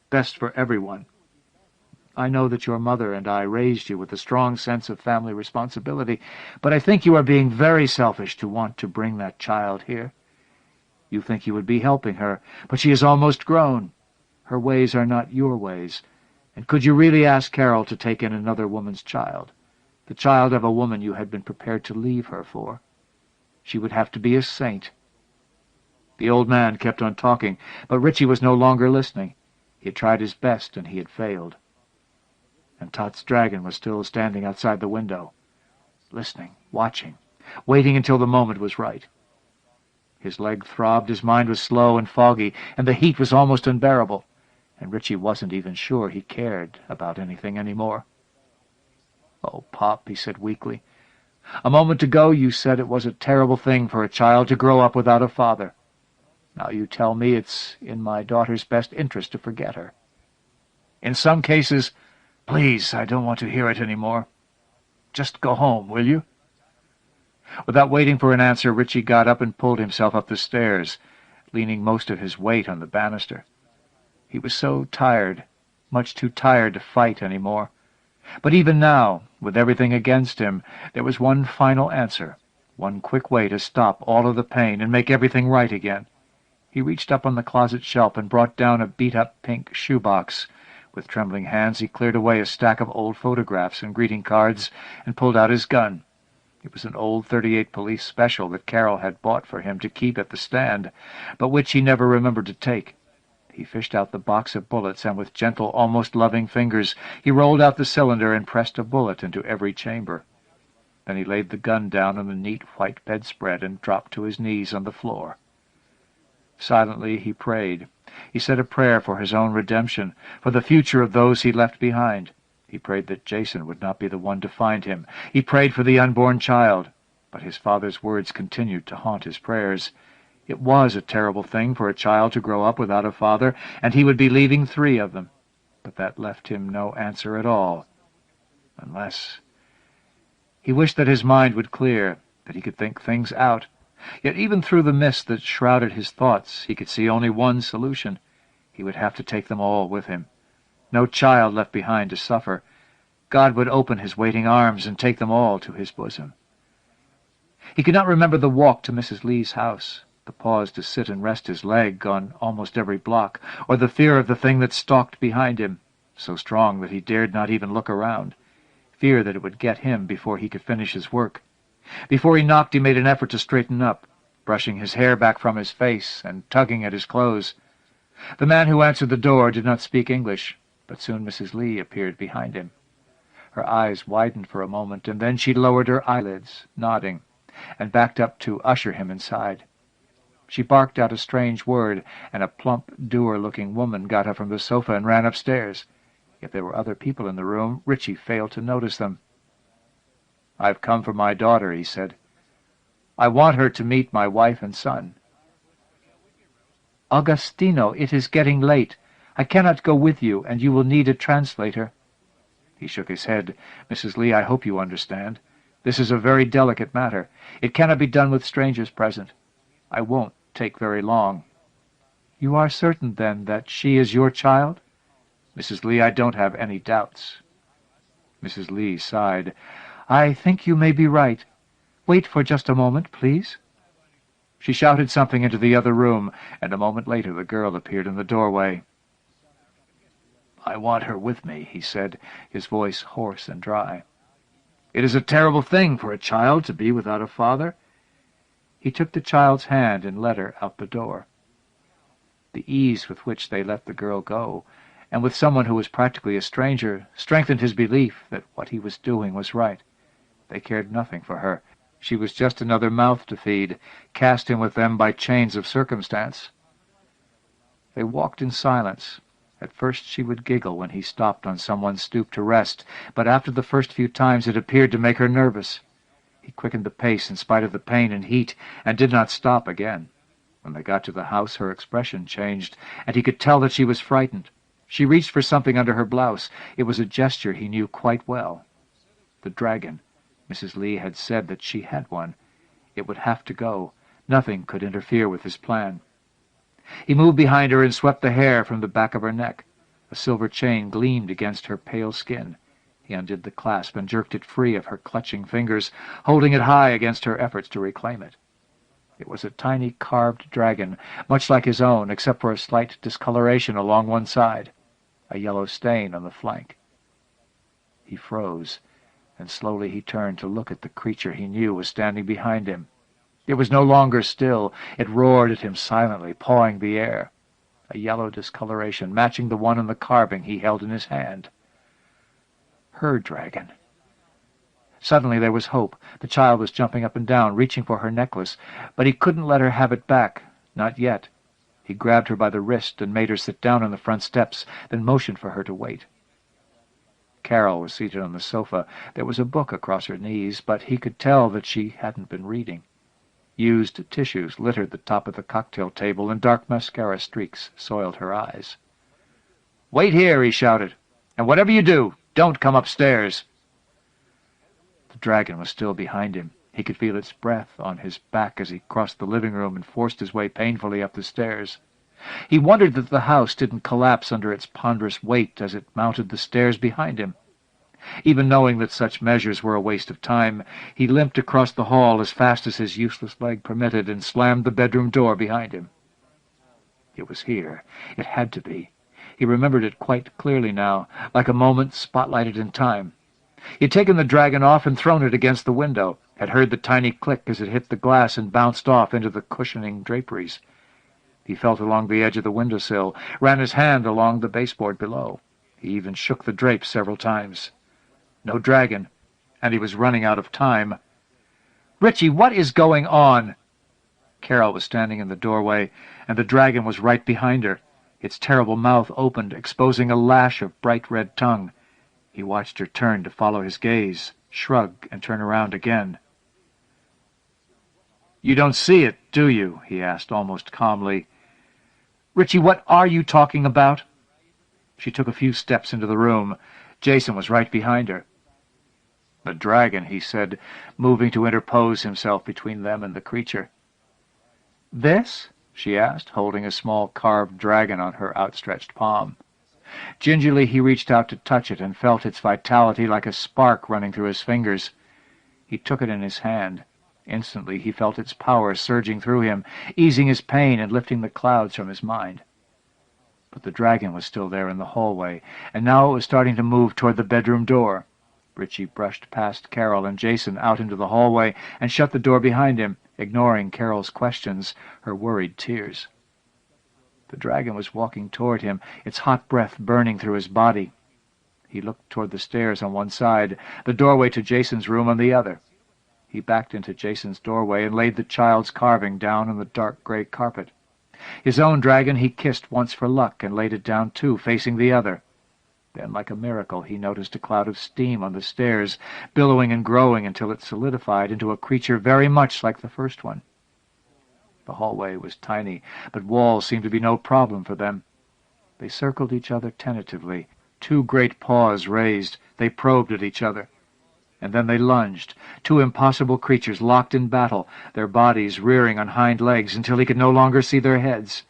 Best for everyone. I know that your mother and I raised you with a strong sense of family responsibility, but I think you are being very selfish to want to bring that child here. You think you would be helping her, but she is almost grown. Her ways are not your ways. And could you really ask Carol to take in another woman's child? The child of a woman you had been prepared to leave her for? She would have to be a saint." The old man kept on talking, but Richie was no longer listening. He had tried his best, and he had failed. And Tot's dragon was still standing outside the window, listening, watching. waiting until the moment was right. His leg throbbed, his mind was slow and foggy, and the heat was almost unbearable, and Richie wasn't even sure he cared about anything anymore. "Oh, Pop," he said weakly, "a moment ago you said it was a terrible thing for a child to grow up without a father. Now you tell me it's in my daughter's best interest to forget her. In some cases, please, I don't want to hear it any more. Just go home, will you?" Without waiting for an answer, Richie got up and pulled himself up the stairs, leaning most of his weight on the banister. He was so tired, much too tired to fight any more. But even now, with everything against him, there was one final answer, one quick way to stop all of the pain and make everything right again. He reached up on the closet shelf and brought down a beat-up pink shoebox. With trembling hands he cleared away a stack of old photographs and greeting cards and pulled out his gun. It was an old .38 police special that Carol had bought for him to keep at the stand, but which he never remembered to take. He fished out the box of bullets, and with gentle, almost loving fingers, he rolled out the cylinder and pressed a bullet into every chamber. Then he laid the gun down on the neat white bedspread and dropped to his knees on the floor. Silently he prayed. He said a prayer for his own redemption, for the future of those he left behind. He prayed that Jason would not be the one to find him. He prayed for the unborn child, but his father's words continued to haunt his prayers. It was a terrible thing for a child to grow up without a father, and he would be leaving 3 of them. But that left him no answer at all. Unless... He wished that his mind would clear, that he could think things out. Yet even through the mist that shrouded his thoughts, he could see only one solution. He would have to take them all with him. No child left behind to suffer. God would open his waiting arms and take them all to his bosom. He could not remember the walk to Mrs. Lee's house, the pause to sit and rest his leg on almost every block, or the fear of the thing that stalked behind him, so strong that he dared not even look around, fear that it would get him before he could finish his work. Before he knocked, he made an effort to straighten up, brushing his hair back from his face and tugging at his clothes. The man who answered the door did not speak English, but soon Mrs. Lee appeared behind him. Her eyes widened for a moment, and then she lowered her eyelids, nodding, and backed up to usher him inside. She barked out a strange word, and a plump, dour-looking woman got up from the sofa and ran upstairs. If there were other people in the room, Richie failed to notice them. "I've come for my daughter," he said. "I want her to meet my wife and son." "Augustino, it is getting late. I cannot go with you, and you will need a translator." He shook his head. "Mrs. Lee, I hope you understand. This is a very delicate matter. It cannot be done with strangers present. I won't take very long." "You are certain, then, that she is your child?" "Mrs. Lee, I don't have any doubts." Mrs. Lee sighed. "I think you may be right. Wait for just a moment, please." She shouted something into the other room, and a moment later the girl appeared in the doorway. "I want her with me," he said, his voice hoarse and dry. "It is a terrible thing for a child to be without a father." He took the child's hand and led her out the door. The ease with which they let the girl go, and with someone who was practically a stranger, strengthened his belief that what he was doing was right. They cared nothing for her. She was just another mouth to feed, cast in with them by chains of circumstance. They walked in silence. At first she would giggle when he stopped on someone's stoop to rest, but after the first few times it appeared to make her nervous. He quickened the pace in spite of the pain and heat, and did not stop again. When they got to the house, her expression changed, and he could tell that she was frightened. She reached for something under her blouse. It was a gesture he knew quite well. The dragon. Mrs. Lee had said that she had one. It would have to go. Nothing could interfere with his plan. He moved behind her and swept the hair from the back of her neck. A silver chain gleamed against her pale skin. He undid the clasp and jerked it free of her clutching fingers, holding it high against her efforts to reclaim it. It was a tiny carved dragon, much like his own, except for a slight discoloration along one side, a yellow stain on the flank. He froze, and slowly he turned to look at the creature he knew was standing behind him. It was no longer still. It roared at him silently, pawing the air, a yellow discoloration matching the one on the carving he held in his hand. Her dragon. Suddenly there was hope. The child was jumping up and down, reaching for her necklace, but he couldn't let her have it back. Not yet. He grabbed her by the wrist and made her sit down on the front steps, then motioned for her to wait. Carol was seated on the sofa. There was a book across her knees, but he could tell that she hadn't been reading. Used tissues littered the top of the cocktail table, and dark mascara streaks soiled her eyes. "Wait here," he shouted, "and whatever you do, don't come upstairs." The dragon was still behind him. He could feel its breath on his back as he crossed the living room and forced his way painfully up the stairs. He wondered that the house didn't collapse under its ponderous weight as it mounted the stairs behind him. Even knowing that such measures were a waste of time, he limped across the hall as fast as his useless leg permitted and slammed the bedroom door behind him. It was here. It had to be. He remembered it quite clearly now, like a moment spotlighted in time. He had taken the dragon off and thrown it against the window, had heard the tiny click as it hit the glass and bounced off into the cushioning draperies. He felt along the edge of the windowsill, ran his hand along the baseboard below. He even shook the drapes several times. No dragon, and he was running out of time. "Richie, what is going on?" Carol was standing in the doorway, and the dragon was right behind her. Its terrible mouth opened, exposing a lash of bright red tongue. He watched her turn to follow his gaze, shrug, and turn around again. "You don't see it, do you?" he asked almost calmly. "Richie, what are you talking about?" She took a few steps into the room. Jason was right behind her. "The dragon," he said, moving to interpose himself between them and the creature. "This?" she asked, holding a small carved dragon on her outstretched palm. Gingerly he reached out to touch it and felt its vitality like a spark running through his fingers. He took it in his hand. Instantly he felt its power surging through him, easing his pain and lifting the clouds from his mind. But the dragon was still there in the hallway, and now it was starting to move toward the bedroom door. Richie brushed past Carol and Jason out into the hallway and shut the door behind him, ignoring Carol's questions, her worried tears. The dragon was walking toward him, its hot breath burning through his body. He looked toward the stairs on one side, the doorway to Jason's room on the other. He backed into Jason's doorway and laid the child's carving down on the dark gray carpet. His own dragon he kissed once for luck and laid it down too, facing the other. Then, like a miracle, he noticed a cloud of steam on the stairs, billowing and growing until it solidified into a creature very much like the first one. The hallway was tiny, but walls seemed to be no problem for them. They circled each other tentatively, two great paws raised. They probed at each other. And then they lunged, two impossible creatures locked in battle, their bodies rearing on hind legs until he could no longer see their heads.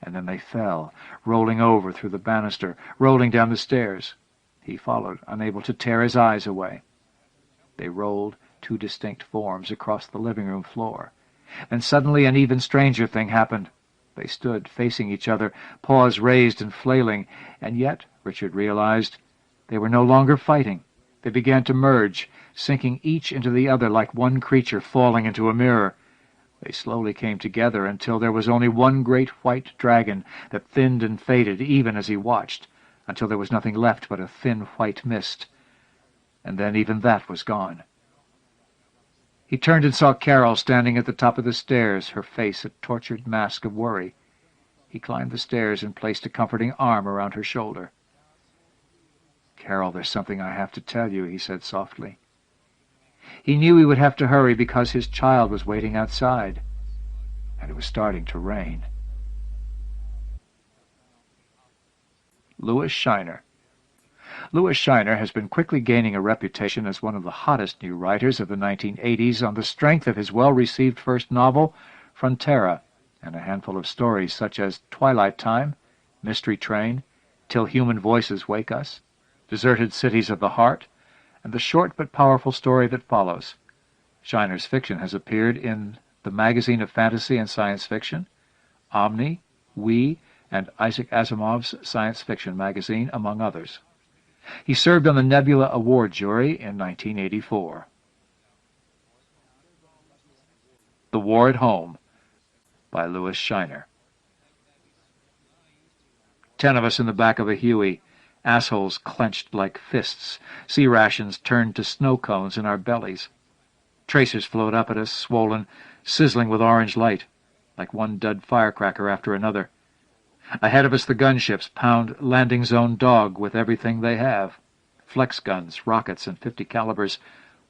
And then they fell, rolling over through the banister, rolling down the stairs. He followed, unable to tear his eyes away. They rolled, two distinct forms, across the living-room floor. Then suddenly an even stranger thing happened. They stood facing each other, paws raised and flailing, and yet, Richard realized, they were no longer fighting. They began to merge, sinking each into the other like one creature falling into a mirror. They slowly came together until there was only one great white dragon that thinned and faded even as he watched, until there was nothing left but a thin white mist. And then even that was gone. He turned and saw Carol standing at the top of the stairs, her face a tortured mask of worry. He climbed the stairs and placed a comforting arm around her shoulder. "Carol, there's something I have to tell you," he said softly. He knew he would have to hurry because his child was waiting outside, and it was starting to rain. Louis Schreiner. Louis Schreiner has been quickly gaining a reputation as one of the hottest new writers of the 1980s on the strength of his well-received first novel, Frontera, and a handful of stories such as Twilight Time, Mystery Train, Till Human Voices Wake Us, Deserted Cities of the Heart, and the short but powerful story that follows. Schreiner's fiction has appeared in the Magazine of Fantasy and Science Fiction, Omni, We, and Isaac Asimov's Science Fiction magazine, among others. He served on the Nebula Award jury in 1984. The War at Home by Louis Schreiner. 10 of us in the back of a Huey. assholes clenched like fists, sea rations turned to snow cones in our bellies. Tracers flowed up at us, swollen, sizzling with orange light, like one dud firecracker after another. Ahead of us the gunships pound landing zone dog with everything they have, flex guns, rockets, and 50 calibers,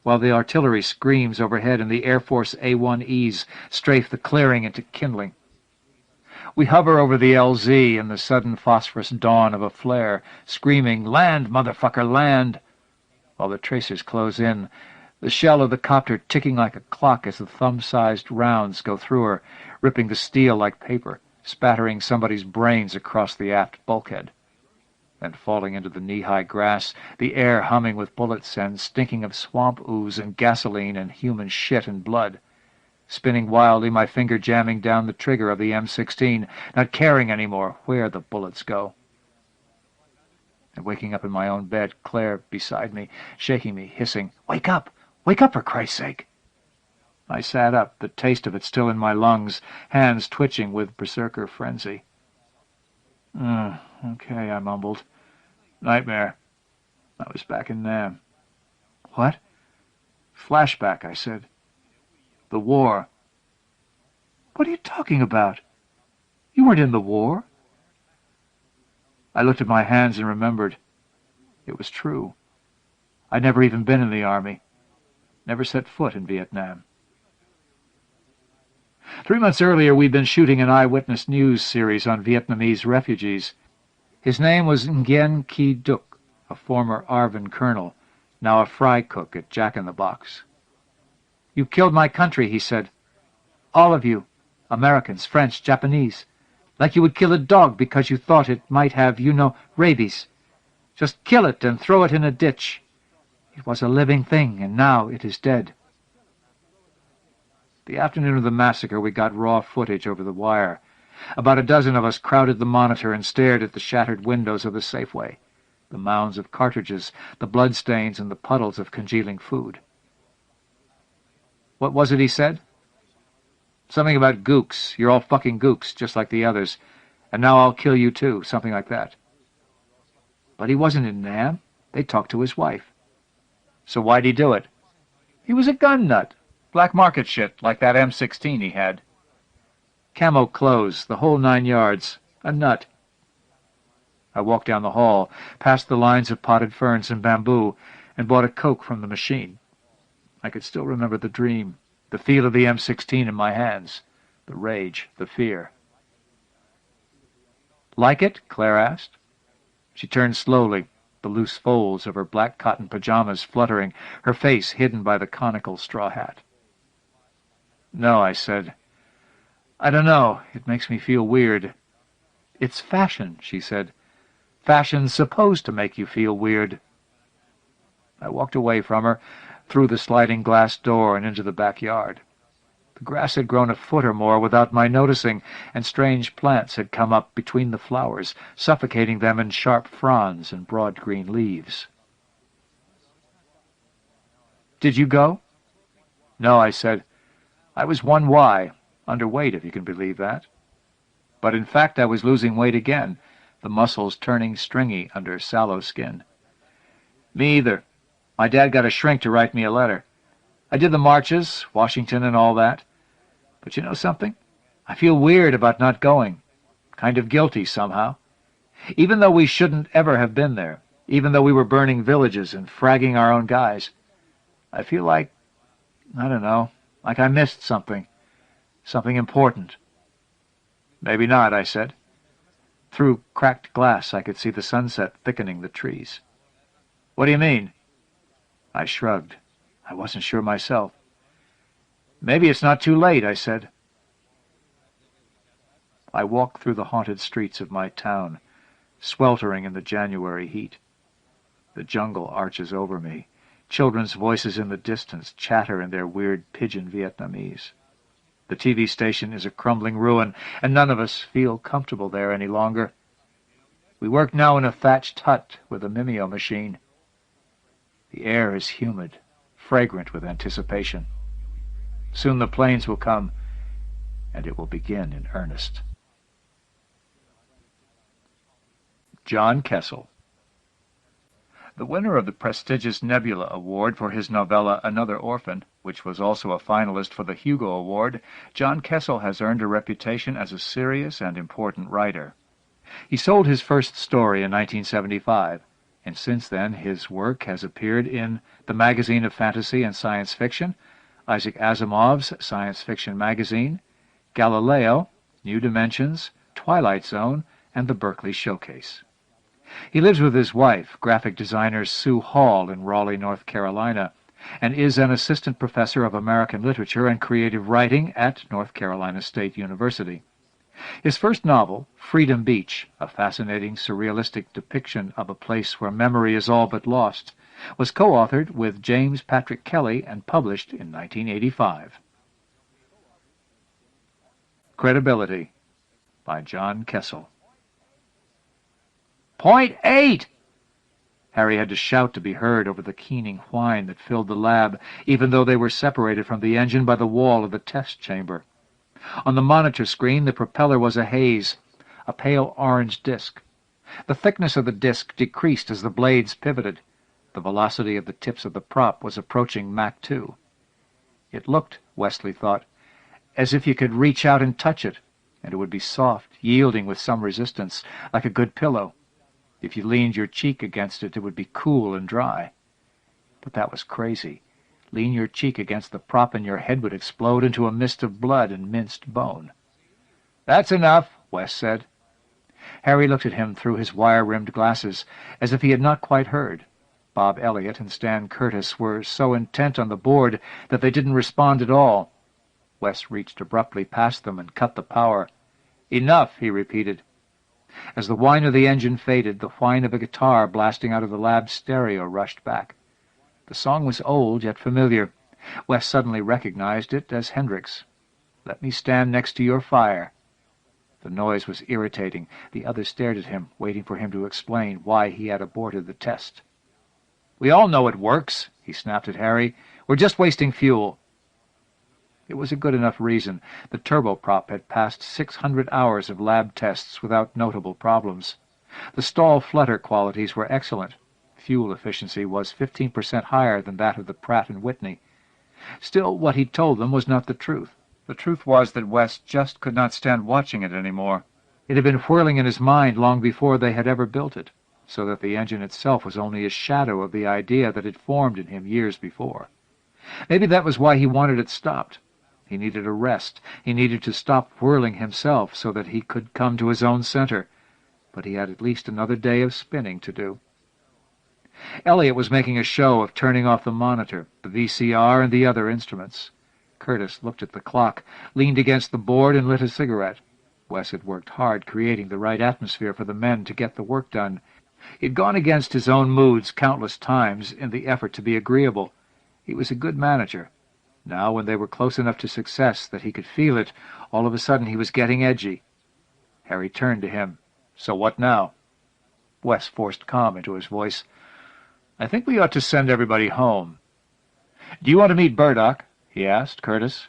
while the artillery screams overhead and the Air Force A-1Es strafe the clearing into kindling. We hover over the LZ in the sudden phosphorus dawn of a flare, screaming, "Land, motherfucker, land!" while the tracers close in, the shell of the copter ticking like a clock as the thumb-sized rounds go through her, ripping the steel like paper, spattering somebody's brains across the aft bulkhead. Then falling into the knee-high grass, the air humming with bullets and stinking of swamp ooze and gasoline and human shit and blood. Spinning wildly, my finger jamming down the trigger of the M16, not caring any more where the bullets go. And waking up in my own bed, Claire beside me, shaking me, hissing, "Wake up! Wake up, for Christ's sake!" I sat up, the taste of it still in my lungs, hands twitching with berserker frenzy. Okay, I mumbled. Nightmare. I was back in Nam. What? Flashback, I said. The war. What are you talking about? You weren't in the war. I looked at my hands and remembered. It was true. I'd never even been in the army. Never set foot in Vietnam. 3 months earlier, we'd been shooting an eyewitness news series on Vietnamese refugees. His name was Nguyen Qui Duc, a former ARVN colonel, now a fry cook at Jack-in-the-Box. "You killed my country," he said. "All of you, Americans, French, Japanese, like you would kill a dog because you thought it might have, rabies. Just kill it and throw it in a ditch. It was a living thing, and now it is dead." The afternoon of the massacre, we got raw footage over the wire. About a dozen of us crowded the monitor and stared at the shattered windows of the Safeway, the mounds of cartridges, the bloodstains, and the puddles of congealing food. What was it he said? Something about gooks. You're all fucking gooks, just like the others. And now I'll kill you too, something like that. But he wasn't in Nam. They talked to his wife. So why'd he do it? He was a gun nut. Black market shit, like that M16 he had. Camo clothes, the whole 9 yards. A nut. I walked down the hall, past the lines of potted ferns and bamboo, and bought a Coke from the machine. I could still remember the dream, the feel of the M16 in my hands, the rage, the fear. "Like it?" Claire asked. She turned slowly, the loose folds of her black cotton pajamas fluttering, her face hidden by the conical straw hat. "No," I said. "I don't know. It makes me feel weird." "It's fashion," she said. "Fashion's supposed to make you feel weird." I walked away from her, through the sliding glass door and into the backyard. The grass had grown a foot or more without my noticing, and strange plants had come up between the flowers, suffocating them in sharp fronds and broad green leaves. "Did you go?" "No," I said. "I was 1Y, underweight, if you can believe that. But in fact I was losing weight again, the muscles turning stringy under sallow skin." "Me either. My dad got a shrink to write me a letter. I did the marches, Washington and all that. But you know something? I feel weird about not going. Kind of guilty somehow. Even though we shouldn't ever have been there, even though we were burning villages and fragging our own guys, I feel like, I don't know, like I missed something. Something important." "Maybe not," I said. Through cracked glass I could see the sunset thickening the trees. "What do you mean?" I shrugged. I wasn't sure myself. "Maybe it's not too late," I said. I walked through the haunted streets of my town, sweltering in the January heat. The jungle arches over me. Children's voices in the distance chatter in their weird pidgin Vietnamese. The TV station is a crumbling ruin, and none of us feel comfortable there any longer. We work now in a thatched hut with a mimeo machine. The air is humid, fragrant with anticipation. Soon the planes will come, and it will begin in earnest. John Kessel. The winner of the prestigious Nebula Award for his novella Another Orphan, which was also a finalist for the Hugo Award, John Kessel has earned a reputation as a serious and important writer. He sold his first story in 1975, and since then his work has appeared in the Magazine of Fantasy and Science Fiction, Isaac Asimov's Science Fiction Magazine, Galileo, New Dimensions, Twilight Zone, and the Berkeley Showcase. He lives with his wife, graphic designer Sue Hall, in Raleigh, North Carolina, and is an assistant professor of American literature and creative writing at North Carolina State University. His first novel, Freedom Beach, a fascinating surrealistic depiction of a place where memory is all but lost, was co-authored with James Patrick Kelly and published in 1985. Credibility by John Kessel. .8! Harry had to shout to be heard over the keening whine that filled the lab, even though they were separated from the engine by the wall of the test chamber. On the monitor screen, the propeller was a haze, a pale orange disk. The thickness of the disk decreased as the blades pivoted. The velocity of the tips of the prop was approaching Mach 2. It looked, Wesley thought, as if you could reach out and touch it, and it would be soft, yielding with some resistance, like a good pillow. If you leaned your cheek against it, it would be cool and dry. But that was crazy. Lean your cheek against the prop and your head would explode into a mist of blood and minced bone. "That's enough," Wes said. Harry looked at him through his wire-rimmed glasses, as if he had not quite heard. Bob Elliott and Stan Curtis were so intent on the board that they didn't respond at all. Wes reached abruptly past them and cut the power. "Enough," he repeated. As the whine of the engine faded, the whine of a guitar blasting out of the lab stereo rushed back. The song was old, yet familiar. Wes suddenly recognized it as Hendrix. "Let me stand next to your fire." The noise was irritating. The others stared at him, waiting for him to explain why he had aborted the test. "We all know it works," he snapped at Harry. "We're just wasting fuel." It was a good enough reason. The turboprop had passed 600 hours of lab tests without notable problems. The stall flutter qualities were excellent. Fuel efficiency was 15% higher than that of the Pratt & Whitney. Still, what he'd told them was not the truth. The truth was that Wes just could not stand watching it any more. It had been whirling in his mind long before they had ever built it, so that the engine itself was only a shadow of the idea that had formed in him years before. Maybe that was why he wanted it stopped. He needed a rest. He needed to stop whirling himself so that he could come to his own center. But he had at least another day of spinning to do. Elliot was making a show of turning off the monitor, the VCR, and the other instruments. Curtis looked at the clock, leaned against the board, and lit a cigarette. Wes had worked hard creating the right atmosphere for the men to get the work done. He'd gone against his own moods countless times in the effort to be agreeable. He was a good manager. Now, when they were close enough to success that he could feel it, all of a sudden he was getting edgy. Harry turned to him. "So what now?" Wes forced calm into his voice. "I think we ought to send everybody home." "Do you want to meet Burdock?" he asked Curtis.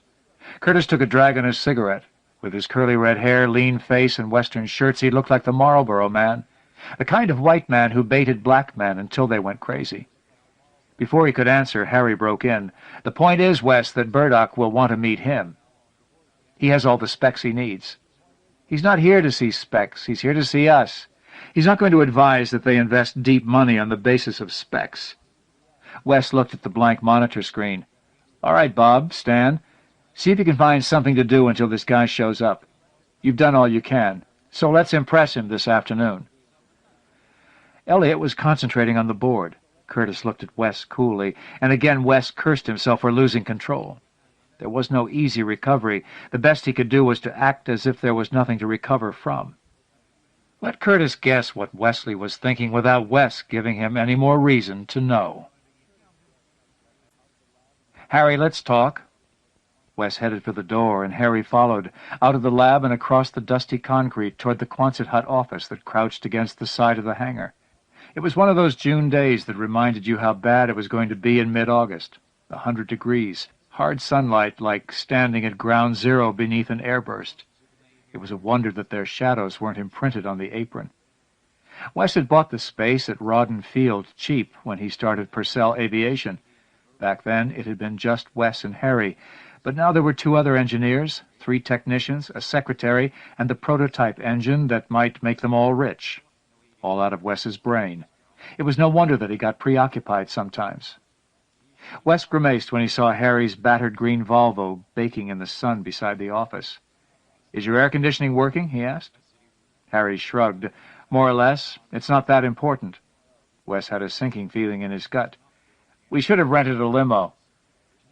Curtis took a drag on his cigarette. With his curly red hair, lean face, and Western shirts, he looked like the Marlboro Man, the kind of white man who baited black men until they went crazy. Before he could answer, Harry broke in. "The point is, Wes, that Burdock will want to meet him. He has all the specs he needs." "He's not here to see specs. He's here to see us. He's not going to advise that they invest deep money on the basis of specs." Wes looked at the blank monitor screen. "All right, Bob, Stan. See if you can find something to do until this guy shows up. You've done all you can, so let's impress him this afternoon." Elliot was concentrating on the board. Curtis looked at Wes coolly, and again Wes cursed himself for losing control. There was no easy recovery. The best he could do was to act as if there was nothing to recover from. Let Curtis guess what Wesley was thinking without Wes giving him any more reason to know. "Harry, let's talk." Wes headed for the door, and Harry followed, out of the lab and across the dusty concrete toward the Quonset hut office that crouched against the side of the hangar. It was one of those June days that reminded you how bad it was going to be in mid-August. 100 degrees, hard sunlight like standing at ground zero beneath an airburst. It was a wonder that their shadows weren't imprinted on the apron. Wes had bought the space at Rawdon Field cheap when he started Purcell Aviation. Back then it had been just Wes and Harry, but now there were 2 other engineers, 3 technicians, a secretary, and the prototype engine that might make them all rich. All out of Wes's brain. It was no wonder that he got preoccupied sometimes. Wes grimaced when he saw Harry's battered green Volvo baking in the sun beside the office. "Is your air conditioning working?" he asked. Harry shrugged. "More or less. It's not that important." Wes had a sinking feeling in his gut. "We should have rented a limo."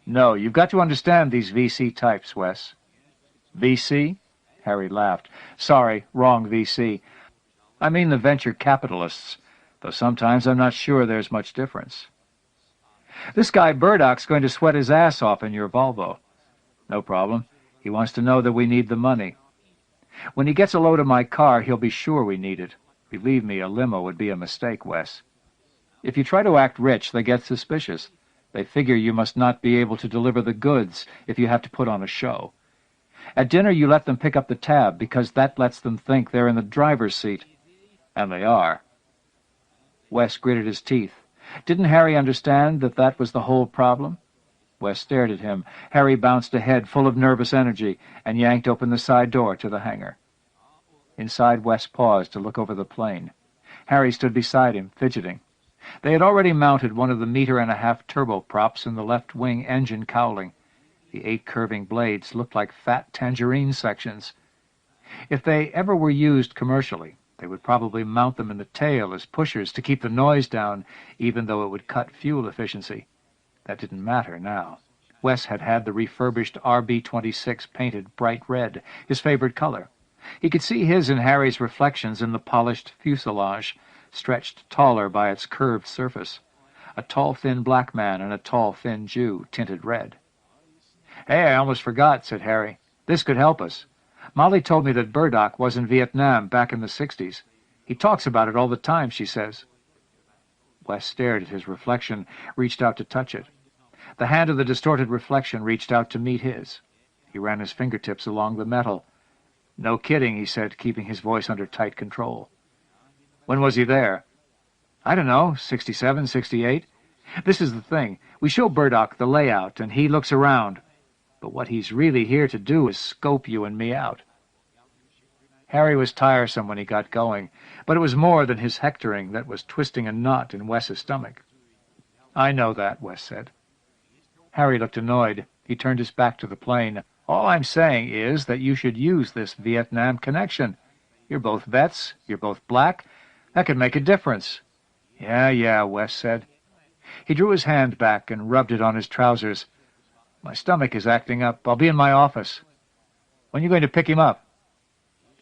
"No, you've got to understand these VC types, Wes." "VC?" Harry laughed. "Sorry, wrong VC. I mean the venture capitalists, though sometimes I'm not sure there's much difference." "This guy Burdock's going to sweat his ass off in your Volvo." "No problem. He wants to know that we need the money. When he gets a load of my car, he'll be sure we need it. Believe me, a limo would be a mistake, Wes. If you try to act rich, they get suspicious. They figure you must not be able to deliver the goods if you have to put on a show. At dinner, you let them pick up the tab, because that lets them think they're in the driver's seat. And they are." Wes gritted his teeth. Didn't Harry understand that that was the whole problem? Wes stared at him. Harry bounced ahead, full of nervous energy, and yanked open the side door to the hangar. Inside, Wes paused to look over the plane. Harry stood beside him, fidgeting. They had already mounted one of the 1.5-meter turboprops in the left wing engine cowling. The 8 curving blades looked like fat tangerine sections. If they ever were used commercially, they would probably mount them in the tail as pushers to keep the noise down, even though it would cut fuel efficiency. That didn't matter now. Wes had had the refurbished RB-26 painted bright red, his favorite color. He could see his and Harry's reflections in the polished fuselage, stretched taller by its curved surface. A tall, thin black man and a tall, thin Jew, tinted red. "Hey, I almost forgot," said Harry. "This could help us. Molly told me that Burdock was in Vietnam back in the 60s. He talks about it all the time, she says." Wes stared at his reflection, reached out to touch it. The hand of the distorted reflection reached out to meet his. He ran his fingertips along the metal. "No kidding," he said, keeping his voice under tight control. "When was he there?" "I don't know, 67, 68. This is the thing. We show Burdock the layout, and he looks around. But what he's really here to do is scope you and me out." Harry was tiresome when he got going, but it was more than his hectoring that was twisting a knot in Wes's stomach. "I know that," Wes said. Harry looked annoyed. He turned his back to the plane. "All I'm saying is that you should use this Vietnam connection. You're both vets. You're both black. That could make a difference." Yeah, Wes said. He drew his hand back and rubbed it on his trousers. "My stomach is acting up. I'll be in my office." "When are you going to pick him up?"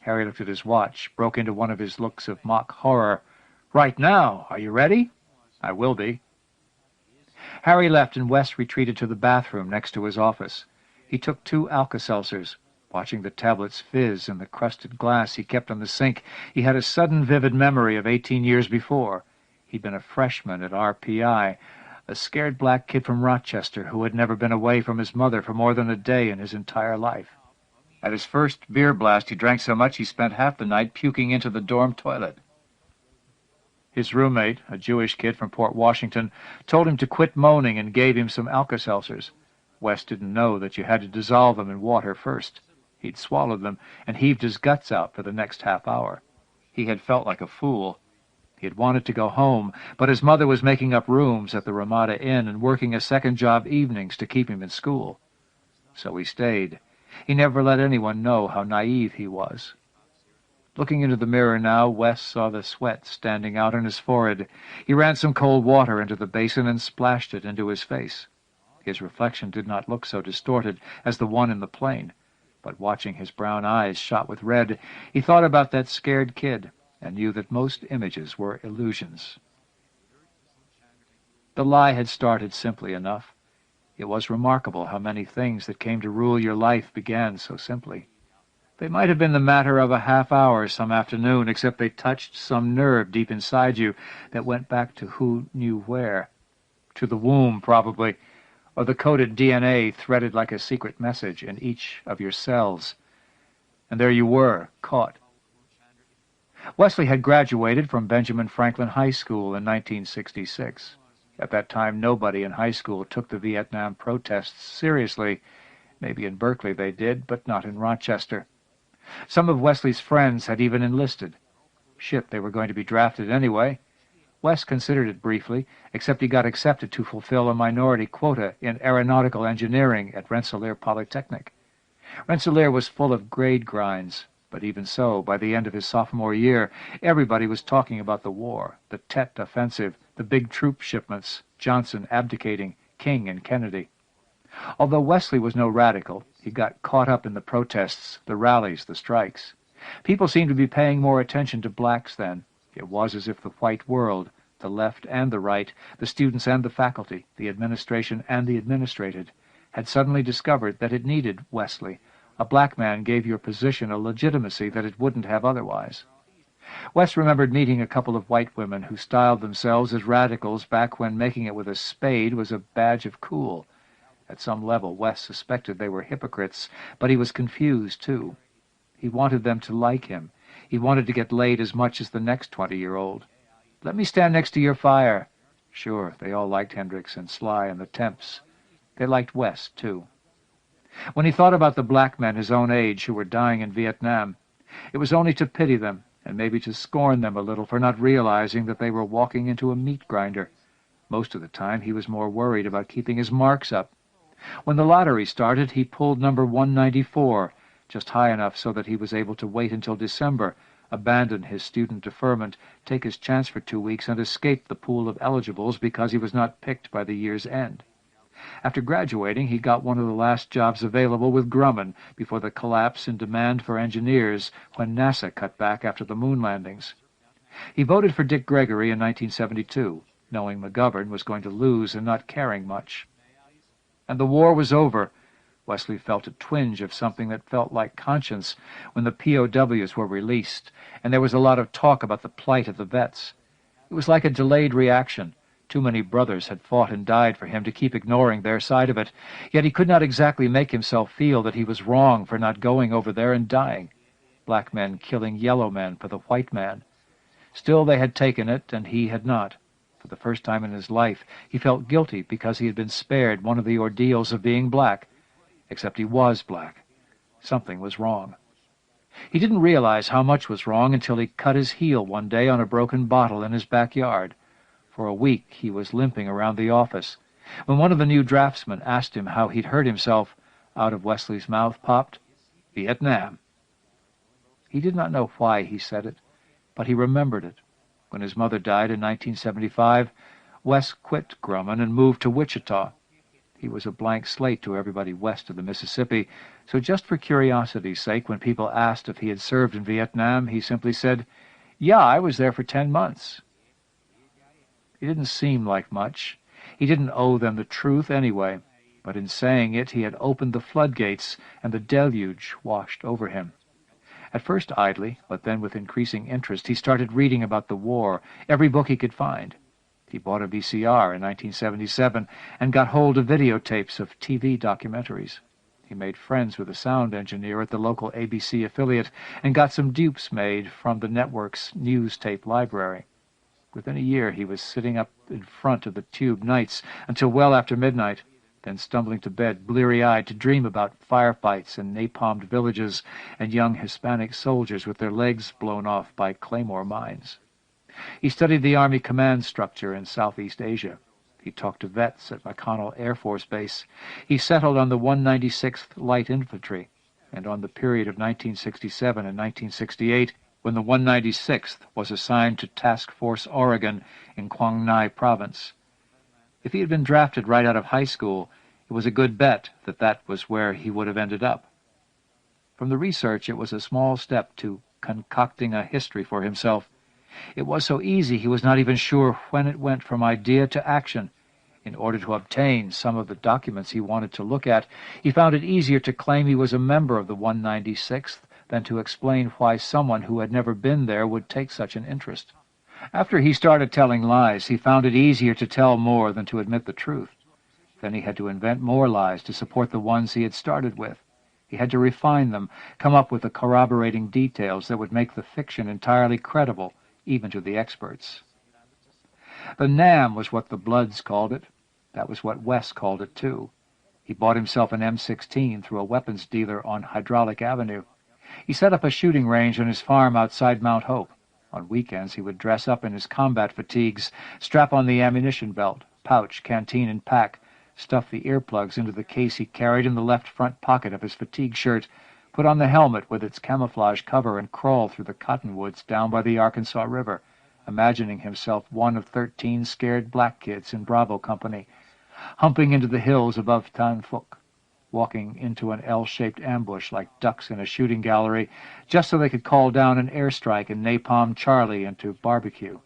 Harry looked at his watch, broke into one of his looks of mock horror. "Right now. Are you ready?" "I will be." Harry left, and Wes retreated to the bathroom next to his office. He took 2 Alka-Seltzers. Watching the tablets fizz in the crusted glass he kept on the sink, he had a sudden vivid memory of 18 years before. He'd been a freshman at RPI, a scared black kid from Rochester who had never been away from his mother for more than a day in his entire life. At his first beer blast, he drank so much he spent half the night puking into the dorm toilet. His roommate, a Jewish kid from Port Washington, told him to quit moaning and gave him some Alka-Seltzers. Wes didn't know that you had to dissolve them in water first. He'd swallowed them and heaved his guts out for the next half hour. He had felt like a fool. He had wanted to go home, but his mother was making up rooms at the Ramada Inn and working a second job evenings to keep him in school. So he stayed. He never let anyone know how naive he was. Looking into the mirror now, Wes saw the sweat standing out on his forehead. He ran some cold water into the basin and splashed it into his face. His reflection did not look so distorted as the one in the plane, but watching his brown eyes shot with red, he thought about that scared kid and knew that most images were illusions. The lie had started simply enough. It was remarkable how many things that came to rule your life began so simply. They might have been the matter of a half hour some afternoon, except they touched some nerve deep inside you that went back to who knew where. To the womb, probably, or the coded DNA threaded like a secret message in each of your cells. And there you were, caught. Wesley had graduated from Benjamin Franklin High School in 1966. At that time, nobody in high school took the Vietnam protests seriously. Maybe in Berkeley they did, but not in Rochester. Some of Wesley's friends had even enlisted. Shit, they were going to be drafted anyway. Wes considered it briefly, except he got accepted to fulfill a minority quota in aeronautical engineering at Rensselaer Polytechnic. Rensselaer was full of grade grinds, but even so, by the end of his sophomore year, everybody was talking about the war, the Tet Offensive, the big troop shipments, Johnson abdicating, King and Kennedy. Although Wesley was no radical, he got caught up in the protests, the rallies, the strikes. People seemed to be paying more attention to blacks then. It was as if the white world, the left and the right, the students and the faculty, the administration and the administrated, had suddenly discovered that it needed Wesley. A black man gave your position a legitimacy that it wouldn't have otherwise. Wes remembered meeting a couple of white women who styled themselves as radicals back when making it with a spade was a badge of cool. At some level, Wes suspected they were hypocrites, but he was confused, too. He wanted them to like him. He wanted to get laid as much as the next 20-year-old. "Let me stand next to your fire." Sure, they all liked Hendricks and Sly and the Temps. They liked Wes, too. When he thought about the black men his own age who were dying in Vietnam, it was only to pity them and maybe to scorn them a little for not realizing that they were walking into a meat grinder. Most of the time he was more worried about keeping his marks up. When the lottery started, he pulled number 194, just high enough so that he was able to wait until December, abandon his student deferment, take his chance for 2 weeks, and escape the pool of eligibles because he was not picked by the year's end. After graduating, he got one of the last jobs available with Grumman before the collapse in demand for engineers when NASA cut back after the moon landings. He voted for Dick Gregory in 1972, knowing McGovern was going to lose and not caring much. And the war was over. Wesley felt a twinge of something that felt like conscience when the POWs were released, and there was a lot of talk about the plight of the vets. It was like a delayed reaction. Too many brothers had fought and died for him to keep ignoring their side of it, yet he could not exactly make himself feel that he was wrong for not going over there and dying. Black men killing yellow men for the white man. Still they had taken it, and he had not. For the first time in his life, he felt guilty because he had been spared one of the ordeals of being black. Except he was black. Something was wrong. He didn't realize how much was wrong until he cut his heel one day on a broken bottle in his backyard. For a week he was limping around the office. When one of the new draftsmen asked him how he'd hurt himself, out of Wesley's mouth popped, "Vietnam." He did not know why he said it, but he remembered it. When his mother died in 1975, Wes quit Grumman and moved to Wichita. He was a blank slate to everybody west of the Mississippi, so just for curiosity's sake, when people asked if he had served in Vietnam, he simply said, "Yeah, I was there for 10 months." It didn't seem like much. He didn't owe them the truth anyway, but in saying it he had opened the floodgates, and the deluge washed over him. At first idly, but then with increasing interest, he started reading about the war, every book he could find. He bought a VCR in 1977 and got hold of videotapes of TV documentaries. He made friends with a sound engineer at the local ABC affiliate and got some dupes made from the network's news tape library. Within a year he was sitting up in front of the tube nights until well after midnight, then stumbling to bed bleary-eyed to dream about firefights and napalmed villages and young Hispanic soldiers with their legs blown off by Claymore mines. He studied the Army command structure in Southeast Asia. He talked to vets at McConnell Air Force Base. He settled on the 196th Light Infantry, and on the period of 1967 and 1968, when the 196th was assigned to Task Force Oregon in Quang Ngai Province. If he had been drafted right out of high school, it was a good bet that that was where he would have ended up. From the research, it was a small step to concocting a history for himself. It was so easy he was not even sure when it went from idea to action. In order to obtain some of the documents he wanted to look at, he found it easier to claim he was a member of the 196th than to explain why someone who had never been there would take such an interest. After he started telling lies, he found it easier to tell more than to admit the truth. Then he had to invent more lies to support the ones he had started with. He had to refine them, come up with the corroborating details that would make the fiction entirely credible, even to the experts. The Nam was what the Bloods called it. That was what Wes called it, too. He bought himself an M16 through a weapons dealer on Hydraulic Avenue. He set up a shooting range on his farm outside Mount Hope. On weekends he would dress up in his combat fatigues, strap on the ammunition belt, pouch, canteen, and pack, stuff the earplugs into the case he carried in the left front pocket of his fatigue shirt, put on the helmet with its camouflage cover, and crawl through the cottonwoods down by the Arkansas River, imagining himself one of 13 scared black kids in Bravo Company, humping into the hills above Tan Phuc, walking into an L-shaped ambush like ducks in a shooting gallery, just so they could call down an airstrike and napalm Charlie into barbecue.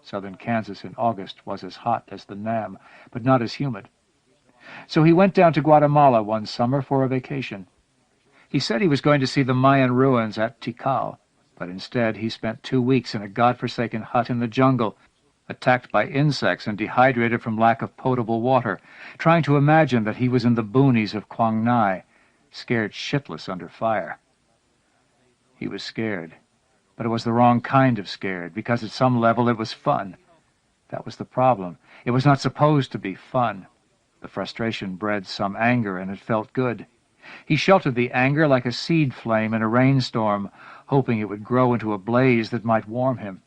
Southern Kansas in August was as hot as the Nam, but not as humid. So he went down to Guatemala one summer for a vacation. He said he was going to see the Mayan ruins at Tikal, but instead he spent 2 weeks in a godforsaken hut in the jungle, attacked by insects and dehydrated from lack of potable water, trying to imagine that he was in the boonies of Quang Ngai, scared shitless under fire. He was scared, but it was the wrong kind of scared, because at some level it was fun. That was the problem. It was not supposed to be fun. The frustration bred some anger, and it felt good. He sheltered the anger like a seed flame in a rainstorm, hoping it would grow into a blaze that might warm him.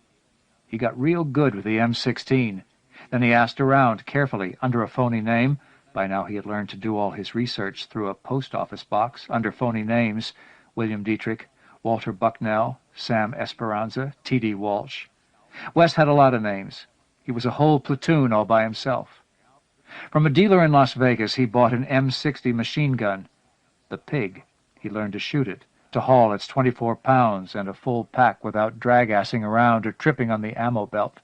He got real good with the M16. Then he asked around, carefully, under a phony name. By now he had learned to do all his research through a post office box, under phony names: William Dietrich, Walter Bucknell, Sam Esperanza, T.D. Walsh. Wes had a lot of names. He was a whole platoon all by himself. From a dealer in Las Vegas he bought an M60 machine gun. The Pig. He learned to shoot it, to haul its 24 pounds and a full pack without drag-assing around or tripping on the ammo belt.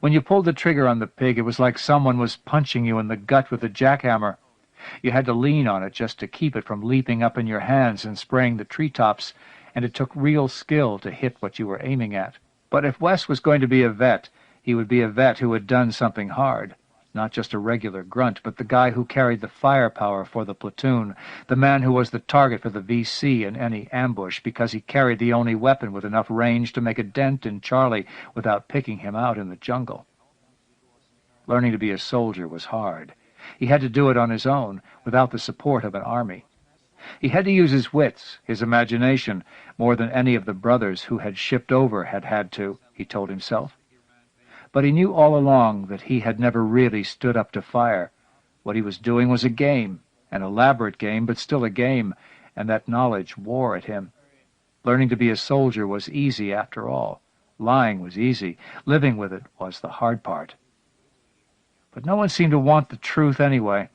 When you pulled the trigger on the Pig, it was like someone was punching you in the gut with a jackhammer. You had to lean on it just to keep it from leaping up in your hands and spraying the treetops, and it took real skill to hit what you were aiming at. But if Wes was going to be a vet, he would be a vet who had done something hard. Not just a regular grunt, but the guy who carried the firepower for the platoon, the man who was the target for the VC in any ambush because he carried the only weapon with enough range to make a dent in Charlie without picking him out in the jungle. Learning to be a soldier was hard. He had to do it on his own, without the support of an army. He had to use his wits, his imagination, more than any of the brothers who had shipped over had had to, he told himself. But he knew all along that he had never really stood up to fire. What he was doing was a game, an elaborate game, but still a game, and that knowledge wore at him. Learning to be a soldier was easy after all. Lying was easy. Living with it was the hard part. But no one seemed to want the truth anyway.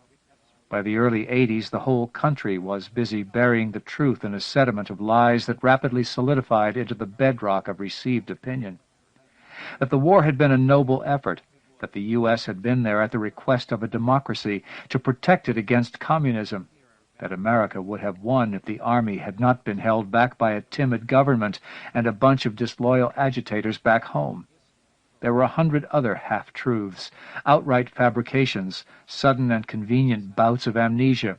By the early 80s, the whole country was busy burying the truth in a sediment of lies that rapidly solidified into the bedrock of received opinion. That the war had been a noble effort, that the U.S. had been there at the request of a democracy to protect it against communism, that America would have won if the army had not been held back by a timid government and a bunch of disloyal agitators back home. There were 100 other half-truths, outright fabrications, sudden and convenient bouts of amnesia.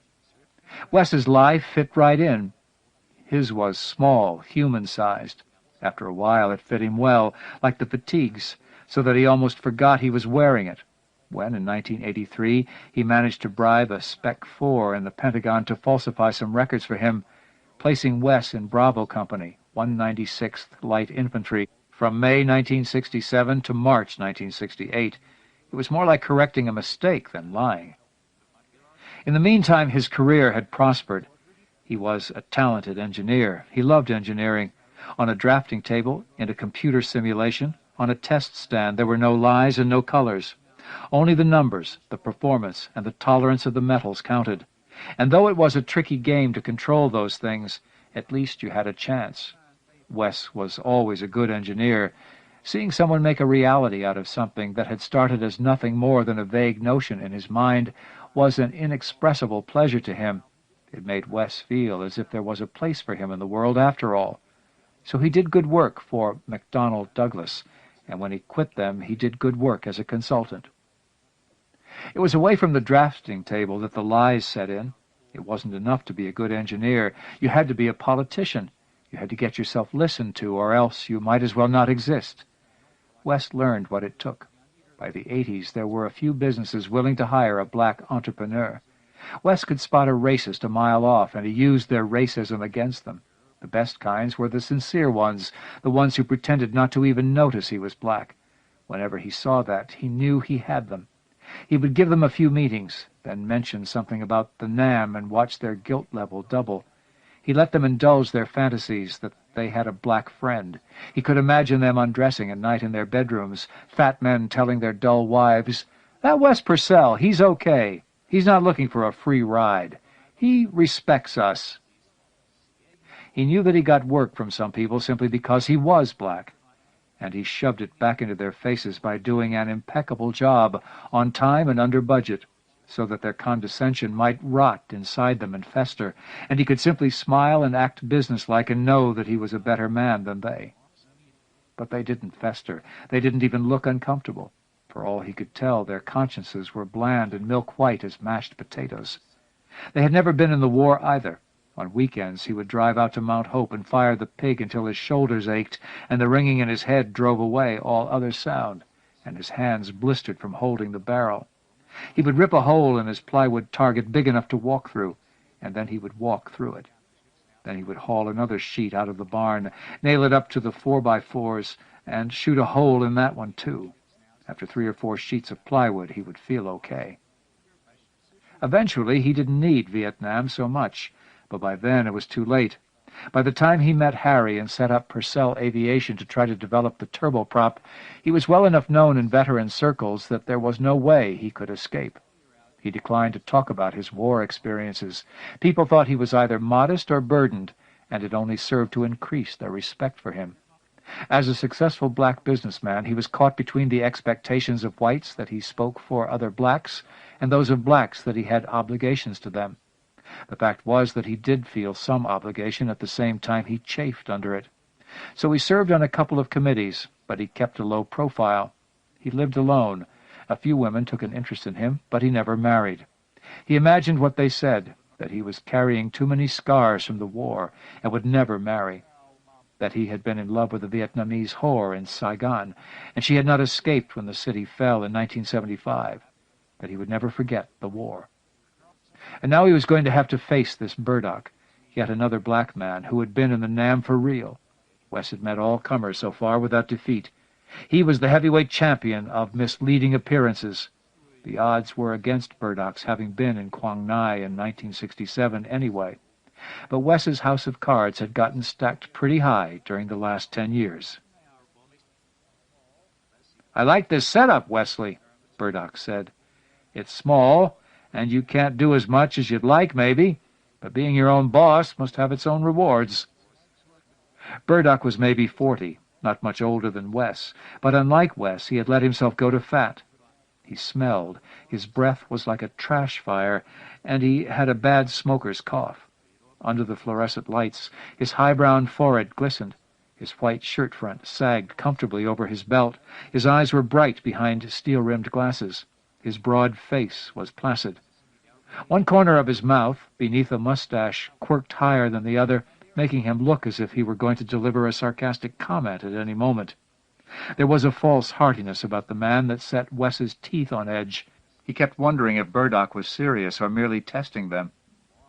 Wes's lie fit right in. His was small, human-sized. After a while it fit him well, like the fatigues, so that he almost forgot he was wearing it. When, in 1983, he managed to bribe a Spec 4 in the Pentagon to falsify some records for him, placing Wes in Bravo Company, 196th Light Infantry, from May 1967 to March 1968. It was more like correcting a mistake than lying. In the meantime, his career had prospered. He was a talented engineer. He loved engineering. On a drafting table, in a computer simulation, on a test stand, there were no lies and no colors. Only the numbers, the performance, and the tolerance of the metals counted. And though it was a tricky game to control those things, at least you had a chance. Wes was always a good engineer. Seeing someone make a reality out of something that had started as nothing more than a vague notion in his mind was an inexpressible pleasure to him. It made Wes feel as if there was a place for him in the world after all. So he did good work for McDonnell Douglas, and when he quit them, he did good work as a consultant. It was away from the drafting table that the lies set in. It wasn't enough to be a good engineer. You had to be a politician. You had to get yourself listened to, or else you might as well not exist. Wes learned what it took. By the 80s, there were a few businesses willing to hire a black entrepreneur. Wes could spot a racist a mile off, and he used their racism against them. The best kinds were the sincere ones, the ones who pretended not to even notice he was black. Whenever he saw that, he knew he had them. He would give them a few meetings, then mention something about the NAM and watch their guilt level double. He let them indulge their fantasies that they had a black friend. He could imagine them undressing at night in their bedrooms, fat men telling their dull wives, "That Wes Purcell, he's okay. He's not looking for a free ride. He respects us." He knew that he got work from some people simply because he was black, and he shoved it back into their faces by doing an impeccable job, on time and under budget, so that their condescension might rot inside them and fester, and he could simply smile and act businesslike and know that he was a better man than they. But they didn't fester. They didn't even look uncomfortable. For all he could tell, their consciences were bland and milk-white as mashed potatoes. They had never been in the war either. On weekends he would drive out to Mount Hope and fire the pig until his shoulders ached and the ringing in his head drove away all other sound, and his hands blistered from holding the barrel. He would rip a hole in his plywood target big enough to walk through, and then he would walk through it. Then he would haul another sheet out of the barn, nail it up to the 4x4s, and shoot a hole in that one too. After 3 or 4 sheets of plywood, he would feel okay. Eventually, he didn't need Vietnam so much, but by then it was too late. By the time he met Harry and set up Purcell Aviation to try to develop the turboprop, he was well enough known in veteran circles that there was no way he could escape. He declined to talk about his war experiences. People thought he was either modest or burdened, and it only served to increase their respect for him. As a successful black businessman, he was caught between the expectations of whites that he spoke for other blacks and those of blacks that he had obligations to them. The fact was that he did feel some obligation at the same time he chafed under it. So he served on a couple of committees, but he kept a low profile. He lived alone. A few women took an interest in him, but he never married. He imagined what they said, that he was carrying too many scars from the war and would never marry, that he had been in love with a Vietnamese whore in Saigon, and she had not escaped when the city fell in 1975, that he would never forget the war. And now he was going to have to face this Burdock, yet another black man who had been in the NAM for real. Wes had met all comers so far without defeat. He was the heavyweight champion of misleading appearances. The odds were against Burdock's having been in Quang Ngai in 1967 anyway. But Wes's house of cards had gotten stacked pretty high during the last 10 years. "I like this setup, Wesley," Burdock said. "It's small, and you can't do as much as you'd like, maybe, but being your own boss must have its own rewards." Burdock was maybe 40, not much older than Wes, but unlike Wes, he had let himself go to fat. He smelled, his breath was like a trash fire, and he had a bad smoker's cough. Under the fluorescent lights, his high-brown forehead glistened. His white shirt front sagged comfortably over his belt. His eyes were bright behind steel-rimmed glasses. His broad face was placid. One corner of his mouth, beneath a mustache, quirked higher than the other, making him look as if he were going to deliver a sarcastic comment at any moment. There was a false heartiness about the man that set Wes's teeth on edge. He kept wondering if Burdock was serious or merely testing them.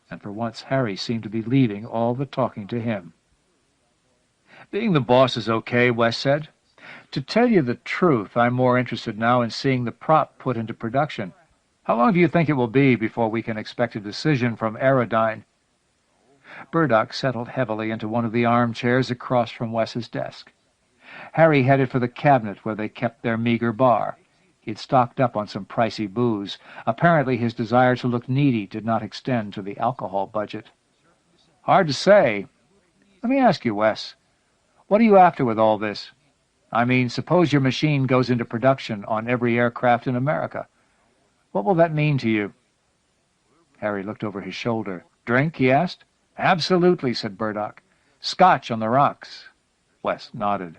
And for once Harry seemed to be leaving all the talking to him. "Being the boss is okay," Wes said. "To tell you the truth, I'm more interested now in seeing the prop put into production. How long do you think it will be before we can expect a decision from Aerodyne?" Burdock settled heavily into one of the armchairs across from Wes's desk. Harry headed for the cabinet where they kept their meager bar. He had stocked up on some pricey booze. Apparently his desire to look needy did not extend to the alcohol budget. "Hard to say. Let me ask you, Wes, what are you after with all this? I mean, suppose your machine goes into production on every aircraft in America. What will that mean to you?" Harry looked over his shoulder. "Drink?" he asked. "Absolutely," said Burdock. "Scotch on the rocks." Wes nodded.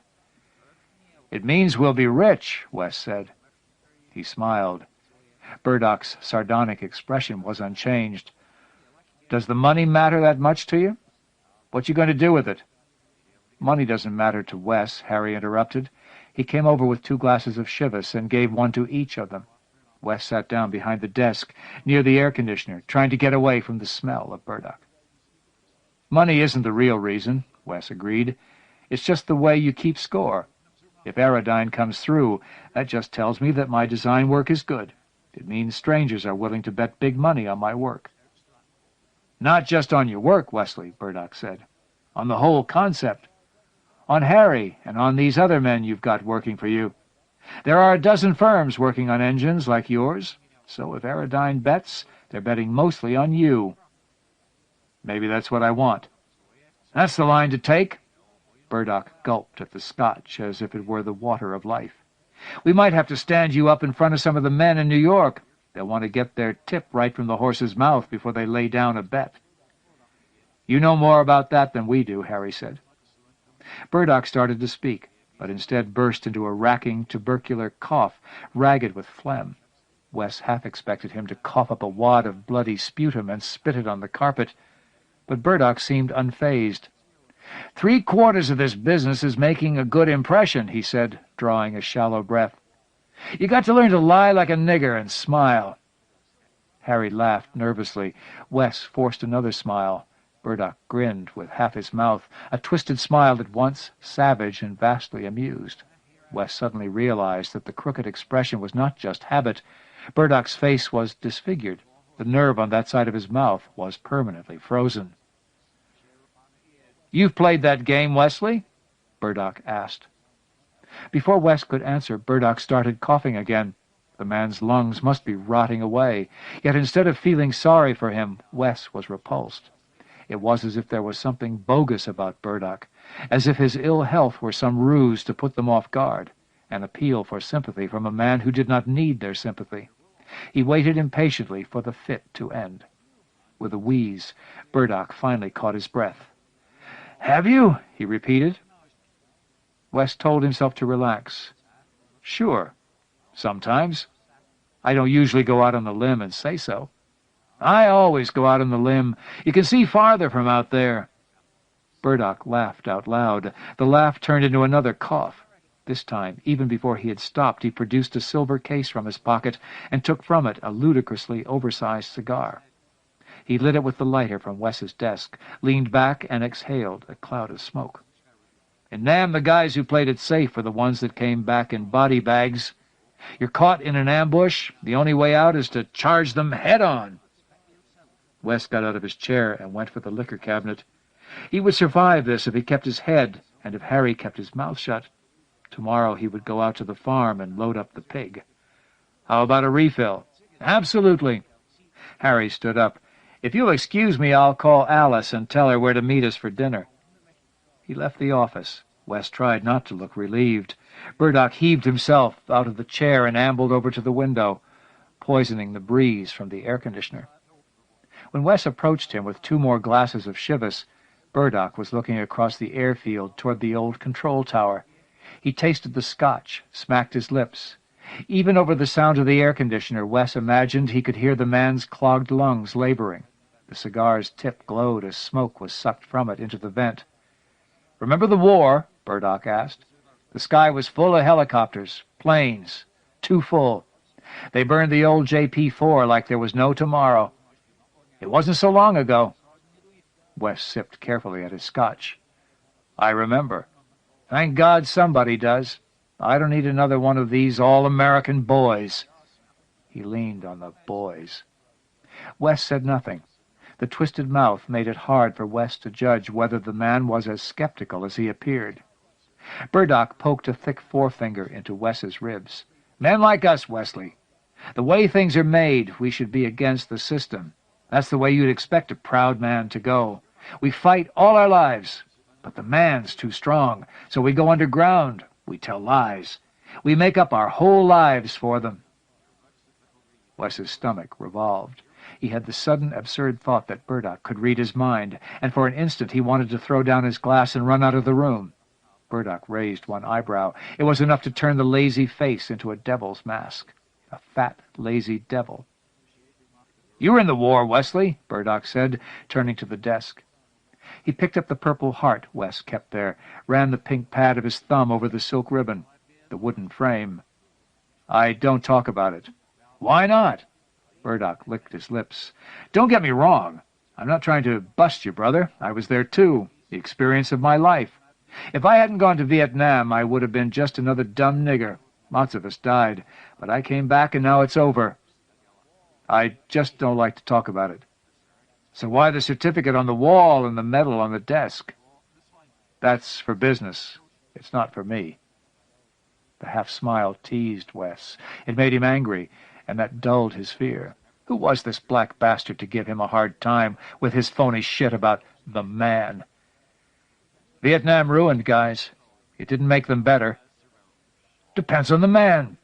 "It means we'll be rich," Wes said. He smiled. Burdock's sardonic expression was unchanged. Does the money matter that much to you? What you going to do with it?" "Money doesn't matter to Wes," Harry interrupted. He came over with 2 glasses of Chivas and gave one to each of them. Wes sat down behind the desk, near the air conditioner, trying to get away from the smell of burdock. "Money isn't the real reason," Wes agreed. "It's just the way you keep score. If Aerodyne comes through, that just tells me that my design work is good. It means strangers are willing to bet big money on my work." "Not just on your work, Wesley," Burdock said. "On the whole concept. On Harry and on these other men you've got working for you. There are a dozen firms working on engines like yours, so if Aerodyne bets, they're betting mostly on you." "Maybe that's what I want." "That's the line to take." Burdock gulped at the scotch as if it were the water of life. "We might have to stand you up in front of some of the men in New York. They'll want to get their tip right from the horse's mouth before they lay down a bet." "You know more about that than we do," Harry said. Burdock started to speak, but instead burst into a racking tubercular cough, ragged with phlegm. Wes half expected him to cough up a wad of bloody sputum and spit it on the carpet, but Burdock seemed unfazed. "3/4 of this business is making a good impression," he said, drawing a shallow breath. "You got to learn to lie like a nigger and smile." Harry laughed nervously. Wes forced another smile. Burdock grinned with half his mouth, a twisted smile at once savage and vastly amused. Wes suddenly realized that the crooked expression was not just habit. Burdock's face was disfigured. The nerve on that side of his mouth was permanently frozen. "You've played that game, Wesley?" Burdock asked. Before Wes could answer, Burdock started coughing again. The man's lungs must be rotting away. Yet instead of feeling sorry for him, Wes was repulsed. It was as if there was something bogus about Burdock, as if his ill health were some ruse to put them off guard, an appeal for sympathy from a man who did not need their sympathy. He waited impatiently for the fit to end. With a wheeze, Burdock finally caught his breath. "Have you?" he repeated. Wes told himself to relax. "Sure. Sometimes. I don't usually go out on the limb and say so. I always go out on the limb. You can see farther from out there." Burdock laughed out loud. The laugh turned into another cough. This time, even before he had stopped, he produced a silver case from his pocket and took from it a ludicrously oversized cigar. He lit it with the lighter from Wes's desk, leaned back, and exhaled a cloud of smoke. "And damn the guys who played it safe were the ones that came back in body bags. You're caught in an ambush. The only way out is to charge them head-on." Wes got out of his chair and went for the liquor cabinet. He would survive this if he kept his head, and if Harry kept his mouth shut. Tomorrow he would go out to the farm and load up the pig. "How about a refill?" "Absolutely." Harry stood up. "If you'll excuse me, I'll call Aldiss and tell her where to meet us for dinner." He left the office. Wes tried not to look relieved. Burdock heaved himself out of the chair and ambled over to the window, poisoning the breeze from the air conditioner. When Wes approached him with 2 more glasses of Chivas, Burdock was looking across the airfield toward the old control tower. He tasted the scotch, smacked his lips. Even over the sound of the air conditioner, Wes imagined he could hear the man's clogged lungs laboring. The cigar's tip glowed as smoke was sucked from it into the vent. "Remember the war?" Burdock asked. "The sky was full of helicopters, planes, too full. They burned the old JP-4 like there was no tomorrow. It wasn't so long ago." Wes sipped carefully at his scotch. "I remember. Thank God somebody does. I don't need another one of these all-American boys." He leaned on the boys. Wes said nothing. The twisted mouth made it hard for Wes to judge whether the man was as skeptical as he appeared. Burdock poked a thick forefinger into Wes's ribs. "Men like us, Wesley. The way things are made, we should be against the system. That's the way you'd expect a proud man to go. We fight all our lives, but the man's too strong, so we go underground. We tell lies. We make up our whole lives for them." Wes's stomach revolved. He had the sudden, absurd thought that Burdock could read his mind, and for an instant he wanted to throw down his glass and run out of the room. Burdock raised one eyebrow. It was enough to turn the lazy face into a devil's mask. A fat, lazy devil. "You were in the war, Wesley," Burdock said, turning to the desk. He picked up the purple heart Wes kept there, ran the pink pad of his thumb over the silk ribbon, the wooden frame. "I don't talk about it." "Why not?" Burdock licked his lips. "Don't get me wrong. I'm not trying to bust you, brother. I was there, too. The experience of my life. If I hadn't gone to Vietnam, I would have been just another dumb nigger. Lots of us died, but I came back and now it's over. I just don't like to talk about it." "So why the certificate on the wall and the medal on the desk?" "That's for business. It's not for me." The half-smile teased Wes. It made him angry, and that dulled his fear. Who was this black bastard to give him a hard time with his phony shit about the man? "Vietnam ruined guys. It didn't make them better." "Depends on the man.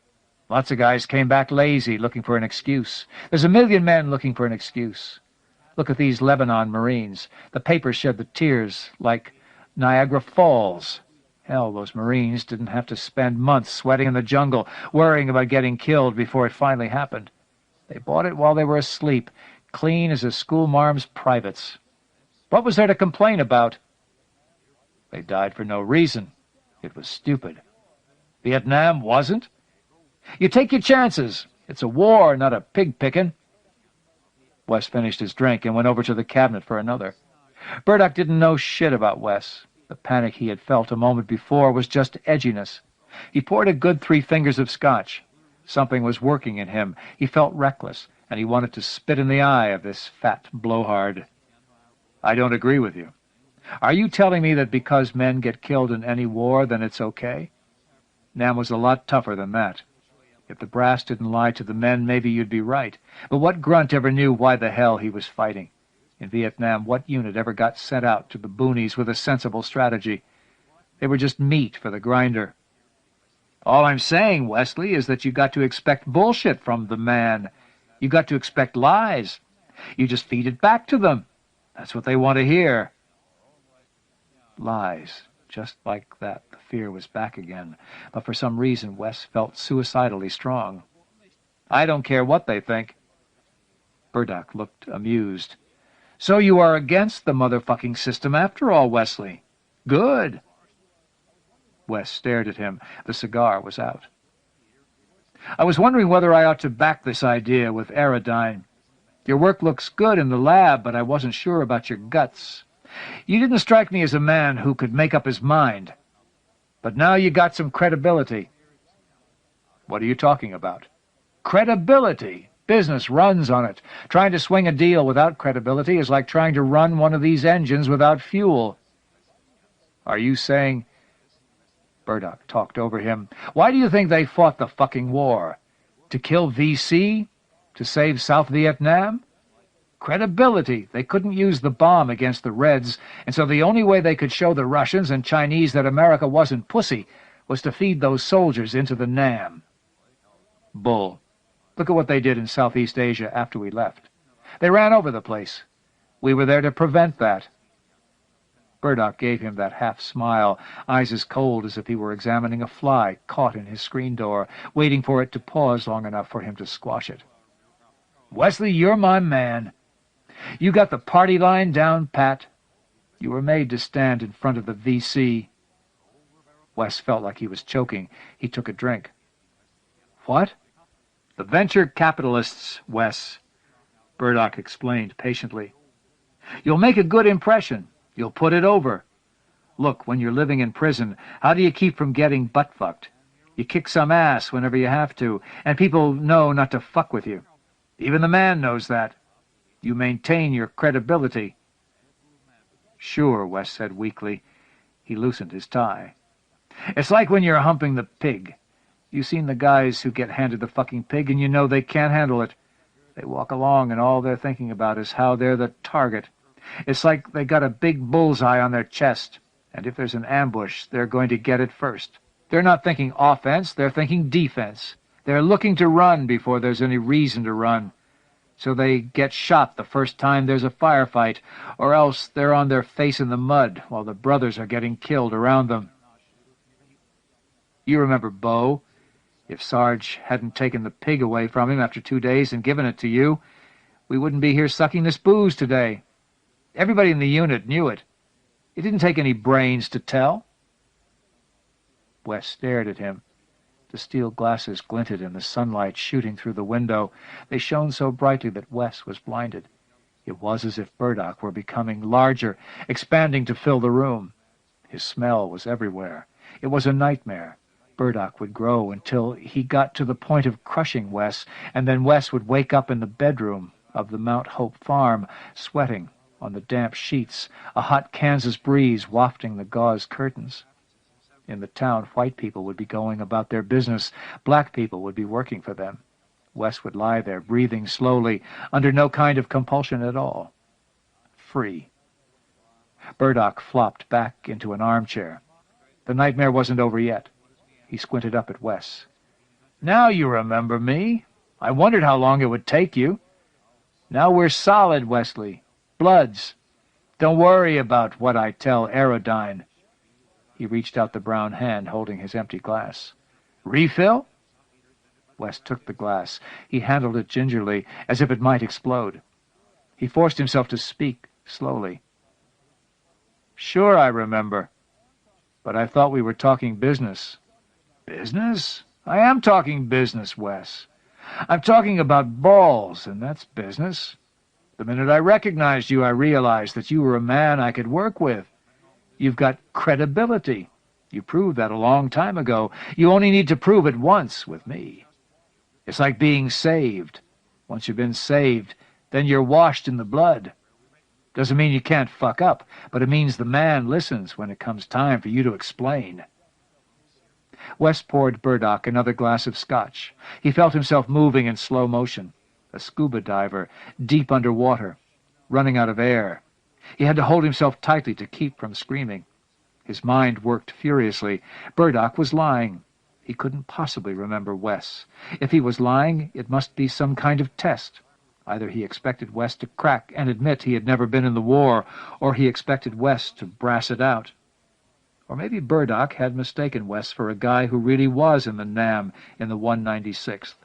Lots of guys came back lazy, looking for an excuse. There's a million men looking for an excuse. Look at these Lebanon Marines. The papers shed the tears like Niagara Falls. Hell, those Marines didn't have to spend months sweating in the jungle, worrying about getting killed before it finally happened. They bought it while they were asleep, clean as a schoolmarm's privates. What was there to complain about? They died for no reason. It was stupid. Vietnam wasn't? You take your chances. It's a war, not a pig-picking." Wes finished his drink and went over to the cabinet for another. Burdock didn't know shit about Wes. The panic he had felt a moment before was just edginess. He poured a good 3 fingers of scotch. Something was working in him. He felt reckless, and he wanted to spit in the eye of this fat blowhard. "I don't agree with you. Are you telling me that because men get killed in any war, then it's okay? Nam was a lot tougher than that. If the brass didn't lie to the men, maybe you'd be right. But what grunt ever knew why the hell he was fighting? In Vietnam, what unit ever got sent out to the boonies with a sensible strategy? They were just meat for the grinder. All I'm saying, Wesley, is that you got to expect bullshit from the man. You got to expect lies. You just feed it back to them. That's what they want to hear." Lies. Just like that, the fear was back again. But for some reason, Wes felt suicidally strong. "I don't care what they think." Burdock looked amused. "So you are against the motherfucking system after all, Wesley? Good." Wes stared at him. The cigar was out. "I was wondering whether I ought to back this idea with Aerodyne. Your work looks good in the lab, but I wasn't sure about your guts. You didn't strike me as a man who could make up his mind. But now you got some credibility." "What are you talking about?" "Credibility. Business runs on it. Trying to swing a deal without credibility is like trying to run one of these engines without fuel." "Are you saying—" Burdock talked over him. "Why do you think they fought the fucking war? To kill VC? To save South Vietnam? Credibility. They couldn't use the bomb against the Reds, and so the only way they could show the Russians and Chinese that America wasn't pussy was to feed those soldiers into the Nam." "Bull. Look at what they did in Southeast Asia after we left. They ran over the place. We were there to prevent that." Burdock gave him that half-smile, eyes as cold as if he were examining a fly caught in his screen door, waiting for it to pause long enough for him to squash it. "Wesley, you're my man. You got the party line down pat. You were made to stand in front of the VC." Wes felt like he was choking. He took a drink. "What?" "The venture capitalists, Wes," Burdock explained patiently. "You'll make a good impression. You'll put it over. Look, when you're living in prison, how do you keep from getting butt-fucked? You kick some ass whenever you have to, and people know not to fuck with you. Even the man knows that. You maintain your credibility." "Sure," Wes said weakly. He loosened his tie. "It's like when you're humping the pig. You've seen the guys who get handed the fucking pig, and you know they can't handle it. They walk along, and all they're thinking about is how they're the target. It's like they got a big bullseye on their chest, and if there's an ambush, they're going to get it first. They're not thinking offense, they're thinking defense. They're looking to run before there's any reason to run. So they get shot the first time there's a firefight, or else they're on their face in the mud while the brothers are getting killed around them. You remember Bo? If Sarge hadn't taken the pig away from him after 2 days and given it to you, we wouldn't be here sucking this booze today. Everybody in the unit knew it. It didn't take any brains to tell." Wes stared at him. The steel glasses glinted in the sunlight shooting through the window. They shone so brightly that Wes was blinded. It was as if Burdock were becoming larger, expanding to fill the room. His smell was everywhere. It was a nightmare. Burdock would grow until he got to the point of crushing Wes, and then Wes would wake up in the bedroom of the Mount Hope farm, sweating on the damp sheets, a hot Kansas breeze wafting the gauze curtains. In the town, white people would be going about their business. Black people would be working for them. Wes would lie there, breathing slowly, under no kind of compulsion at all. Free. Burdock flopped back into an armchair. The nightmare wasn't over yet. He squinted up at Wes. "Now you remember me. I wondered how long it would take you. Now we're solid, Wesley. Bloods. Don't worry about what I tell Aerodyne." He reached out the brown hand, holding his empty glass. "Refill?" Wes took the glass. He handled it gingerly, as if it might explode. He forced himself to speak slowly. "Sure I remember. But I thought we were talking business." "Business? I am talking business, Wes. I'm talking about balls, and that's business. The minute I recognized you, I realized that you were a man I could work with. You've got credibility. You proved that a long time ago. You only need to prove it once with me. It's like being saved. Once you've been saved, then you're washed in the blood. Doesn't mean you can't fuck up, but it means the man listens when it comes time for you to explain." Wes poured Burdock another glass of scotch. He felt himself moving in slow motion, a scuba diver, deep under water, running out of air. He had to hold himself tightly to keep from screaming. His mind worked furiously. Burdock was lying. He couldn't possibly remember Wes. If he was lying, it must be some kind of test. Either he expected Wes to crack and admit he had never been in the war, or he expected Wes to brass it out. Or maybe Burdock had mistaken Wes for a guy who really was in the NAM in the 196th.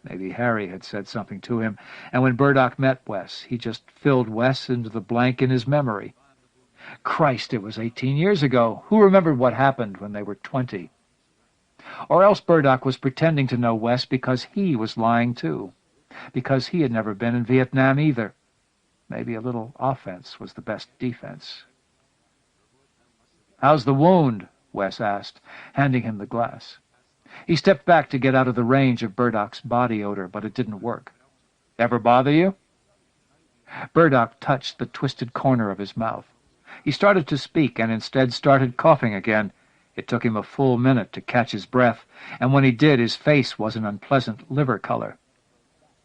Maybe Harry had said something to him, and when Burdock met Wes, he just filled Wes into the blank in his memory. Christ, it was 18 years ago. Who remembered what happened when they were 20? Or else Burdock was pretending to know Wes because he was lying too, because he had never been in Vietnam either. Maybe a little offense was the best defense. "How's the wound?" Wes asked, handing him the glass. He stepped back to get out of the range of Burdock's body odor, but it didn't work. "Ever bother you?" Burdock touched the twisted corner of his mouth. He started to speak and instead started coughing again. It took him a full minute to catch his breath, and when he did, his face was an unpleasant liver color.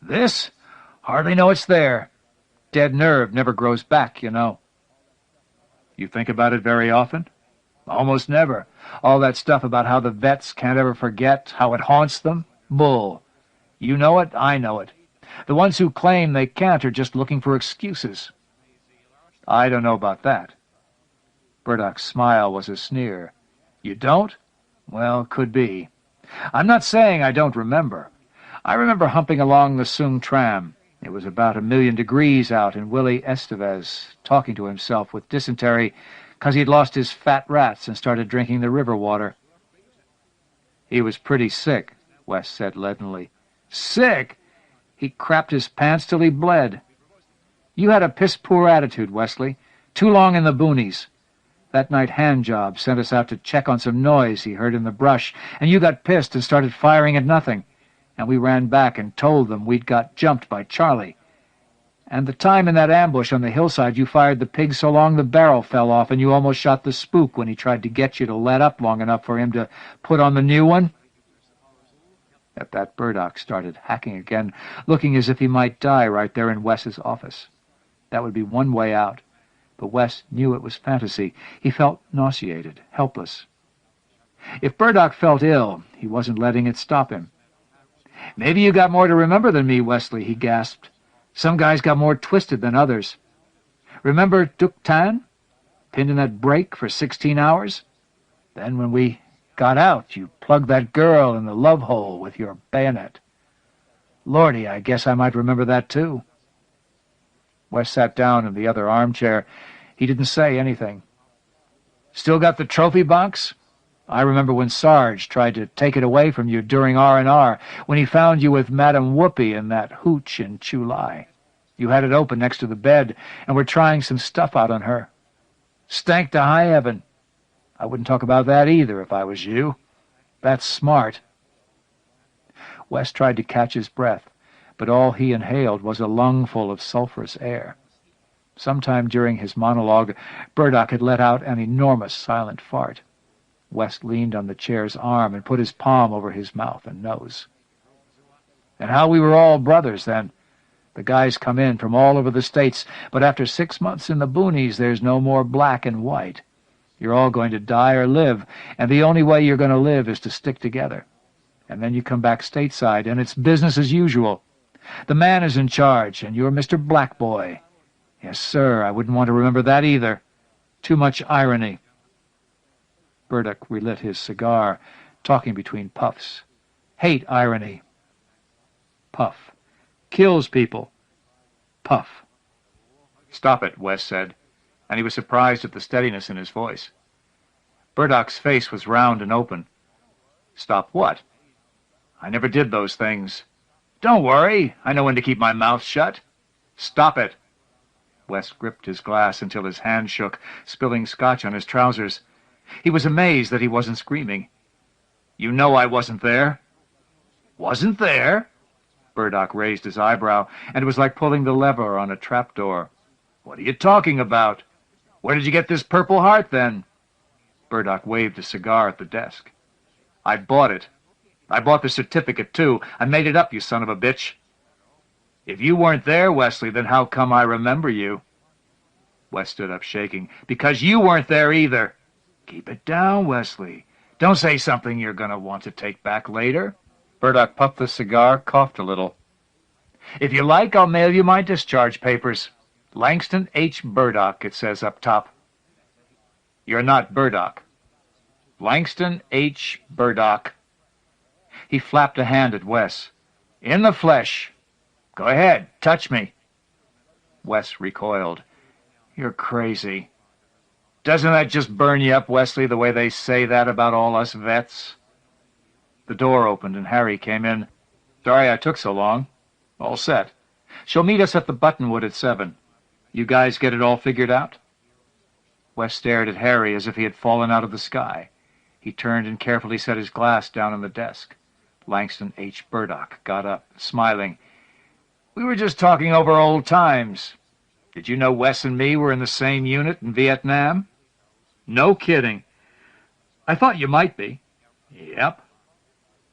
"This? Hardly know it's there. Dead nerve never grows back, you know." "You think about it very often?" "Almost never. All that stuff about how the vets can't ever forget, how it haunts them? Bull. You know it, I know it. The ones who claim they can't are just looking for excuses." "I don't know about that." Burdock's smile was a sneer. "You don't? Well, could be. I'm not saying I don't remember. I remember humping along the Sung tram. It was about 1,000,000 degrees out, and Willie Estevez talking to himself with dysentery because he'd lost his fat rats and started drinking the river water." "He was pretty sick," Wes said leadenly. "Sick? He crapped his pants till he bled. You had a piss-poor attitude, Wesley. Too long in the boonies. That night Handjob sent us out to check on some noise he heard in the brush, and you got pissed and started firing at nothing, and we ran back and told them we'd got jumped by Charlie. And the time in that ambush on the hillside you fired the pig so long the barrel fell off, and you almost shot the spook when he tried to get you to let up long enough for him to put on the new one." At that, Burdock started hacking again, looking as if he might die right there in Wes's office. That would be one way out, but Wes knew it was fantasy. He felt nauseated, helpless. If Burdock felt ill, he wasn't letting it stop him. "Maybe you got more to remember than me, Wesley," he gasped. "Some guys got more twisted than others. Remember Duc Tan? Pinned in that break for 16 hours? Then when we got out, you plugged that girl in the love hole with your bayonet. Lordy, I guess I might remember that too. Wes sat down in the other armchair. He didn't say anything. "Still got the trophy box? I remember when Sarge tried to take it away from you during R&R, when he found you with Madame Whoopi in that hooch in Chulai. You had it open next to the bed and were trying some stuff out on her. Stank to high heaven. I wouldn't talk about that either if I was you. That's smart." Wes tried to catch his breath, but all he inhaled was a lungful of sulphurous air. Sometime during his monologue, Burdock had let out an enormous silent fart. Wes leaned on the chair's arm and put his palm over his mouth and nose. "And how we were all brothers then. The guys come in from all over the States, but after 6 months in the boonies, there's no more black and white. You're all going to die or live, and the only way you're going to live is to stick together. And then you come back stateside, and it's business as usual. The man is in charge, and you're Mr. Black Boy. Yes, sir, I wouldn't want to remember that either. Too much irony." Burdock relit his cigar, talking between puffs. "Hate irony." Puff. "Kills people." Puff. "Stop it," Wes said, and he was surprised at the steadiness in his voice. Burdock's face was round and open. "Stop what?" "I never did those things." "Don't worry, I know when to keep my mouth shut." "Stop it." Wes gripped his glass until his hand shook, spilling scotch on his trousers. He was amazed that he wasn't screaming. "You know I wasn't there." "Wasn't there?" Burdock raised his eyebrow, and it was like pulling the lever on a trapdoor. "What are you talking about? Where did you get this Purple Heart, then?" Burdock waved a cigar at the desk. "I bought it. I bought the certificate, too. I made it up, you son of a bitch." "If you weren't there, Wesley, then how come I remember you?" Wes stood up, shaking. "Because you weren't there either." "Keep it down, Wesley. Don't say something you're going to want to take back later." Burdock puffed the cigar, coughed a little. "If you like, I'll mail you my discharge papers. Langston H. Burdock, it says up top." "You're not Burdock." "Langston H. Burdock." He flapped a hand at Wes. "In the flesh. Go ahead, touch me." Wes recoiled. "You're crazy." "Doesn't that just burn you up, Wesley, the way they say that about all us vets?" The door opened and Harry came in. "Sorry I took so long. All set. She'll meet us at the Buttonwood at 7. You guys get it all figured out?" Wes stared at Harry as if he had fallen out of the sky. He turned and carefully set his glass down on the desk. Langston H. Burdock got up, smiling. "We were just talking over old times. Did you know Wes and me were in the same unit in Vietnam?" "No kidding." "I thought you might be." "Yep.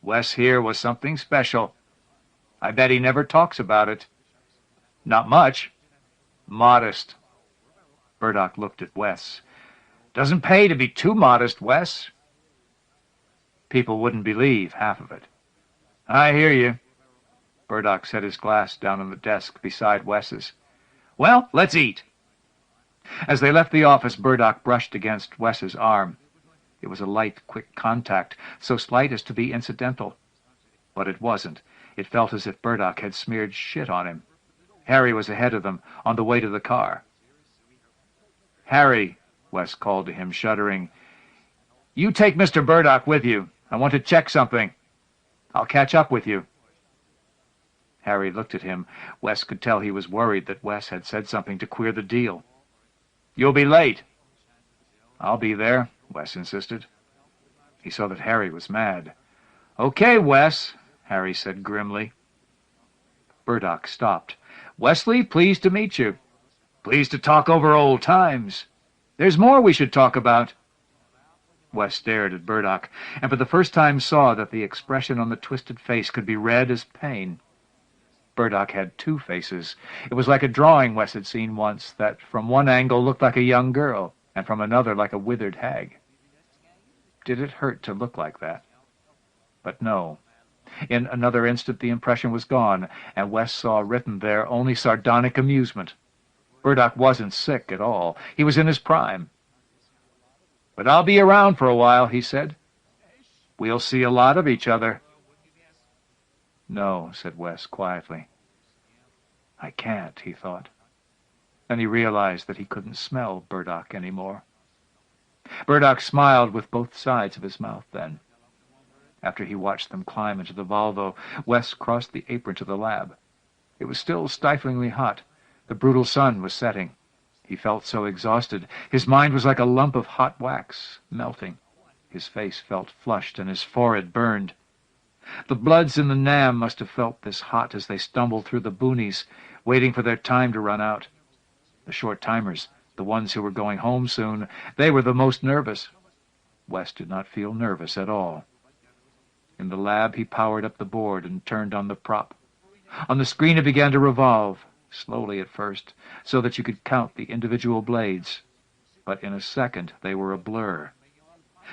Wes here was something special. I bet he never talks about it." "Not much." "Modest." Burdock looked at Wes. "Doesn't pay to be too modest, Wes." "People wouldn't believe half of it." "I hear you." Burdock set his glass down on the desk beside Wes's. "Well, let's eat." As they left the office, Burdock brushed against Wes's arm. It was a light, quick contact, so slight as to be incidental. But it wasn't. It felt as if Burdock had smeared shit on him. Harry was ahead of them, on the way to the car. "Harry," Wes called to him, shuddering, "you take Mr. Burdock with you. I want to check something. I'll catch up with you." Harry looked at him. Wes could tell he was worried that Wes had said something to queer the deal. "You'll be late." "I'll be there," Wes insisted. He saw that Harry was mad. "Okay, Wes," Harry said grimly. Burdock stopped. "Wesley, pleased to meet you. Pleased to talk over old times. There's more we should talk about." Wes stared at Burdock, and for the first time saw that the expression on the twisted face could be read as pain. Burdock had two faces. It was like a drawing Wes had seen once, that from one angle looked like a young girl, and from another like a withered hag. Did it hurt to look like that? But no. In another instant the impression was gone, and Wes saw written there only sardonic amusement. Burdock wasn't sick at all. He was in his prime. "But I'll be around for a while," he said. "We'll see a lot of each other." "No," said Wes quietly. "I can't," he thought. Then he realized that he couldn't smell Burdock anymore. Burdock smiled with both sides of his mouth then. After he watched them climb into the Volvo, Wes crossed the apron to the lab. It was still stiflingly hot. The brutal sun was setting. He felt so exhausted. His mind was like a lump of hot wax, melting. His face felt flushed and his forehead burned. The bloods in the Nam must have felt this hot as they stumbled through the boonies, waiting for their time to run out. The short-timers, the ones who were going home soon, they were the most nervous. Wes did not feel nervous at all. In the lab, he powered up the board and turned on the prop. On the screen it began to revolve, slowly at first, so that you could count the individual blades. But in a second they were a blur.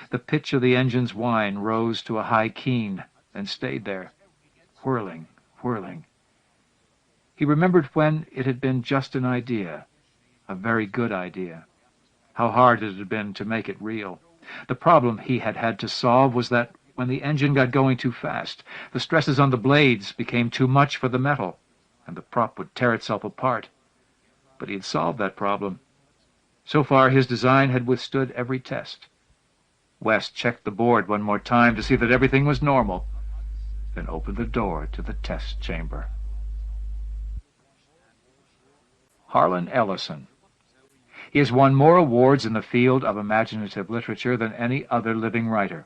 The pitch of the engine's whine rose to a high keen, and stayed there, whirling, whirling. He remembered when it had been just an idea, a very good idea. How hard it had been to make it real. The problem he had had to solve was that when the engine got going too fast, the stresses on the blades became too much for the metal, and the prop would tear itself apart. But he had solved that problem. So far, his design had withstood every test. Wes checked the board one more time to see that everything was normal, then opened the door to the test chamber. Harlan Ellison. He has won more awards in the field of imaginative literature than any other living writer.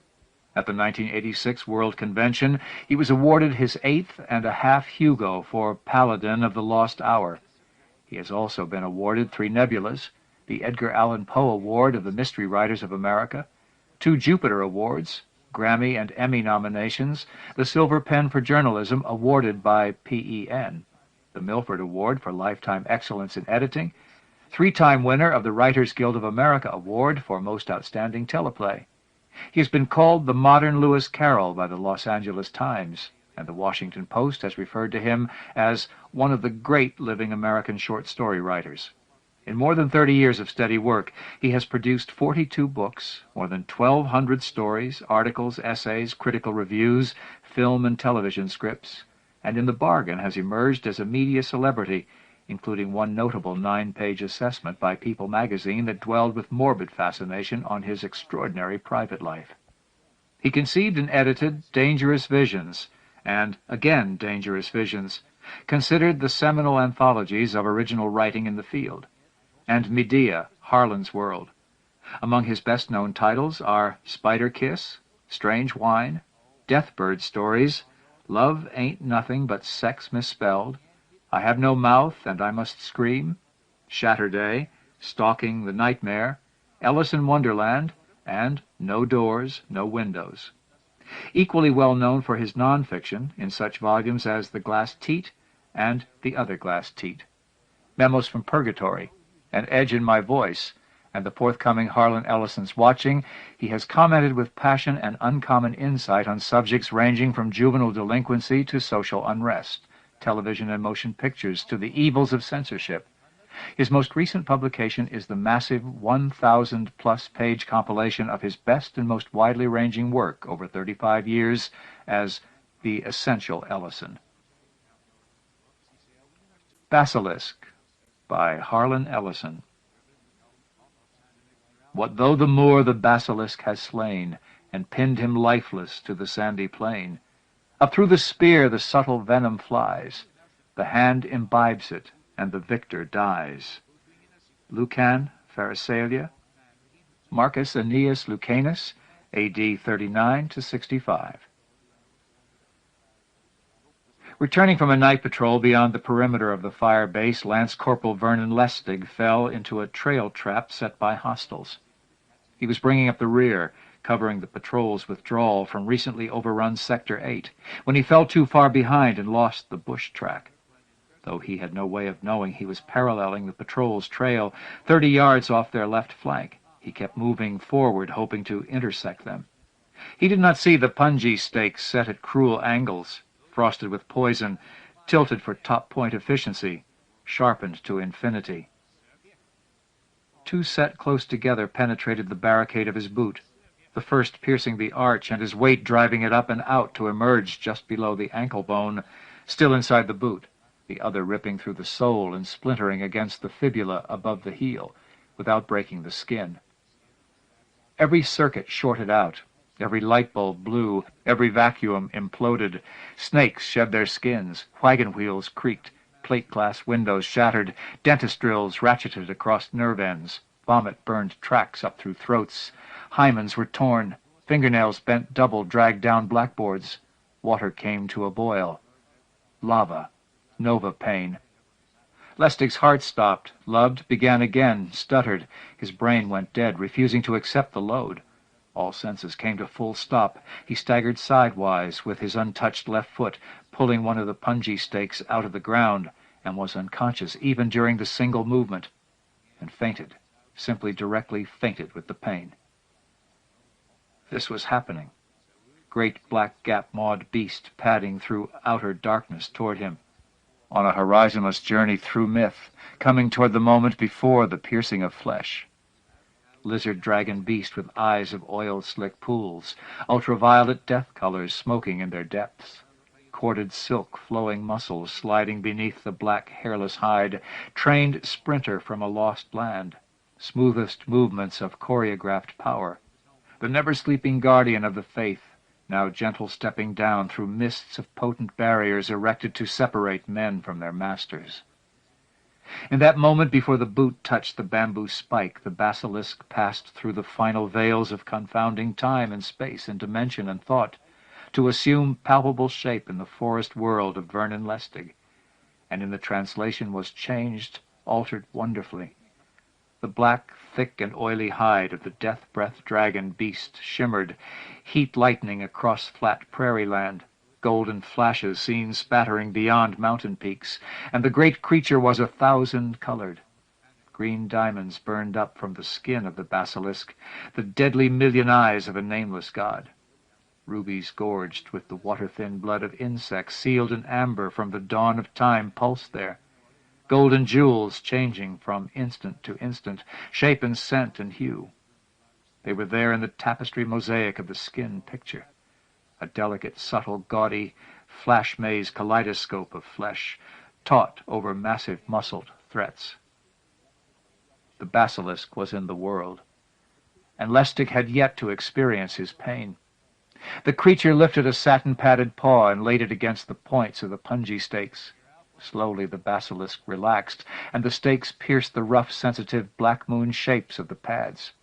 At the 1986 World Convention, he was awarded his 8th and a half Hugo for Paladin of the Lost Hour. He has also been awarded 3 Nebulas, the Edgar Allan Poe Award of the Mystery Writers of America, 2 Jupiter Awards, Grammy and Emmy nominations, the Silver Pen for Journalism awarded by PEN, the Milford Award for Lifetime Excellence in Editing, 3-time winner of the Writers Guild of America Award for Most Outstanding Teleplay. He has been called the modern Lewis Carroll by the Los Angeles Times, and the Washington Post has referred to him as one of the great living American short story writers. In more than 30 years of steady work, he has produced 42 books, more than 1,200 stories, articles, essays, critical reviews, film and television scripts, and in the bargain has emerged as a media celebrity, including one notable 9-page assessment by People magazine that dwelled with morbid fascination on his extraordinary private life. He conceived and edited Dangerous Visions, and again Dangerous Visions, considered the seminal anthologies of original writing in the field, and Medea, Harlan's World. Among his best-known titles are Spider Kiss, Strange Wine, Deathbird Stories, Love Ain't Nothing But Sex Misspelled, I Have No Mouth and I Must Scream, Shatterday, Stalking the Nightmare, Ellison Wonderland, and No Doors, No Windows. Equally well known for his nonfiction in such volumes as The Glass Teat and The Other Glass Teat, Memos from Purgatory, An Edge in My Voice, and the forthcoming Harlan Ellison's Watching, he has commented with passion and uncommon insight on subjects ranging from juvenile delinquency to social unrest, television and motion pictures to the evils of censorship. His most recent publication is the massive 1,000-plus page compilation of his best and most widely ranging work over 35 years as The Essential Ellison. Basilisk by Harlan Ellison. What though the Moor the basilisk has slain, and pinned him lifeless to the sandy plain? Up through the spear the subtle venom flies, the hand imbibes it, and the victor dies. Lucan, Pharsalia, Marcus Aeneas Lucanus, A.D. 39 to 65. Returning from a night patrol beyond the perimeter of the fire base, Lance Corporal Vernon Lestig fell into a trail trap set by hostiles. He was bringing up the rear, covering the patrol's withdrawal from recently overrun Sector 8, when he fell too far behind and lost the bush track. Though he had no way of knowing he was paralleling the patrol's trail 30 yards off their left flank, he kept moving forward, hoping to intersect them. He did not see the punji stakes set at cruel angles, frosted with poison, tilted for top-point efficiency, sharpened to infinity. 2 set close together penetrated the barricade of his boot, the first piercing the arch and his weight driving it up and out to emerge just below the ankle bone, still inside the boot. the other ripping through the sole and splintering against the fibula above the heel, without breaking the skin. Every circuit shorted out, every light bulb blew, every vacuum imploded. Snakes shed their skins, wagon wheels creaked, plate glass windows shattered, dentist drills ratcheted across nerve ends, vomit burned tracks up through throats, hymens were torn, fingernails bent double dragged down blackboards. Water came to a boil. Lava. Nova pain. Lestig's heart stopped, loved, began again, stuttered. His brain went dead, refusing to accept the load. All senses came to full stop. He staggered sidewise with his untouched left foot, pulling one of the punji stakes out of the ground, and was unconscious even during the single movement, and fainted, simply directly fainted with the pain. This was happening. Great black gap-mawed beast padding through outer darkness toward him, on a horizonless journey through myth, coming toward the moment before the piercing of flesh. Lizard-dragon beast with eyes of oil-slick pools, ultraviolet death colors smoking in their depths, corded silk flowing muscles sliding beneath the black hairless hide, trained sprinter from a lost land, smoothest movements of choreographed power, the never-sleeping guardian of the faith, now gentle stepping down through mists of potent barriers erected to separate men from their masters. In that moment before the boot touched the bamboo spike, the basilisk passed through the final veils of confounding time and space and dimension and thought, to assume palpable shape in the forest world of Vernon Lestig, and in the translation was changed, altered wonderfully. The black, thick, and oily hide of the death-breath dragon beast shimmered, heat lightning across flat prairie land, golden flashes seen spattering beyond mountain peaks, and the great creature was 1,000-colored. Green diamonds burned up from the skin of the basilisk, the deadly million eyes of a nameless god. Rubies gorged with the water-thin blood of insects sealed in amber from the dawn of time pulsed there. Golden jewels changing from instant to instant, shape and scent and hue. They were there in the tapestry mosaic of the skin picture, a delicate, subtle, gaudy, flash-maze kaleidoscope of flesh, taut over massive muscled threats. The basilisk was in the world, and Lestig had yet to experience his pain. The creature lifted a satin-padded paw and laid it against the points of the punji stakes. Slowly the basilisk relaxed, and the stakes pierced the rough, sensitive, black-moon shapes of the pads.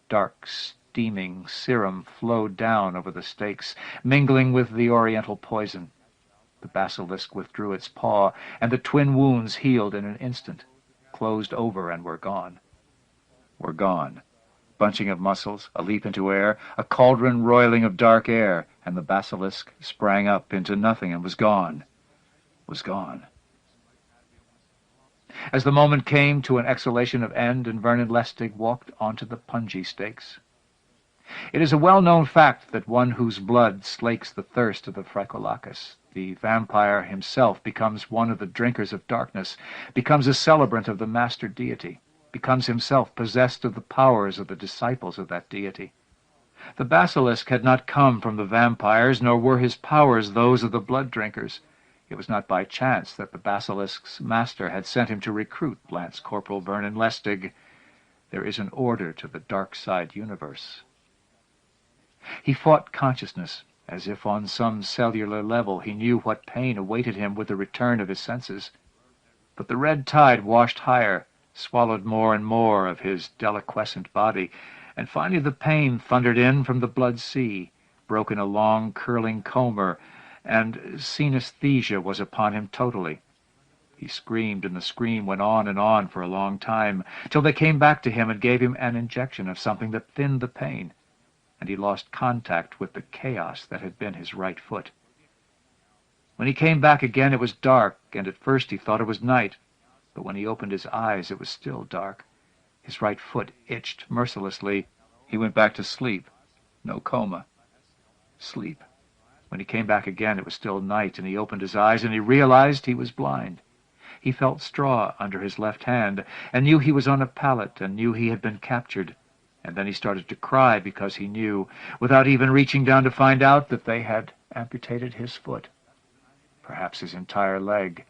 Dark, steaming serum flowed down over the stakes, mingling with the oriental poison. The basilisk withdrew its paw, and the twin wounds healed in an instant, closed over and were gone. Were gone. Bunching of muscles, a leap into air, a cauldron roiling of dark air, and the basilisk sprang up into nothing and was gone. Was gone. As the moment came to an exhalation of end, and Vernon Lestig walked onto the punji stakes. It is a well-known fact that one whose blood slakes the thirst of the Phrycolacus, the vampire himself, becomes one of the drinkers of darkness, becomes a celebrant of the master deity, becomes himself possessed of the powers of the disciples of that deity. The basilisk had not come from the vampires, nor were his powers those of the blood-drinkers. It was not by chance that the basilisk's master had sent him to recruit Lance Corporal Vernon Lestig. There is an order to the dark side universe. He fought consciousness, as if on some cellular level he knew what pain awaited him with the return of his senses. But the red tide washed higher, swallowed more and more of his deliquescent body, and finally the pain thundered in from the blood sea, broke in a long, curling comber, and synesthesia was upon him totally. He screamed, and the scream went on and on for a long time, till they came back to him and gave him an injection of something that thinned the pain, and he lost contact with the chaos that had been his right foot. When he came back again it was dark, and at first he thought it was night, but when he opened his eyes it was still dark. His right foot itched mercilessly. He went back to sleep. No coma. Sleep. When he came back again, it was still night, and he opened his eyes, and he realized he was blind. He felt straw under his left hand, and knew he was on a pallet, and knew he had been captured. And then he started to cry because he knew, without even reaching down to find out, that they had amputated his foot, perhaps his entire leg.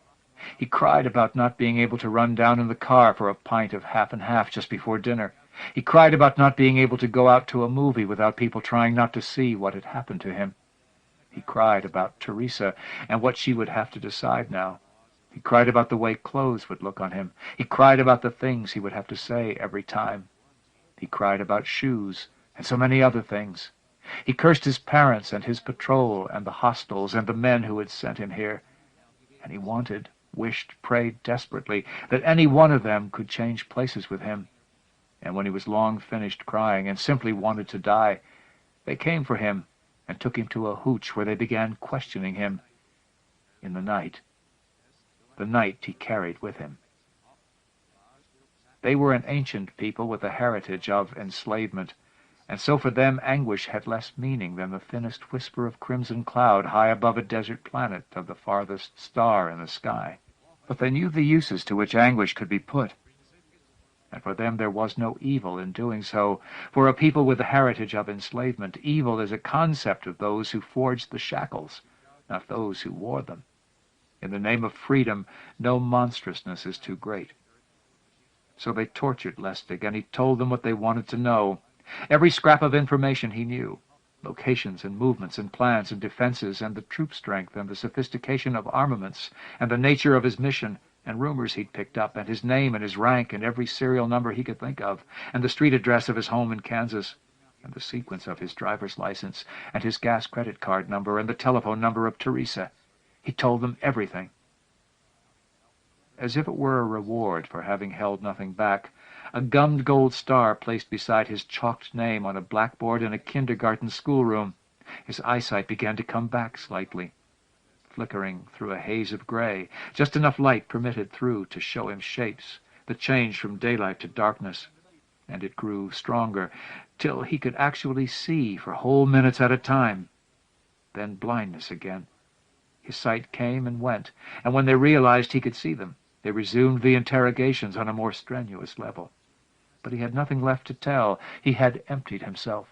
He cried about not being able to run down in the car for a pint of half and half just before dinner. He cried about not being able to go out to a movie without people trying not to see what had happened to him. He cried about Teresa and what she would have to decide now. He cried about the way clothes would look on him. He cried about the things he would have to say every time. He cried about shoes and so many other things. He cursed his parents and his patrol and the hostels and the men who had sent him here. And he wanted, wished, prayed desperately that any one of them could change places with him. And when he was long finished crying and simply wanted to die, they came for him and took him to a hooch where they began questioning him in the night he carried with him. They were an ancient people with a heritage of enslavement, and so for them anguish had less meaning than the thinnest whisper of crimson cloud high above a desert planet of the farthest star in the sky. But they knew the uses to which anguish could be put, and for them there was no evil in doing so. For a people with a heritage of enslavement, evil is a concept of those who forged the shackles, not those who wore them. In the name of freedom, no monstrousness is too great. So they tortured Lustig, and he told them what they wanted to know. Every scrap of information he knew, locations and movements and plans and defenses and the troop strength and the sophistication of armaments and the nature of his mission and rumors he'd picked up and his name and his rank and every serial number he could think of and the street address of his home in Kansas and the sequence of his driver's license and his gas credit card number and the telephone number of Teresa. He told them everything. As if it were a reward for having held nothing back, a gummed gold star placed beside his chalked name on a blackboard in a kindergarten schoolroom. His eyesight began to come back slightly, flickering through a haze of gray, just enough light permitted through to show him shapes that changed from daylight to darkness, and it grew stronger, till he could actually see for whole minutes at a time. Then blindness again. His sight came and went, and when they realized he could see them, they resumed the interrogations on a more strenuous level. But he had nothing left to tell. He had emptied himself.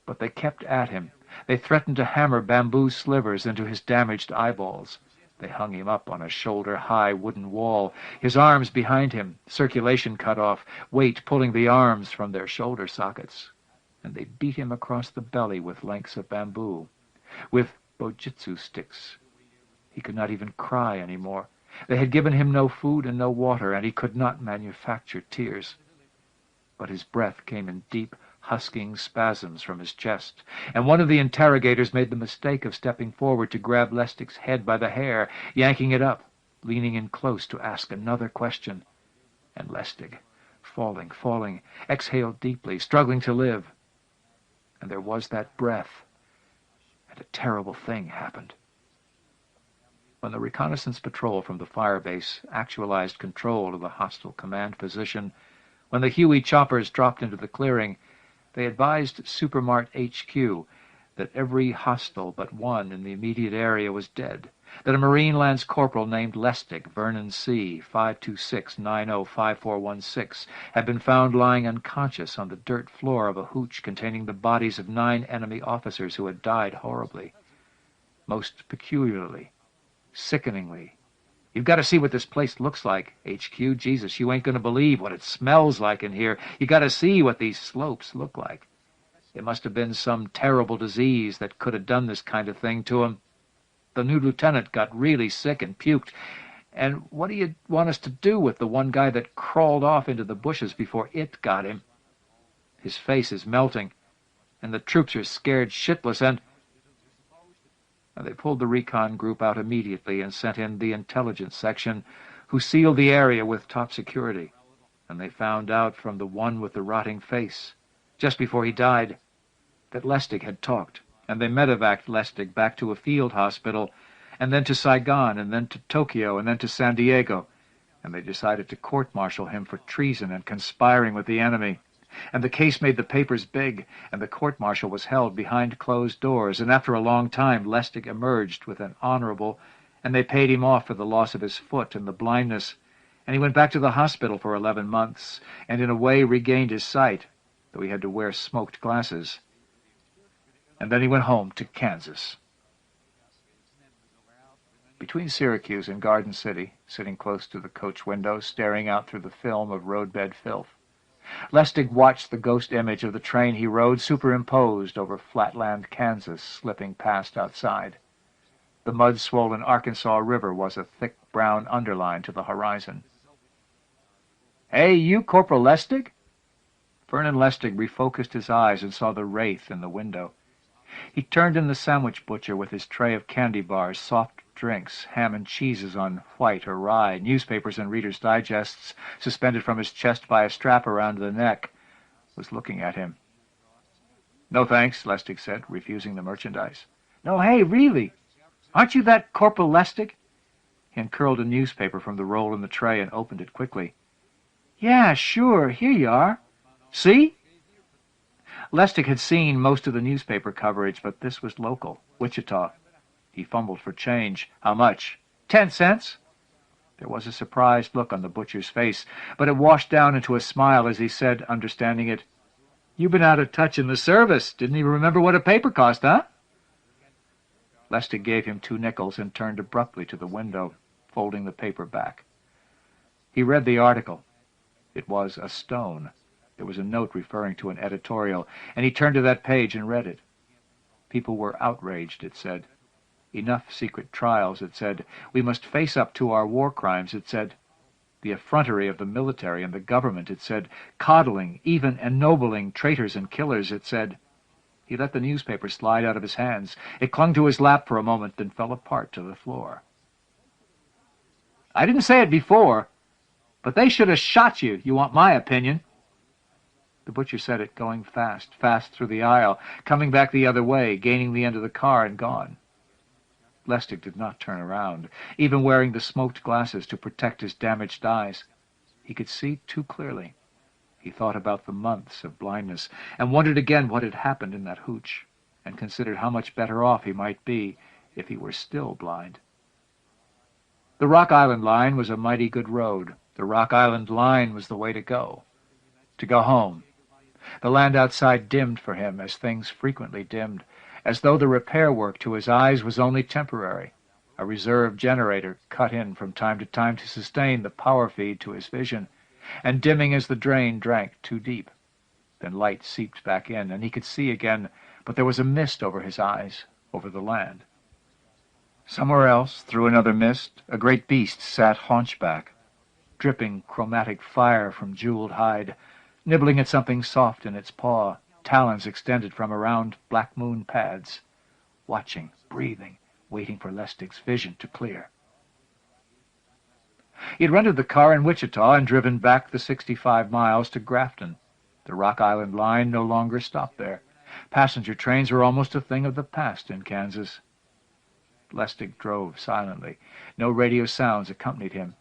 But they kept at him. They threatened to hammer bamboo slivers into his damaged eyeballs. They hung him up on a shoulder-high wooden wall, his arms behind him, circulation cut off, weight pulling the arms from their shoulder sockets. And they beat him across the belly with lengths of bamboo, with bojitsu sticks. He could not even cry any more. They had given him no food and no water, and he could not manufacture tears. But his breath came in deep, husking spasms from his chest, and one of the interrogators made the mistake of stepping forward to grab Lustig's head by the hair, yanking it up, leaning in close to ask another question. And Lustig, falling, exhaled deeply, struggling to live. And there was that breath, and a terrible thing happened. When the reconnaissance patrol from the fire base actualized control of the hostile command position, when the Huey choppers dropped into the clearing, they advised Supermart HQ that every hostile but one in the immediate area was dead, that a Marine Lance Corporal named Lustig, Vernon C., 526-905416, had been found lying unconscious on the dirt floor of a hooch containing the bodies of 9 enemy officers who had died horribly, most peculiarly, sickeningly. You've got to see what this place looks like, HQ. Jesus, you ain't going to believe what it smells like in here. You got to see what these slopes look like. It must have been some terrible disease that could have done this kind of thing to him. The new lieutenant got really sick and puked. And what do you want us to do with the one guy that crawled off into the bushes before it got him? His face is melting, and the troops are scared shitless, and they pulled the recon group out immediately and sent in the intelligence section, who sealed the area with top security. And they found out from the one with the rotting face, just before he died, that Lustig had talked. And they medevaced Lustig back to a field hospital, and then to Saigon, and then to Tokyo, and then to San Diego. And they decided to court-martial him for treason and conspiring with the enemy. And the case made the papers big, and the court-martial was held behind closed doors, and after a long time Lustig emerged with an honorable, and they paid him off for the loss of his foot and the blindness, and he went back to the hospital for 11 months, and in a way regained his sight, though he had to wear smoked glasses. And then he went home to Kansas. Between Syracuse and Garden City, sitting close to the coach window, staring out through the film of roadbed filth, Lustig watched the ghost image of the train he rode superimposed over flatland Kansas slipping past outside. The mud-swollen Arkansas River was a thick brown underline to the horizon. "Hey, you Corporal Lustig?" Vernon Lustig refocused his eyes and saw the wraith in the window. He turned in the sandwich butcher with his tray of candy bars, soft drinks, ham and cheeses on white or rye, newspapers and Reader's Digests suspended from his chest by a strap around the neck, was looking at him. "No thanks," Lustig said, refusing the merchandise. "No, hey, really? Aren't you that Corporal Lustig?" He uncurled a newspaper from the roll in the tray and opened it quickly. "Yeah, sure, here you are. See?" Lustig had seen most of the newspaper coverage, but this was local, Wichita. He fumbled for change. "How much?" 10 cents. There was a surprised look on the butcher's face, but it washed down into a smile as he said, understanding it, "You've been out of touch in the service. Didn't even remember what a paper cost, huh?" Lustig gave him 2 nickels and turned abruptly to the window, folding the paper back. He read the article. It was a stone. There was a note referring to an editorial, and he turned to that page and read it. People were outraged, it said. Enough secret trials, it said. We must face up to our war crimes, it said. The effrontery of the military and the government, it said. Coddling, even ennobling traitors and killers, it said. He let the newspaper slide out of his hands. It clung to his lap for a moment, then fell apart to the floor. "I didn't say it before, but they should have shot you, you want my opinion." The butcher said it, going fast through the aisle, coming back the other way, gaining the end of the car and gone. Lustig did not turn around, even wearing the smoked glasses to protect his damaged eyes. He could see too clearly. He thought about the months of blindness, and wondered again what had happened in that hooch, and considered how much better off he might be if he were still blind. The Rock Island line was a mighty good road. The Rock Island line was the way to go home. The land outside dimmed for him, as things frequently dimmed, as though the repair work to his eyes was only temporary. A reserve generator cut in from time to time to sustain the power feed to his vision, and dimming as the drain drank too deep. Then light seeped back in, and he could see again, but there was a mist over his eyes, over the land. Somewhere else, through another mist, a great beast sat haunchback, dripping chromatic fire from jeweled hide, nibbling at something soft in its paw, talons extended from around black moon pads, watching, breathing, waiting for Lustig's vision to clear. He had rented the car in Wichita and driven back the 65 miles to Grafton. The Rock Island line no longer stopped there. Passenger trains were almost a thing of the past in Kansas. Lustig drove silently. No radio sounds accompanied him.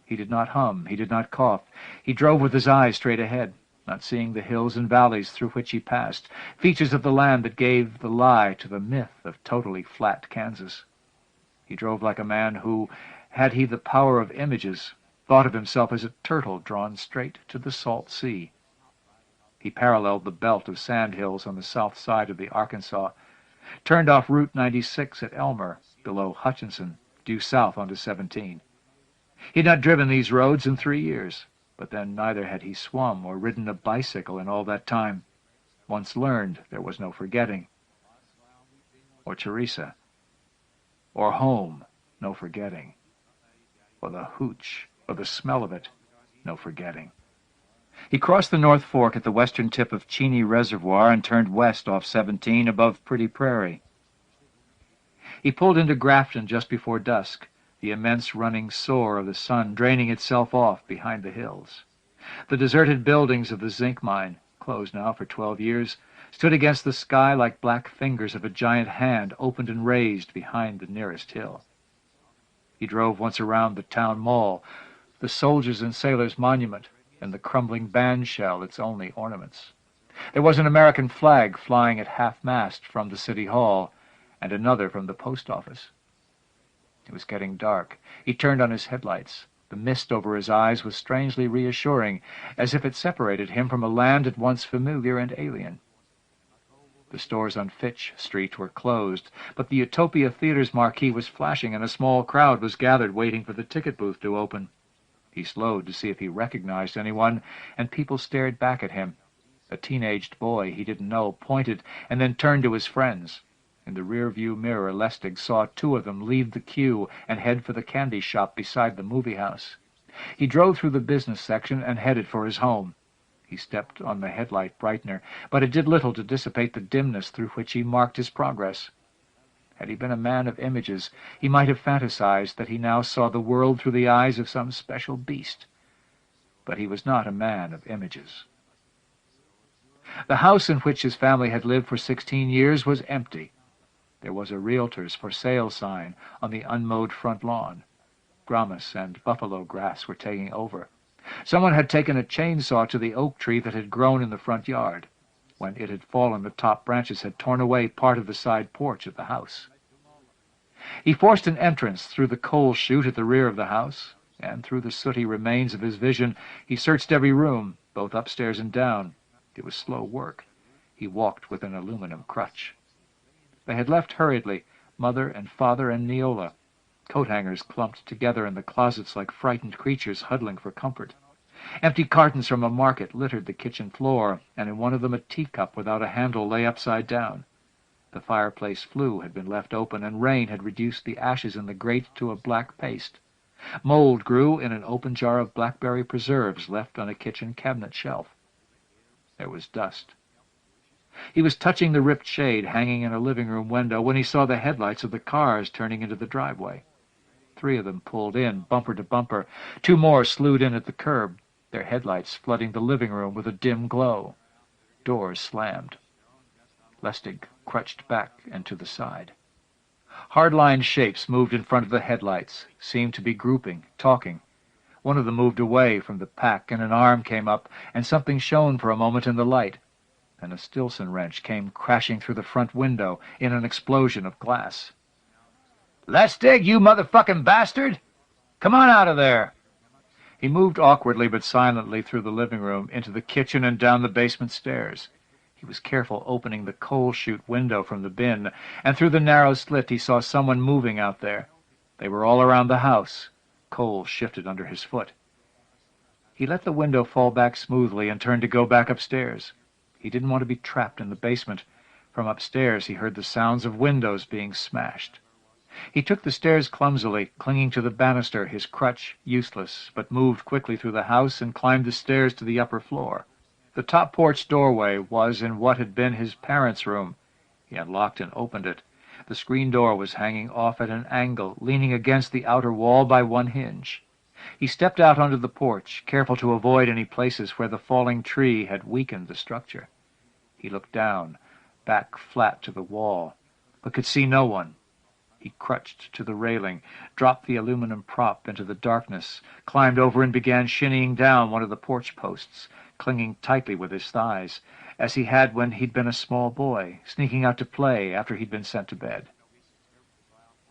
He did not hum, he did not cough. He drove with his eyes straight ahead, not seeing the hills and valleys through which he passed, features of the land that gave the lie to the myth of totally flat Kansas. He drove like a man who, had he the power of images, thought of himself as a turtle drawn straight to the salt sea. He paralleled the belt of sand hills on the south side of the Arkansas, turned off Route 96 at Elmer, below Hutchinson, due south onto 17. He had not driven these roads in 3 years, but then neither had he swum or ridden a bicycle in all that time. Once learned, there was no forgetting. Or Teresa. Or home, no forgetting. Or the hooch, or the smell of it, no forgetting. He crossed the North Fork at the western tip of Cheney Reservoir and turned west off 17 above Pretty Prairie. He pulled into Grafton just before dusk, the immense running soar of the sun draining itself off behind the hills. The deserted buildings of the zinc mine, closed now for 12 years, stood against the sky like black fingers of a giant hand opened and raised behind the nearest hill. He drove once around the town mall, the Soldiers' and Sailors' Monument, and the crumbling band shell its only ornaments. There was an American flag flying at half-mast from the city hall, and another from the post office. It was getting dark. He turned on his headlights. The mist over his eyes was strangely reassuring, as if it separated him from a land at once familiar and alien. The stores on Fitch Street were closed, but the Utopia Theater's marquee was flashing, and a small crowd was gathered waiting for the ticket booth to open. He slowed to see if he recognized anyone, and people stared back at him. A teenaged boy he didn't know pointed and then turned to his friends. In the rear-view mirror, Lustig saw two of them leave the queue and head for the candy shop beside the movie house. He drove through the business section and headed for his home. He stepped on the headlight brightener, but it did little to dissipate the dimness through which he marked his progress. Had he been a man of images, he might have fantasized that he now saw the world through the eyes of some special beast. But he was not a man of images. The house in which his family had lived for 16 years was empty. There was a realtor's for sale sign on the unmowed front lawn. Gromus and buffalo grass were taking over. Someone had taken a chainsaw to the oak tree that had grown in the front yard. When it had fallen, the top branches had torn away part of the side porch of the house. He forced an entrance through the coal chute at the rear of the house, and through the sooty remains of his vision he searched every room, both upstairs and down. It was slow work. He walked with an aluminum crutch. They had left hurriedly, mother and father and Neola. Coat-hangers clumped together in the closets like frightened creatures huddling for comfort. Empty cartons from a market littered the kitchen floor, and in one of them a teacup without a handle lay upside down. The fireplace flue had been left open, and rain had reduced the ashes in the grate to a black paste. Mold grew in an open jar of blackberry preserves left on a kitchen cabinet shelf. There was dust. He was touching the ripped shade hanging in a living-room window when he saw the headlights of the cars turning into the driveway. 3 of them pulled in, bumper to bumper. 2 more slewed in at the curb, their headlights flooding the living room with a dim glow. Doors slammed. Lustig crutched back and to the side. Hard-lined shapes moved in front of the headlights, seemed to be grouping, talking. One of them moved away from the pack, and an arm came up, and something shone for a moment in the light. Then a Stilson wrench came crashing through the front window in an explosion of glass. "Lustig, you motherfucking bastard! Come on out of there!" He moved awkwardly but silently through the living room, into the kitchen and down the basement stairs. He was careful opening the coal chute window from the bin, and through the narrow slit he saw someone moving out there. They were all around the house. Coal shifted under his foot. He let the window fall back smoothly and turned to go back upstairs. He didn't want to be trapped in the basement. From upstairs he heard the sounds of windows being smashed. He took the stairs clumsily, clinging to the banister, his crutch useless, but moved quickly through the house and climbed the stairs to the upper floor. The top porch doorway was in what had been his parents' room. He unlocked and opened it. The screen door was hanging off at an angle, leaning against the outer wall by one hinge. He stepped out onto the porch, careful to avoid any places where the falling tree had weakened the structure. He looked down, back flat to the wall, but could see no one. He crutched to the railing, dropped the aluminum prop into the darkness, climbed over and began shinnying down one of the porch posts, clinging tightly with his thighs, as he had when he'd been a small boy, sneaking out to play after he'd been sent to bed.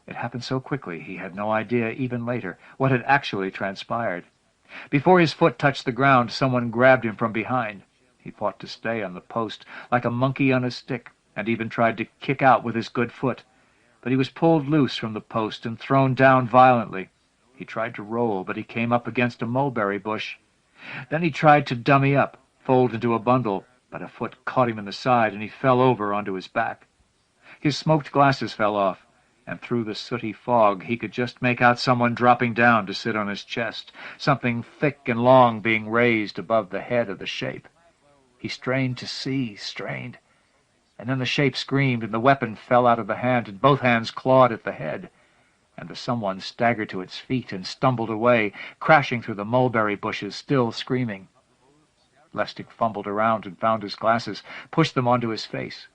It happened so quickly he had no idea, even later, what had actually transpired. Before his foot touched the ground, someone grabbed him from behind. He fought to stay on the post, like a monkey on a stick, and even tried to kick out with his good foot. But he was pulled loose from the post and thrown down violently. He tried to roll, but he came up against a mulberry bush. Then he tried to dummy up, fold into a bundle, but a foot caught him in the side, and he fell over onto his back. His smoked glasses fell off, and through the sooty fog he could just make out someone dropping down to sit on his chest, something thick and long being raised above the head of the shape. He strained to see, strained, and then the shape screamed, and the weapon fell out of the hand, and both hands clawed at the head, and the someone staggered to its feet and stumbled away, crashing through the mulberry bushes, still screaming. Lustig fumbled around and found his glasses, pushed them onto his face.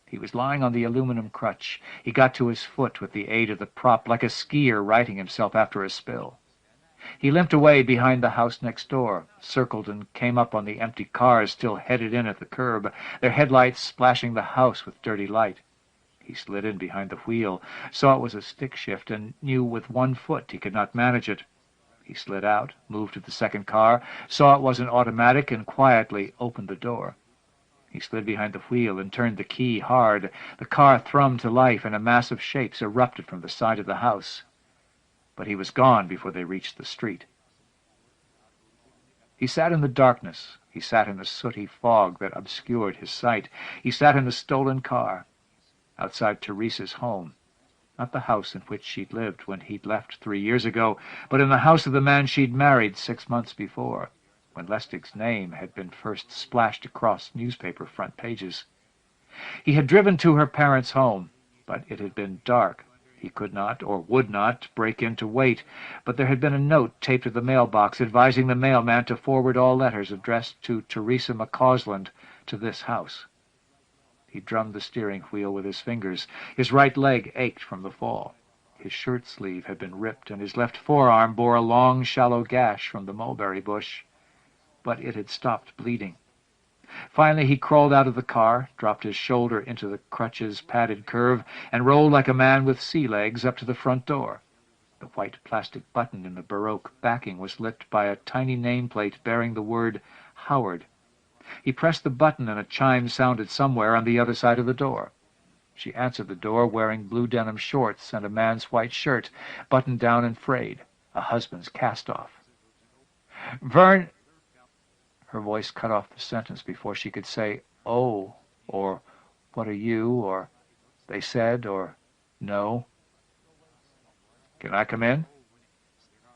He was lying on the aluminum crutch. He got to his foot with the aid of the prop, like a skier righting himself after a spill. He limped away behind the house next door, circled and came up on the empty cars still headed in at the curb, their headlights splashing the house with dirty light. He slid in behind the wheel, saw it was a stick shift, and knew with one foot he could not manage it. He slid out, moved to the second car, saw it was an automatic, and quietly opened the door. He slid behind the wheel and turned the key hard. The car thrummed to life, and a mass of shapes erupted from the side of the house. But he was gone before they reached the street. He sat in the darkness. He sat in the sooty fog that obscured his sight. He sat in the stolen car, outside Teresa's home. Not the house in which she'd lived when he'd left 3 years ago, but in the house of the man she'd married 6 months before, when Lustig's name had been first splashed across newspaper front pages. He had driven to her parents' home, but it had been dark. He could not, or would not, break in to wait, but there had been a note taped to the mailbox advising the mailman to forward all letters addressed to Teresa McCausland to this house. He drummed the steering wheel with his fingers. His right leg ached from the fall. His shirt sleeve had been ripped, and his left forearm bore a long, shallow gash from the mulberry bush. But it had stopped bleeding. Finally he crawled out of the car, dropped his shoulder into the crutch's padded curve, and rolled like a man with sea legs up to the front door. The white plastic button in the Baroque backing was lit by a tiny nameplate bearing the word Howard. He pressed the button, and a chime sounded somewhere on the other side of the door. She answered the door wearing blue denim shorts and a man's white shirt, buttoned down and frayed, a husband's cast-off. "Vern—" Her voice cut off the sentence before she could say, "Oh," or "What are you?" or "They said," or "No." "Can I come in?"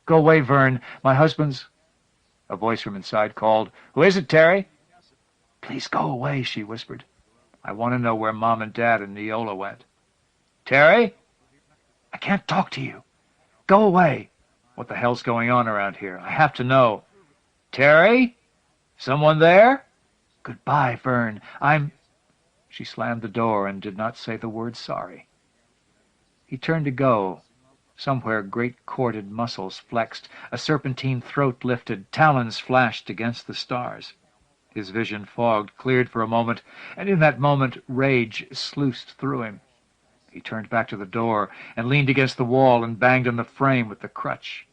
"Go away, Vern. My husband's—" A voice from inside called, "Who is it, Terry?" "Please go away," she whispered. "I want to know where Mom and Dad and Neola went." "Terry?" "I can't talk to you. Go away." "What the hell's going on around here? I have to know." "Terry? Someone there?" "Goodbye, Vern. I'm—" She slammed the door and did not say the word sorry. He turned to go. Somewhere great corded muscles flexed, a serpentine throat lifted, talons flashed against the stars. His vision fogged, cleared for a moment, and in that moment rage sluiced through him. He turned back to the door and leaned against the wall and banged on the frame with the crutch.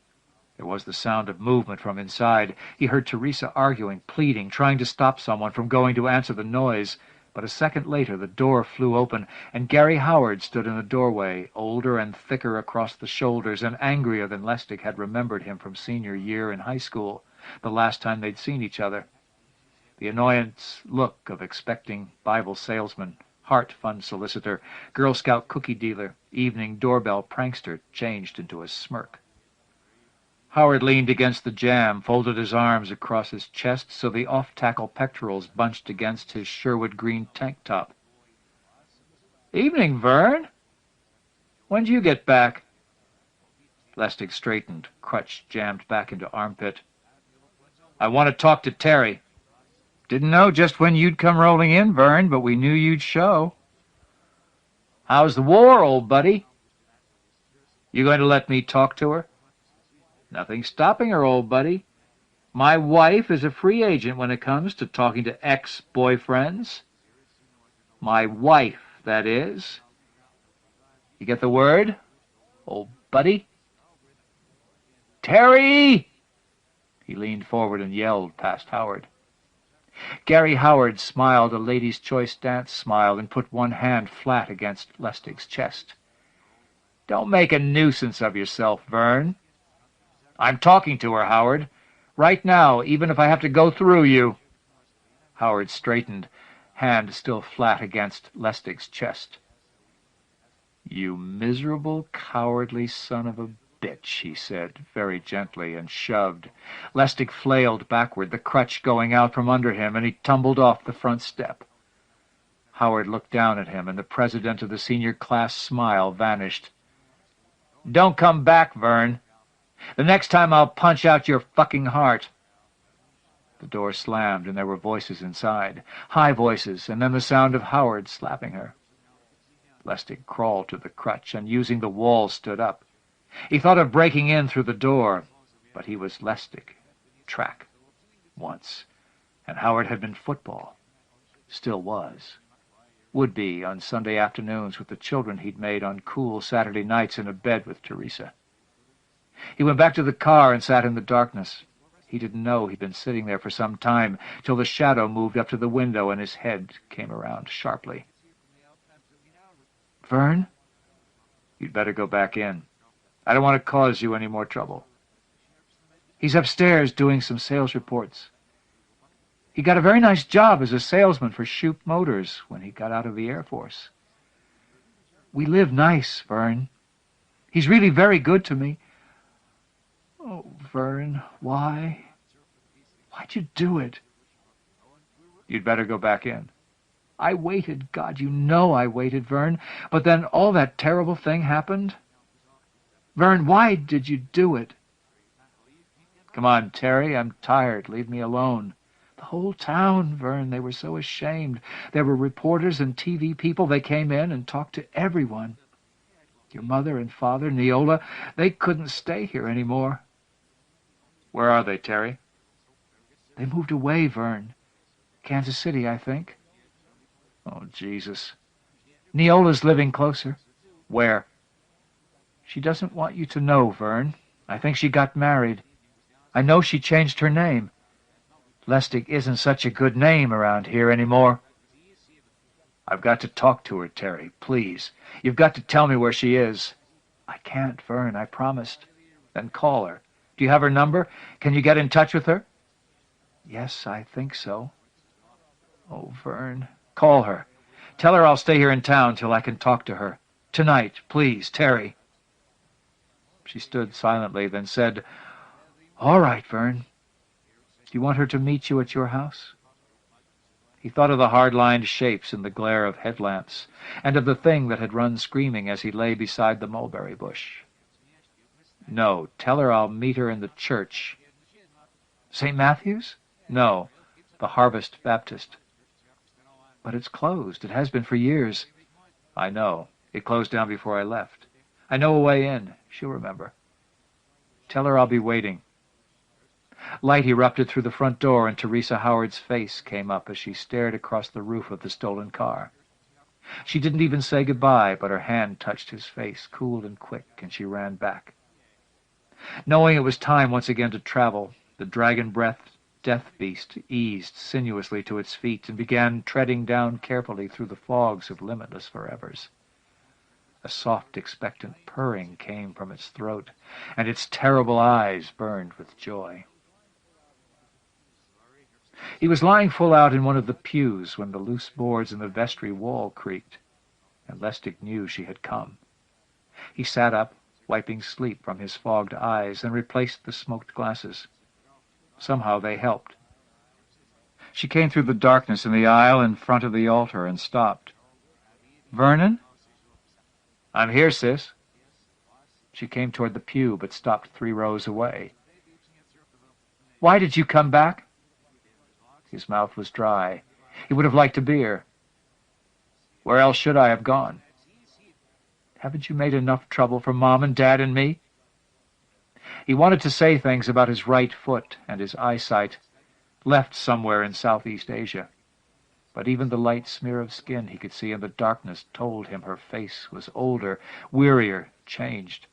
There was the sound of movement from inside. He heard Teresa arguing, pleading, trying to stop someone from going to answer the noise. But a second later the door flew open, and Gary Howard stood in the doorway, older and thicker across the shoulders, and angrier than Lustig had remembered him from senior year in high school, the last time they'd seen each other. The annoyance look of expecting Bible salesman, heart fund solicitor, Girl Scout cookie dealer, evening doorbell prankster changed into a smirk. Howard leaned against the jamb, folded his arms across his chest so the off-tackle pectorals bunched against his Sherwood green tank top. "Evening, Vern. When'd you get back?" Lustig straightened, crutch jammed back into armpit. "I want to talk to Terry." "Didn't know just when you'd come rolling in, Vern, but we knew you'd show." "How's the war, old buddy?" "You going to let me talk to her?" "Nothing stopping her, old buddy. My wife is a free agent when it comes to talking to ex-boyfriends. My wife, that is. You get the word, old buddy?" "Terry!" He leaned forward and yelled past Howard. Gary Howard smiled a lady's choice dance smile and put one hand flat against Lustig's chest. "Don't make a nuisance of yourself, Vern. I'm talking to her, Howard. Right now, even if I have to go through you." Howard straightened, hand still flat against Lustig's chest. "You miserable, cowardly son of a bitch," he said, very gently, and shoved. Lustig flailed backward, the crutch going out from under him, and he tumbled off the front step. Howard looked down at him, and the president of the senior class smile vanished. "Don't come back, Vern. The next time I'll punch out your fucking heart." The door slammed, and there were voices inside, high voices, and then the sound of Howard slapping her. Lustig crawled to the crutch, and using the wall stood up. He thought of breaking in through the door, but he was Lustig, track, once, and Howard had been football, still was, would be on Sunday afternoons with the children he'd made on cool Saturday nights in a bed with Teresa. He went back to the car and sat in the darkness. He didn't know he'd been sitting there for some time, till the shadow moved up to the window and his head came around sharply. "Vern? You'd better go back in. I don't want to cause you any more trouble. He's upstairs doing some sales reports. He got a very nice job as a salesman for Shoup Motors when he got out of the Air Force. We live nice, Vern. He's really very good to me. Oh, Vern, why? Why'd you do it?" "You'd better go back in." "I waited. God, you know I waited, Vern. But then all that terrible thing happened. Vern, why did you do it?" "Come on, Terry. I'm tired. Leave me alone." "The whole town, Vern, they were so ashamed. There were reporters and TV people. They came in and talked to everyone. Your mother and father, Neola, they couldn't stay here anymore." "Where are they, Terry?" "They moved away, Vern. Kansas City, I think." "Oh, Jesus." "Neola's living closer." "Where?" "She doesn't want you to know, Vern. I think she got married. I know she changed her name. Lustig isn't such a good name around here anymore." "I've got to talk to her, Terry, please. You've got to tell me where she is." "I can't, Vern, I promised." "Then call her. Do you have her number? Can you get in touch with her?" "Yes, I think so." "Oh, Vern." "Call her. Tell her I'll stay here in town till I can talk to her. Tonight, please, Terry." She stood silently, then said, "All right, Vern. Do you want her to meet you at your house?" He thought of the hard-lined shapes in the glare of headlamps, and of the thing that had run screaming as he lay beside the mulberry bush. "No, tell her I'll meet her in the church." "St. Matthew's?" "No, the Harvest Baptist." "But it's closed. It has been for years." "I know. It closed down before I left. I know a way in. She'll remember. Tell her I'll be waiting." Light erupted through the front door, and Teresa Howard's face came up as she stared across the roof of the stolen car. She didn't even say goodbye, but her hand touched his face, cool and quick, and she ran back. Knowing it was time once again to travel, the dragon-breathed death beast eased sinuously to its feet and began treading down carefully through the fogs of limitless forevers. A soft, expectant purring came from its throat, and its terrible eyes burned with joy. He was lying full out in one of the pews when the loose boards in the vestry wall creaked, and Lustig knew she had come. He sat up, wiping sleep from his fogged eyes, and replaced the smoked glasses. Somehow they helped. She came through the darkness in the aisle in front of the altar and stopped. "Vernon?" "I'm here, sis." She came toward the pew, but stopped 3 rows away. "Why did you come back?" His mouth was dry. He would have liked a beer. "Where else should I have gone?" "Haven't you made enough trouble for Mom and Dad and me?" He wanted to say things about his right foot and his eyesight, left somewhere in Southeast Asia. But even the light smear of skin he could see in the darkness told him her face was older, wearier, changed,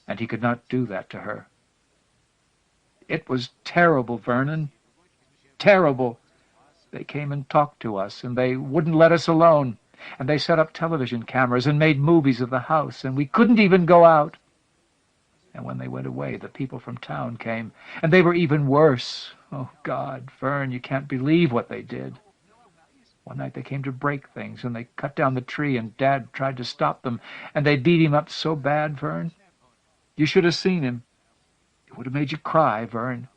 and he could not do that to her. "It was terrible, Vernon. Terrible. They came and talked to us, and they wouldn't let us alone, and they set up television cameras and made movies of the house, and we couldn't even go out. And when they went away, the people from town came, and they were even worse. Oh, God, Vern, you can't believe what they did. One night they came to break things, and they cut down the tree, and Dad tried to stop them, and they beat him up so bad, Vern. You should have seen him. It would have made you cry, Vern."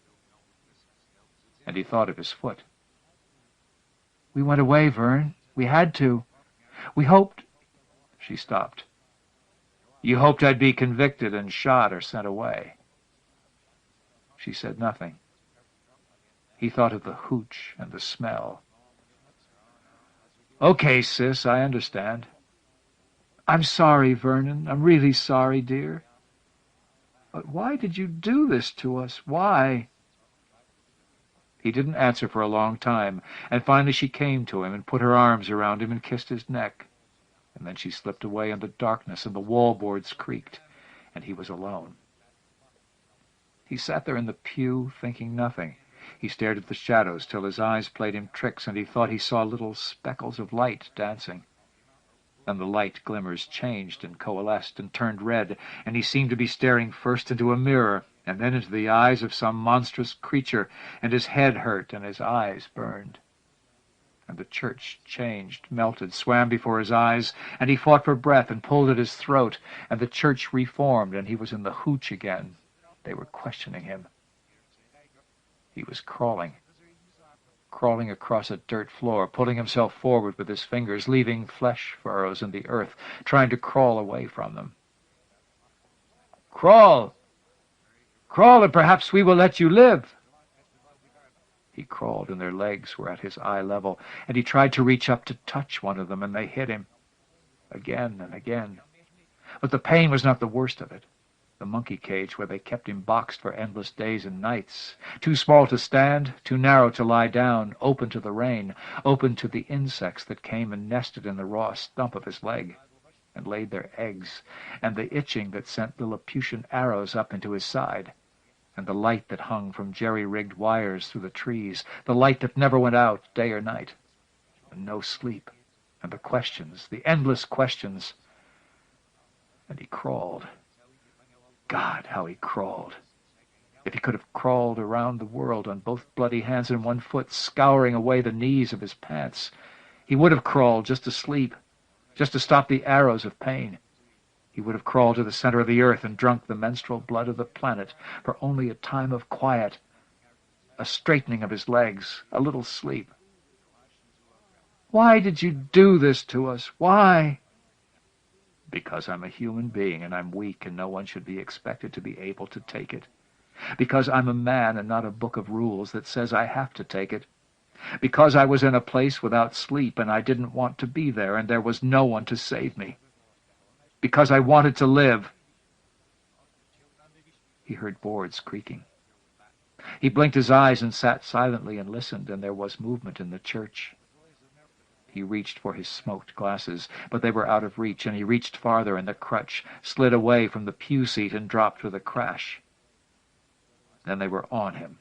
And he thought of his foot. "We went away, Vern. We had to. We hoped—" She stopped. "You hoped I'd be convicted and shot or sent away." She said nothing. He thought of the hooch and the smell. "Okay, sis, I understand." "I'm sorry, Vernon. I'm really sorry, dear. But why did you do this to us? Why?" He didn't answer for a long time, and finally she came to him and put her arms around him and kissed his neck. And then she slipped away in the darkness, and the wall boards creaked, and he was alone. He sat there in the pew, thinking nothing. He stared at the shadows till his eyes played him tricks, and he thought he saw little speckles of light dancing. Then the light glimmers changed and coalesced and turned red, and he seemed to be staring first into a mirror, and then into the eyes of some monstrous creature, and his head hurt and his eyes burned. And the church changed, melted, swam before his eyes, and he fought for breath and pulled at his throat, and the church reformed, and he was in the hooch again. They were questioning him. He was crawling across a dirt floor, pulling himself forward with his fingers, leaving flesh furrows in the earth, trying to crawl away from them. "Crawl! Crawl, and perhaps we will let you live." He crawled, and their legs were at his eye level, and he tried to reach up to touch one of them, and they hit him. Again and again. But the pain was not the worst of it. The monkey cage where they kept him boxed for endless days and nights, too small to stand, too narrow to lie down, open to the rain, open to the insects that came and nested in the raw stump of his leg, and laid their eggs, and the itching that sent Lilliputian arrows up into his side, and the light that hung from jerry-rigged wires through the trees, the light that never went out day or night, and no sleep, and the questions, the endless questions. And he crawled. God, how he crawled. If he could have crawled around the world on both bloody hands and one foot, scouring away the knees of his pants, he would have crawled just to sleep, just to stop the arrows of pain. He would have crawled to the center of the earth and drunk the menstrual blood of the planet for only a time of quiet, a straightening of his legs, a little sleep. "Why did you do this to us? Why?" "Because I'm a human being, and I'm weak, and no one should be expected to be able to take it. Because I'm a man and not a book of rules that says I have to take it. Because I was in a place without sleep, and I didn't want to be there, and there was no one to save me. Because I wanted to live." He heard boards creaking. He blinked his eyes and sat silently and listened, and there was movement in the church. He reached for his smoked glasses, but they were out of reach, and he reached farther, and the crutch slid away from the pew seat and dropped with a crash. Then they were on him.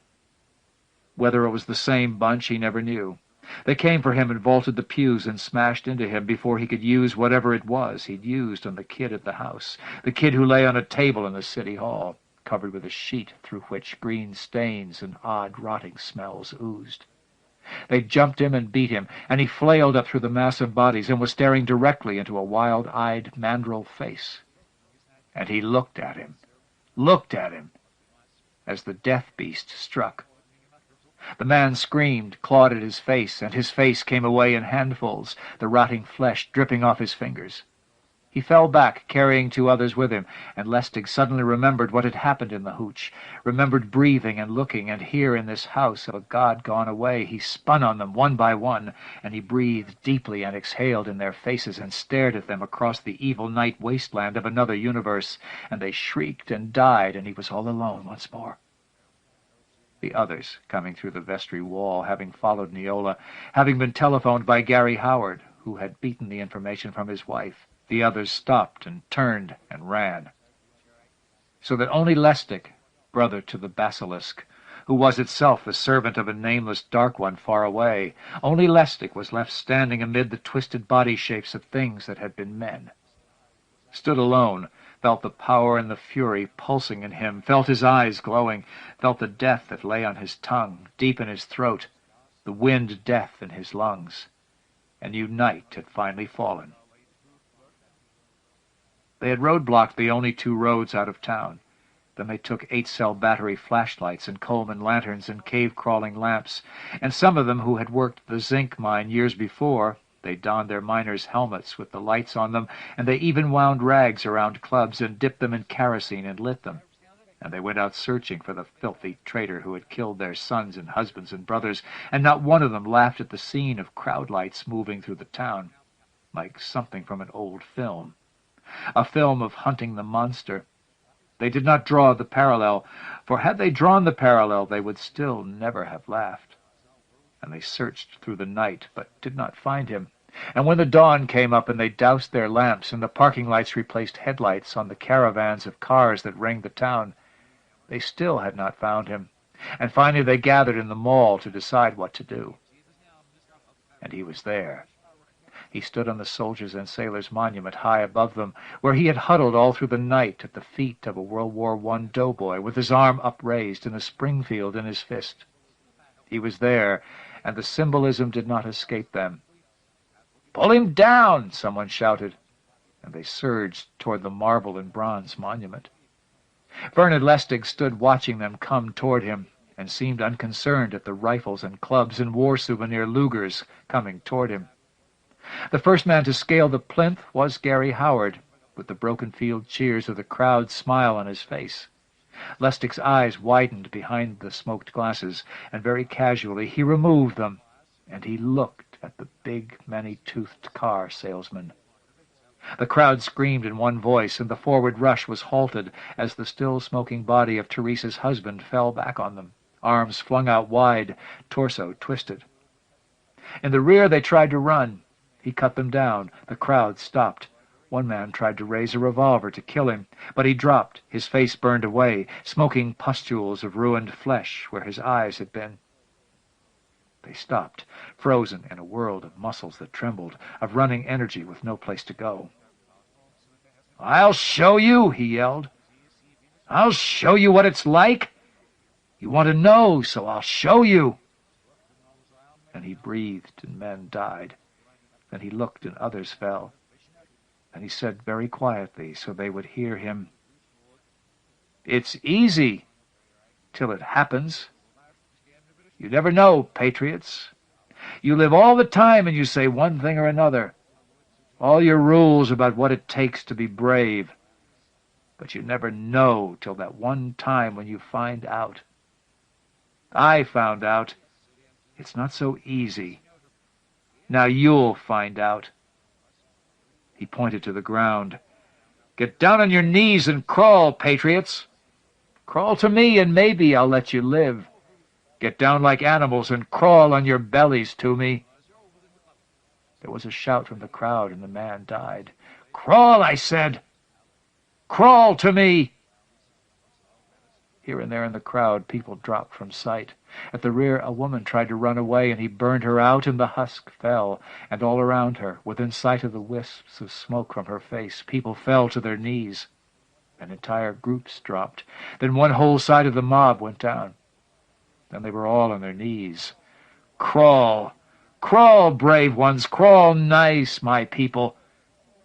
Whether it was the same bunch, he never knew. They came for him and vaulted the pews and smashed into him before he could use whatever it was he'd used on the kid at the house, the kid who lay on a table in the city hall, covered with a sheet through which green stains and odd rotting smells oozed. They jumped him and beat him, and he flailed up through the mass of bodies and was staring directly into a wild-eyed mandrill face. And he looked at him, as the death beast struck. The man screamed, clawed at his face, and his face came away in handfuls, the rotting flesh dripping off his fingers. He fell back, carrying two others with him, and Lustig suddenly remembered what had happened in the hooch, remembered breathing and looking, and here in this house of a god gone away he spun on them one by one, and he breathed deeply and exhaled in their faces and stared at them across the evil night wasteland of another universe, and they shrieked and died, and he was all alone once more. The others, coming through the vestry wall, having followed Neola, having been telephoned by Gary Howard, who had beaten the information from his wife, the others stopped and turned and ran. So that only Lustig, brother to the Basilisk, who was itself the servant of a nameless Dark One far away, only Lustig was left standing amid the twisted body shapes of things that had been men. Stood alone, felt the power and the fury pulsing in him, felt his eyes glowing, felt the death that lay on his tongue, deep in his throat, the wind death in his lungs, and knew night had finally fallen. They had roadblocked the only two roads out of town. Then they took 8-cell battery flashlights and Coleman lanterns and cave-crawling lamps, and some of them who had worked the zinc mine years before, they donned their miners' helmets with the lights on them, and they even wound rags around clubs and dipped them in kerosene and lit them. And they went out searching for the filthy traitor who had killed their sons and husbands and brothers, and not one of them laughed at the scene of crowd lights moving through the town, like something from an old film. A film of hunting the monster. They did not draw the parallel, for had they drawn the parallel they would still never have laughed. And they searched through the night, but did not find him. And when the dawn came up and they doused their lamps, and the parking lights replaced headlights on the caravans of cars that ringed the town, They still had not found him, and finally they gathered in the mall to decide what to do. And he was there. He stood on the Soldiers' and Sailors' Monument high above them, where he had huddled all through the night at the feet of a World War I doughboy with his arm upraised and a Springfield in his fist. He was there, and the symbolism did not escape them. "Pull him down!" someone shouted, and they surged toward the marble and bronze monument. Vernon Lustig stood watching them come toward him, and seemed unconcerned at the rifles and clubs and war-souvenir Lugers coming toward him. The first man to scale the plinth was Gary Howard, with the broken-field cheers of the crowd smile on his face. Lustig's eyes widened behind the smoked glasses, and very casually he removed them, and he looked at the big, many-toothed car salesman. The crowd screamed in one voice, and the forward rush was halted as the still-smoking body of Teresa's husband fell back on them, arms flung out wide, torso twisted. In the rear they tried to run. He cut them down. The crowd stopped. One man tried to raise a revolver to kill him, but he dropped, his face burned away, smoking pustules of ruined flesh where his eyes had been. They stopped, frozen in a world of muscles that trembled, of running energy with no place to go. "I'll show you," he yelled. "I'll show you what it's like. You want to know, so I'll show you." And he breathed, and men died. Then he looked, and others fell. And he said very quietly, so they would hear him, "It's easy, till it happens. You never know, patriots. You live all the time and you say one thing or another, all your rules about what it takes to be brave. But you never know till that one time when you find out. I found out. It's not so easy. Now you'll find out." He pointed to the ground. "Get down on your knees and crawl, patriots. Crawl to me and maybe I'll let you live. Get down like animals and crawl on your bellies to me." There was a shout from the crowd, and the man died. "Crawl, I said! Crawl to me!" Here and there in the crowd, people dropped from sight. At the rear, a woman tried to run away, and he burned her out, and the husk fell. And all around her, within sight of the wisps of smoke from her face, people fell to their knees. And entire groups dropped. Then one whole side of the mob went down. Then they were all on their knees. "Crawl! Crawl, brave ones! Crawl nice, my people!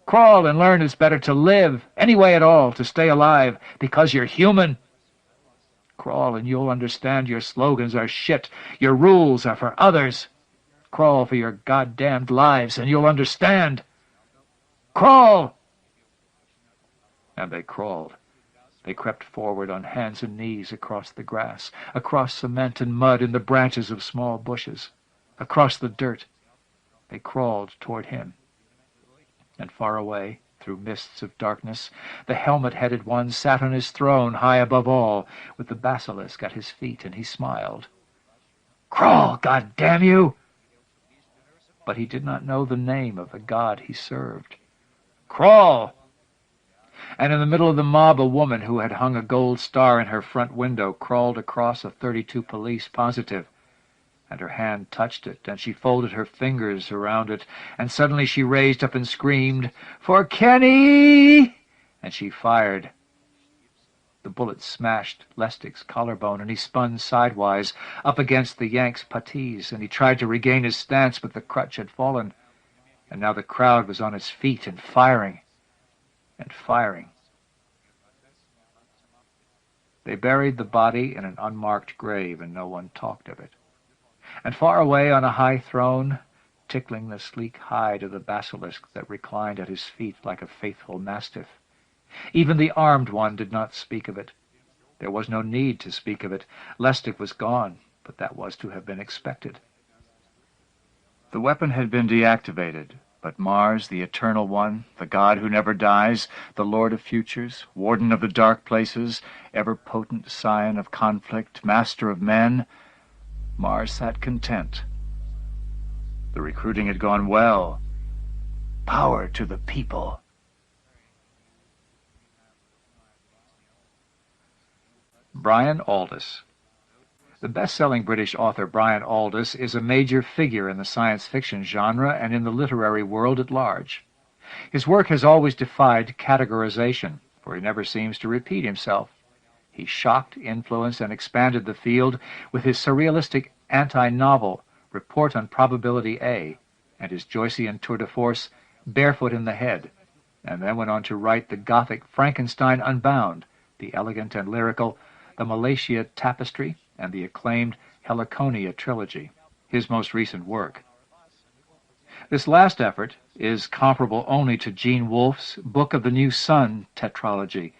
Crawl and learn it's better to live, any way at all, to stay alive, because you're human! Crawl and you'll understand your slogans are shit, your rules are for others. Crawl for your goddamned lives and you'll understand. Crawl!" And they crawled. They crept forward on hands and knees across the grass, across cement and mud in the branches of small bushes, across the dirt. They crawled toward him. And far away, through mists of darkness, the helmet-headed one sat on his throne high above all, with the basilisk at his feet, and he smiled. "Crawl, goddamn you!" But he did not know the name of the god he served. "Crawl!" And in the middle of the mob, a woman who had hung a gold star in her front window crawled across a 32 police positive, and her hand touched it, and she folded her fingers around it, and suddenly she raised up and screamed, "For Kenny!" And she fired. The bullet smashed Lustig's collarbone, and he spun sidewise up against the Yank's puttees, and he tried to regain his stance, but the crutch had fallen, and now the crowd was on its feet and firing. And firing. They buried the body in an unmarked grave, and no one talked of it. And far away on a high throne, tickling the sleek hide of the basilisk that reclined at his feet like a faithful mastiff, even the armed one did not speak of it. There was no need to speak of it. Lustig was gone, but that was to have been expected. The weapon had been deactivated, but Mars, the Eternal One, the God who never dies, the Lord of Futures, Warden of the Dark Places, ever-potent scion of conflict, master of men, Mars sat content. The recruiting had gone well. Power to the people. Brian Aldiss. The best-selling British author Brian Aldiss is a major figure in the science fiction genre and in the literary world at large. His work has always defied categorization, for he never seems to repeat himself. He shocked, influenced, and expanded the field with his surrealistic anti-novel Report on Probability A and his Joycean tour de force Barefoot in the Head, and then went on to write the Gothic Frankenstein Unbound, the elegant and lyrical The Malatia Tapestry, and the acclaimed Heliconia trilogy, his most recent work. This last effort is comparable only to Gene Wolfe's Book of the New Sun tetralogy,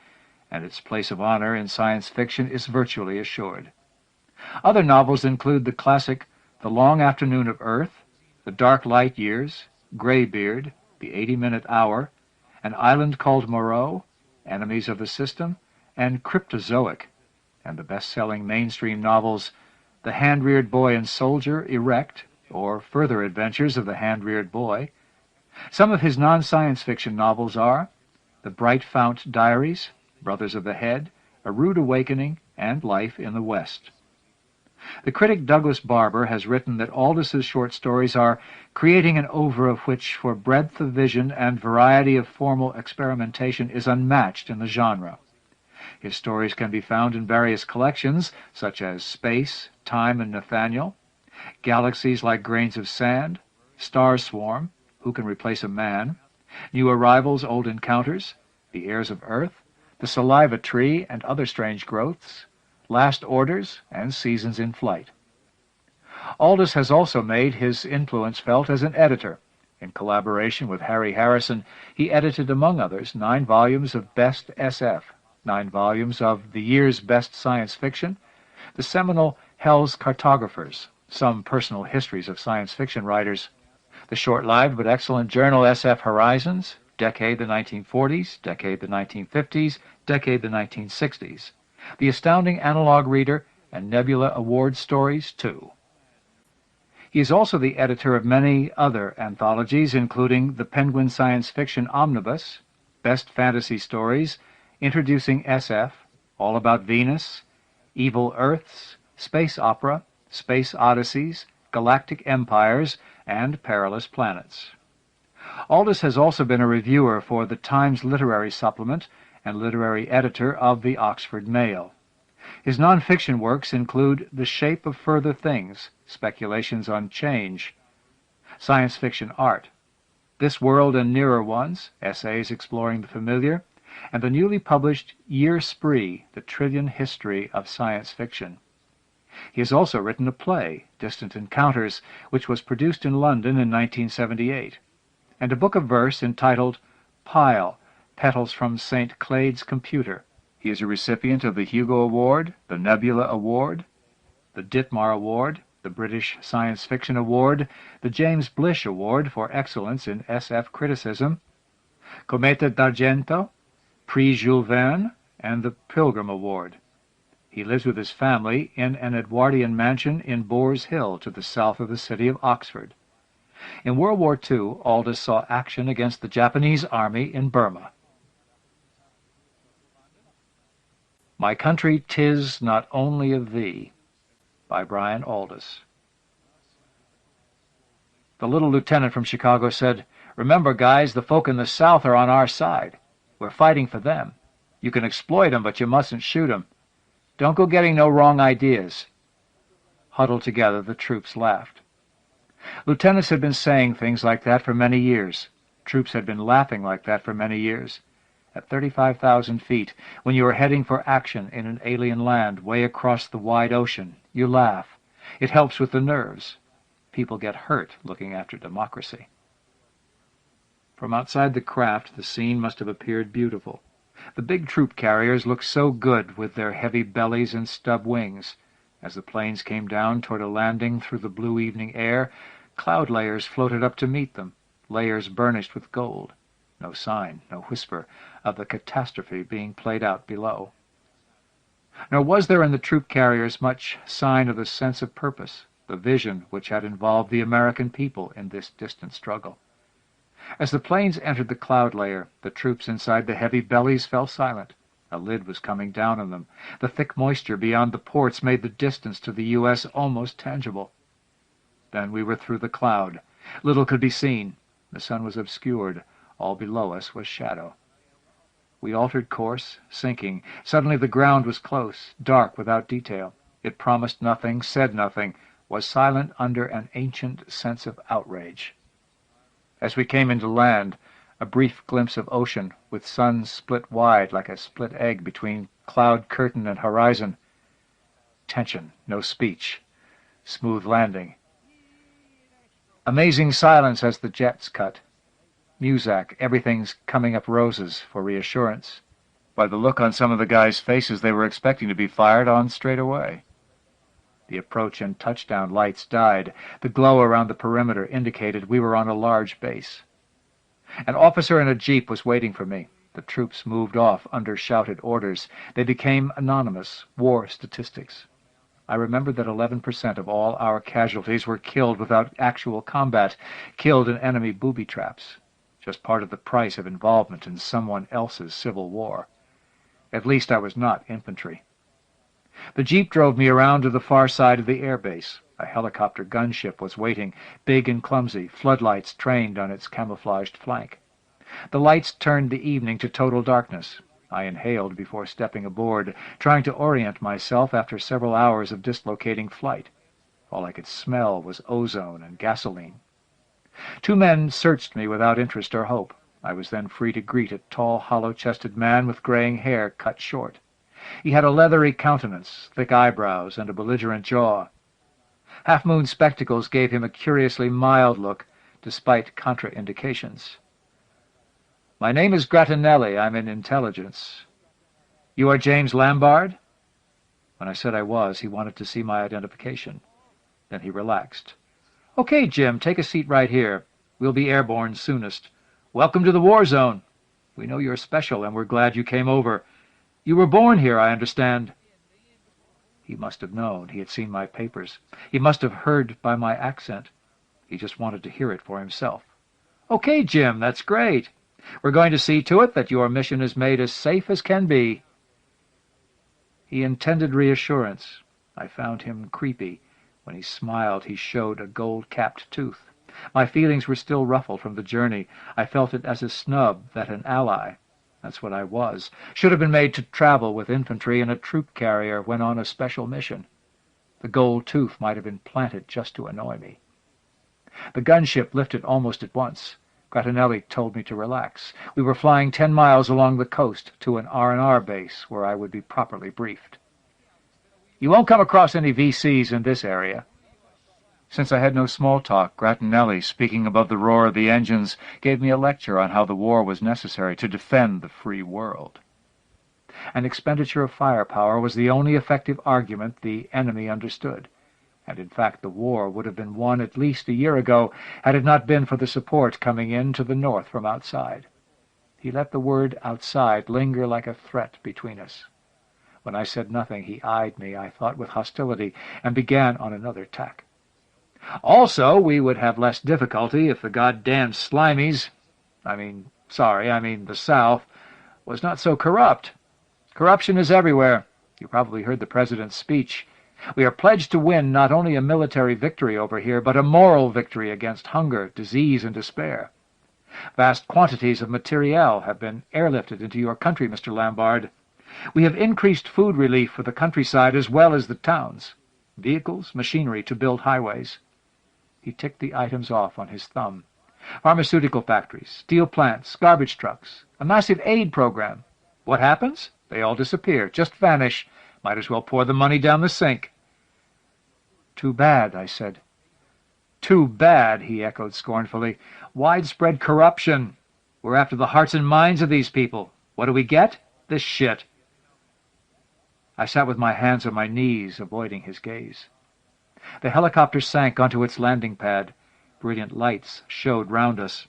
and its place of honor in science fiction is virtually assured. Other novels include the classic The Long Afternoon of Earth, The Dark Light Years, Greybeard, The 80-Minute Hour, An Island Called Moreau, Enemies of the System, and Cryptozoic, and the best-selling mainstream novels The Hand-Reared Boy and Soldier, Erect, or Further Adventures of the Hand-Reared Boy. Some of his non-science fiction novels are The Bright Fount Diaries, Brothers of the Head, A Rude Awakening, and Life in the West. The critic Douglas Barber has written that Aldiss's short stories are creating an oeuvre of which, for breadth of vision and variety of formal experimentation, is unmatched in the genre. His stories can be found in various collections, such as Space, Time, and Nathaniel, Galaxies Like Grains of Sand, Star Swarm, Who Can Replace a Man, New Arrivals, Old Encounters, The Heirs of Earth, The Saliva Tree and Other Strange Growths, Last Orders, and Seasons in Flight. Aldiss has also made his influence felt as an editor. In collaboration with Harry Harrison, he edited, among others, 9 volumes of Best SF, 9 volumes of the year's best science fiction, the seminal Hell's Cartographers, some personal histories of science fiction writers, the short-lived but excellent journal SF Horizons, Decade the 1940s, Decade the 1950s, Decade the 1960s, the Astounding Analog Reader, and Nebula Award Stories, too. He is also the editor of many other anthologies, including the Penguin Science Fiction Omnibus, Best Fantasy Stories, Introducing SF, All About Venus, Evil Earths, Space Opera, Space Odysseys, Galactic Empires, and Perilous Planets. Aldiss has also been a reviewer for the Times Literary Supplement and literary editor of the Oxford Mail. His non-fiction works include The Shape of Further Things, Speculations on Change, Science Fiction Art, This World and Nearer Ones, Essays Exploring the Familiar, and the newly published Year Spree, The Trillion History of Science Fiction. He has also written a play, Distant Encounters, which was produced in London in 1978, and a book of verse entitled Pile, Petals from St. Clade's Computer. He is a recipient of the Hugo Award, the Nebula Award, the Ditmar Award, the British Science Fiction Award, the James Blish Award for Excellence in SF Criticism, Cometa d'Argento, Prix Jules Verne, and the Pilgrim Award. He lives with his family in an Edwardian mansion in Boars Hill to the south of the city of Oxford. In World War II, Aldiss saw action against the Japanese army in Burma. My Country 'Tis Not Only of Thee, by Brian Aldiss. The little lieutenant from Chicago said, "Remember, guys, the folk in the South are on our side. We're fighting for them. You can exploit 'em, but you mustn't shoot 'em. Don't go getting no wrong ideas." Huddled together, the troops laughed. Lieutenants had been saying things like that for many years. Troops had been laughing like that for many years. At 35,000 feet, when you are heading for action in an alien land way across the wide ocean, you laugh. It helps with the nerves. People get hurt looking after democracy. From outside the craft, the scene must have appeared beautiful. The big troop carriers looked so good with their heavy bellies and stub wings. As the planes came down toward a landing through the blue evening air, cloud layers floated up to meet them, layers burnished with gold. No sign, no whisper of the catastrophe being played out below. Nor was there in the troop carriers much sign of the sense of purpose, the vision which had involved the American people in this distant struggle. As the planes entered the cloud layer, the troops inside the heavy bellies fell silent. A lid was coming down on them. The thick moisture beyond the ports made the distance to the U.S. almost tangible. Then we were through the cloud. Little could be seen. The sun was obscured. All below us was shadow. We altered course, sinking. Suddenly the ground was close, dark without detail. It promised nothing, said nothing, was silent under an ancient sense of outrage. As we came into land, a brief glimpse of ocean, with sun split wide like a split egg between cloud curtain and horizon. Tension, no speech. Smooth landing. Amazing silence as the jets cut. Muzak, everything's coming up roses for reassurance. By the look on some of the guys' faces, they were expecting to be fired on straight away. The approach and touchdown lights died. The glow around the perimeter indicated we were on a large base. An officer in a jeep was waiting for me. The troops moved off under shouted orders. They became anonymous, war statistics. I remembered that 11% of all our casualties were killed without actual combat, killed in enemy booby traps, just part of the price of involvement in someone else's civil war. At least I was not infantry. The jeep drove me around to the far side of the air base. A helicopter gunship was waiting, big and clumsy, floodlights trained on its camouflaged flank. The lights turned the evening to total darkness. I inhaled before stepping aboard, trying to orient myself after several hours of dislocating flight. All I could smell was ozone and gasoline. 2 men searched me without interest or hope. I was then free to greet a tall, hollow-chested man with graying hair cut short. He had a leathery countenance, thick eyebrows, and a belligerent jaw. Half-moon spectacles gave him a curiously mild look, despite contraindications. "My name is Grattanelli. I'm in intelligence." "You are James Lambard?" When I said I was, he wanted to see my identification. Then he relaxed. "Okay, Jim, take a seat right here. We'll be airborne soonest. Welcome to the war zone. We know you're special, and we're glad you came over. You were born here, I understand." He must have known. He had seen my papers. He must have heard by my accent. He just wanted to hear it for himself. "Okay, Jim, that's great. We're going to see to it that your mission is made as safe as can be." He intended reassurance. I found him creepy. When he smiled, he showed a gold-capped tooth. My feelings were still ruffled from the journey. I felt it as a snub that an ally, that's what I was, should have been made to travel with infantry in a troop carrier when on a special mission. The gold tooth might have been planted just to annoy me. The gunship lifted almost at once. Grattanelli told me to relax. We were flying 10 miles along the coast to an R&R base where I would be properly briefed. "You won't come across any VCs in this area." Since I had no small talk, Grattanelli, speaking above the roar of the engines, gave me a lecture on how the war was necessary to defend the free world. An expenditure of firepower was the only effective argument the enemy understood, and in fact the war would have been won at least a year ago had it not been for the support coming in to the north from outside. He let the word outside linger like a threat between us. When I said nothing, he eyed me, I thought, with hostility, and began on another tack. "Also, we would have less difficulty if the goddamn slimies, I mean the South, was not so corrupt. Corruption is everywhere. You probably heard the President's speech. We are pledged to win not only a military victory over here, but a moral victory against hunger, disease, and despair. Vast quantities of materiel have been airlifted into your country, Mr. Lambard. We have increased food relief for the countryside as well as the towns. Vehicles, machinery to build highways." He ticked the items off on his thumb. "Pharmaceutical factories, steel plants, garbage trucks, a massive aid program. What happens? They all disappear, just vanish. Might as well pour the money down the sink." "Too bad," I said. "Too bad," he echoed scornfully. "Widespread corruption. We're after the hearts and minds of these people. What do we get? This shit." I sat with my hands on my knees, avoiding his gaze. The helicopter sank onto its landing pad. Brilliant lights showed round us.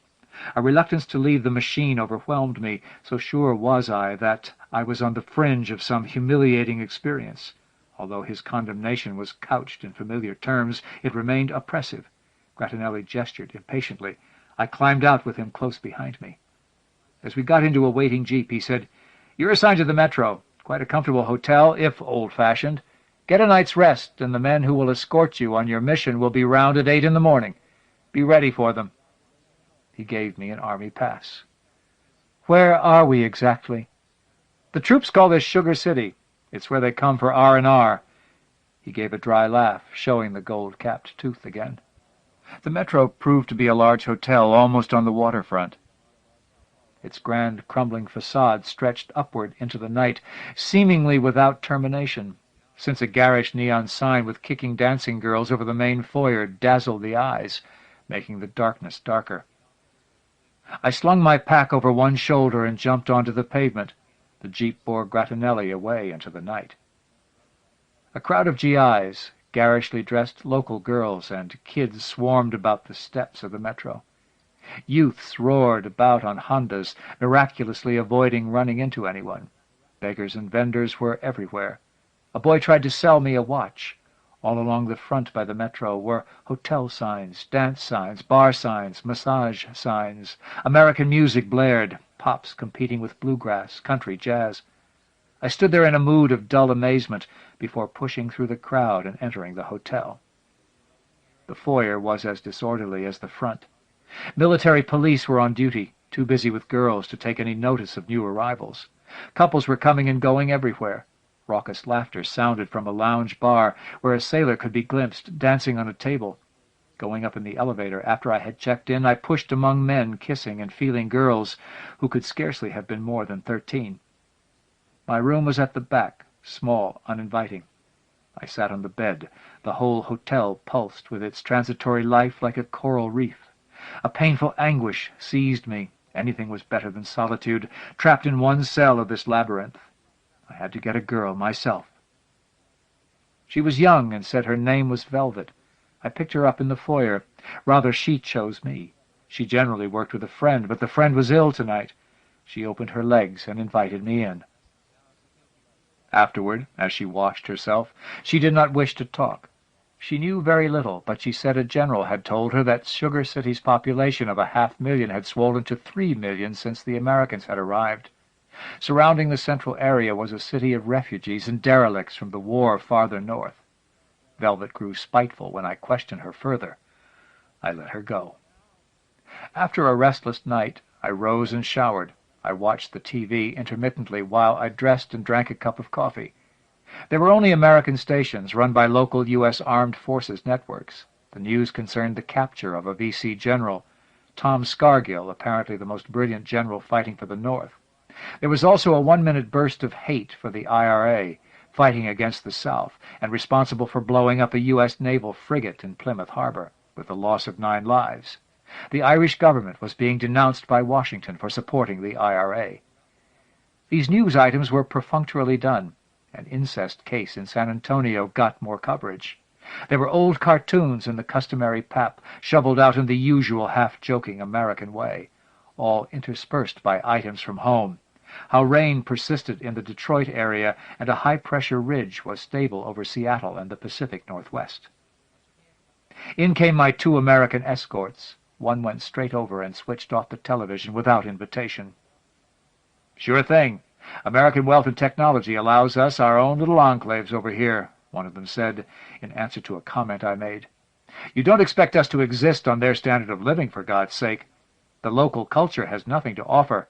A reluctance to leave the machine overwhelmed me, so sure was I that I was on the fringe of some humiliating experience. Although his condemnation was couched in familiar terms, it remained oppressive. Grattanelli gestured impatiently. I climbed out with him close behind me. As we got into a waiting jeep, he said, You're assigned to the Metro. Quite a comfortable hotel, if old-fashioned. Get a night's rest, and the men who will escort you on your mission will be round at 8 in the morning. Be ready for them." He gave me an army pass. "Where are we exactly?" "The troops call this Sugar City. It's where they come for R&R. He gave a dry laugh, showing the gold-capped tooth again. The Metro proved to be a large hotel almost on the waterfront. Its grand, crumbling facade stretched upward into the night, seemingly without termination, since a garish neon sign with kicking dancing girls over the main foyer dazzled the eyes, making the darkness darker. I slung my pack over one shoulder and jumped onto the pavement. The jeep bore Grattanelli away into the night. A crowd of GIs, garishly dressed local girls, and kids swarmed about the steps of the Metro. Youths roared about on Hondas, miraculously avoiding running into anyone. Beggars and vendors were everywhere. A boy tried to sell me a watch. All along the front by the Metro were hotel signs, dance signs, bar signs, massage signs. American music blared, pops competing with bluegrass, country, jazz. I stood there in a mood of dull amazement before pushing through the crowd and entering the hotel. The foyer was as disorderly as the front. Military police were on duty, too busy with girls to take any notice of new arrivals. Couples were coming and going everywhere. Raucous laughter sounded from a lounge bar where a sailor could be glimpsed dancing on a table. Going up in the elevator after I had checked in, I pushed among men kissing and feeling girls who could scarcely have been more than 13. My room was at the back, small, uninviting. I sat on the bed. The whole hotel pulsed with its transitory life like a coral reef. A painful anguish seized me. Anything was better than solitude, trapped in one cell of this labyrinth. I had to get a girl myself. She was young and said her name was Velvet. I picked her up in the foyer. Rather, she chose me. She generally worked with a friend, but the friend was ill tonight. She opened her legs and invited me in. Afterward, as she washed herself, she did not wish to talk. She knew very little, but she said a general had told her that Sugar City's population of 500,000 had swollen to 3 million since the Americans had arrived. Surrounding the central area was a city of refugees and derelicts from the war farther north. Velvet grew spiteful when I questioned her further. I let her go. After a restless night, I rose and showered. I watched the TV intermittently while I dressed and drank a cup of coffee. There were only American stations run by local U.S. Armed Forces networks. The news concerned the capture of a V.C. general, Tom Scargill, apparently the most brilliant general fighting for the North. There was also a 1-minute burst of hate for the IRA, fighting against the South, and responsible for blowing up a U.S. naval frigate in Plymouth Harbor, with the loss of 9 lives. The Irish government was being denounced by Washington for supporting the IRA. These news items were perfunctorily done. An incest case in San Antonio got more coverage. There were old cartoons in the customary pap, shoveled out in the usual half-joking American way, all interspersed by items from home. How rain persisted in the Detroit area and a high-pressure ridge was stable over Seattle and the Pacific Northwest. In came my 2 American escorts. One went straight over and switched off the television without invitation. "Sure thing. American wealth and technology allows us our own little enclaves over here," one of them said, in answer to a comment I made. "You don't expect us to exist on their standard of living, for God's sake. The local culture has nothing to offer."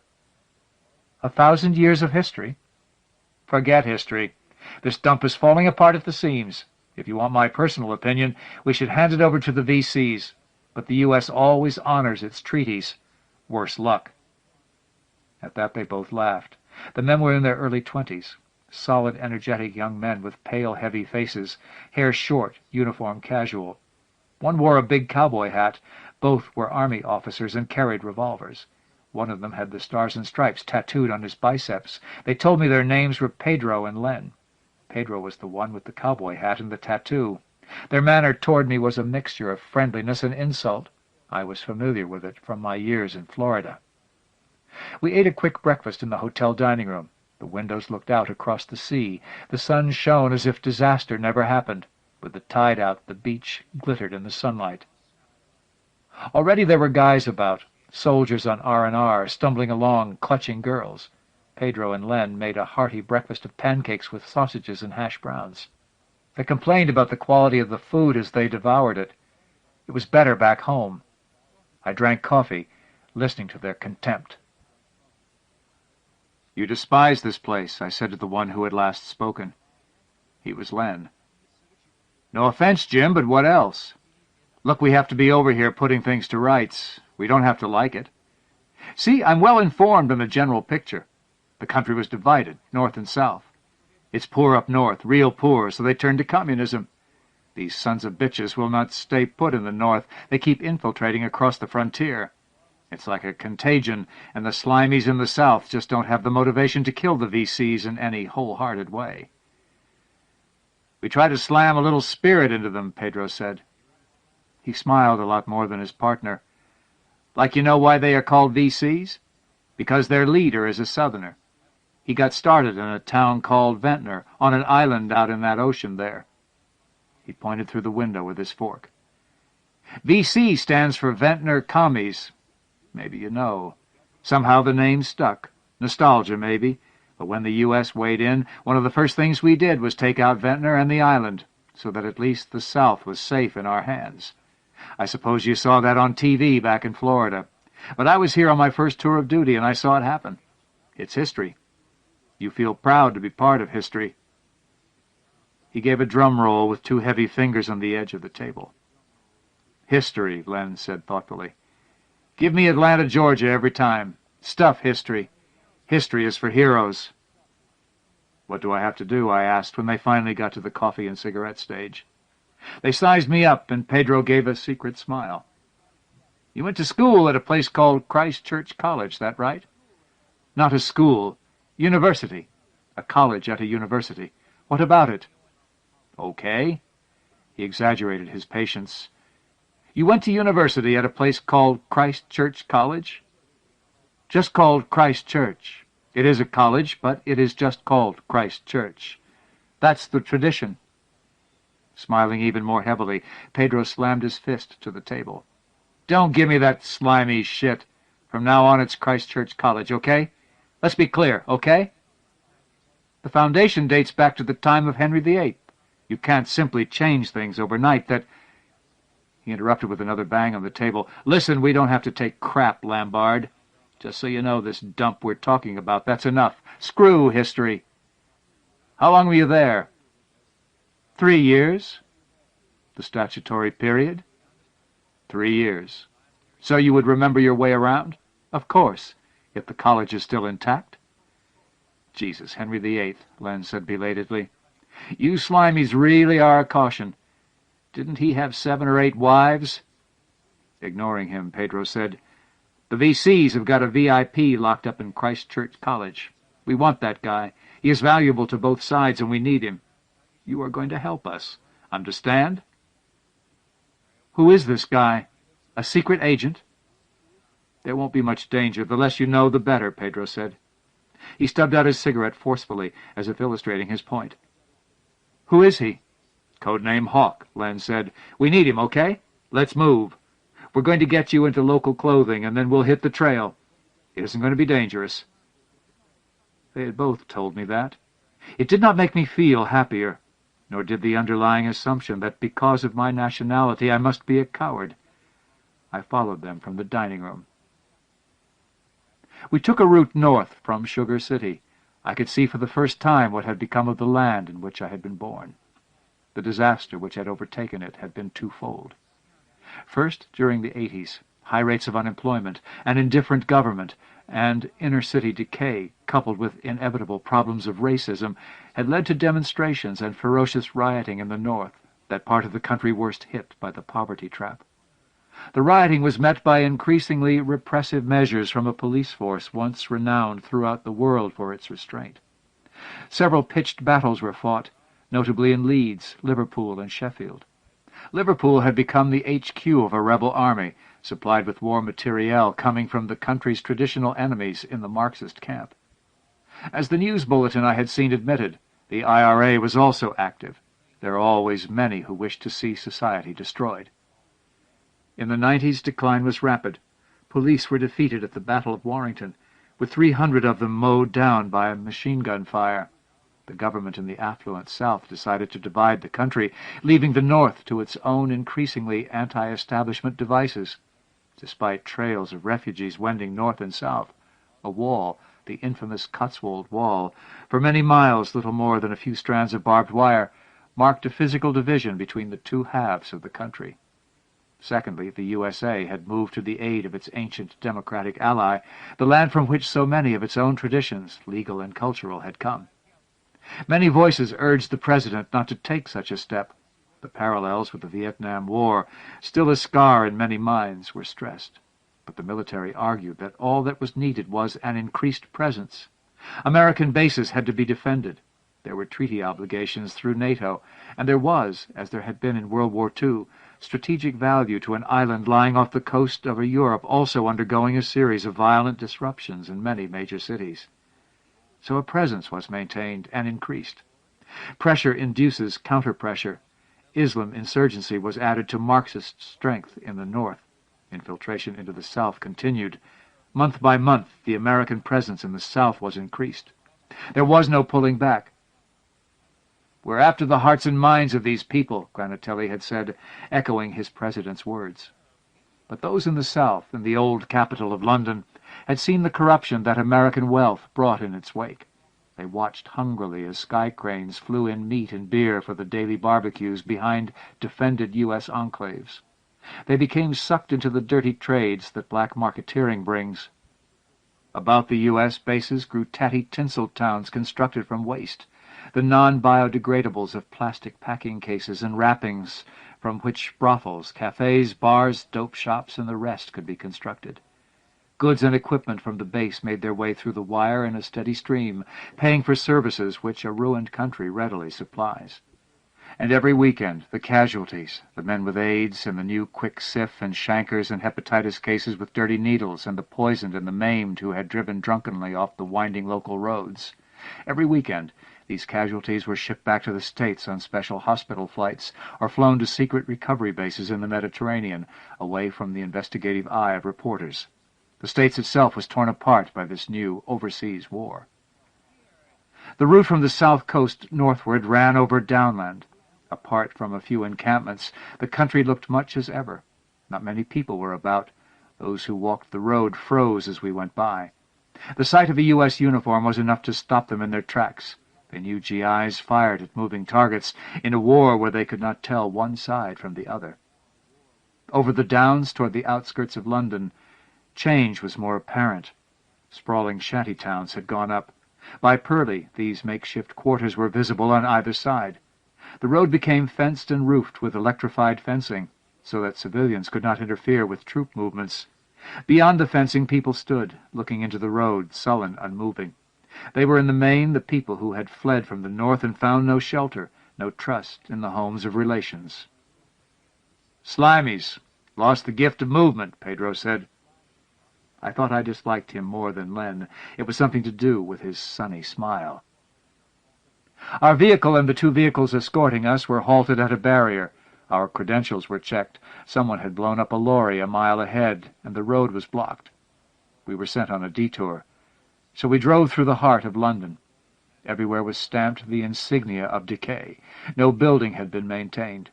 1,000 years of history? Forget history. This dump is falling apart at the seams. If you want my personal opinion, we should hand it over to the VCs. But the U.S. always honors its treaties. Worse luck. At that they both laughed. The men were in their early 20s, solid, energetic young men with pale, heavy faces, hair short, uniform casual. One wore a big cowboy hat. Both were army officers and carried revolvers. One of them had the Stars and Stripes tattooed on his biceps. They told me their names were Pedro and Len. Pedro was the one with the cowboy hat and the tattoo. Their manner toward me was a mixture of friendliness and insult. I was familiar with it from my years in Florida. We ate a quick breakfast in the hotel dining room. The windows looked out across the sea. The sun shone as if disaster never happened. With the tide out, the beach glittered in the sunlight. Already there were guys about, soldiers on R&R, stumbling along, clutching girls. Pedro and Len made a hearty breakfast of pancakes with sausages and hash browns. They complained about the quality of the food as they devoured it. It was better back home. I drank coffee, listening to their contempt. "You despise this place," I said to the one who had last spoken. He was Len. "No offense, Jim, but what else? Look, we have to be over here putting things to rights. We don't have to like it. See, I'm well informed on the general picture. The country was divided, north and south. It's poor up north, real poor, so they turned to communism. These sons of bitches will not stay put in the north. They keep infiltrating across the frontier. It's like a contagion, and the slimies in the south just don't have the motivation to kill the VCs in any wholehearted way." "We try to slam a little spirit into them," Pedro said. He smiled a lot more than his partner. "Like you know why they are called VCs? Because their leader is a Southerner. He got started in a town called Ventnor, on an island out in that ocean there." He pointed through the window with his fork. "VC stands for Ventnor Commies. Maybe you know. Somehow the name stuck. Nostalgia, maybe. But when the U.S. weighed in, one of the first things we did was take out Ventnor and the island, so that at least the South was safe in our hands. I suppose you saw that on TV back in Florida. But I was here on my first tour of duty, and I saw it happen. It's history. You feel proud to be part of history." He gave a drum roll with two heavy fingers on the edge of the table. "History," Len said thoughtfully. "Give me Atlanta, Georgia every time. Stuff history. History is for heroes." "What do I have to do?" I asked when they finally got to the coffee and cigarette stage. They sized me up, and Pedro gave a secret smile. "You went to school at a place called Christ Church College, that right?" "Not a school. University. A college at a university. What about it?" "Okay." He exaggerated his patience. "You went to university at a place called Christ Church College?" "Just called Christ Church. It is a college, but it is just called Christ Church. That's the tradition." Smiling even more heavily, Pedro slammed his fist to the table. "Don't give me that slimy shit. From now on it's Christ Church College, okay? Let's be clear, okay? The foundation dates back to the time of Henry VIII. You can't simply change things overnight that—" He interrupted with another bang on the table. "Listen, we don't have to take crap, Lambard. Just so you know, this dump we're talking about, that's enough. Screw history. How long were you there?" 3 years. "The statutory period?" 3 years. "So you would remember your way around?" "Of course, if the college is still intact." "Jesus, Henry VIII," Len said belatedly. "You slimies really are a caution. Didn't he have 7 or 8 wives?" Ignoring him, Pedro said, "The VCs have got a VIP locked up in Christ Church College. We want that guy. He is valuable to both sides, and we need him. You are going to help us. Understand?" "Who is this guy? A secret agent?" "There won't be much danger. The less you know, the better," Pedro said. He stubbed out his cigarette forcefully, as if illustrating his point. "Who is he?" "Codename Hawk," Len said. "We need him, okay? Let's move. We're going to get you into local clothing, and then we'll hit the trail. It isn't going to be dangerous." They had both told me that. It did not make me feel happier, nor did the underlying assumption that because of my nationality I must be a coward. I followed them from the dining room. We took a route north from Sugar City. I could see for the first time what had become of the land in which I had been born. The disaster which had overtaken it had been twofold. First, during the 80s, high rates of unemployment, an indifferent government, and inner-city decay, coupled with inevitable problems of racism, had led to demonstrations and ferocious rioting in the north, that part of the country worst hit by the poverty trap. The rioting was met by increasingly repressive measures from a police force once renowned throughout the world for its restraint. Several pitched battles were fought, notably in Leeds, Liverpool, and Sheffield. Liverpool had become the HQ of a rebel army, supplied with war materiel coming from the country's traditional enemies in the Marxist camp. As the news bulletin I had seen admitted, the IRA was also active. There are always many who wish to see society destroyed. In the 90s, decline was rapid. Police were defeated at the Battle of Warrington. with 300 of them mowed down by machine gun fire. The government in the affluent South decided to divide the country, leaving the North to its own increasingly anti-establishment devices. Despite trails of refugees wending north and south, a wall, the infamous Cotswold Wall, for many miles little more than a few strands of barbed wire, marked a physical division between the two halves of the country. Secondly, the USA had moved to the aid of its ancient democratic ally, the land from which so many of its own traditions, legal and cultural, had come. Many voices urged the president not to take such a step. The parallels with the Vietnam War, still a scar in many minds, were stressed. But the military argued that all that was needed was an increased presence. American bases had to be defended. There were treaty obligations through NATO, and there was, as there had been in World War II, strategic value to an island lying off the coast of a Europe also undergoing a series of violent disruptions in many major cities. So a presence was maintained and increased. Pressure induces counter-pressure. Islam insurgency was added to Marxist strength in the North. Infiltration into the South continued. Month by month, the American presence in the South was increased. There was no pulling back. "We're after the hearts and minds of these people," Granatelli had said, echoing his president's words. But those in the South, in the old capital of London, had seen the corruption that American wealth brought in its wake. They watched hungrily as sky cranes flew in meat and beer for the daily barbecues behind defended U.S. enclaves. They became sucked into the dirty trades that black marketeering brings. About the U.S. bases grew tatty tinsel towns constructed from waste, the non-biodegradables of plastic packing cases and wrappings from which brothels, cafes, bars, dope shops, and the rest could be constructed. Goods and equipment from the base made their way through the wire in a steady stream, paying for services which a ruined country readily supplies. And every weekend, the casualties, the men with AIDS and the new quick sif and chancres and hepatitis cases with dirty needles and the poisoned and the maimed who had driven drunkenly off the winding local roads. Every weekend, these casualties were shipped back to the States on special hospital flights or flown to secret recovery bases in the Mediterranean, away from the investigative eye of reporters. The States itself was torn apart by this new overseas war. The route from the south coast northward ran over downland. Apart from a few encampments, the country looked much as ever. Not many people were about. Those who walked the road froze as we went by. The sight of a U.S. uniform was enough to stop them in their tracks. They knew GIs fired at moving targets in a war where they could not tell one side from the other. Over the downs toward the outskirts of London, change was more apparent. Sprawling shanty towns had gone up. By Purley, these makeshift quarters were visible on either side. The road became fenced and roofed with electrified fencing, so that civilians could not interfere with troop movements. Beyond the fencing people stood, looking into the road, sullen, unmoving. They were in the main the people who had fled from the north and found no shelter, no trust in the homes of relations. "Slimies. Lost the gift of movement," Pedro said. I thought I disliked him more than Len. It was something to do with his sunny smile. Our vehicle and the two vehicles escorting us were halted at a barrier. Our credentials were checked. Someone had blown up a lorry a mile ahead, and the road was blocked. We were sent on a detour. So we drove through the heart of London. Everywhere was stamped the insignia of decay. No building had been maintained.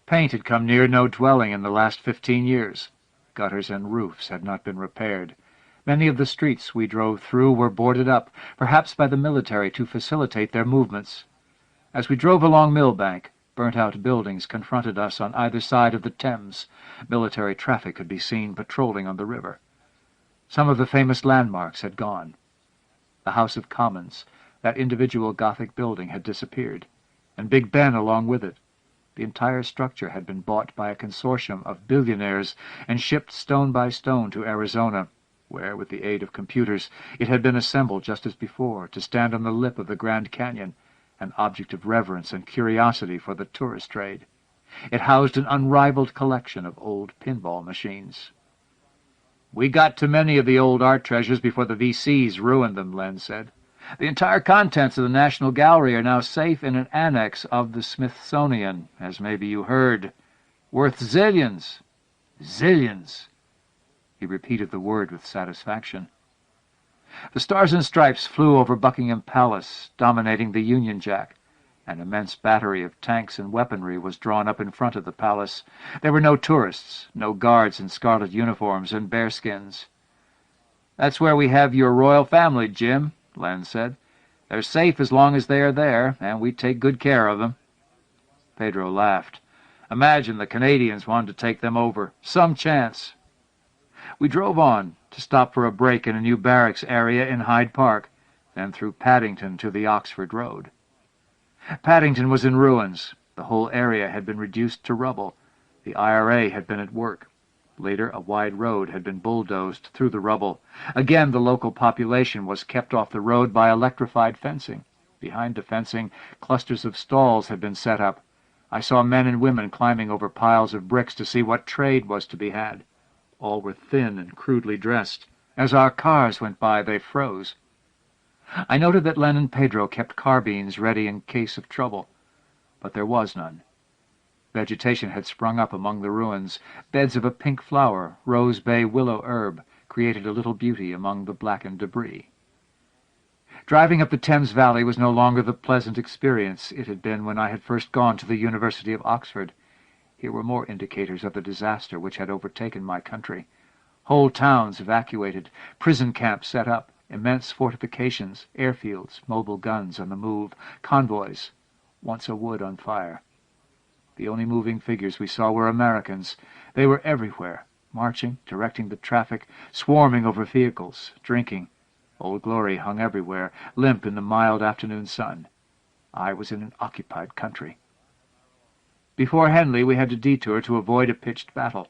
Paint had come near no dwelling in the last 15 years. Gutters and roofs had not been repaired. Many of the streets we drove through were boarded up, perhaps by the military to facilitate their movements. As we drove along Millbank, burnt-out buildings confronted us on either side of the Thames. Military traffic could be seen patrolling on the river. Some of the famous landmarks had gone. The House of Commons, that individual Gothic building, had disappeared, and Big Ben along with it. The entire structure had been bought by a consortium of billionaires and shipped stone by stone to Arizona, where, with the aid of computers, it had been assembled just as before, to stand on the lip of the Grand Canyon, an object of reverence and curiosity for the tourist trade. It housed an unrivaled collection of old pinball machines. "We got too many of the old art treasures before the VCs ruined them," Len said. "The entire contents of the National Gallery are now safe in an annex of the Smithsonian, as maybe you heard. Worth zillions. Zillions." He repeated the word with satisfaction. The Stars and Stripes flew over Buckingham Palace, dominating the Union Jack. An immense battery of tanks and weaponry was drawn up in front of the palace. There were no tourists, no guards in scarlet uniforms and bearskins. "That's where we have your royal family, Jim," Len said. "They're safe as long as they are there, and we take good care of them." Pedro laughed. "Imagine the Canadians wanted to take them over. Some chance." We drove on, to stop for a break in a new barracks area in Hyde Park, then through Paddington to the Oxford Road. Paddington was in ruins. The whole area had been reduced to rubble. The IRA had been at work. Later, a wide road had been bulldozed through the rubble. Again, the local population was kept off the road by electrified fencing. Behind the fencing, clusters of stalls had been set up. I saw men and women climbing over piles of bricks to see what trade was to be had. All were thin and crudely dressed. As our cars went by, they froze. I noted that Len and Pedro kept carbines ready in case of trouble, but there was none. Vegetation had sprung up among the ruins. Beds of a pink flower, rose bay willow herb, created a little beauty among the blackened debris. Driving up the Thames Valley was no longer the pleasant experience it had been when I had first gone to the University of Oxford. Here were more indicators of the disaster which had overtaken my country. Whole towns evacuated, prison camps set up, immense fortifications, airfields, mobile guns on the move, convoys, once a wood on fire. The only moving figures we saw were Americans. They were everywhere, marching, directing the traffic, swarming over vehicles, drinking. Old Glory hung everywhere, limp in the mild afternoon sun. I was in an occupied country. Before Henley we had to detour to avoid a pitched battle.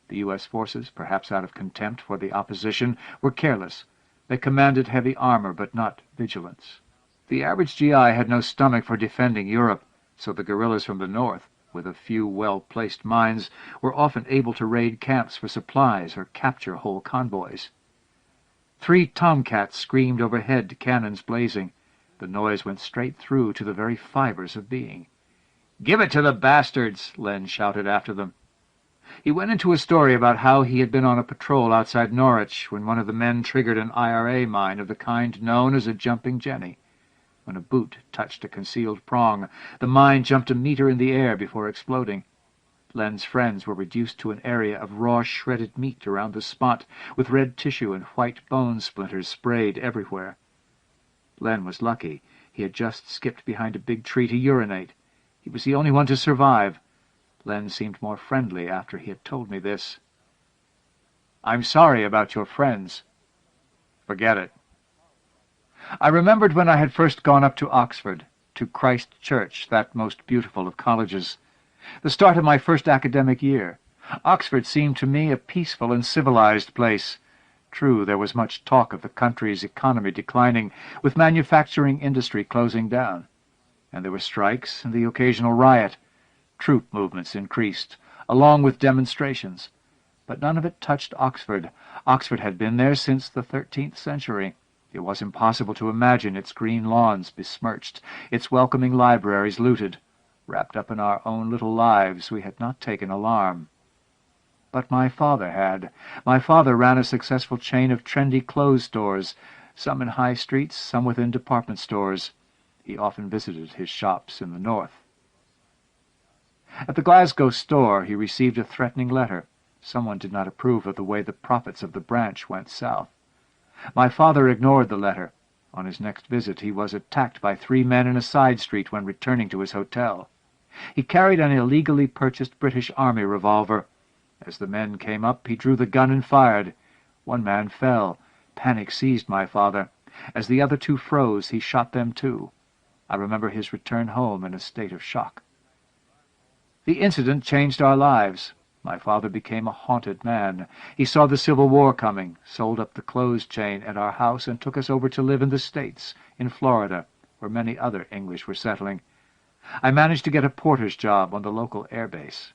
The U.S. forces, perhaps out of contempt for the opposition, were careless. They commanded heavy armor, but not vigilance. The average GI had no stomach for defending Europe, so the guerrillas from the north, with a few well-placed mines, were often able to raid camps for supplies or capture whole convoys. 3 tomcats screamed overhead, cannons blazing. The noise went straight through to the very fibers of being. "Give it to the bastards!" Len shouted after them. He went into a story about how he had been on a patrol outside Norwich when one of the men triggered an IRA mine of the kind known as a jumping jenny. When a boot touched a concealed prong, the mine jumped a meter in the air before exploding. Len's friends were reduced to an area of raw shredded meat around the spot, with red tissue and white bone splinters sprayed everywhere. Len was lucky. He had just skipped behind a big tree to urinate. He was the only one to survive. Len seemed more friendly after he had told me this. "I'm sorry about your friends." "Forget it." I remembered when I had first gone up to Oxford, to Christ Church, that most beautiful of colleges. The start of my first academic year. Oxford seemed to me a peaceful and civilized place. True, there was much talk of the country's economy declining, with manufacturing industry closing down. And there were strikes and the occasional riot. Troop movements increased, along with demonstrations. But none of it touched Oxford. Oxford had been there since the 13th century. It was impossible to imagine its green lawns besmirched, its welcoming libraries looted. Wrapped up in our own little lives, we had not taken alarm. But my father had. My father ran a successful chain of trendy clothes stores, some in high streets, some within department stores. He often visited his shops in the north. At the Glasgow store he received a threatening letter. Someone did not approve of the way the profits of the branch went south. My father ignored the letter. On his next visit he was attacked by 3 men in a side street when returning to his hotel. He carried an illegally purchased British Army revolver. As the men came up, he drew the gun and fired. One man fell. Panic seized my father. As the other 2 froze, he shot them too. I remember his return home in a state of shock. The incident changed our lives. My father became a haunted man. He saw the Civil War coming, sold up the clothes chain at our house, and took us over to live in the States, in Florida, where many other English were settling. I managed to get a porter's job on the local air base.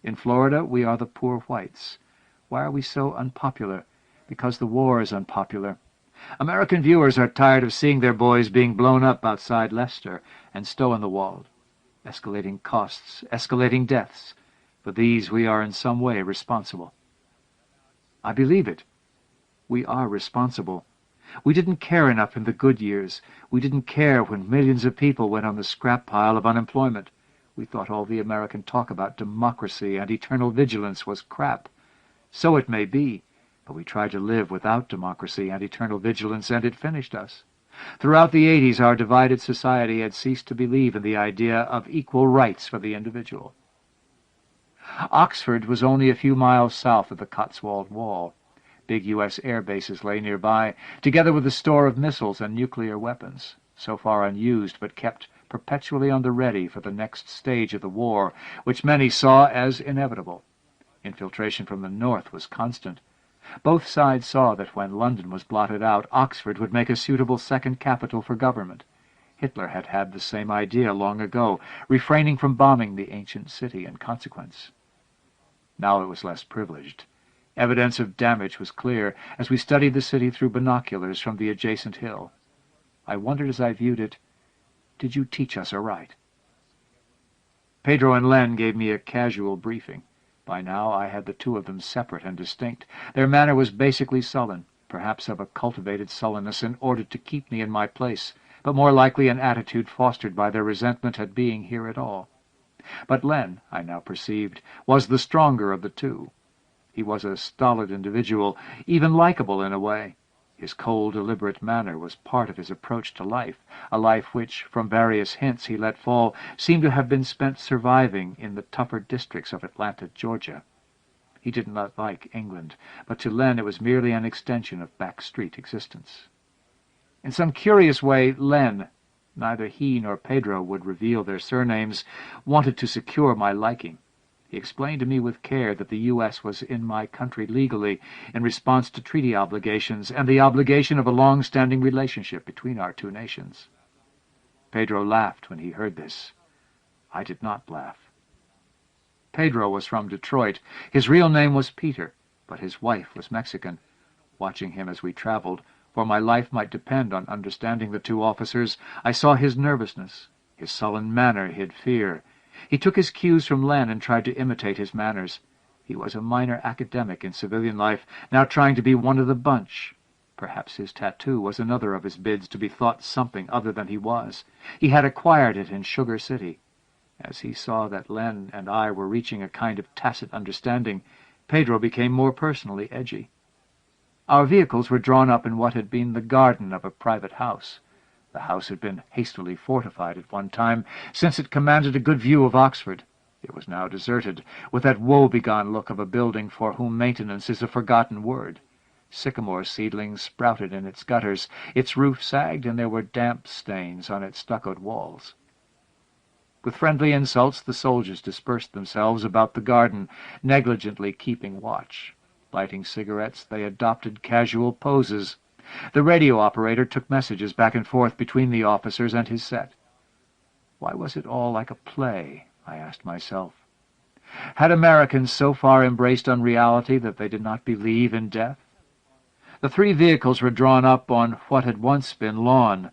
In Florida, we are the poor whites. Why are we so unpopular? Because the war is unpopular. American viewers are tired of seeing their boys being blown up outside Leicester and Stow-on-the-Wold. Escalating costs, escalating deaths. For these we are in some way responsible. I believe it. We are responsible. We didn't care enough in the good years. We didn't care when millions of people went on the scrap pile of unemployment. We thought all the American talk about democracy and eternal vigilance was crap. So it may be, but we tried to live without democracy and eternal vigilance, and it finished us. Throughout the 80s, our divided society had ceased to believe in the idea of equal rights for the individual. Oxford was only a few miles south of the Cotswold Wall. Big U.S. air bases lay nearby, together with a store of missiles and nuclear weapons, so far unused but kept perpetually on the ready for the next stage of the war, which many saw as inevitable. Infiltration from the north was constant. Both sides saw that when London was blotted out, Oxford would make a suitable second capital for government. Hitler had had the same idea long ago, refraining from bombing the ancient city in consequence. Now it was less privileged. Evidence of damage was clear as we studied the city through binoculars from the adjacent hill. I wondered as I viewed it, did you teach us aright? Pedro and Len gave me a casual briefing. By now I had the two of them separate and distinct. Their manner was basically sullen, perhaps of a cultivated sullenness in order to keep me in my place, but more likely an attitude fostered by their resentment at being here at all. But Len, I now perceived, was the stronger of the two. He was a stolid individual, even likable in a way. His cold, deliberate manner was part of his approach to life, a life which, from various hints he let fall, seemed to have been spent surviving in the tougher districts of Atlanta, Georgia. He did not like England, but to Len it was merely an extension of back-street existence. In some curious way, Len, neither he nor Pedro would reveal their surnames, wanted to secure my liking. He explained to me with care that the U.S. was in my country legally in response to treaty obligations and the obligation of a long-standing relationship between our two nations. Pedro laughed when he heard this. I did not laugh. Pedro was from Detroit. His real name was Peter, but his wife was Mexican. Watching him as we traveled, for my life might depend on understanding the two officers, I saw his nervousness. His sullen manner hid fear. He took his cues from Len and tried to imitate his manners. He was a minor academic in civilian life, now trying to be one of the bunch. Perhaps his tattoo was another of his bids to be thought something other than he was. He had acquired it in Sugar City. As he saw that Len and I were reaching a kind of tacit understanding, Pedro became more personally edgy. Our vehicles were drawn up in what had been the garden of a private house. The house had been hastily fortified at one time, since it commanded a good view of Oxford. It was now deserted, with that woe-begone look of a building for whom maintenance is a forgotten word. Sycamore seedlings sprouted in its gutters, its roof sagged, and there were damp stains on its stuccoed walls. With friendly insults, the soldiers dispersed themselves about the garden, negligently keeping watch. Lighting cigarettes, they adopted casual poses. The radio operator took messages back and forth between the officers and his set. Why was it all like a play, I asked myself. Had Americans so far embraced unreality that they did not believe in death? The three vehicles were drawn up on what had once been lawn.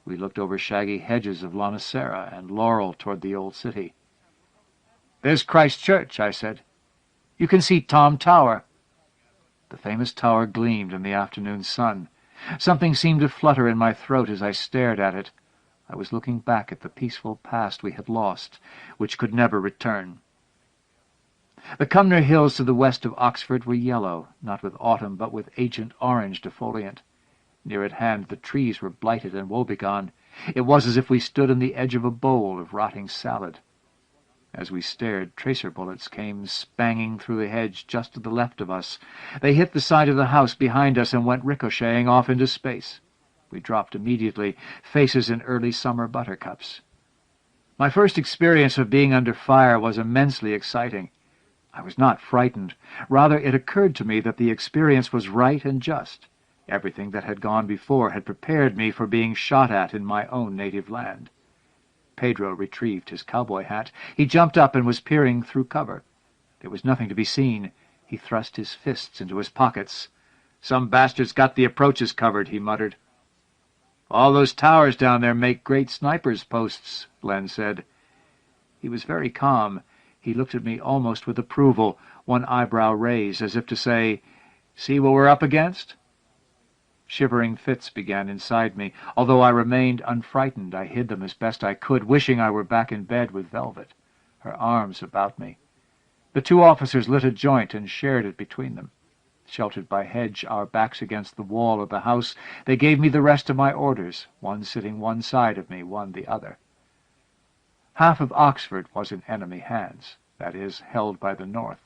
We looked over shaggy hedges of lonicera and laurel toward the old city. "There's Christ Church," I said. "You can see Tom Tower." The famous tower gleamed in the afternoon sun. Something seemed to flutter in my throat as I stared at it. I was looking back at the peaceful past we had lost, which could never return. The Cumnor Hills to the west of Oxford were yellow, not with autumn, but with Agent Orange defoliant. Near at hand the trees were blighted and woebegone. It was as if we stood on the edge of a bowl of rotting salad. As we stared, tracer bullets came spanging through the hedge just to the left of us. They hit the side of the house behind us and went ricocheting off into space. We dropped immediately, faces in early summer buttercups. My first experience of being under fire was immensely exciting. I was not frightened. Rather, it occurred to me that the experience was right and just. Everything that had gone before had prepared me for being shot at in my own native land. Pedro retrieved his cowboy hat. He jumped up and was peering through cover. There was nothing to be seen. He thrust his fists into his pockets. "Some bastards got the approaches covered," he muttered. "All those towers down there make great snipers' posts," Len said. He was very calm. He looked at me almost with approval, one eyebrow raised, as if to say, "See what we're up against?" Shivering fits began inside me. Although I remained unfrightened, I hid them as best I could, wishing I were back in bed with Velvet, her arms about me. The two officers lit a joint and shared it between them. Sheltered by hedge, our backs against the wall of the house, they gave me the rest of my orders, one sitting one side of me, one the other. Half of Oxford was in enemy hands, that is, held by the North.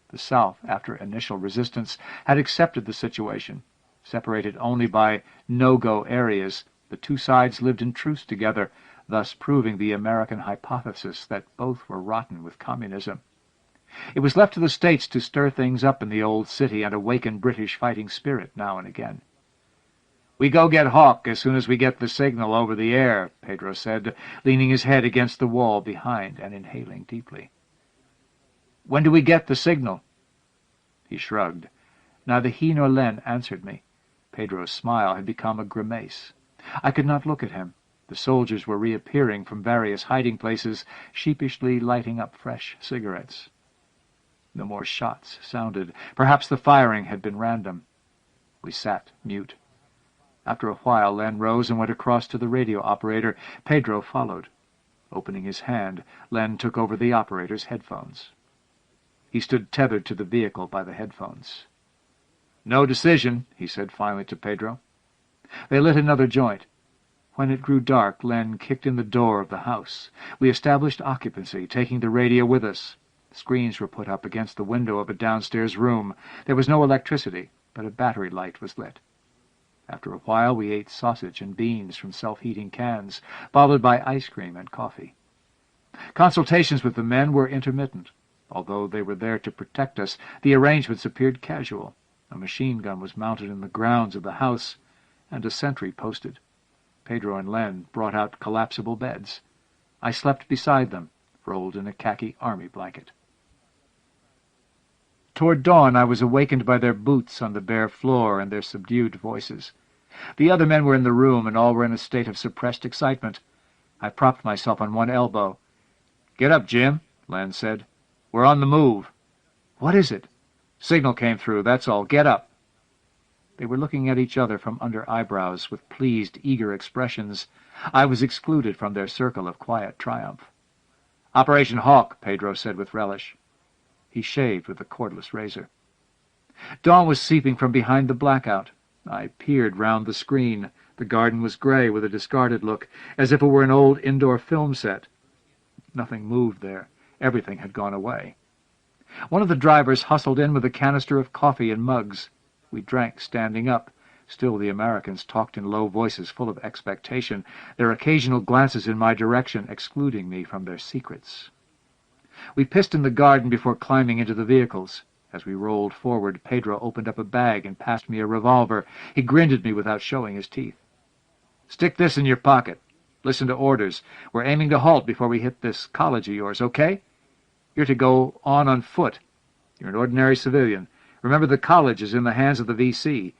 The South, after initial resistance, had accepted the situation. Separated only by no-go areas, the two sides lived in truce together, thus proving the American hypothesis that both were rotten with communism. It was left to the States to stir things up in the old city and awaken British fighting spirit now and again. "We go get Hawk as soon as we get the signal over the air," Pedro said, leaning his head against the wall behind and inhaling deeply. "When do we get the signal?" He shrugged. Neither he nor Len answered me. Pedro's smile had become a grimace. I could not look at him. The soldiers were reappearing from various hiding places, sheepishly lighting up fresh cigarettes. No more shots sounded. Perhaps the firing had been random. We sat mute. After a while, Len rose and went across to the radio operator. Pedro followed. Opening his hand, Len took over the operator's headphones. He stood tethered to the vehicle by the headphones. "No decision," he said finally to Pedro. They lit another joint. When it grew dark, Len kicked in the door of the house. We established occupancy, taking the radio with us. Screens were put up against the window of a downstairs room. There was no electricity, but a battery light was lit. After a while we ate sausage and beans from self-heating cans, followed by ice cream and coffee. Consultations with the men were intermittent. Although they were there to protect us, the arrangements appeared casual. A machine gun was mounted in the grounds of the house, and a sentry posted. Pedro and Len brought out collapsible beds. I slept beside them, rolled in a khaki army blanket. Toward dawn I was awakened by their boots on the bare floor and their subdued voices. The other men were in the room, and all were in a state of suppressed excitement. I propped myself on one elbow. "Get up, Jim," Len said. "We're on the move." "What is it?" "Signal came through, that's all. Get up." They were looking at each other from under eyebrows with pleased, eager expressions. I was excluded from their circle of quiet triumph. "Operation Hawk," Pedro said with relish. He shaved with a cordless razor. Dawn was seeping from behind the blackout. I peered round the screen. The garden was gray with a discarded look, as if it were an old indoor film set. Nothing moved there. Everything had gone away. One of the drivers hustled in with a canister of coffee and mugs. We drank standing up. Still the Americans talked in low voices full of expectation, their occasional glances in my direction excluding me from their secrets. We pissed in the garden before climbing into the vehicles. As we rolled forward, Pedro opened up a bag and passed me a revolver. He grinned at me without showing his teeth. "Stick this in your pocket. Listen to orders. We're aiming to halt before we hit this college of yours, okay? You're to go on foot. You're an ordinary civilian. Remember, the college is in the hands of the VC.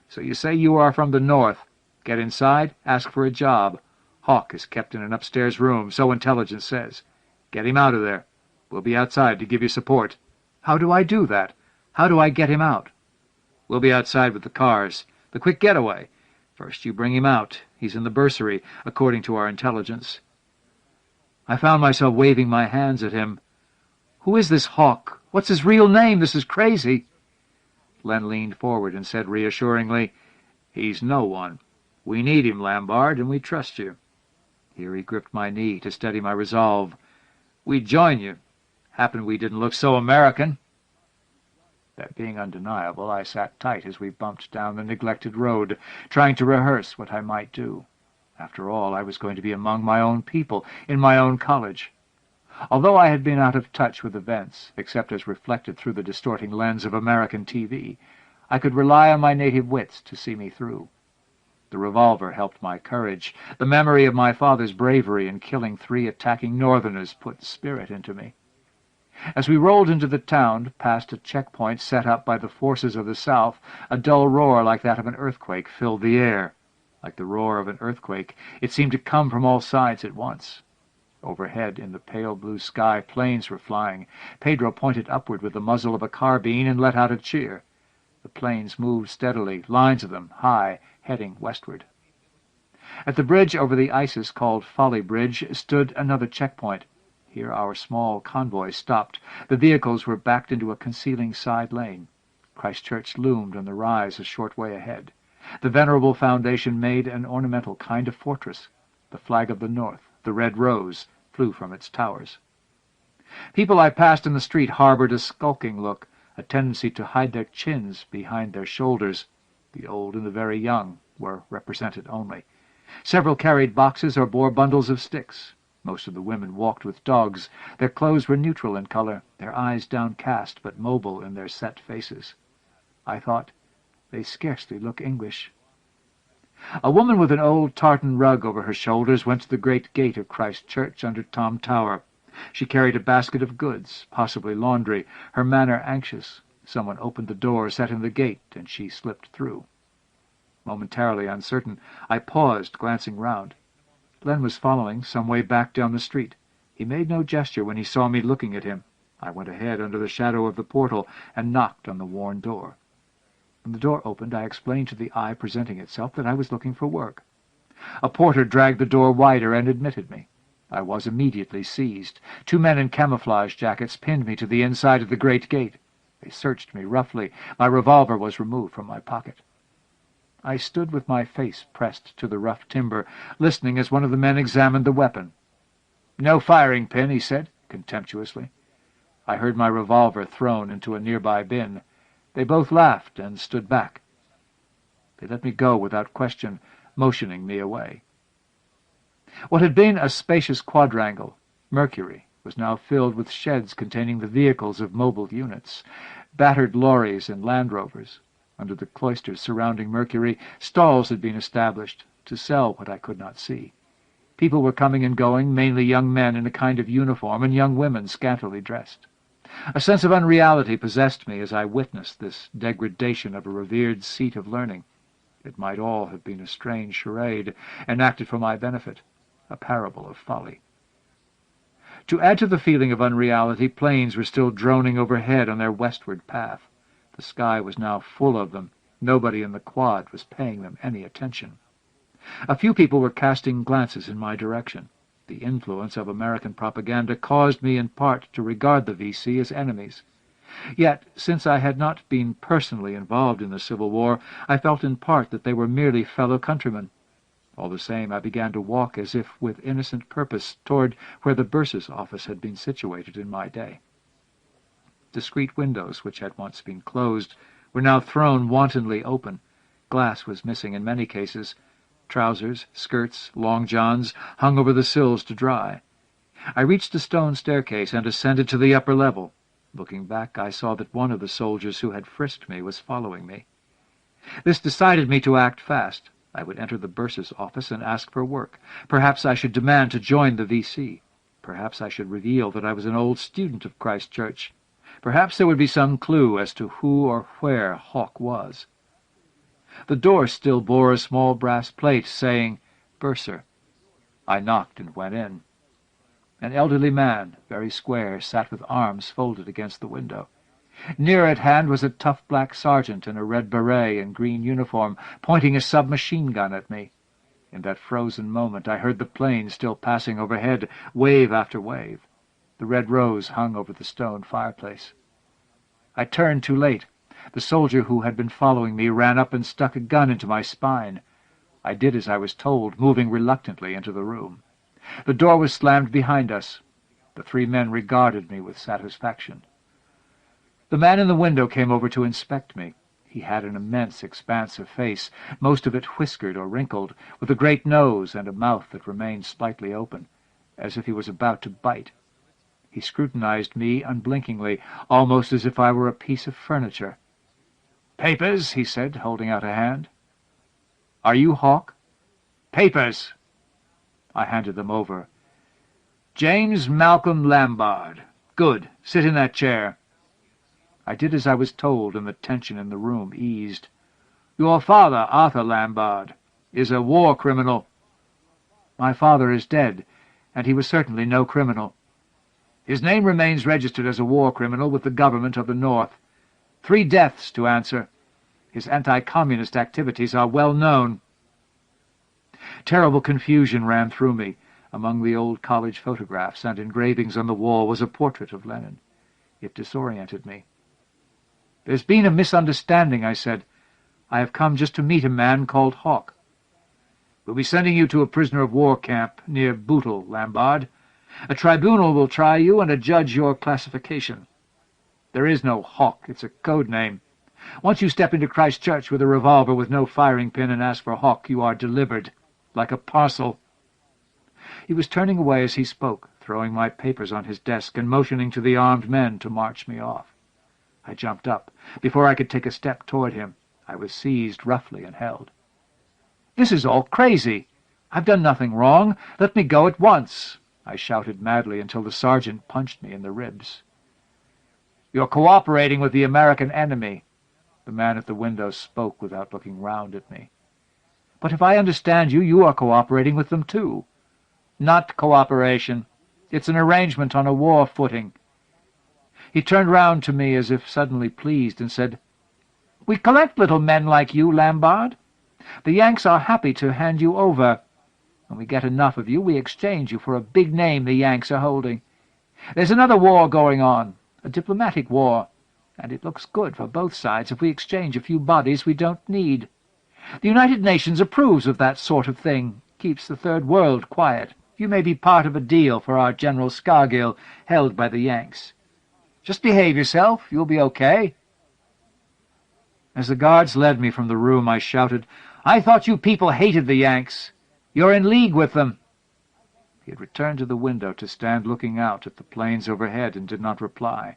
So you say you are from the North. Get inside, ask for a job. Hawk is kept in an upstairs room, so intelligence says. Get him out of there. We'll be outside to give you support." "How do I do that? How do I get him out?" "We'll be outside with the cars. The quick getaway. First you bring him out. He's in the bursary, according to our intelligence." I found myself waving my hands at him. "Who is this Hawk? What's his real name? This is crazy." Len leaned forward and said reassuringly, "He's no one. We need him, Lambard, and we trust you." Here he gripped my knee to steady my resolve. "We'd join you. Happened we didn't look so American." That being undeniable, I sat tight as we bumped down the neglected road, trying to rehearse what I might do. After all, I was going to be among my own people, in my own college. Although I had been out of touch with events, except as reflected through the distorting lens of American TV, I could rely on my native wits to see me through. The revolver helped my courage. The memory of my father's bravery in killing 3 attacking Northerners put spirit into me. As we rolled into the town, past a checkpoint set up by the forces of the South, a dull roar like that of an earthquake filled the air. Like the roar of an earthquake, it seemed to come from all sides at once. Overhead, in the pale blue sky, planes were flying. Pedro pointed upward with the muzzle of a carbine and let out a cheer. The planes moved steadily, lines of them, high, heading westward. At the bridge over the Isis called Folly Bridge stood another checkpoint. Here our small convoy stopped. The vehicles were backed into a concealing side lane. Christchurch loomed on the rise a short way ahead. The venerable foundation made an ornamental kind of fortress. The flag of the North, the red rose, flew from its towers. People I passed in the street harbored a skulking look, a tendency to hide their chins behind their shoulders. The old and the very young were represented only. Several carried boxes or bore bundles of sticks. Most of the women walked with dogs. Their clothes were neutral in color, their eyes downcast but mobile in their set faces. I thought, they scarcely look English. A woman with an old tartan rug over her shoulders went to the great gate of Christ Church under Tom Tower. She carried a basket of goods, possibly laundry, her manner anxious. Someone opened the door set in the gate, and she slipped through. Momentarily uncertain, I paused, glancing round. Glenn was following, some way back down the street. He made no gesture when he saw me looking at him. I went ahead under the shadow of the portal and knocked on the worn door. When the door opened, I explained to the eye presenting itself that I was looking for work. A porter dragged the door wider and admitted me. I was immediately seized. 2 men in camouflage jackets pinned me to the inside of the great gate. They searched me roughly. My revolver was removed from my pocket. I stood with my face pressed to the rough timber, listening as one of the men examined the weapon. "No firing pin," he said, contemptuously. I heard my revolver thrown into a nearby bin. They both laughed and stood back. They let me go without question, motioning me away. What had been a spacious quadrangle, Mercury, was now filled with sheds containing the vehicles of mobile units, battered lorries and Land Rovers. Under the cloisters surrounding Mercury, stalls had been established to sell what I could not see. People were coming and going, mainly young men in a kind of uniform and young women scantily dressed. A sense of unreality possessed me as I witnessed this degradation of a revered seat of learning. It might all have been a strange charade, enacted for my benefit, a parable of folly. To add to the feeling of unreality, planes were still droning overhead on their westward path. The sky was now full of them. Nobody in the quad was paying them any attention. A few people were casting glances in my direction. The influence of American propaganda caused me in part to regard the VC as enemies. Yet, since I had not been personally involved in the Civil War, I felt in part that they were merely fellow countrymen. All the same, I began to walk as if with innocent purpose toward where the bursar's office had been situated in my day. Discreet windows, which had once been closed, were now thrown wantonly open. Glass was missing in many cases. Trousers, skirts, long johns hung over the sills to dry. I reached the stone staircase and ascended to the upper level. Looking back, I saw that one of the soldiers who had frisked me was following me. This decided me to act fast. I would enter the bursar's office and ask for work. Perhaps I should demand to join the VC. Perhaps I should reveal that I was an old student of Christ Church. Perhaps there would be some clue as to who or where Hawk was. The door still bore a small brass plate saying, "Bursar." I knocked and went in. An elderly man, very square, sat with arms folded against the window. Near at hand was a tough black sergeant in a red beret and green uniform, pointing a submachine gun at me. In that frozen moment I heard the plane still passing overhead, wave after wave. The red rose hung over the stone fireplace. I turned too late. The soldier who had been following me ran up and stuck a gun into my spine. I did as I was told, moving reluctantly into the room. The door was slammed behind us. The 3 men regarded me with satisfaction. The man in the window came over to inspect me. He had an immense expanse of face, most of it whiskered or wrinkled, with a great nose and a mouth that remained slightly open, as if he was about to bite. He scrutinized me unblinkingly, almost as if I were a piece of furniture. "Papers," he said, holding out a hand. "Are you Hawk?" "Papers." I handed them over. "James Malcolm Lambard. Good. Sit in that chair." I did as I was told, and the tension in the room eased. "Your father, Arthur Lambard, is a war criminal." "My father is dead, and he was certainly no criminal." "His name remains registered as a war criminal with the government of the North. 3 deaths to answer. His anti-communist activities are well known. Terrible confusion ran through me. Among the old college photographs and engravings on the wall was a portrait of Lenin. It disoriented me. "There's been a misunderstanding," I said. "I have come just to meet a man called Hawk." "We'll be sending you to a prisoner-of-war camp near Bootle, Lambard. A tribunal will try you and adjudge your classification. There is no Hawk. It's a code name. Once you step into Christchurch with a revolver with no firing pin and ask for Hawk, you are delivered, like a parcel." He was turning away as he spoke, throwing my papers on his desk and motioning to the armed men to march me off. I jumped up. Before I could take a step toward him, I was seized roughly and held. "This is all crazy. I've done nothing wrong. Let me go at once," I shouted madly until the sergeant punched me in the ribs. "You're cooperating with the American enemy." The man at the window spoke without looking round at me. "But if I understand you, you are cooperating with them too." "Not cooperation. It's an arrangement on a war footing." He turned round to me as if suddenly pleased and said, "We collect little men like you, Lambard. The Yanks are happy to hand you over. When we get enough of you, we exchange you for a big name the Yanks are holding. There's another war going on, a diplomatic war, and it looks good for both sides if we exchange a few bodies we don't need. The United Nations approves of that sort of thing, keeps the Third World quiet. You may be part of a deal for our General Scargill, held by the Yanks. Just behave yourself, you'll be okay." As the guards led me from the room, I shouted, "I thought you people hated the Yanks. You're in league with them." He had returned to the window to stand looking out at the plains overhead and did not reply.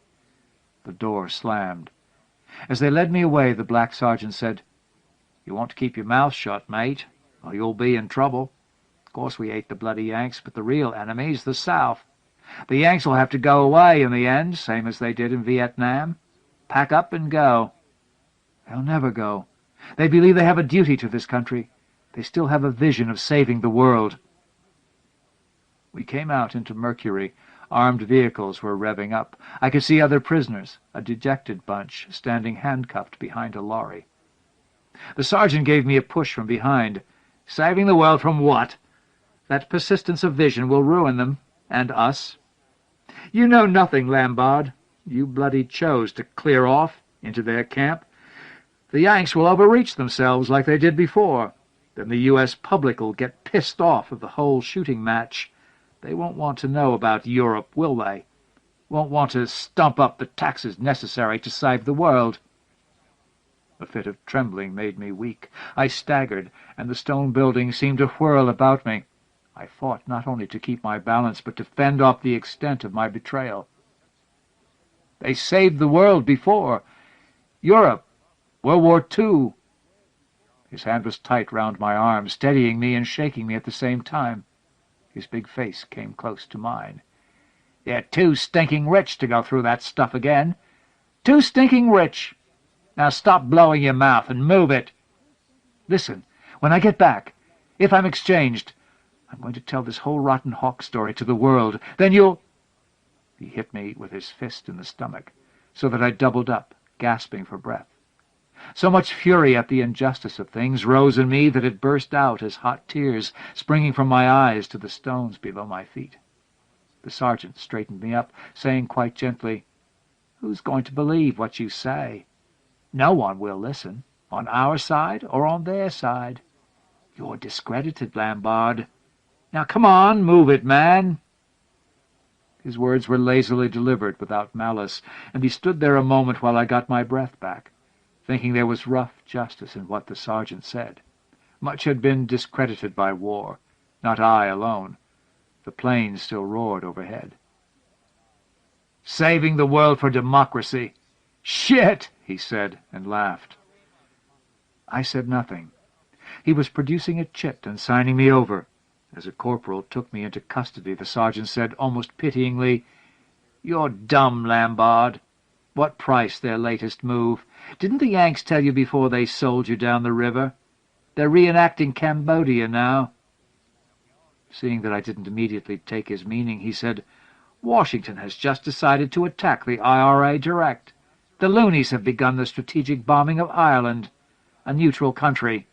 The door slammed. As they led me away, the black sergeant said, "You want to keep your mouth shut, mate, or you'll be in trouble. Of course we hate the bloody Yanks, but the real enemy's the South. The Yanks will have to go away in the end, same as they did in Vietnam. Pack up and go." "They'll never go. They believe they have a duty to this country. They still have a vision of saving the world." We came out into Mercury. Armed vehicles were revving up. I could see other prisoners, a dejected bunch, standing handcuffed behind a lorry. The sergeant gave me a push from behind. "Saving the world from what? That persistence of vision will ruin them, and us. You know nothing, Lambard. You bloody chose to clear off into their camp. The Yanks will overreach themselves like they did before. Then the U.S. public will get pissed off of the whole shooting match. They won't want to know about Europe, will they? Won't want to stump up the taxes necessary to save the world." A fit of trembling made me weak. I staggered, and the stone building seemed to whirl about me. I fought not only to keep my balance, but to fend off the extent of my betrayal. "They saved the world before. Europe, World War II. His hand was tight round my arm, steadying me and shaking me at the same time. His big face came close to mine. "They're too stinking rich to go through that stuff again. Too stinking rich. Now stop blowing your mouth and move it. Listen, when I get back, if I'm exchanged, I'm going to tell this whole rotten Hawk story to the world. Then you'll—" He hit me with his fist in the stomach, so that I doubled up, gasping for breath. So much fury at the injustice of things rose in me that it burst out as hot tears, springing from my eyes to the stones below my feet. The sergeant straightened me up, saying quite gently, "Who's going to believe what you say? No one will listen, on our side or on their side. You're discredited, Lambard. Now come on, move it, man." His words were lazily delivered without malice, and he stood there a moment while I got my breath back, thinking there was rough justice in what the sergeant said. Much had been discredited by war, not I alone. The planes still roared overhead. "Saving the world for democracy. Shit!" he said, and laughed. I said nothing. He was producing a chit and signing me over. As a corporal took me into custody, the sergeant said, almost pityingly, "You're dumb, Lambard. What price their latest move? Didn't the Yanks tell you before they sold you down the river? They're reenacting Cambodia now." Seeing that I didn't immediately take his meaning, he said, "Washington has just decided to attack the IRA direct. The loonies have begun the strategic bombing of Ireland. a neutral country.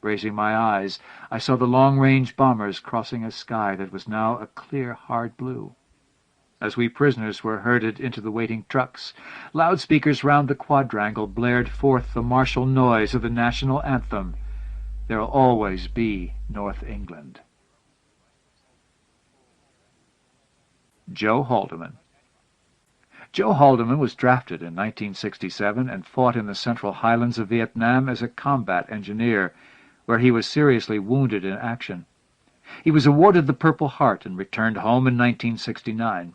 Raising my eyes, I saw the long-range bombers crossing a sky that was now a clear, hard blue. As we prisoners were herded into the waiting trucks, loudspeakers round the quadrangle blared forth the martial noise of the national anthem, "There'll always be North England." Joe Haldeman. Joe Haldeman was drafted in 1967 and fought in the Central Highlands of Vietnam as a combat engineer, where he was seriously wounded in action. He was awarded the Purple Heart and returned home in 1969.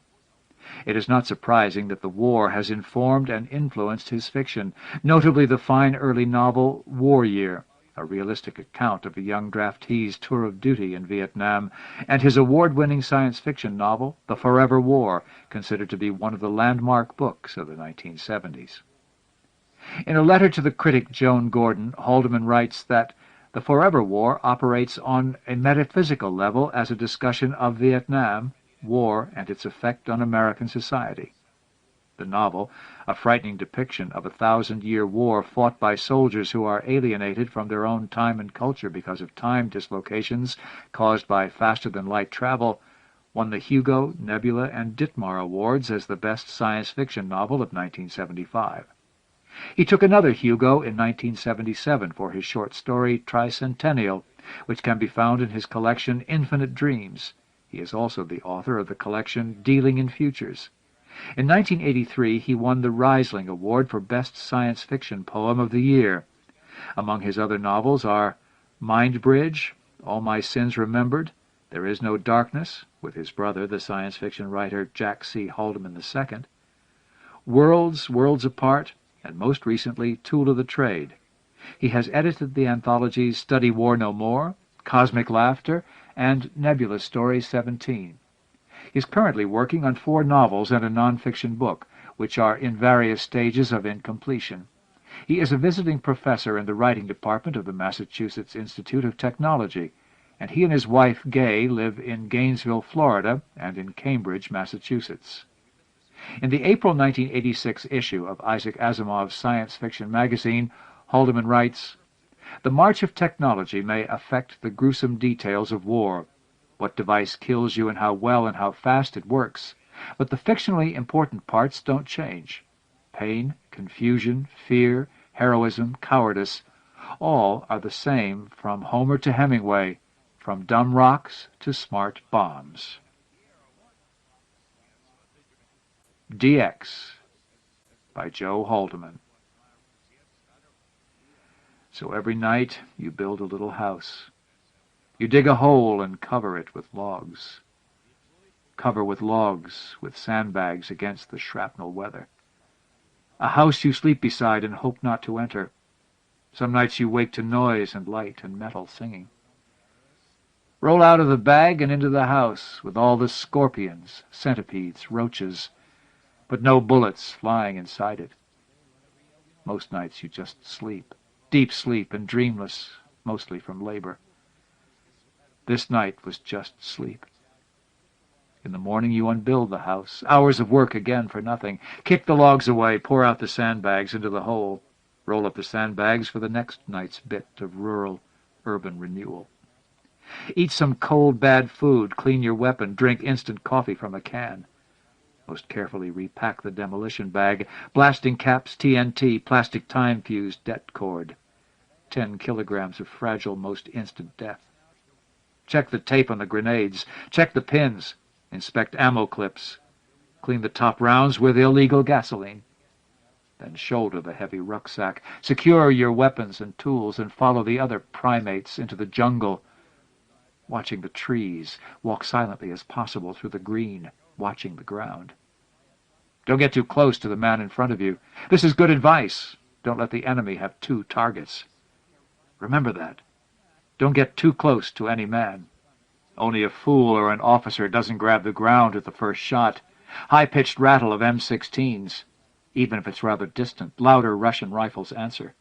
It is not surprising that the war has informed and influenced his fiction, notably the fine early novel War Year, a realistic account of a young draftee's tour of duty in Vietnam, and his award-winning science fiction novel, The Forever War, considered to be one of the landmark books of the 1970s. In a letter to the critic Joan Gordon, Haldeman writes that The Forever War operates on a metaphysical level as a discussion of Vietnam, war, and its effect on American society. The novel, a frightening depiction of a 1,000-year war fought by soldiers who are alienated from their own time and culture because of time dislocations caused by faster-than-light travel, won the Hugo, Nebula, and Ditmar Awards as the best science fiction novel of 1975. He took another Hugo in 1977 for his short story Tricentennial, which can be found in his collection Infinite Dreams. He is also the author of the collection Dealing in Futures. In 1983, he won the Risling Award for Best Science Fiction Poem of the Year. Among his other novels are Mind Bridge, All My Sins Remembered, There Is No Darkness, with his brother, the science fiction writer Jack C. Haldeman II, Worlds, Worlds Apart, and most recently Tool of the Trade. He has edited the anthologies Study War No More, Cosmic Laughter, and Nebula Story 17. He is currently working on 4 novels and a non-fiction book, which are in various stages of incompletion. He is a visiting professor in the writing department of the Massachusetts Institute of Technology, and he and his wife, Gay, live in Gainesville, Florida, and in Cambridge, Massachusetts. In the April 1986 issue of Isaac Asimov's science fiction magazine, Haldeman writes, "The march of technology may affect the gruesome details of war, what device kills you and how well and how fast it works, but the fictionally important parts don't change. Pain, confusion, fear, heroism, cowardice, all are the same from Homer to Hemingway, from dumb rocks to smart bombs." DX by Joe Haldeman. So every night you build a little house. You dig a hole and cover it with logs. Cover with logs, with sandbags against the shrapnel weather. A house you sleep beside and hope not to enter. Some nights you wake to noise and light and metal singing. Roll out of the bag and into the house with all the scorpions, centipedes, roaches, but no bullets flying inside it. Most nights you just sleep, deep sleep and dreamless, mostly from labor. This night was just sleep. In the morning you unbuild the house, hours of work again for nothing. Kick the logs away, pour out the sandbags into the hole, roll up the sandbags for the next night's bit of rural-urban renewal. Eat some cold, bad food, clean your weapon, drink instant coffee from a can. Most carefully repack the demolition bag, blasting caps, TNT, plastic time fuse, det cord. 10 kilograms of fragile, most instant death. Check the tape on the grenades. Check the pins. Inspect ammo clips. Clean the top rounds with illegal gasoline. Then shoulder the heavy rucksack. Secure your weapons and tools and follow the other primates into the jungle. Watching the trees, walk silently as possible through the green, watching the ground. Don't get too close to the man in front of you. This is good advice. Don't let the enemy have 2 targets. Remember that. Don't get too close to any man. Only a fool or an officer doesn't grab the ground at the first shot. High-pitched rattle of M16s. Even if it's rather distant, louder Russian rifles answer.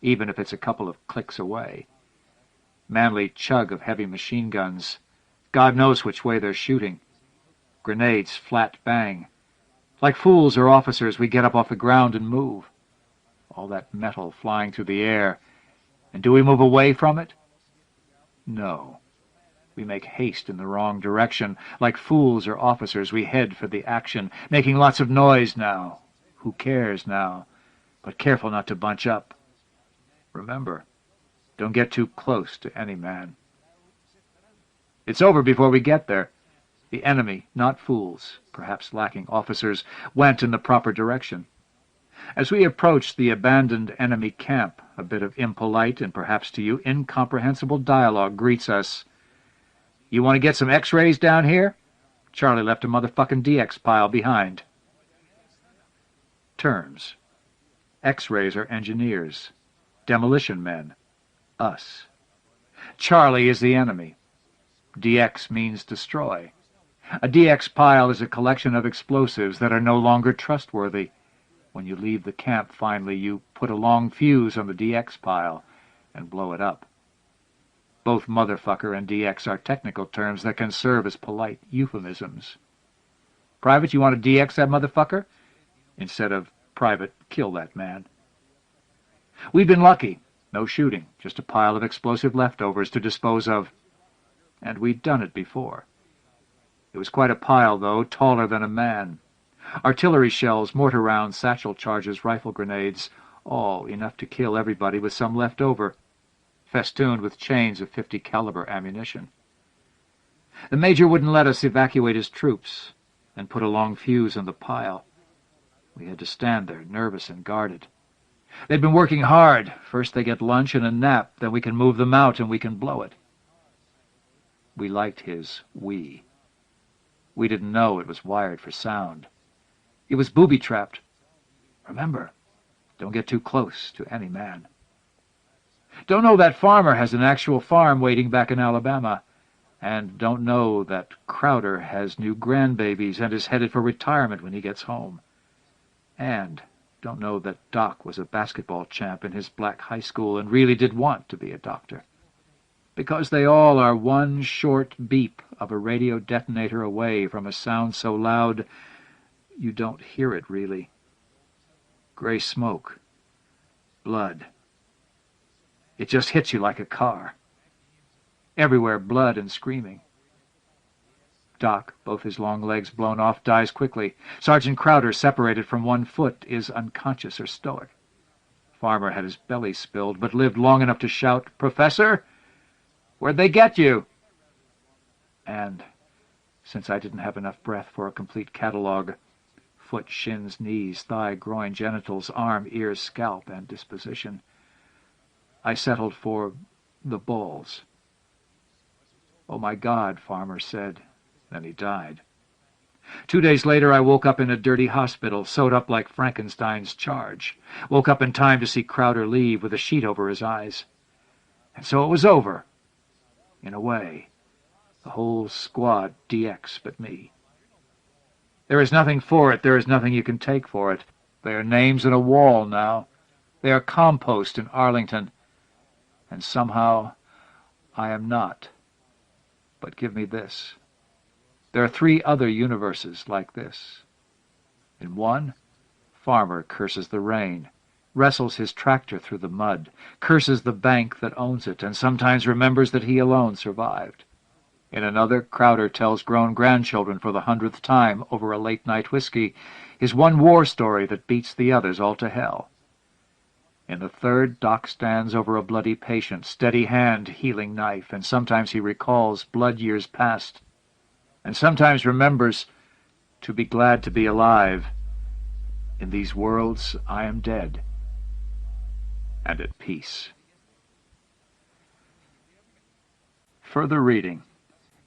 Even if it's a couple of clicks away. Manly chug of heavy machine guns. God knows which way they're shooting. Grenades, flat bang. Like fools or officers, we get up off the ground and move. all that metal flying through the air. And do we move away from it? No. We make haste in the wrong direction. Like fools or officers, we head for the action, making lots of noise now. Who cares now? But careful not to bunch up. Remember, don't get too close to any man. It's over before we get there. The enemy, not fools, perhaps lacking officers, went in the proper direction. As we approached the abandoned enemy camp, a bit of impolite and perhaps to you incomprehensible dialogue greets us. You want to get some X-rays down here? Charlie left a motherfucking DX pile behind. Terms. X-rays are engineers. Demolition men. Us. Charlie is the enemy. DX means destroy. A DX pile is a collection of explosives that are no longer trustworthy. When you leave the camp, finally, you put a long fuse on the DX pile and blow it up. Both motherfucker and DX are technical terms that can serve as polite euphemisms. Private, you want to DX that motherfucker? Instead of, Private, kill that man. We've been lucky. No shooting, just a pile of explosive leftovers to dispose of. And we'd done it before. It was quite a pile, though, taller than a man. Artillery shells, mortar rounds, satchel charges, rifle grenades, all enough to kill everybody with some left over, festooned with chains of .50 caliber ammunition. The major wouldn't let us evacuate his troops and put a long fuse on the pile. We had to stand there, nervous and guarded. They'd been working hard. First they get lunch and a nap, then we can move them out and we can blow it. We liked his we. We didn't know it was wired for sound. It was booby-trapped. Remember, don't get too close to any man. Don't know that farmer has an actual farm waiting back in Alabama, and don't know that Crowder has new grandbabies and is headed for retirement when he gets home. And don't know that Doc was a basketball champ in his black high school and really did want to be a doctor. Because they all are one short beep of a radio detonator away from a sound so loud you don't hear it really. Gray smoke. Blood. It just hits you like a car. Everywhere blood and screaming. Doc, both his long legs blown off, dies quickly. Sergeant Crowder, separated from one foot, is unconscious or stoic. Farmer had his belly spilled, but lived long enough to shout, "Professor, where'd they get you?" And, since I didn't have enough breath for a complete catalog, foot, shins, knees, thigh, groin, genitals, arm, ears, scalp, and disposition, I settled for the balls. "Oh, my God," Farmer said. Then he died. 2 days later, I woke up in a dirty hospital, sewed up like Frankenstein's charge. Woke up in time to see Crowder leave with a sheet over his eyes. And so it was over. In a way. The whole squad DX but me. There is nothing for it. There is nothing you can take for it. They are names on a wall now. They are compost in Arlington. And somehow I am not. But give me this. There are 3 other universes like this. In one, Farmer curses the rain, wrestles his tractor through the mud, curses the bank that owns it, and sometimes remembers that he alone survived. In another, Crowder tells grown grandchildren for the 100th time over a late-night whiskey his one war story that beats the others all to hell. In the third, Doc stands over a bloody patient, steady hand, healing knife, and sometimes he recalls blood years past, and sometimes remembers to be glad to be alive. In these worlds I am dead, and at peace. Further reading.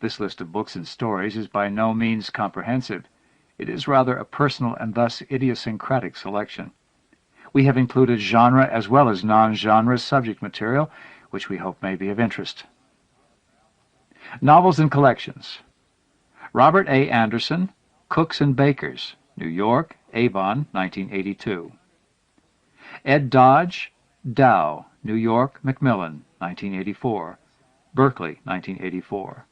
This list of books and stories is by no means comprehensive. It is rather a personal and thus idiosyncratic selection. We have included genre as well as non-genre subject material, which we hope may be of interest. Novels and collections. Robert A. Anderson, Cooks and Bakers, New York, Avon, 1982. Ed Dodge, Dow, New York, Macmillan, 1984. Berkeley, 1984.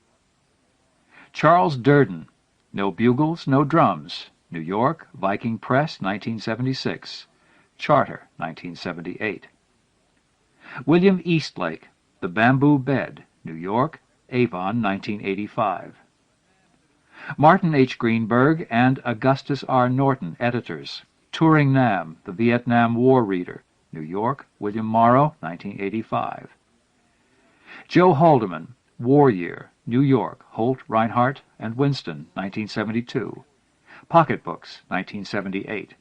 Charles Durden, No Bugles, No Drums, New York, Viking Press, 1976. Charter, 1978. William Eastlake, The Bamboo Bed, New York, Avon, 1985. Martin H. Greenberg and Augustus R. Norton, editors. Turing Nam, The Vietnam War Reader, New York, William Morrow, 1985. Joe Haldeman, War Year, New York, Holt, Reinhardt, and Winston, 1972. Pocketbooks, 1978.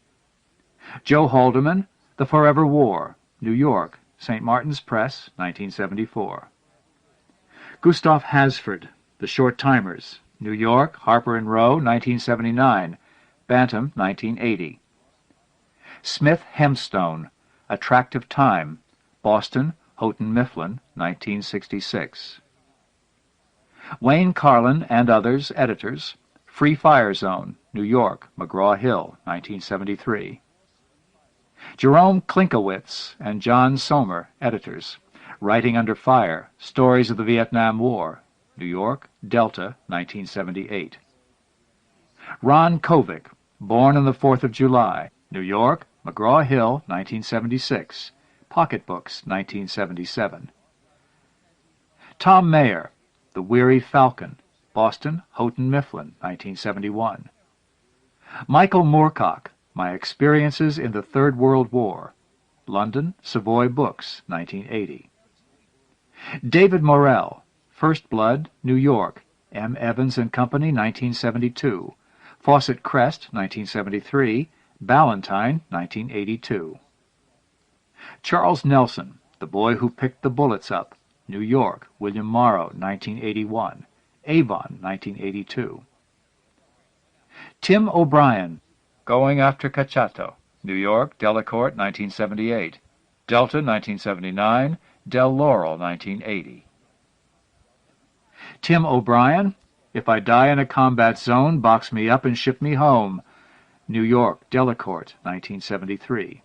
Joe Haldeman, The Forever War, New York, St. Martin's Press, 1974. Gustav Hasford, The Short Timers, New York, Harper & Row, 1979. Bantam, 1980. Smith Hemstone, Attractive Time, Boston, Houghton Mifflin, 1966. Wayne Carlin and others, editors. Free Fire Zone, New York, McGraw-Hill, 1973. Jerome Klinkowitz and John Somer, editors. Writing Under Fire, Stories of the Vietnam War, New York, Delta, 1978. Ron Kovic, Born on the 4th of July, New York, McGraw-Hill, 1976. Pocketbooks, 1977. Tom Mayer, The Weary Falcon, Boston, Houghton Mifflin, 1971. Michael Moorcock, My Experiences in the Third World War, London, Savoy Books, 1980. David Morrell, First Blood, New York, M. Evans and Company, 1972. Fawcett Crest, 1973. Ballantine, 1982. Charles Nelson, The Boy Who Picked the Bullets Up, New York, William Morrow, 1981. Avon, 1982. Tim O'Brien, Going After Cachato, New York, Delacorte, 1978. Delta, 1979. Del Laurel, 1980. Tim O'Brien, If I Die in a Combat Zone, Box Me Up and Ship Me Home, New York, Delacorte, 1973.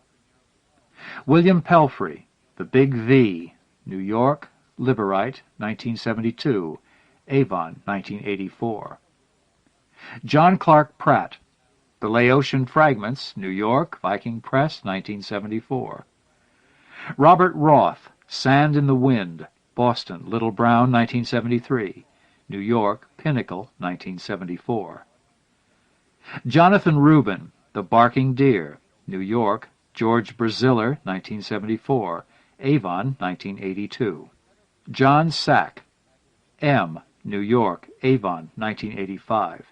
William Pelfrey, The Big V, New York, Liverite, 1972. Avon, 1984. John Clark Pratt, The Laotian Fragments, New York, Viking Press, 1974. Robert Roth, Sand in the Wind, Boston, Little Brown, 1973. New York, Pinnacle, 1974. Jonathan Rubin, The Barking Deer, New York, George Braziller, 1974. Avon, 1982. John Sack, M., New York, Avon, 1985.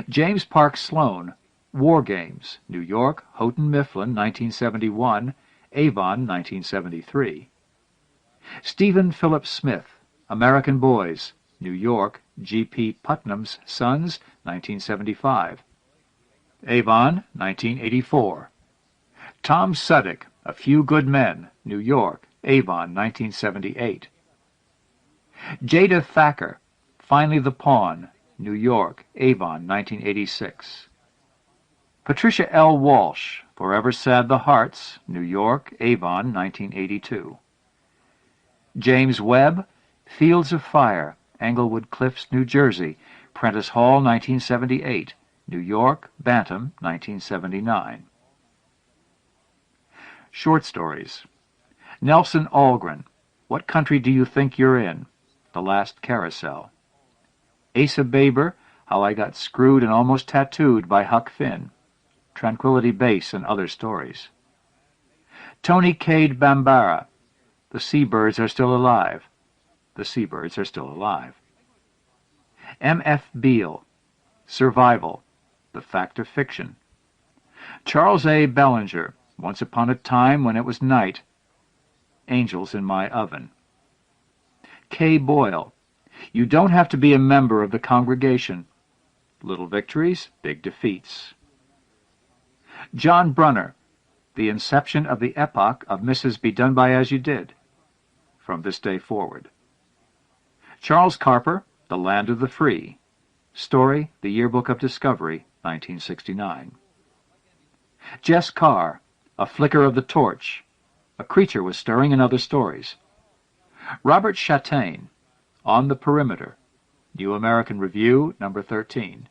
James Park Sloan, War Games, New York, Houghton Mifflin, 1971. Avon, 1973. Stephen Philip Smith, American Boys, New York, G.P. Putnam's Sons, 1975. Avon, 1984. Tom Suddick, A Few Good Men, New York, Avon, 1978. Jada Thacker, Finally the Pawn, New York, Avon, 1986. Patricia L. Walsh, Forever Sad the Hearts, New York, Avon, 1982. James Webb, Fields of Fire, Englewood Cliffs, New Jersey, Prentice Hall, 1978. New York, Bantam, 1979. Short stories. Nelson Algren, What Country Do You Think You're In? The Last Carousel. Asa Baber, How I Got Screwed and Almost Tattooed by Huck Finn. Tranquility Base and Other Stories. Tony Cade Bambara, The Seabirds Are Still Alive. The Seabirds Are Still Alive. M.F. Beale, Survival, The Fact of Fiction. Charles A. Bellinger, Once Upon a Time When It Was Night. Angels in My Oven. Kay Boyle, You Don't Have to Be a Member of the Congregation. Little Victories, Big Defeats. John Brunner, The Inception of the Epoch of Mrs. Be Done By As You Did. From This Day Forward. Charles Carper, The Land of the Free. Story, The Yearbook of Discovery, 1969. Jess Carr, A Flicker of the Torch. A Creature Was Stirring in Other Stories. Robert Chastain, On the Perimeter. New American Review, No. 13.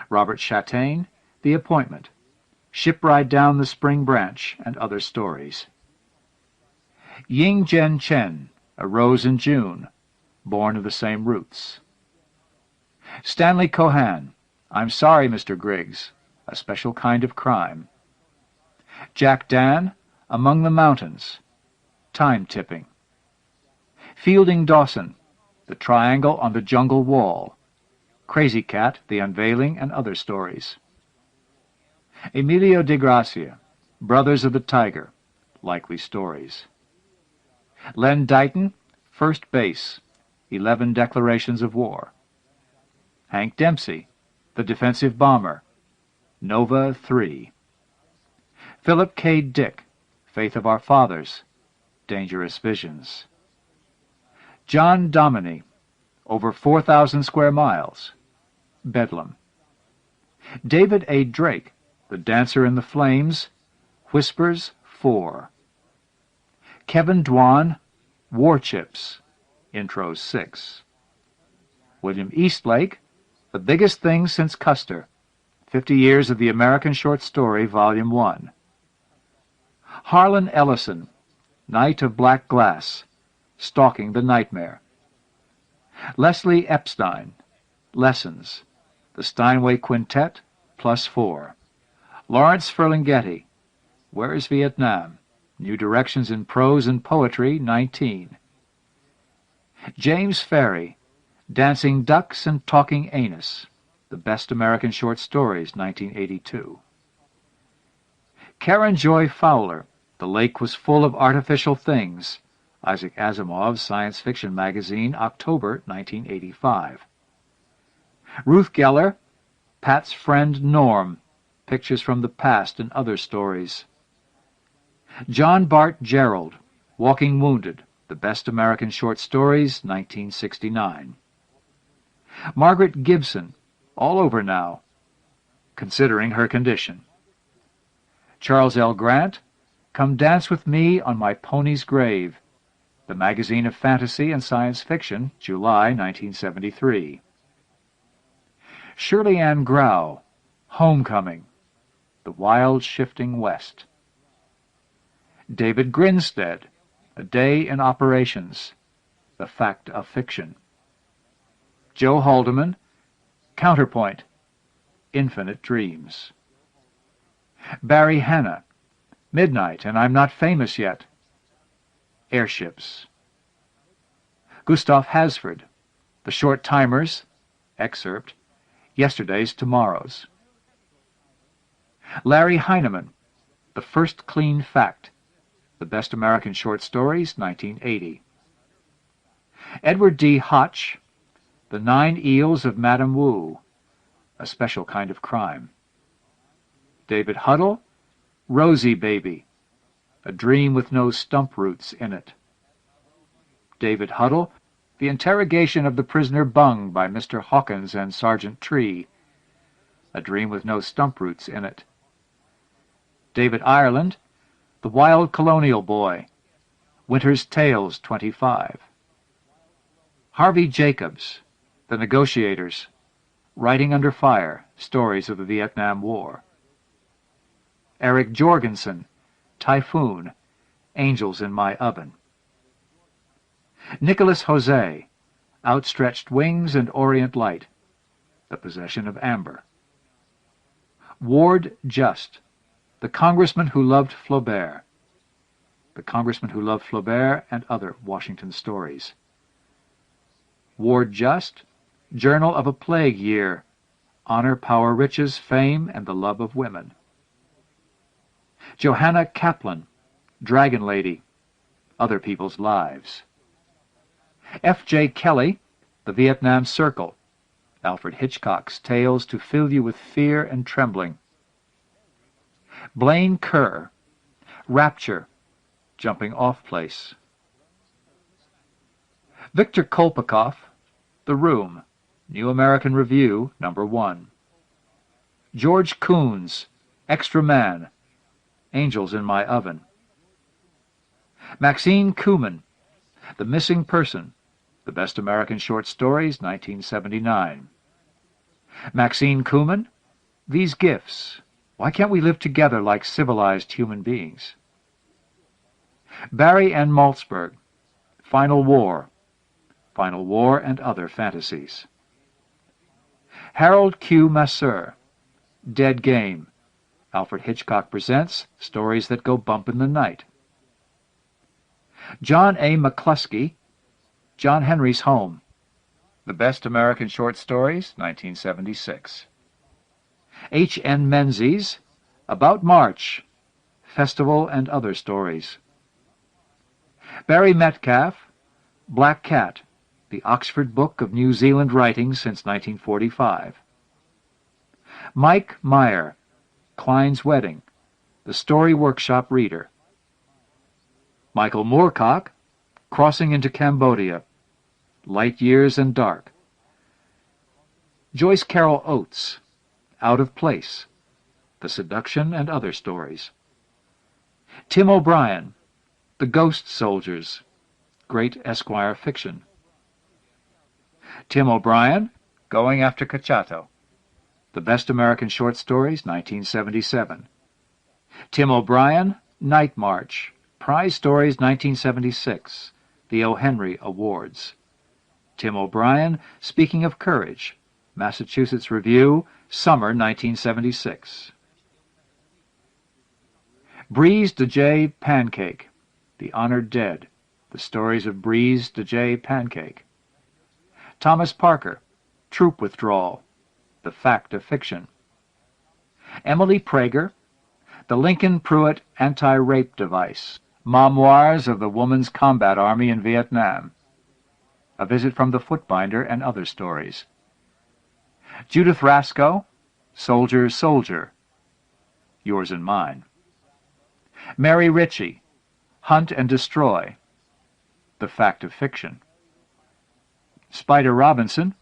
Robert Chastain, The Appointment. Shipride Down the Spring Branch, and Other Stories. Ying Jen Chen, A Rose in June, Born of the Same Roots. Stanley Cohan, I'm Sorry, Mr. Griggs, A Special Kind of Crime. Jack Dan, Among the Mountains, Time Tipping. Fielding Dawson, The Triangle on the Jungle Wall, Crazy Cat, The Unveiling, and Other Stories. Emilio de Gracia, Brothers of the Tiger, Likely Stories. Len Dighton, First Base, 11 Declarations of War. Hank Dempsey, The Defensive Bomber, Nova 3. Philip K. Dick, Faith of Our Fathers, Dangerous Visions. John Dominey, Over 4,000 Square Miles, Bedlam. David A. Drake, The Dancer in the Flames, Whispers 4. Kevin Dwan, War Chips, Intro 6. William Eastlake, The Biggest Thing Since Custer, 50 Years of the American Short Story, Volume 1. Harlan Ellison, Night of Black Glass, Stalking the Nightmare. Leslie Epstein, Lessons, The Steinway Quintet, plus 4. Lawrence Ferlinghetti, Where is Vietnam? New Directions in Prose and Poetry, 19. James Ferry, Dancing Ducks and Talking Anus, The Best American Short Stories, 1982. Karen Joy Fowler, The Lake Was Full of Artificial Things, Isaac Asimov's Science Fiction Magazine, October 1985. Ruth Geller, Pat's Friend Norm, Pictures from the Past and Other Stories. John Bart Gerald, Walking Wounded, The Best American Short Stories, 1969. Margaret Gibson, All Over Now, Considering Her Condition. Charles L. Grant, Come Dance With Me on My Pony's Grave, The Magazine of Fantasy and Science Fiction, July 1973. Shirley Ann Grau, Homecoming, The Wild Shifting West. David Grinstead, A Day in Operations, The Fact of Fiction. Joe Haldeman, Counterpoint, Infinite Dreams. Barry Hanna, Midnight and I'm Not Famous Yet, Airships. Gustav Hasford, The Short Timers, excerpt, Yesterday's Tomorrows. Larry Heineman, The First Clean Fact, The Best American Short Stories, 1980. Edward D. Hotch, The 9 Eels of Madame Wu, A Special Kind of Crime. David Huddle, Rosie Baby, A Dream with No Stump Roots in It. David Huddle, The Interrogation of the Prisoner Bung by Mr. Hawkins and Sergeant Tree, A Dream with No Stump Roots in It. David Ireland, The Wild Colonial Boy, Winter's Tales 25. Harvey Jacobs, The Negotiators, Writing Under Fire, Stories of the Vietnam War. Eric Jorgensen, Typhoon, Angels in My Oven. Nicholas Jose, Outstretched Wings and Orient Light, The Possession of Amber. Ward Just, The Congressman Who Loved Flaubert, The Congressman Who Loved Flaubert and Other Washington Stories. Ward Just, Journal of a Plague Year, Honor, Power, Riches, Fame, and the Love of Women. Johanna Kaplan, Dragon Lady, Other People's Lives. F.J. Kelly, The Vietnam Circle, Alfred Hitchcock's Tales to Fill You with Fear and Trembling. Blaine Kerr, Rapture, Jumping Off Place. Victor Kolpikoff, The Room, New American Review, No. 1. George Coons, Extra Man, Angels in My Oven. Maxine Kuhlman, The Missing Person, The Best American Short Stories, 1979. Maxine Kuhlman, These Gifts, Why can't we live together like civilized human beings? Barry and Malzberg, Final War and Other Fantasies. Harold Q. Masseur, Dead Game, Alfred Hitchcock Presents Stories That Go Bump in the Night. John A. McCluskey, John Henry's Home, The Best American Short Stories, 1976. H. N. Menzies, About March, Festival and Other Stories. Barry Metcalf, Black Cat, The Oxford Book of New Zealand Writings since 1945. Mike Meyer, Klein's Wedding, The Story Workshop Reader. Michael Moorcock, Crossing into Cambodia, Light Years and Dark. Joyce Carol Oates, Out of Place, The Seduction and Other Stories. Tim O'Brien, The Ghost Soldiers, Great Esquire Fiction. Tim O'Brien, Going After Cacciato, The Best American Short Stories, 1977. Tim O'Brien, Night March, Prize Stories, 1976, the O. Henry Awards. Tim O'Brien, Speaking of Courage, Massachusetts Review, Summer, 1976. Breeze de J. Pancake, The Honored Dead, The Stories of Breeze de J. Pancake. Thomas Parker, Troop Withdrawal, The Fact of Fiction. Emily Prager, The Lincoln Pruitt Anti-Rape Device, Memoirs of the Woman's Combat Army in Vietnam. A Visit from the Footbinder and Other Stories. Judith Rasco, Soldier, Soldier, Yours and Mine. Mary Ritchie, Hunt and Destroy, The Fact of Fiction. Spider Robinson,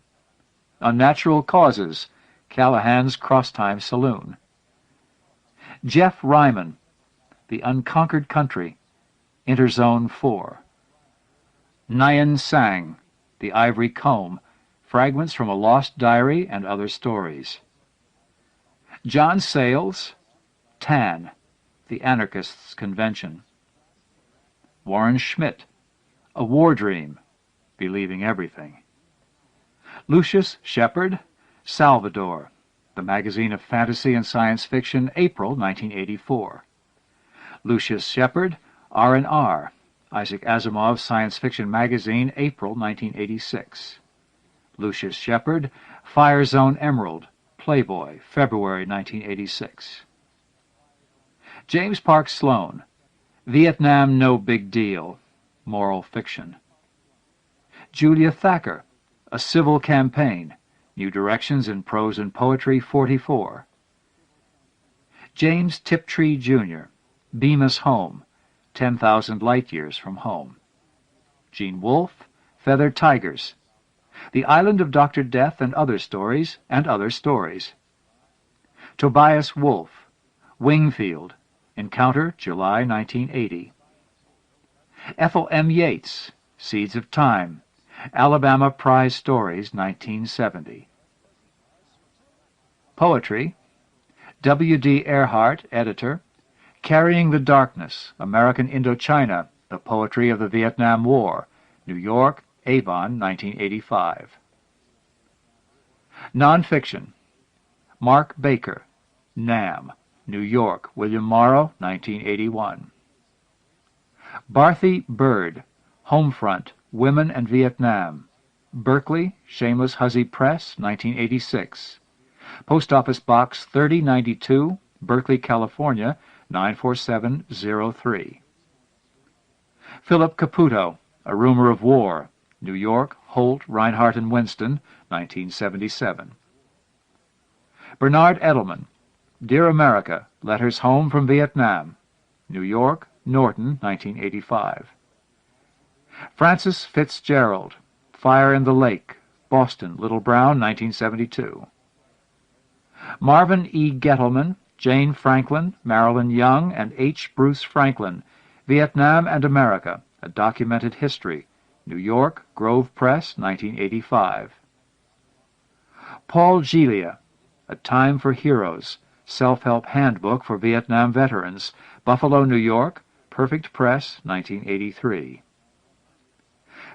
Unnatural Causes, Callahan's Crosstime Saloon. Jeff Ryman, The Unconquered Country, Interzone 4. Nyan Sang, The Ivory Comb, Fragments from a Lost Diary and Other Stories. John Sayles, Tan, The Anarchists' Convention. Warren Schmidt, A War Dream, Believing Everything. Lucius Shepard, Salvador, The Magazine of Fantasy and Science Fiction, April 1984. Lucius Shepard, R&R, Isaac Asimov's Science Fiction Magazine, April 1986. Lucius Shepard, Fire Zone Emerald, Playboy, February 1986. James Park Sloan, Vietnam No Big Deal, Moral Fiction. Julia Thacker, A Civil Campaign, New Directions in Prose and Poetry, 44. James Tiptree, Jr., Bemis Home, 10,000 Light-Years from Home. Gene Wolfe, Feathered Tigers, The Island of Dr. Death and Other Stories, and Other Stories. Tobias Wolff, Wingfield, Encounter, July 1980. Ethel M. Yates, Seeds of Time, Alabama Prize Stories, 1970. Poetry. W. D. Earhart, editor, Carrying the Darkness, American Indochina, The Poetry of the Vietnam War, New York, Avon, 1985. Nonfiction. Mark Baker, Nam, New York, William Morrow, 1981. Barthy Bird, Homefront, Women and Vietnam, Berkeley, Shameless Hussy Press, 1986. Post Office Box 3092, Berkeley, California, 94703. Philip Caputo, A Rumor of War, New York, Holt, Reinhardt and Winston, 1977. Bernard Edelman, Dear America, Letters Home from Vietnam, New York, Norton, 1985. Francis Fitzgerald, Fire in the Lake, Boston, Little Brown, 1972. Marvin E. Gettleman, Jane Franklin, Marilyn Young, and H. Bruce Franklin, Vietnam and America, A Documented History, New York, Grove Press, 1985. Paul Gilia, A Time for Heroes, Self-Help Handbook for Vietnam Veterans, Buffalo, New York, Perfect Press, 1983.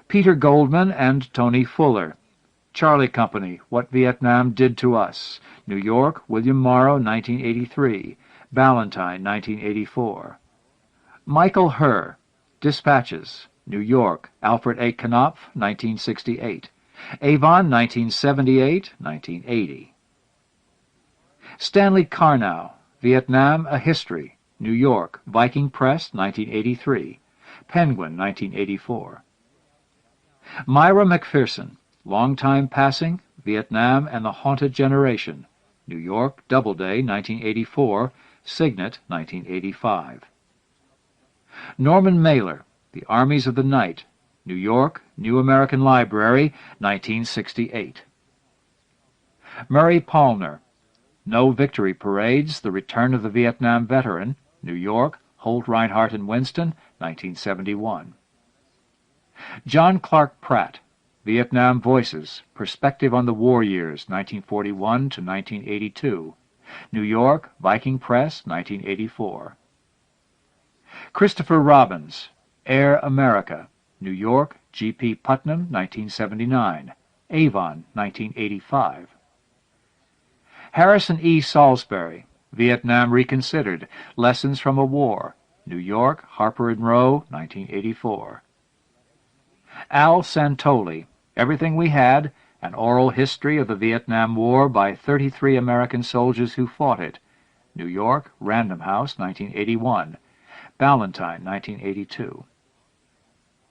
Peter Goldman and Tony Fuller, Charlie Company, What Vietnam Did to Us, New York, William Morrow, 1983, Ballantine, 1984. Michael Herr, Dispatches, New York, Alfred A. Knopf, 1968. Avon, 1978, 1980. Stanley Carnow, Vietnam, A History, New York, Viking Press, 1983. Penguin, 1984. Myra McPherson, Long Time Passing, Vietnam and the Haunted Generation, New York, Doubleday, 1984, Signet, 1985. Norman Mailer, The Armies of the Night, New York, New American Library, 1968. Murray Palmer, No Victory Parades, The Return of the Vietnam Veteran, New York, Holt, Reinhardt and Winston, 1971. John Clark Pratt, Vietnam Voices, Perspective on the War Years, 1941 to 1982, New York, Viking Press, 1984. Christopher Robbins, Air America, New York, G.P. Putnam, 1979, Avon, 1985. Harrison E. Salisbury, Vietnam Reconsidered, Lessons from a War, New York, Harper and Row, 1984. Al Santoli, Everything We Had, An Oral History of the Vietnam War by 33 American Soldiers Who Fought It, New York, Random House, 1981, Ballantine, 1982.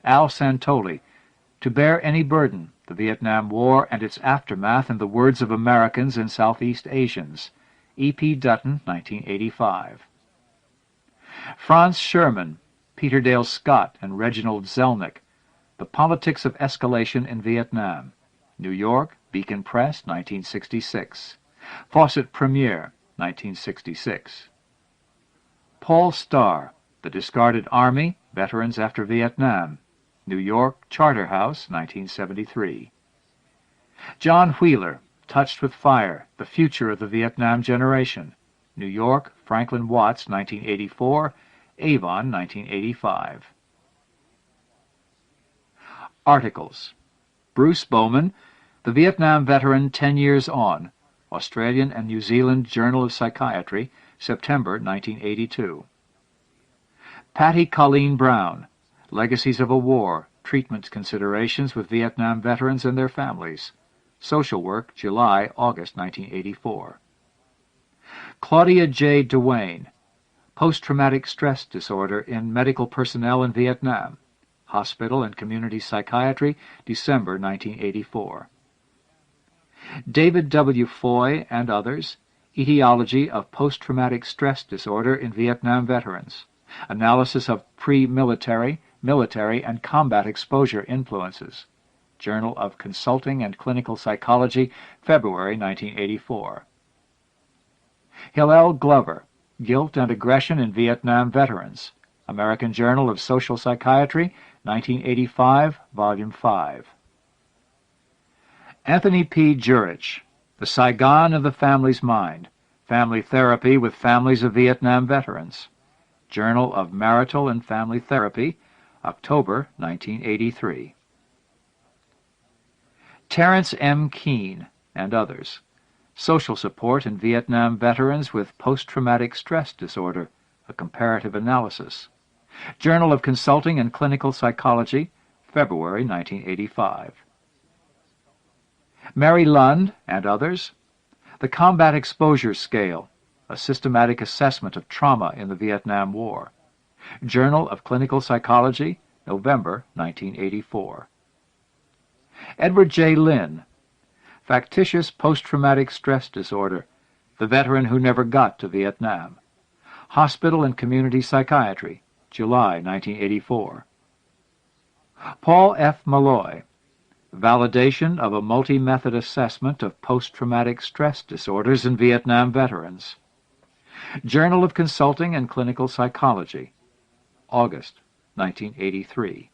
Al Santoli, To Bear Any Burden, The Vietnam War and Its Aftermath in the Words of Americans and Southeast Asians, E.P. Dutton, 1985. Franz Sherman, Peter Dale Scott and Reginald Zelnick, The Politics of Escalation in Vietnam, New York, Beacon Press, 1966. Fawcett Premier, 1966. Paul Starr, The Discarded Army, Veterans After Vietnam, New York, Charterhouse, 1973. John Wheeler, Touched with Fire, The Future of the Vietnam Generation, New York, Franklin Watts, 1984, Avon, 1985. Articles. Bruce Bowman, The Vietnam Veteran 10 Years On, Australian and New Zealand Journal of Psychiatry, September 1982. Patty Colleen Brown, Legacies of a War, Treatment Considerations with Vietnam Veterans and Their Families, Social Work, July, August 1984. Claudia J. Duane, Post-Traumatic Stress Disorder in Medical Personnel in Vietnam, Hospital and Community Psychiatry, December 1984. David W. Foy and others, Etiology of Post-Traumatic Stress Disorder in Vietnam Veterans, Analysis of Pre-Military, Military, and Combat Exposure Influences, Journal of Consulting and Clinical Psychology, February 1984. Hillel Glover, Guilt and Aggression in Vietnam Veterans, American Journal of Social Psychiatry, 1985, Volume 5. Anthony P. Jurich, The Saigon of the Family's Mind, Family Therapy with Families of Vietnam Veterans, Journal of Marital and Family Therapy, October 1983. Terrence M. Keene and others, Social Support in Vietnam Veterans with Post-Traumatic Stress Disorder, A Comparative Analysis, Journal of Consulting and Clinical Psychology, February 1985. Mary Lund and others, The Combat Exposure Scale, A Systematic Assessment of Trauma in the Vietnam War, Journal of Clinical Psychology, November 1984. Edward J. Lynn, Factitious Post-Traumatic Stress Disorder, The Veteran Who Never Got to Vietnam, Hospital and Community Psychiatry, July 1984. Paul F. Malloy, Validation of a Multi-Method Assessment of Post-Traumatic Stress Disorders in Vietnam Veterans, Journal of Consulting and Clinical Psychology, August 1983.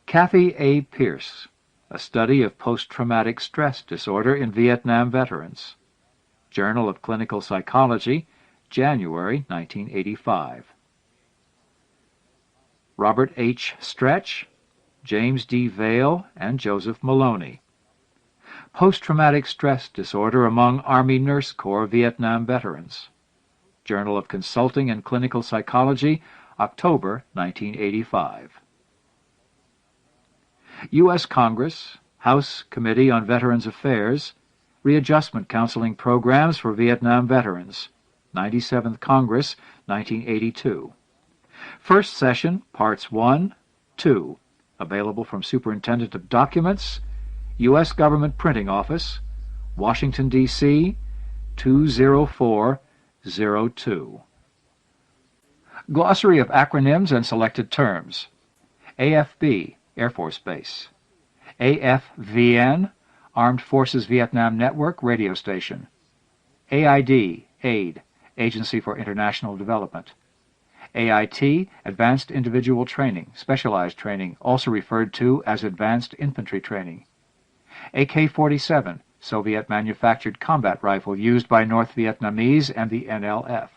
Kathy A. Pierce, A Study of Post-Traumatic Stress Disorder in Vietnam Veterans, Journal of Clinical Psychology, January 1985. Robert H. Stretch, James D. Vail, and Joseph Maloney. Post-Traumatic Stress Disorder Among Army Nurse Corps Vietnam Veterans. Journal of Consulting and Clinical Psychology, October 1985. U.S. Congress, House Committee on Veterans Affairs, Readjustment Counseling Programs for Vietnam Veterans, 97th Congress, 1982. First Session, Parts 1, 2, available from Superintendent of Documents, U.S. Government Printing Office, Washington, D.C., 20402. Glossary of Acronyms and Selected Terms. AFB, Air Force Base. AFVN, Armed Forces Vietnam Network Radio Station. AID, AID, Agency for International Development. AIT, Advanced Individual Training, Specialized Training, also referred to as Advanced Infantry Training. AK-47, Soviet-manufactured combat rifle used by North Vietnamese and the NLF.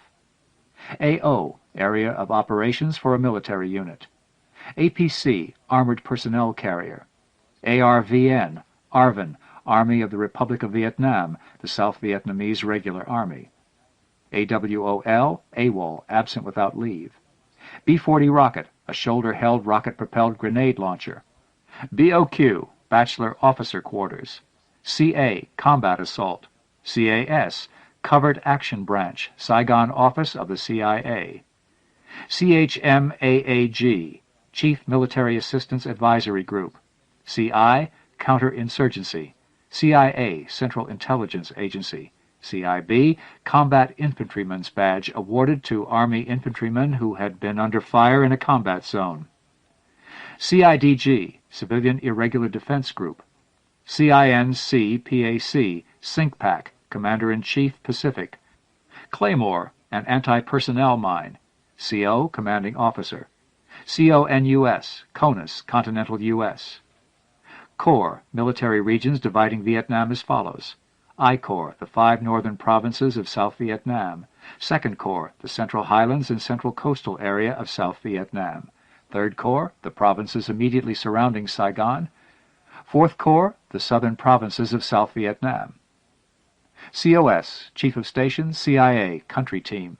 AO, Area of Operations for a military unit. APC, Armored Personnel Carrier. ARVN, ARVN, Army of the Republic of Vietnam, the South Vietnamese Regular Army. AWOL, AWOL, Absent Without Leave. B-40 Rocket, a shoulder-held rocket-propelled grenade launcher. BOQ, Bachelor Officer Quarters. CA, Combat Assault. CAS, Covert Action Branch, Saigon Office of the CIA. CHMAAG, Chief Military Assistance Advisory Group. CI, Counterinsurgency. CIA, Central Intelligence Agency. CIB, Combat Infantryman's Badge awarded to Army infantrymen who had been under fire in a combat zone. CIDG, Civilian Irregular Defense Group. CINC-PAC, SINCPAC, Commander-in-Chief Pacific. Claymore, an anti-personnel mine. CO, Commanding Officer. CONUS, CONUS, Continental U.S. Corps, military regions dividing Vietnam as follows. I Corps, the 5 northern provinces of South Vietnam. Second Corps, the Central Highlands and Central Coastal area of South Vietnam. Third Corps, the provinces immediately surrounding Saigon. Fourth Corps, the southern provinces of South Vietnam. COS, Chief of Station, CIA, Country Team.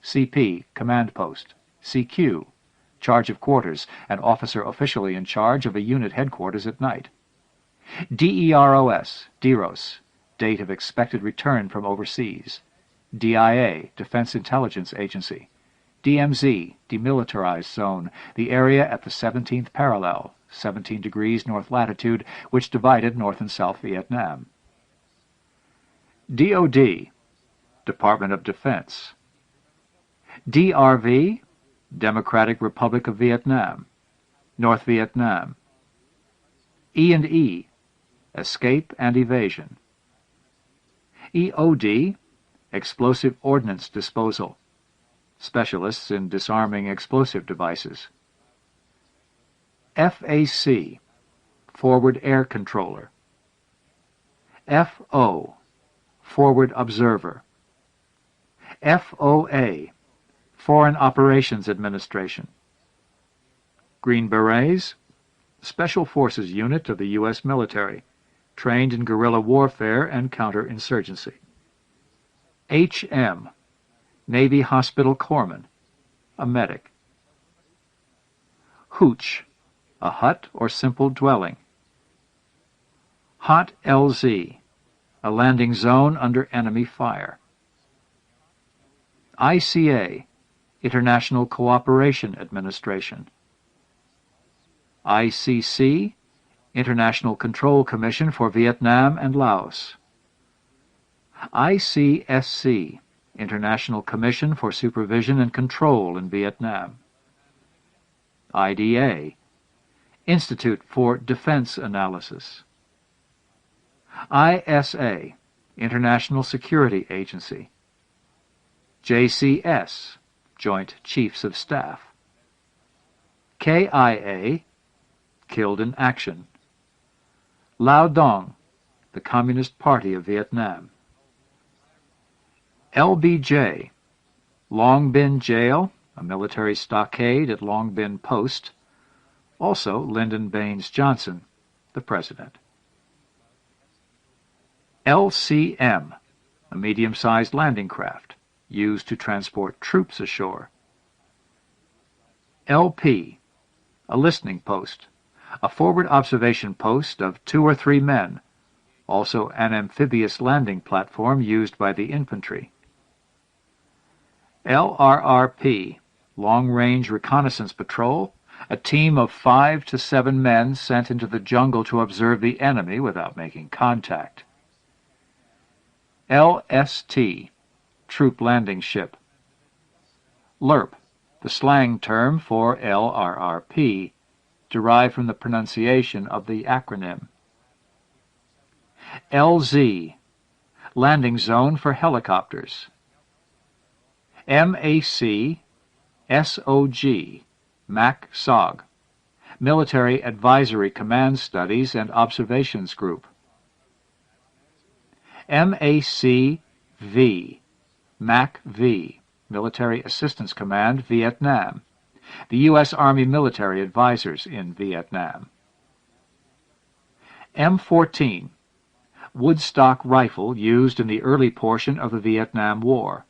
CP, Command Post. CQ, Charge of Quarters, an officer officially in charge of a unit headquarters at night. DEROS, DEROS, Date of Expected Return from Overseas. DIA, Defense Intelligence Agency. DMZ, Demilitarized Zone, the area at the 17th parallel, 17 degrees north latitude, which divided North and South Vietnam. DOD, Department of Defense. DRV, Democratic Republic of Vietnam, North Vietnam. E&E, Escape and Evasion. EOD, Explosive Ordnance Disposal, Specialists in Disarming Explosive Devices. FAC, Forward Air Controller. FO, Forward Observer. FOA, Foreign Operations Administration. Green Berets, Special Forces Unit of the U.S. military, trained in guerrilla warfare and counterinsurgency. HM, Navy Hospital Corpsman, a medic. Hooch, a hut or simple dwelling. Hot LZ, a landing zone under enemy fire. ICA, International Cooperation Administration. ICC, International Control Commission for Vietnam and Laos. ICSC, International Commission for Supervision and Control in Vietnam. IDA, Institute for Defense Analysis. ISA, International Security Agency. JCS, Joint Chiefs of Staff. KIA, Killed in Action. Lao Dong, the Communist Party of Vietnam. LBJ, Long Bin Jail, a military stockade at Long Bin Post. Also Lyndon Baines Johnson, the President. LCM, a medium-sized landing craft, used to transport troops ashore. LP, a listening post, a forward observation post of 2 or 3 men, also an amphibious landing platform used by the infantry. LRRP, Long-Range Reconnaissance Patrol, a team of 5 to 7 men sent into the jungle to observe the enemy without making contact. LST, Troop Landing Ship. LRP, the slang term for LRRP, derived from the pronunciation of the acronym. LZ, Landing Zone for Helicopters. MAC, SOG, MAC-SOG, Military Advisory Command Studies and Observations Group. MACV, MAC-V, Military Assistance Command, Vietnam, the U.S. Army Military Advisors in Vietnam. M14, Woodstock rifle used in the early portion of the Vietnam War.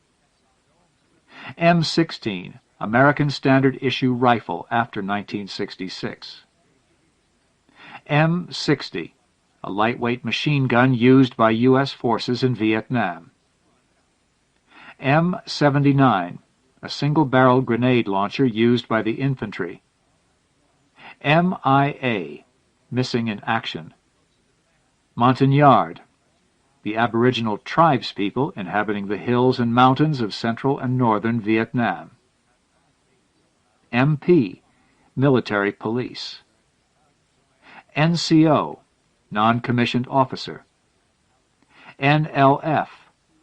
M16, American Standard Issue rifle after 1966. M60, a lightweight machine gun used by U.S. forces in Vietnam. M79, a single-barrel grenade launcher used by the infantry. MIA, missing in action. Montagnard, the Aboriginal tribespeople inhabiting the hills and mountains of central and northern Vietnam. MP, Military Police. NCO, Non-Commissioned Officer. NLF,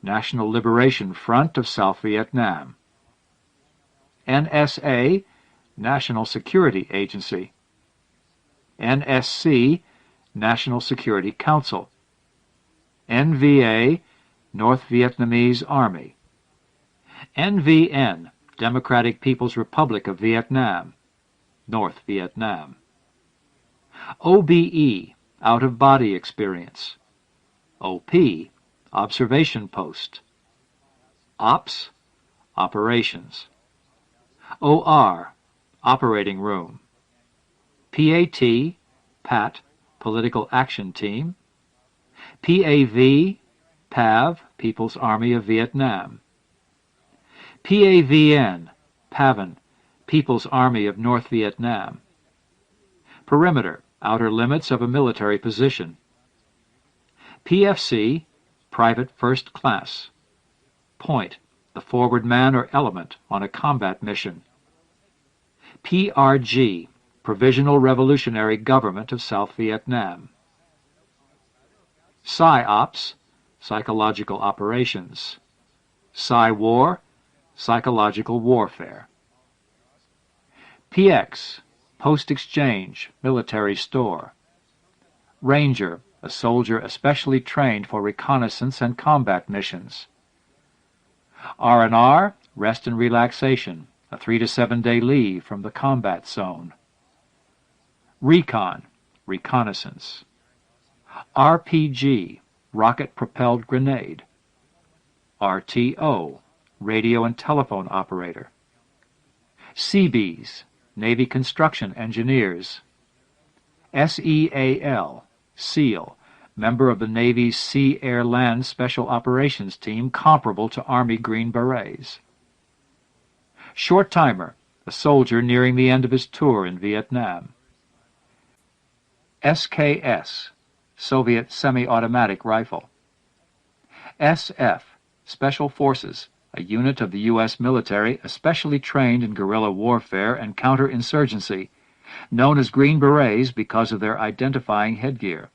National Liberation Front of South Vietnam. NSA, National Security Agency. NSC, National Security Council. NVA, North Vietnamese Army. NVN, Democratic People's Republic of Vietnam, North Vietnam. OBE, Out-of-Body Experience. OP, Observation Post. OPS, Operations. OR, Operating Room. PAT, PAT, Political Action Team. PAV, PAV, People's Army of Vietnam. PAVN, PAVN, People's Army of North Vietnam. Perimeter, outer limits of a military position. PFC, Private First Class. Point, the forward man or element on a combat mission. PRG, Provisional Revolutionary Government of South Vietnam. PSYOPS, Psychological Operations. PSYWAR, Psychological Warfare. PX, Post-Exchange, Military Store. Ranger, a soldier especially trained for reconnaissance and combat missions. R&R, Rest and Relaxation, a 3 to 7 day leave from the combat zone. Recon, Reconnaissance. RPG, Rocket-Propelled Grenade. RTO, Radio and Telephone Operator. Seabees, Navy Construction Engineers. SEAL, SEAL, member of the Navy's Sea, Air, Land Special Operations Team comparable to Army Green Berets. Short Timer, a soldier nearing the end of his tour in Vietnam. SKS, Soviet Semi-Automatic Rifle. SF, Special Forces, a unit of the U.S. military especially trained in guerrilla warfare and counterinsurgency, known as Green Berets because of their identifying headgear.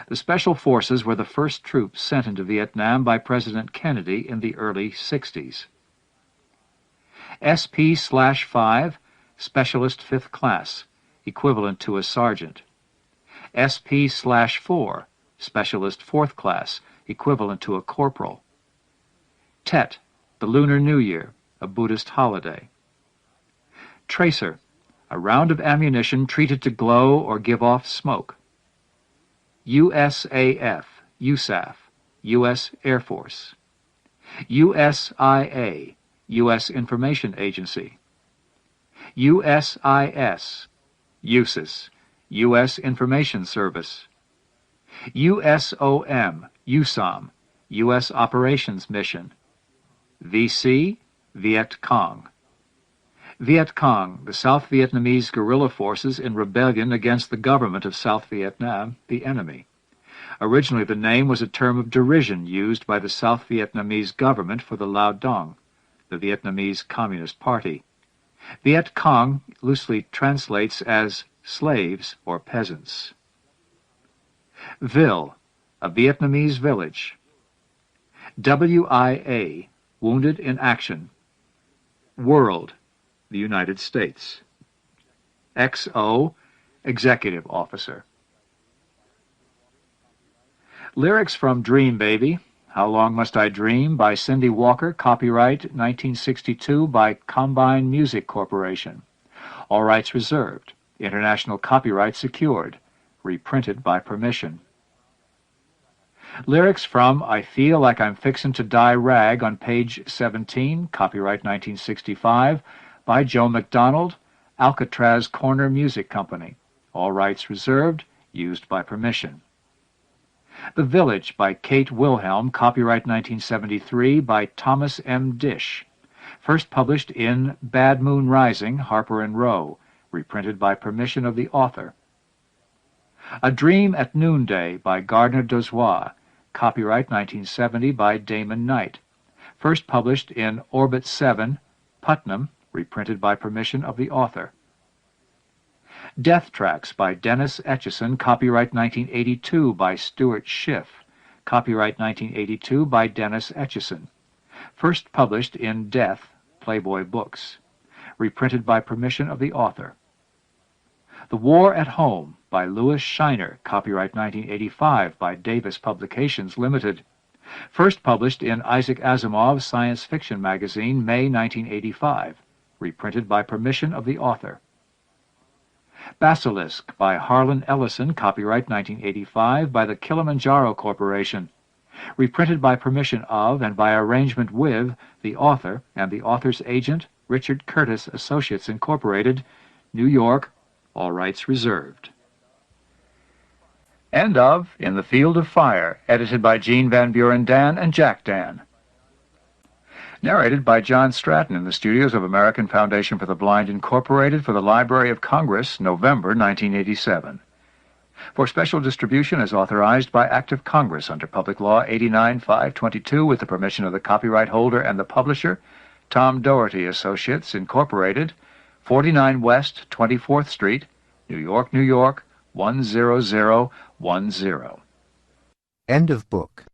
The Special Forces were the first troops sent into Vietnam by President Kennedy in the early 60s. SP/5, Specialist 5th Class, equivalent to a sergeant. SP/4, Specialist 4th Class, equivalent to a corporal. Tet, the Lunar New Year, a Buddhist holiday. Tracer, a round of ammunition treated to glow or give off smoke. USAF, USAF, U.S. Air Force. USIA, U.S. Information Agency. USIS, USIS, U.S. Information Service. USOM, USOM, U.S. Operations Mission. VC, Viet Cong. Viet Cong, the South Vietnamese guerrilla forces in rebellion against the government of South Vietnam, the enemy. Originally, the name was a term of derision used by the South Vietnamese government for the Lao Dong, the Vietnamese Communist Party. Viet Cong loosely translates as slaves or peasants. Ville, a Vietnamese village. WIA, Wounded in Action. World, the United States. XO, Executive Officer. Lyrics from Dream Baby, How Long Must I Dream, by Cindy Walker, copyright 1962 by Combine Music Corporation. All rights reserved. International copyright secured. Reprinted by permission. Lyrics from I Feel Like I'm Fixin' to Die Rag on page 17, copyright 1965, by Joe McDonald, Alcatraz Corner Music Company. All rights reserved, used by permission. The Village by Kate Wilhelm, copyright 1973 by Thomas M. Dish. First published in Bad Moon Rising, Harper & Row, reprinted by permission of the author. A Dream at Noonday by Gardner Dozois, copyright 1970 by Damon Knight. First published in Orbit 7, Putnam, reprinted by permission of the author. Deathtracks by Dennis Etchison, copyright 1982 by Stuart Schiff, copyright 1982 by Dennis Etchison. First published in Death, Playboy Books, reprinted by permission of the author. The War at Home by Louis Shiner, copyright 1985 by Davis Publications Limited. First published in Isaac Asimov's Science Fiction magazine, May 1985, reprinted by permission of the author. Basilisk by Harlan Ellison, copyright 1985 by the Kilimanjaro Corporation, reprinted by permission of and by arrangement with the author and the author's agent, Richard Curtis Associates Incorporated, New York, all rights reserved. End of In the Field of Fire, edited by Jeanne Van Buren Dann and Jack Dann. Narrated by John Stratton in the studios of American Foundation for the Blind, Incorporated, for the Library of Congress, November 1987. For special distribution as authorized by Act of Congress under Public Law 89-522 with the permission of the copyright holder and the publisher, Tom Doherty Associates, Incorporated, 49 West 24th Street, New York, New York, 10010. End of book.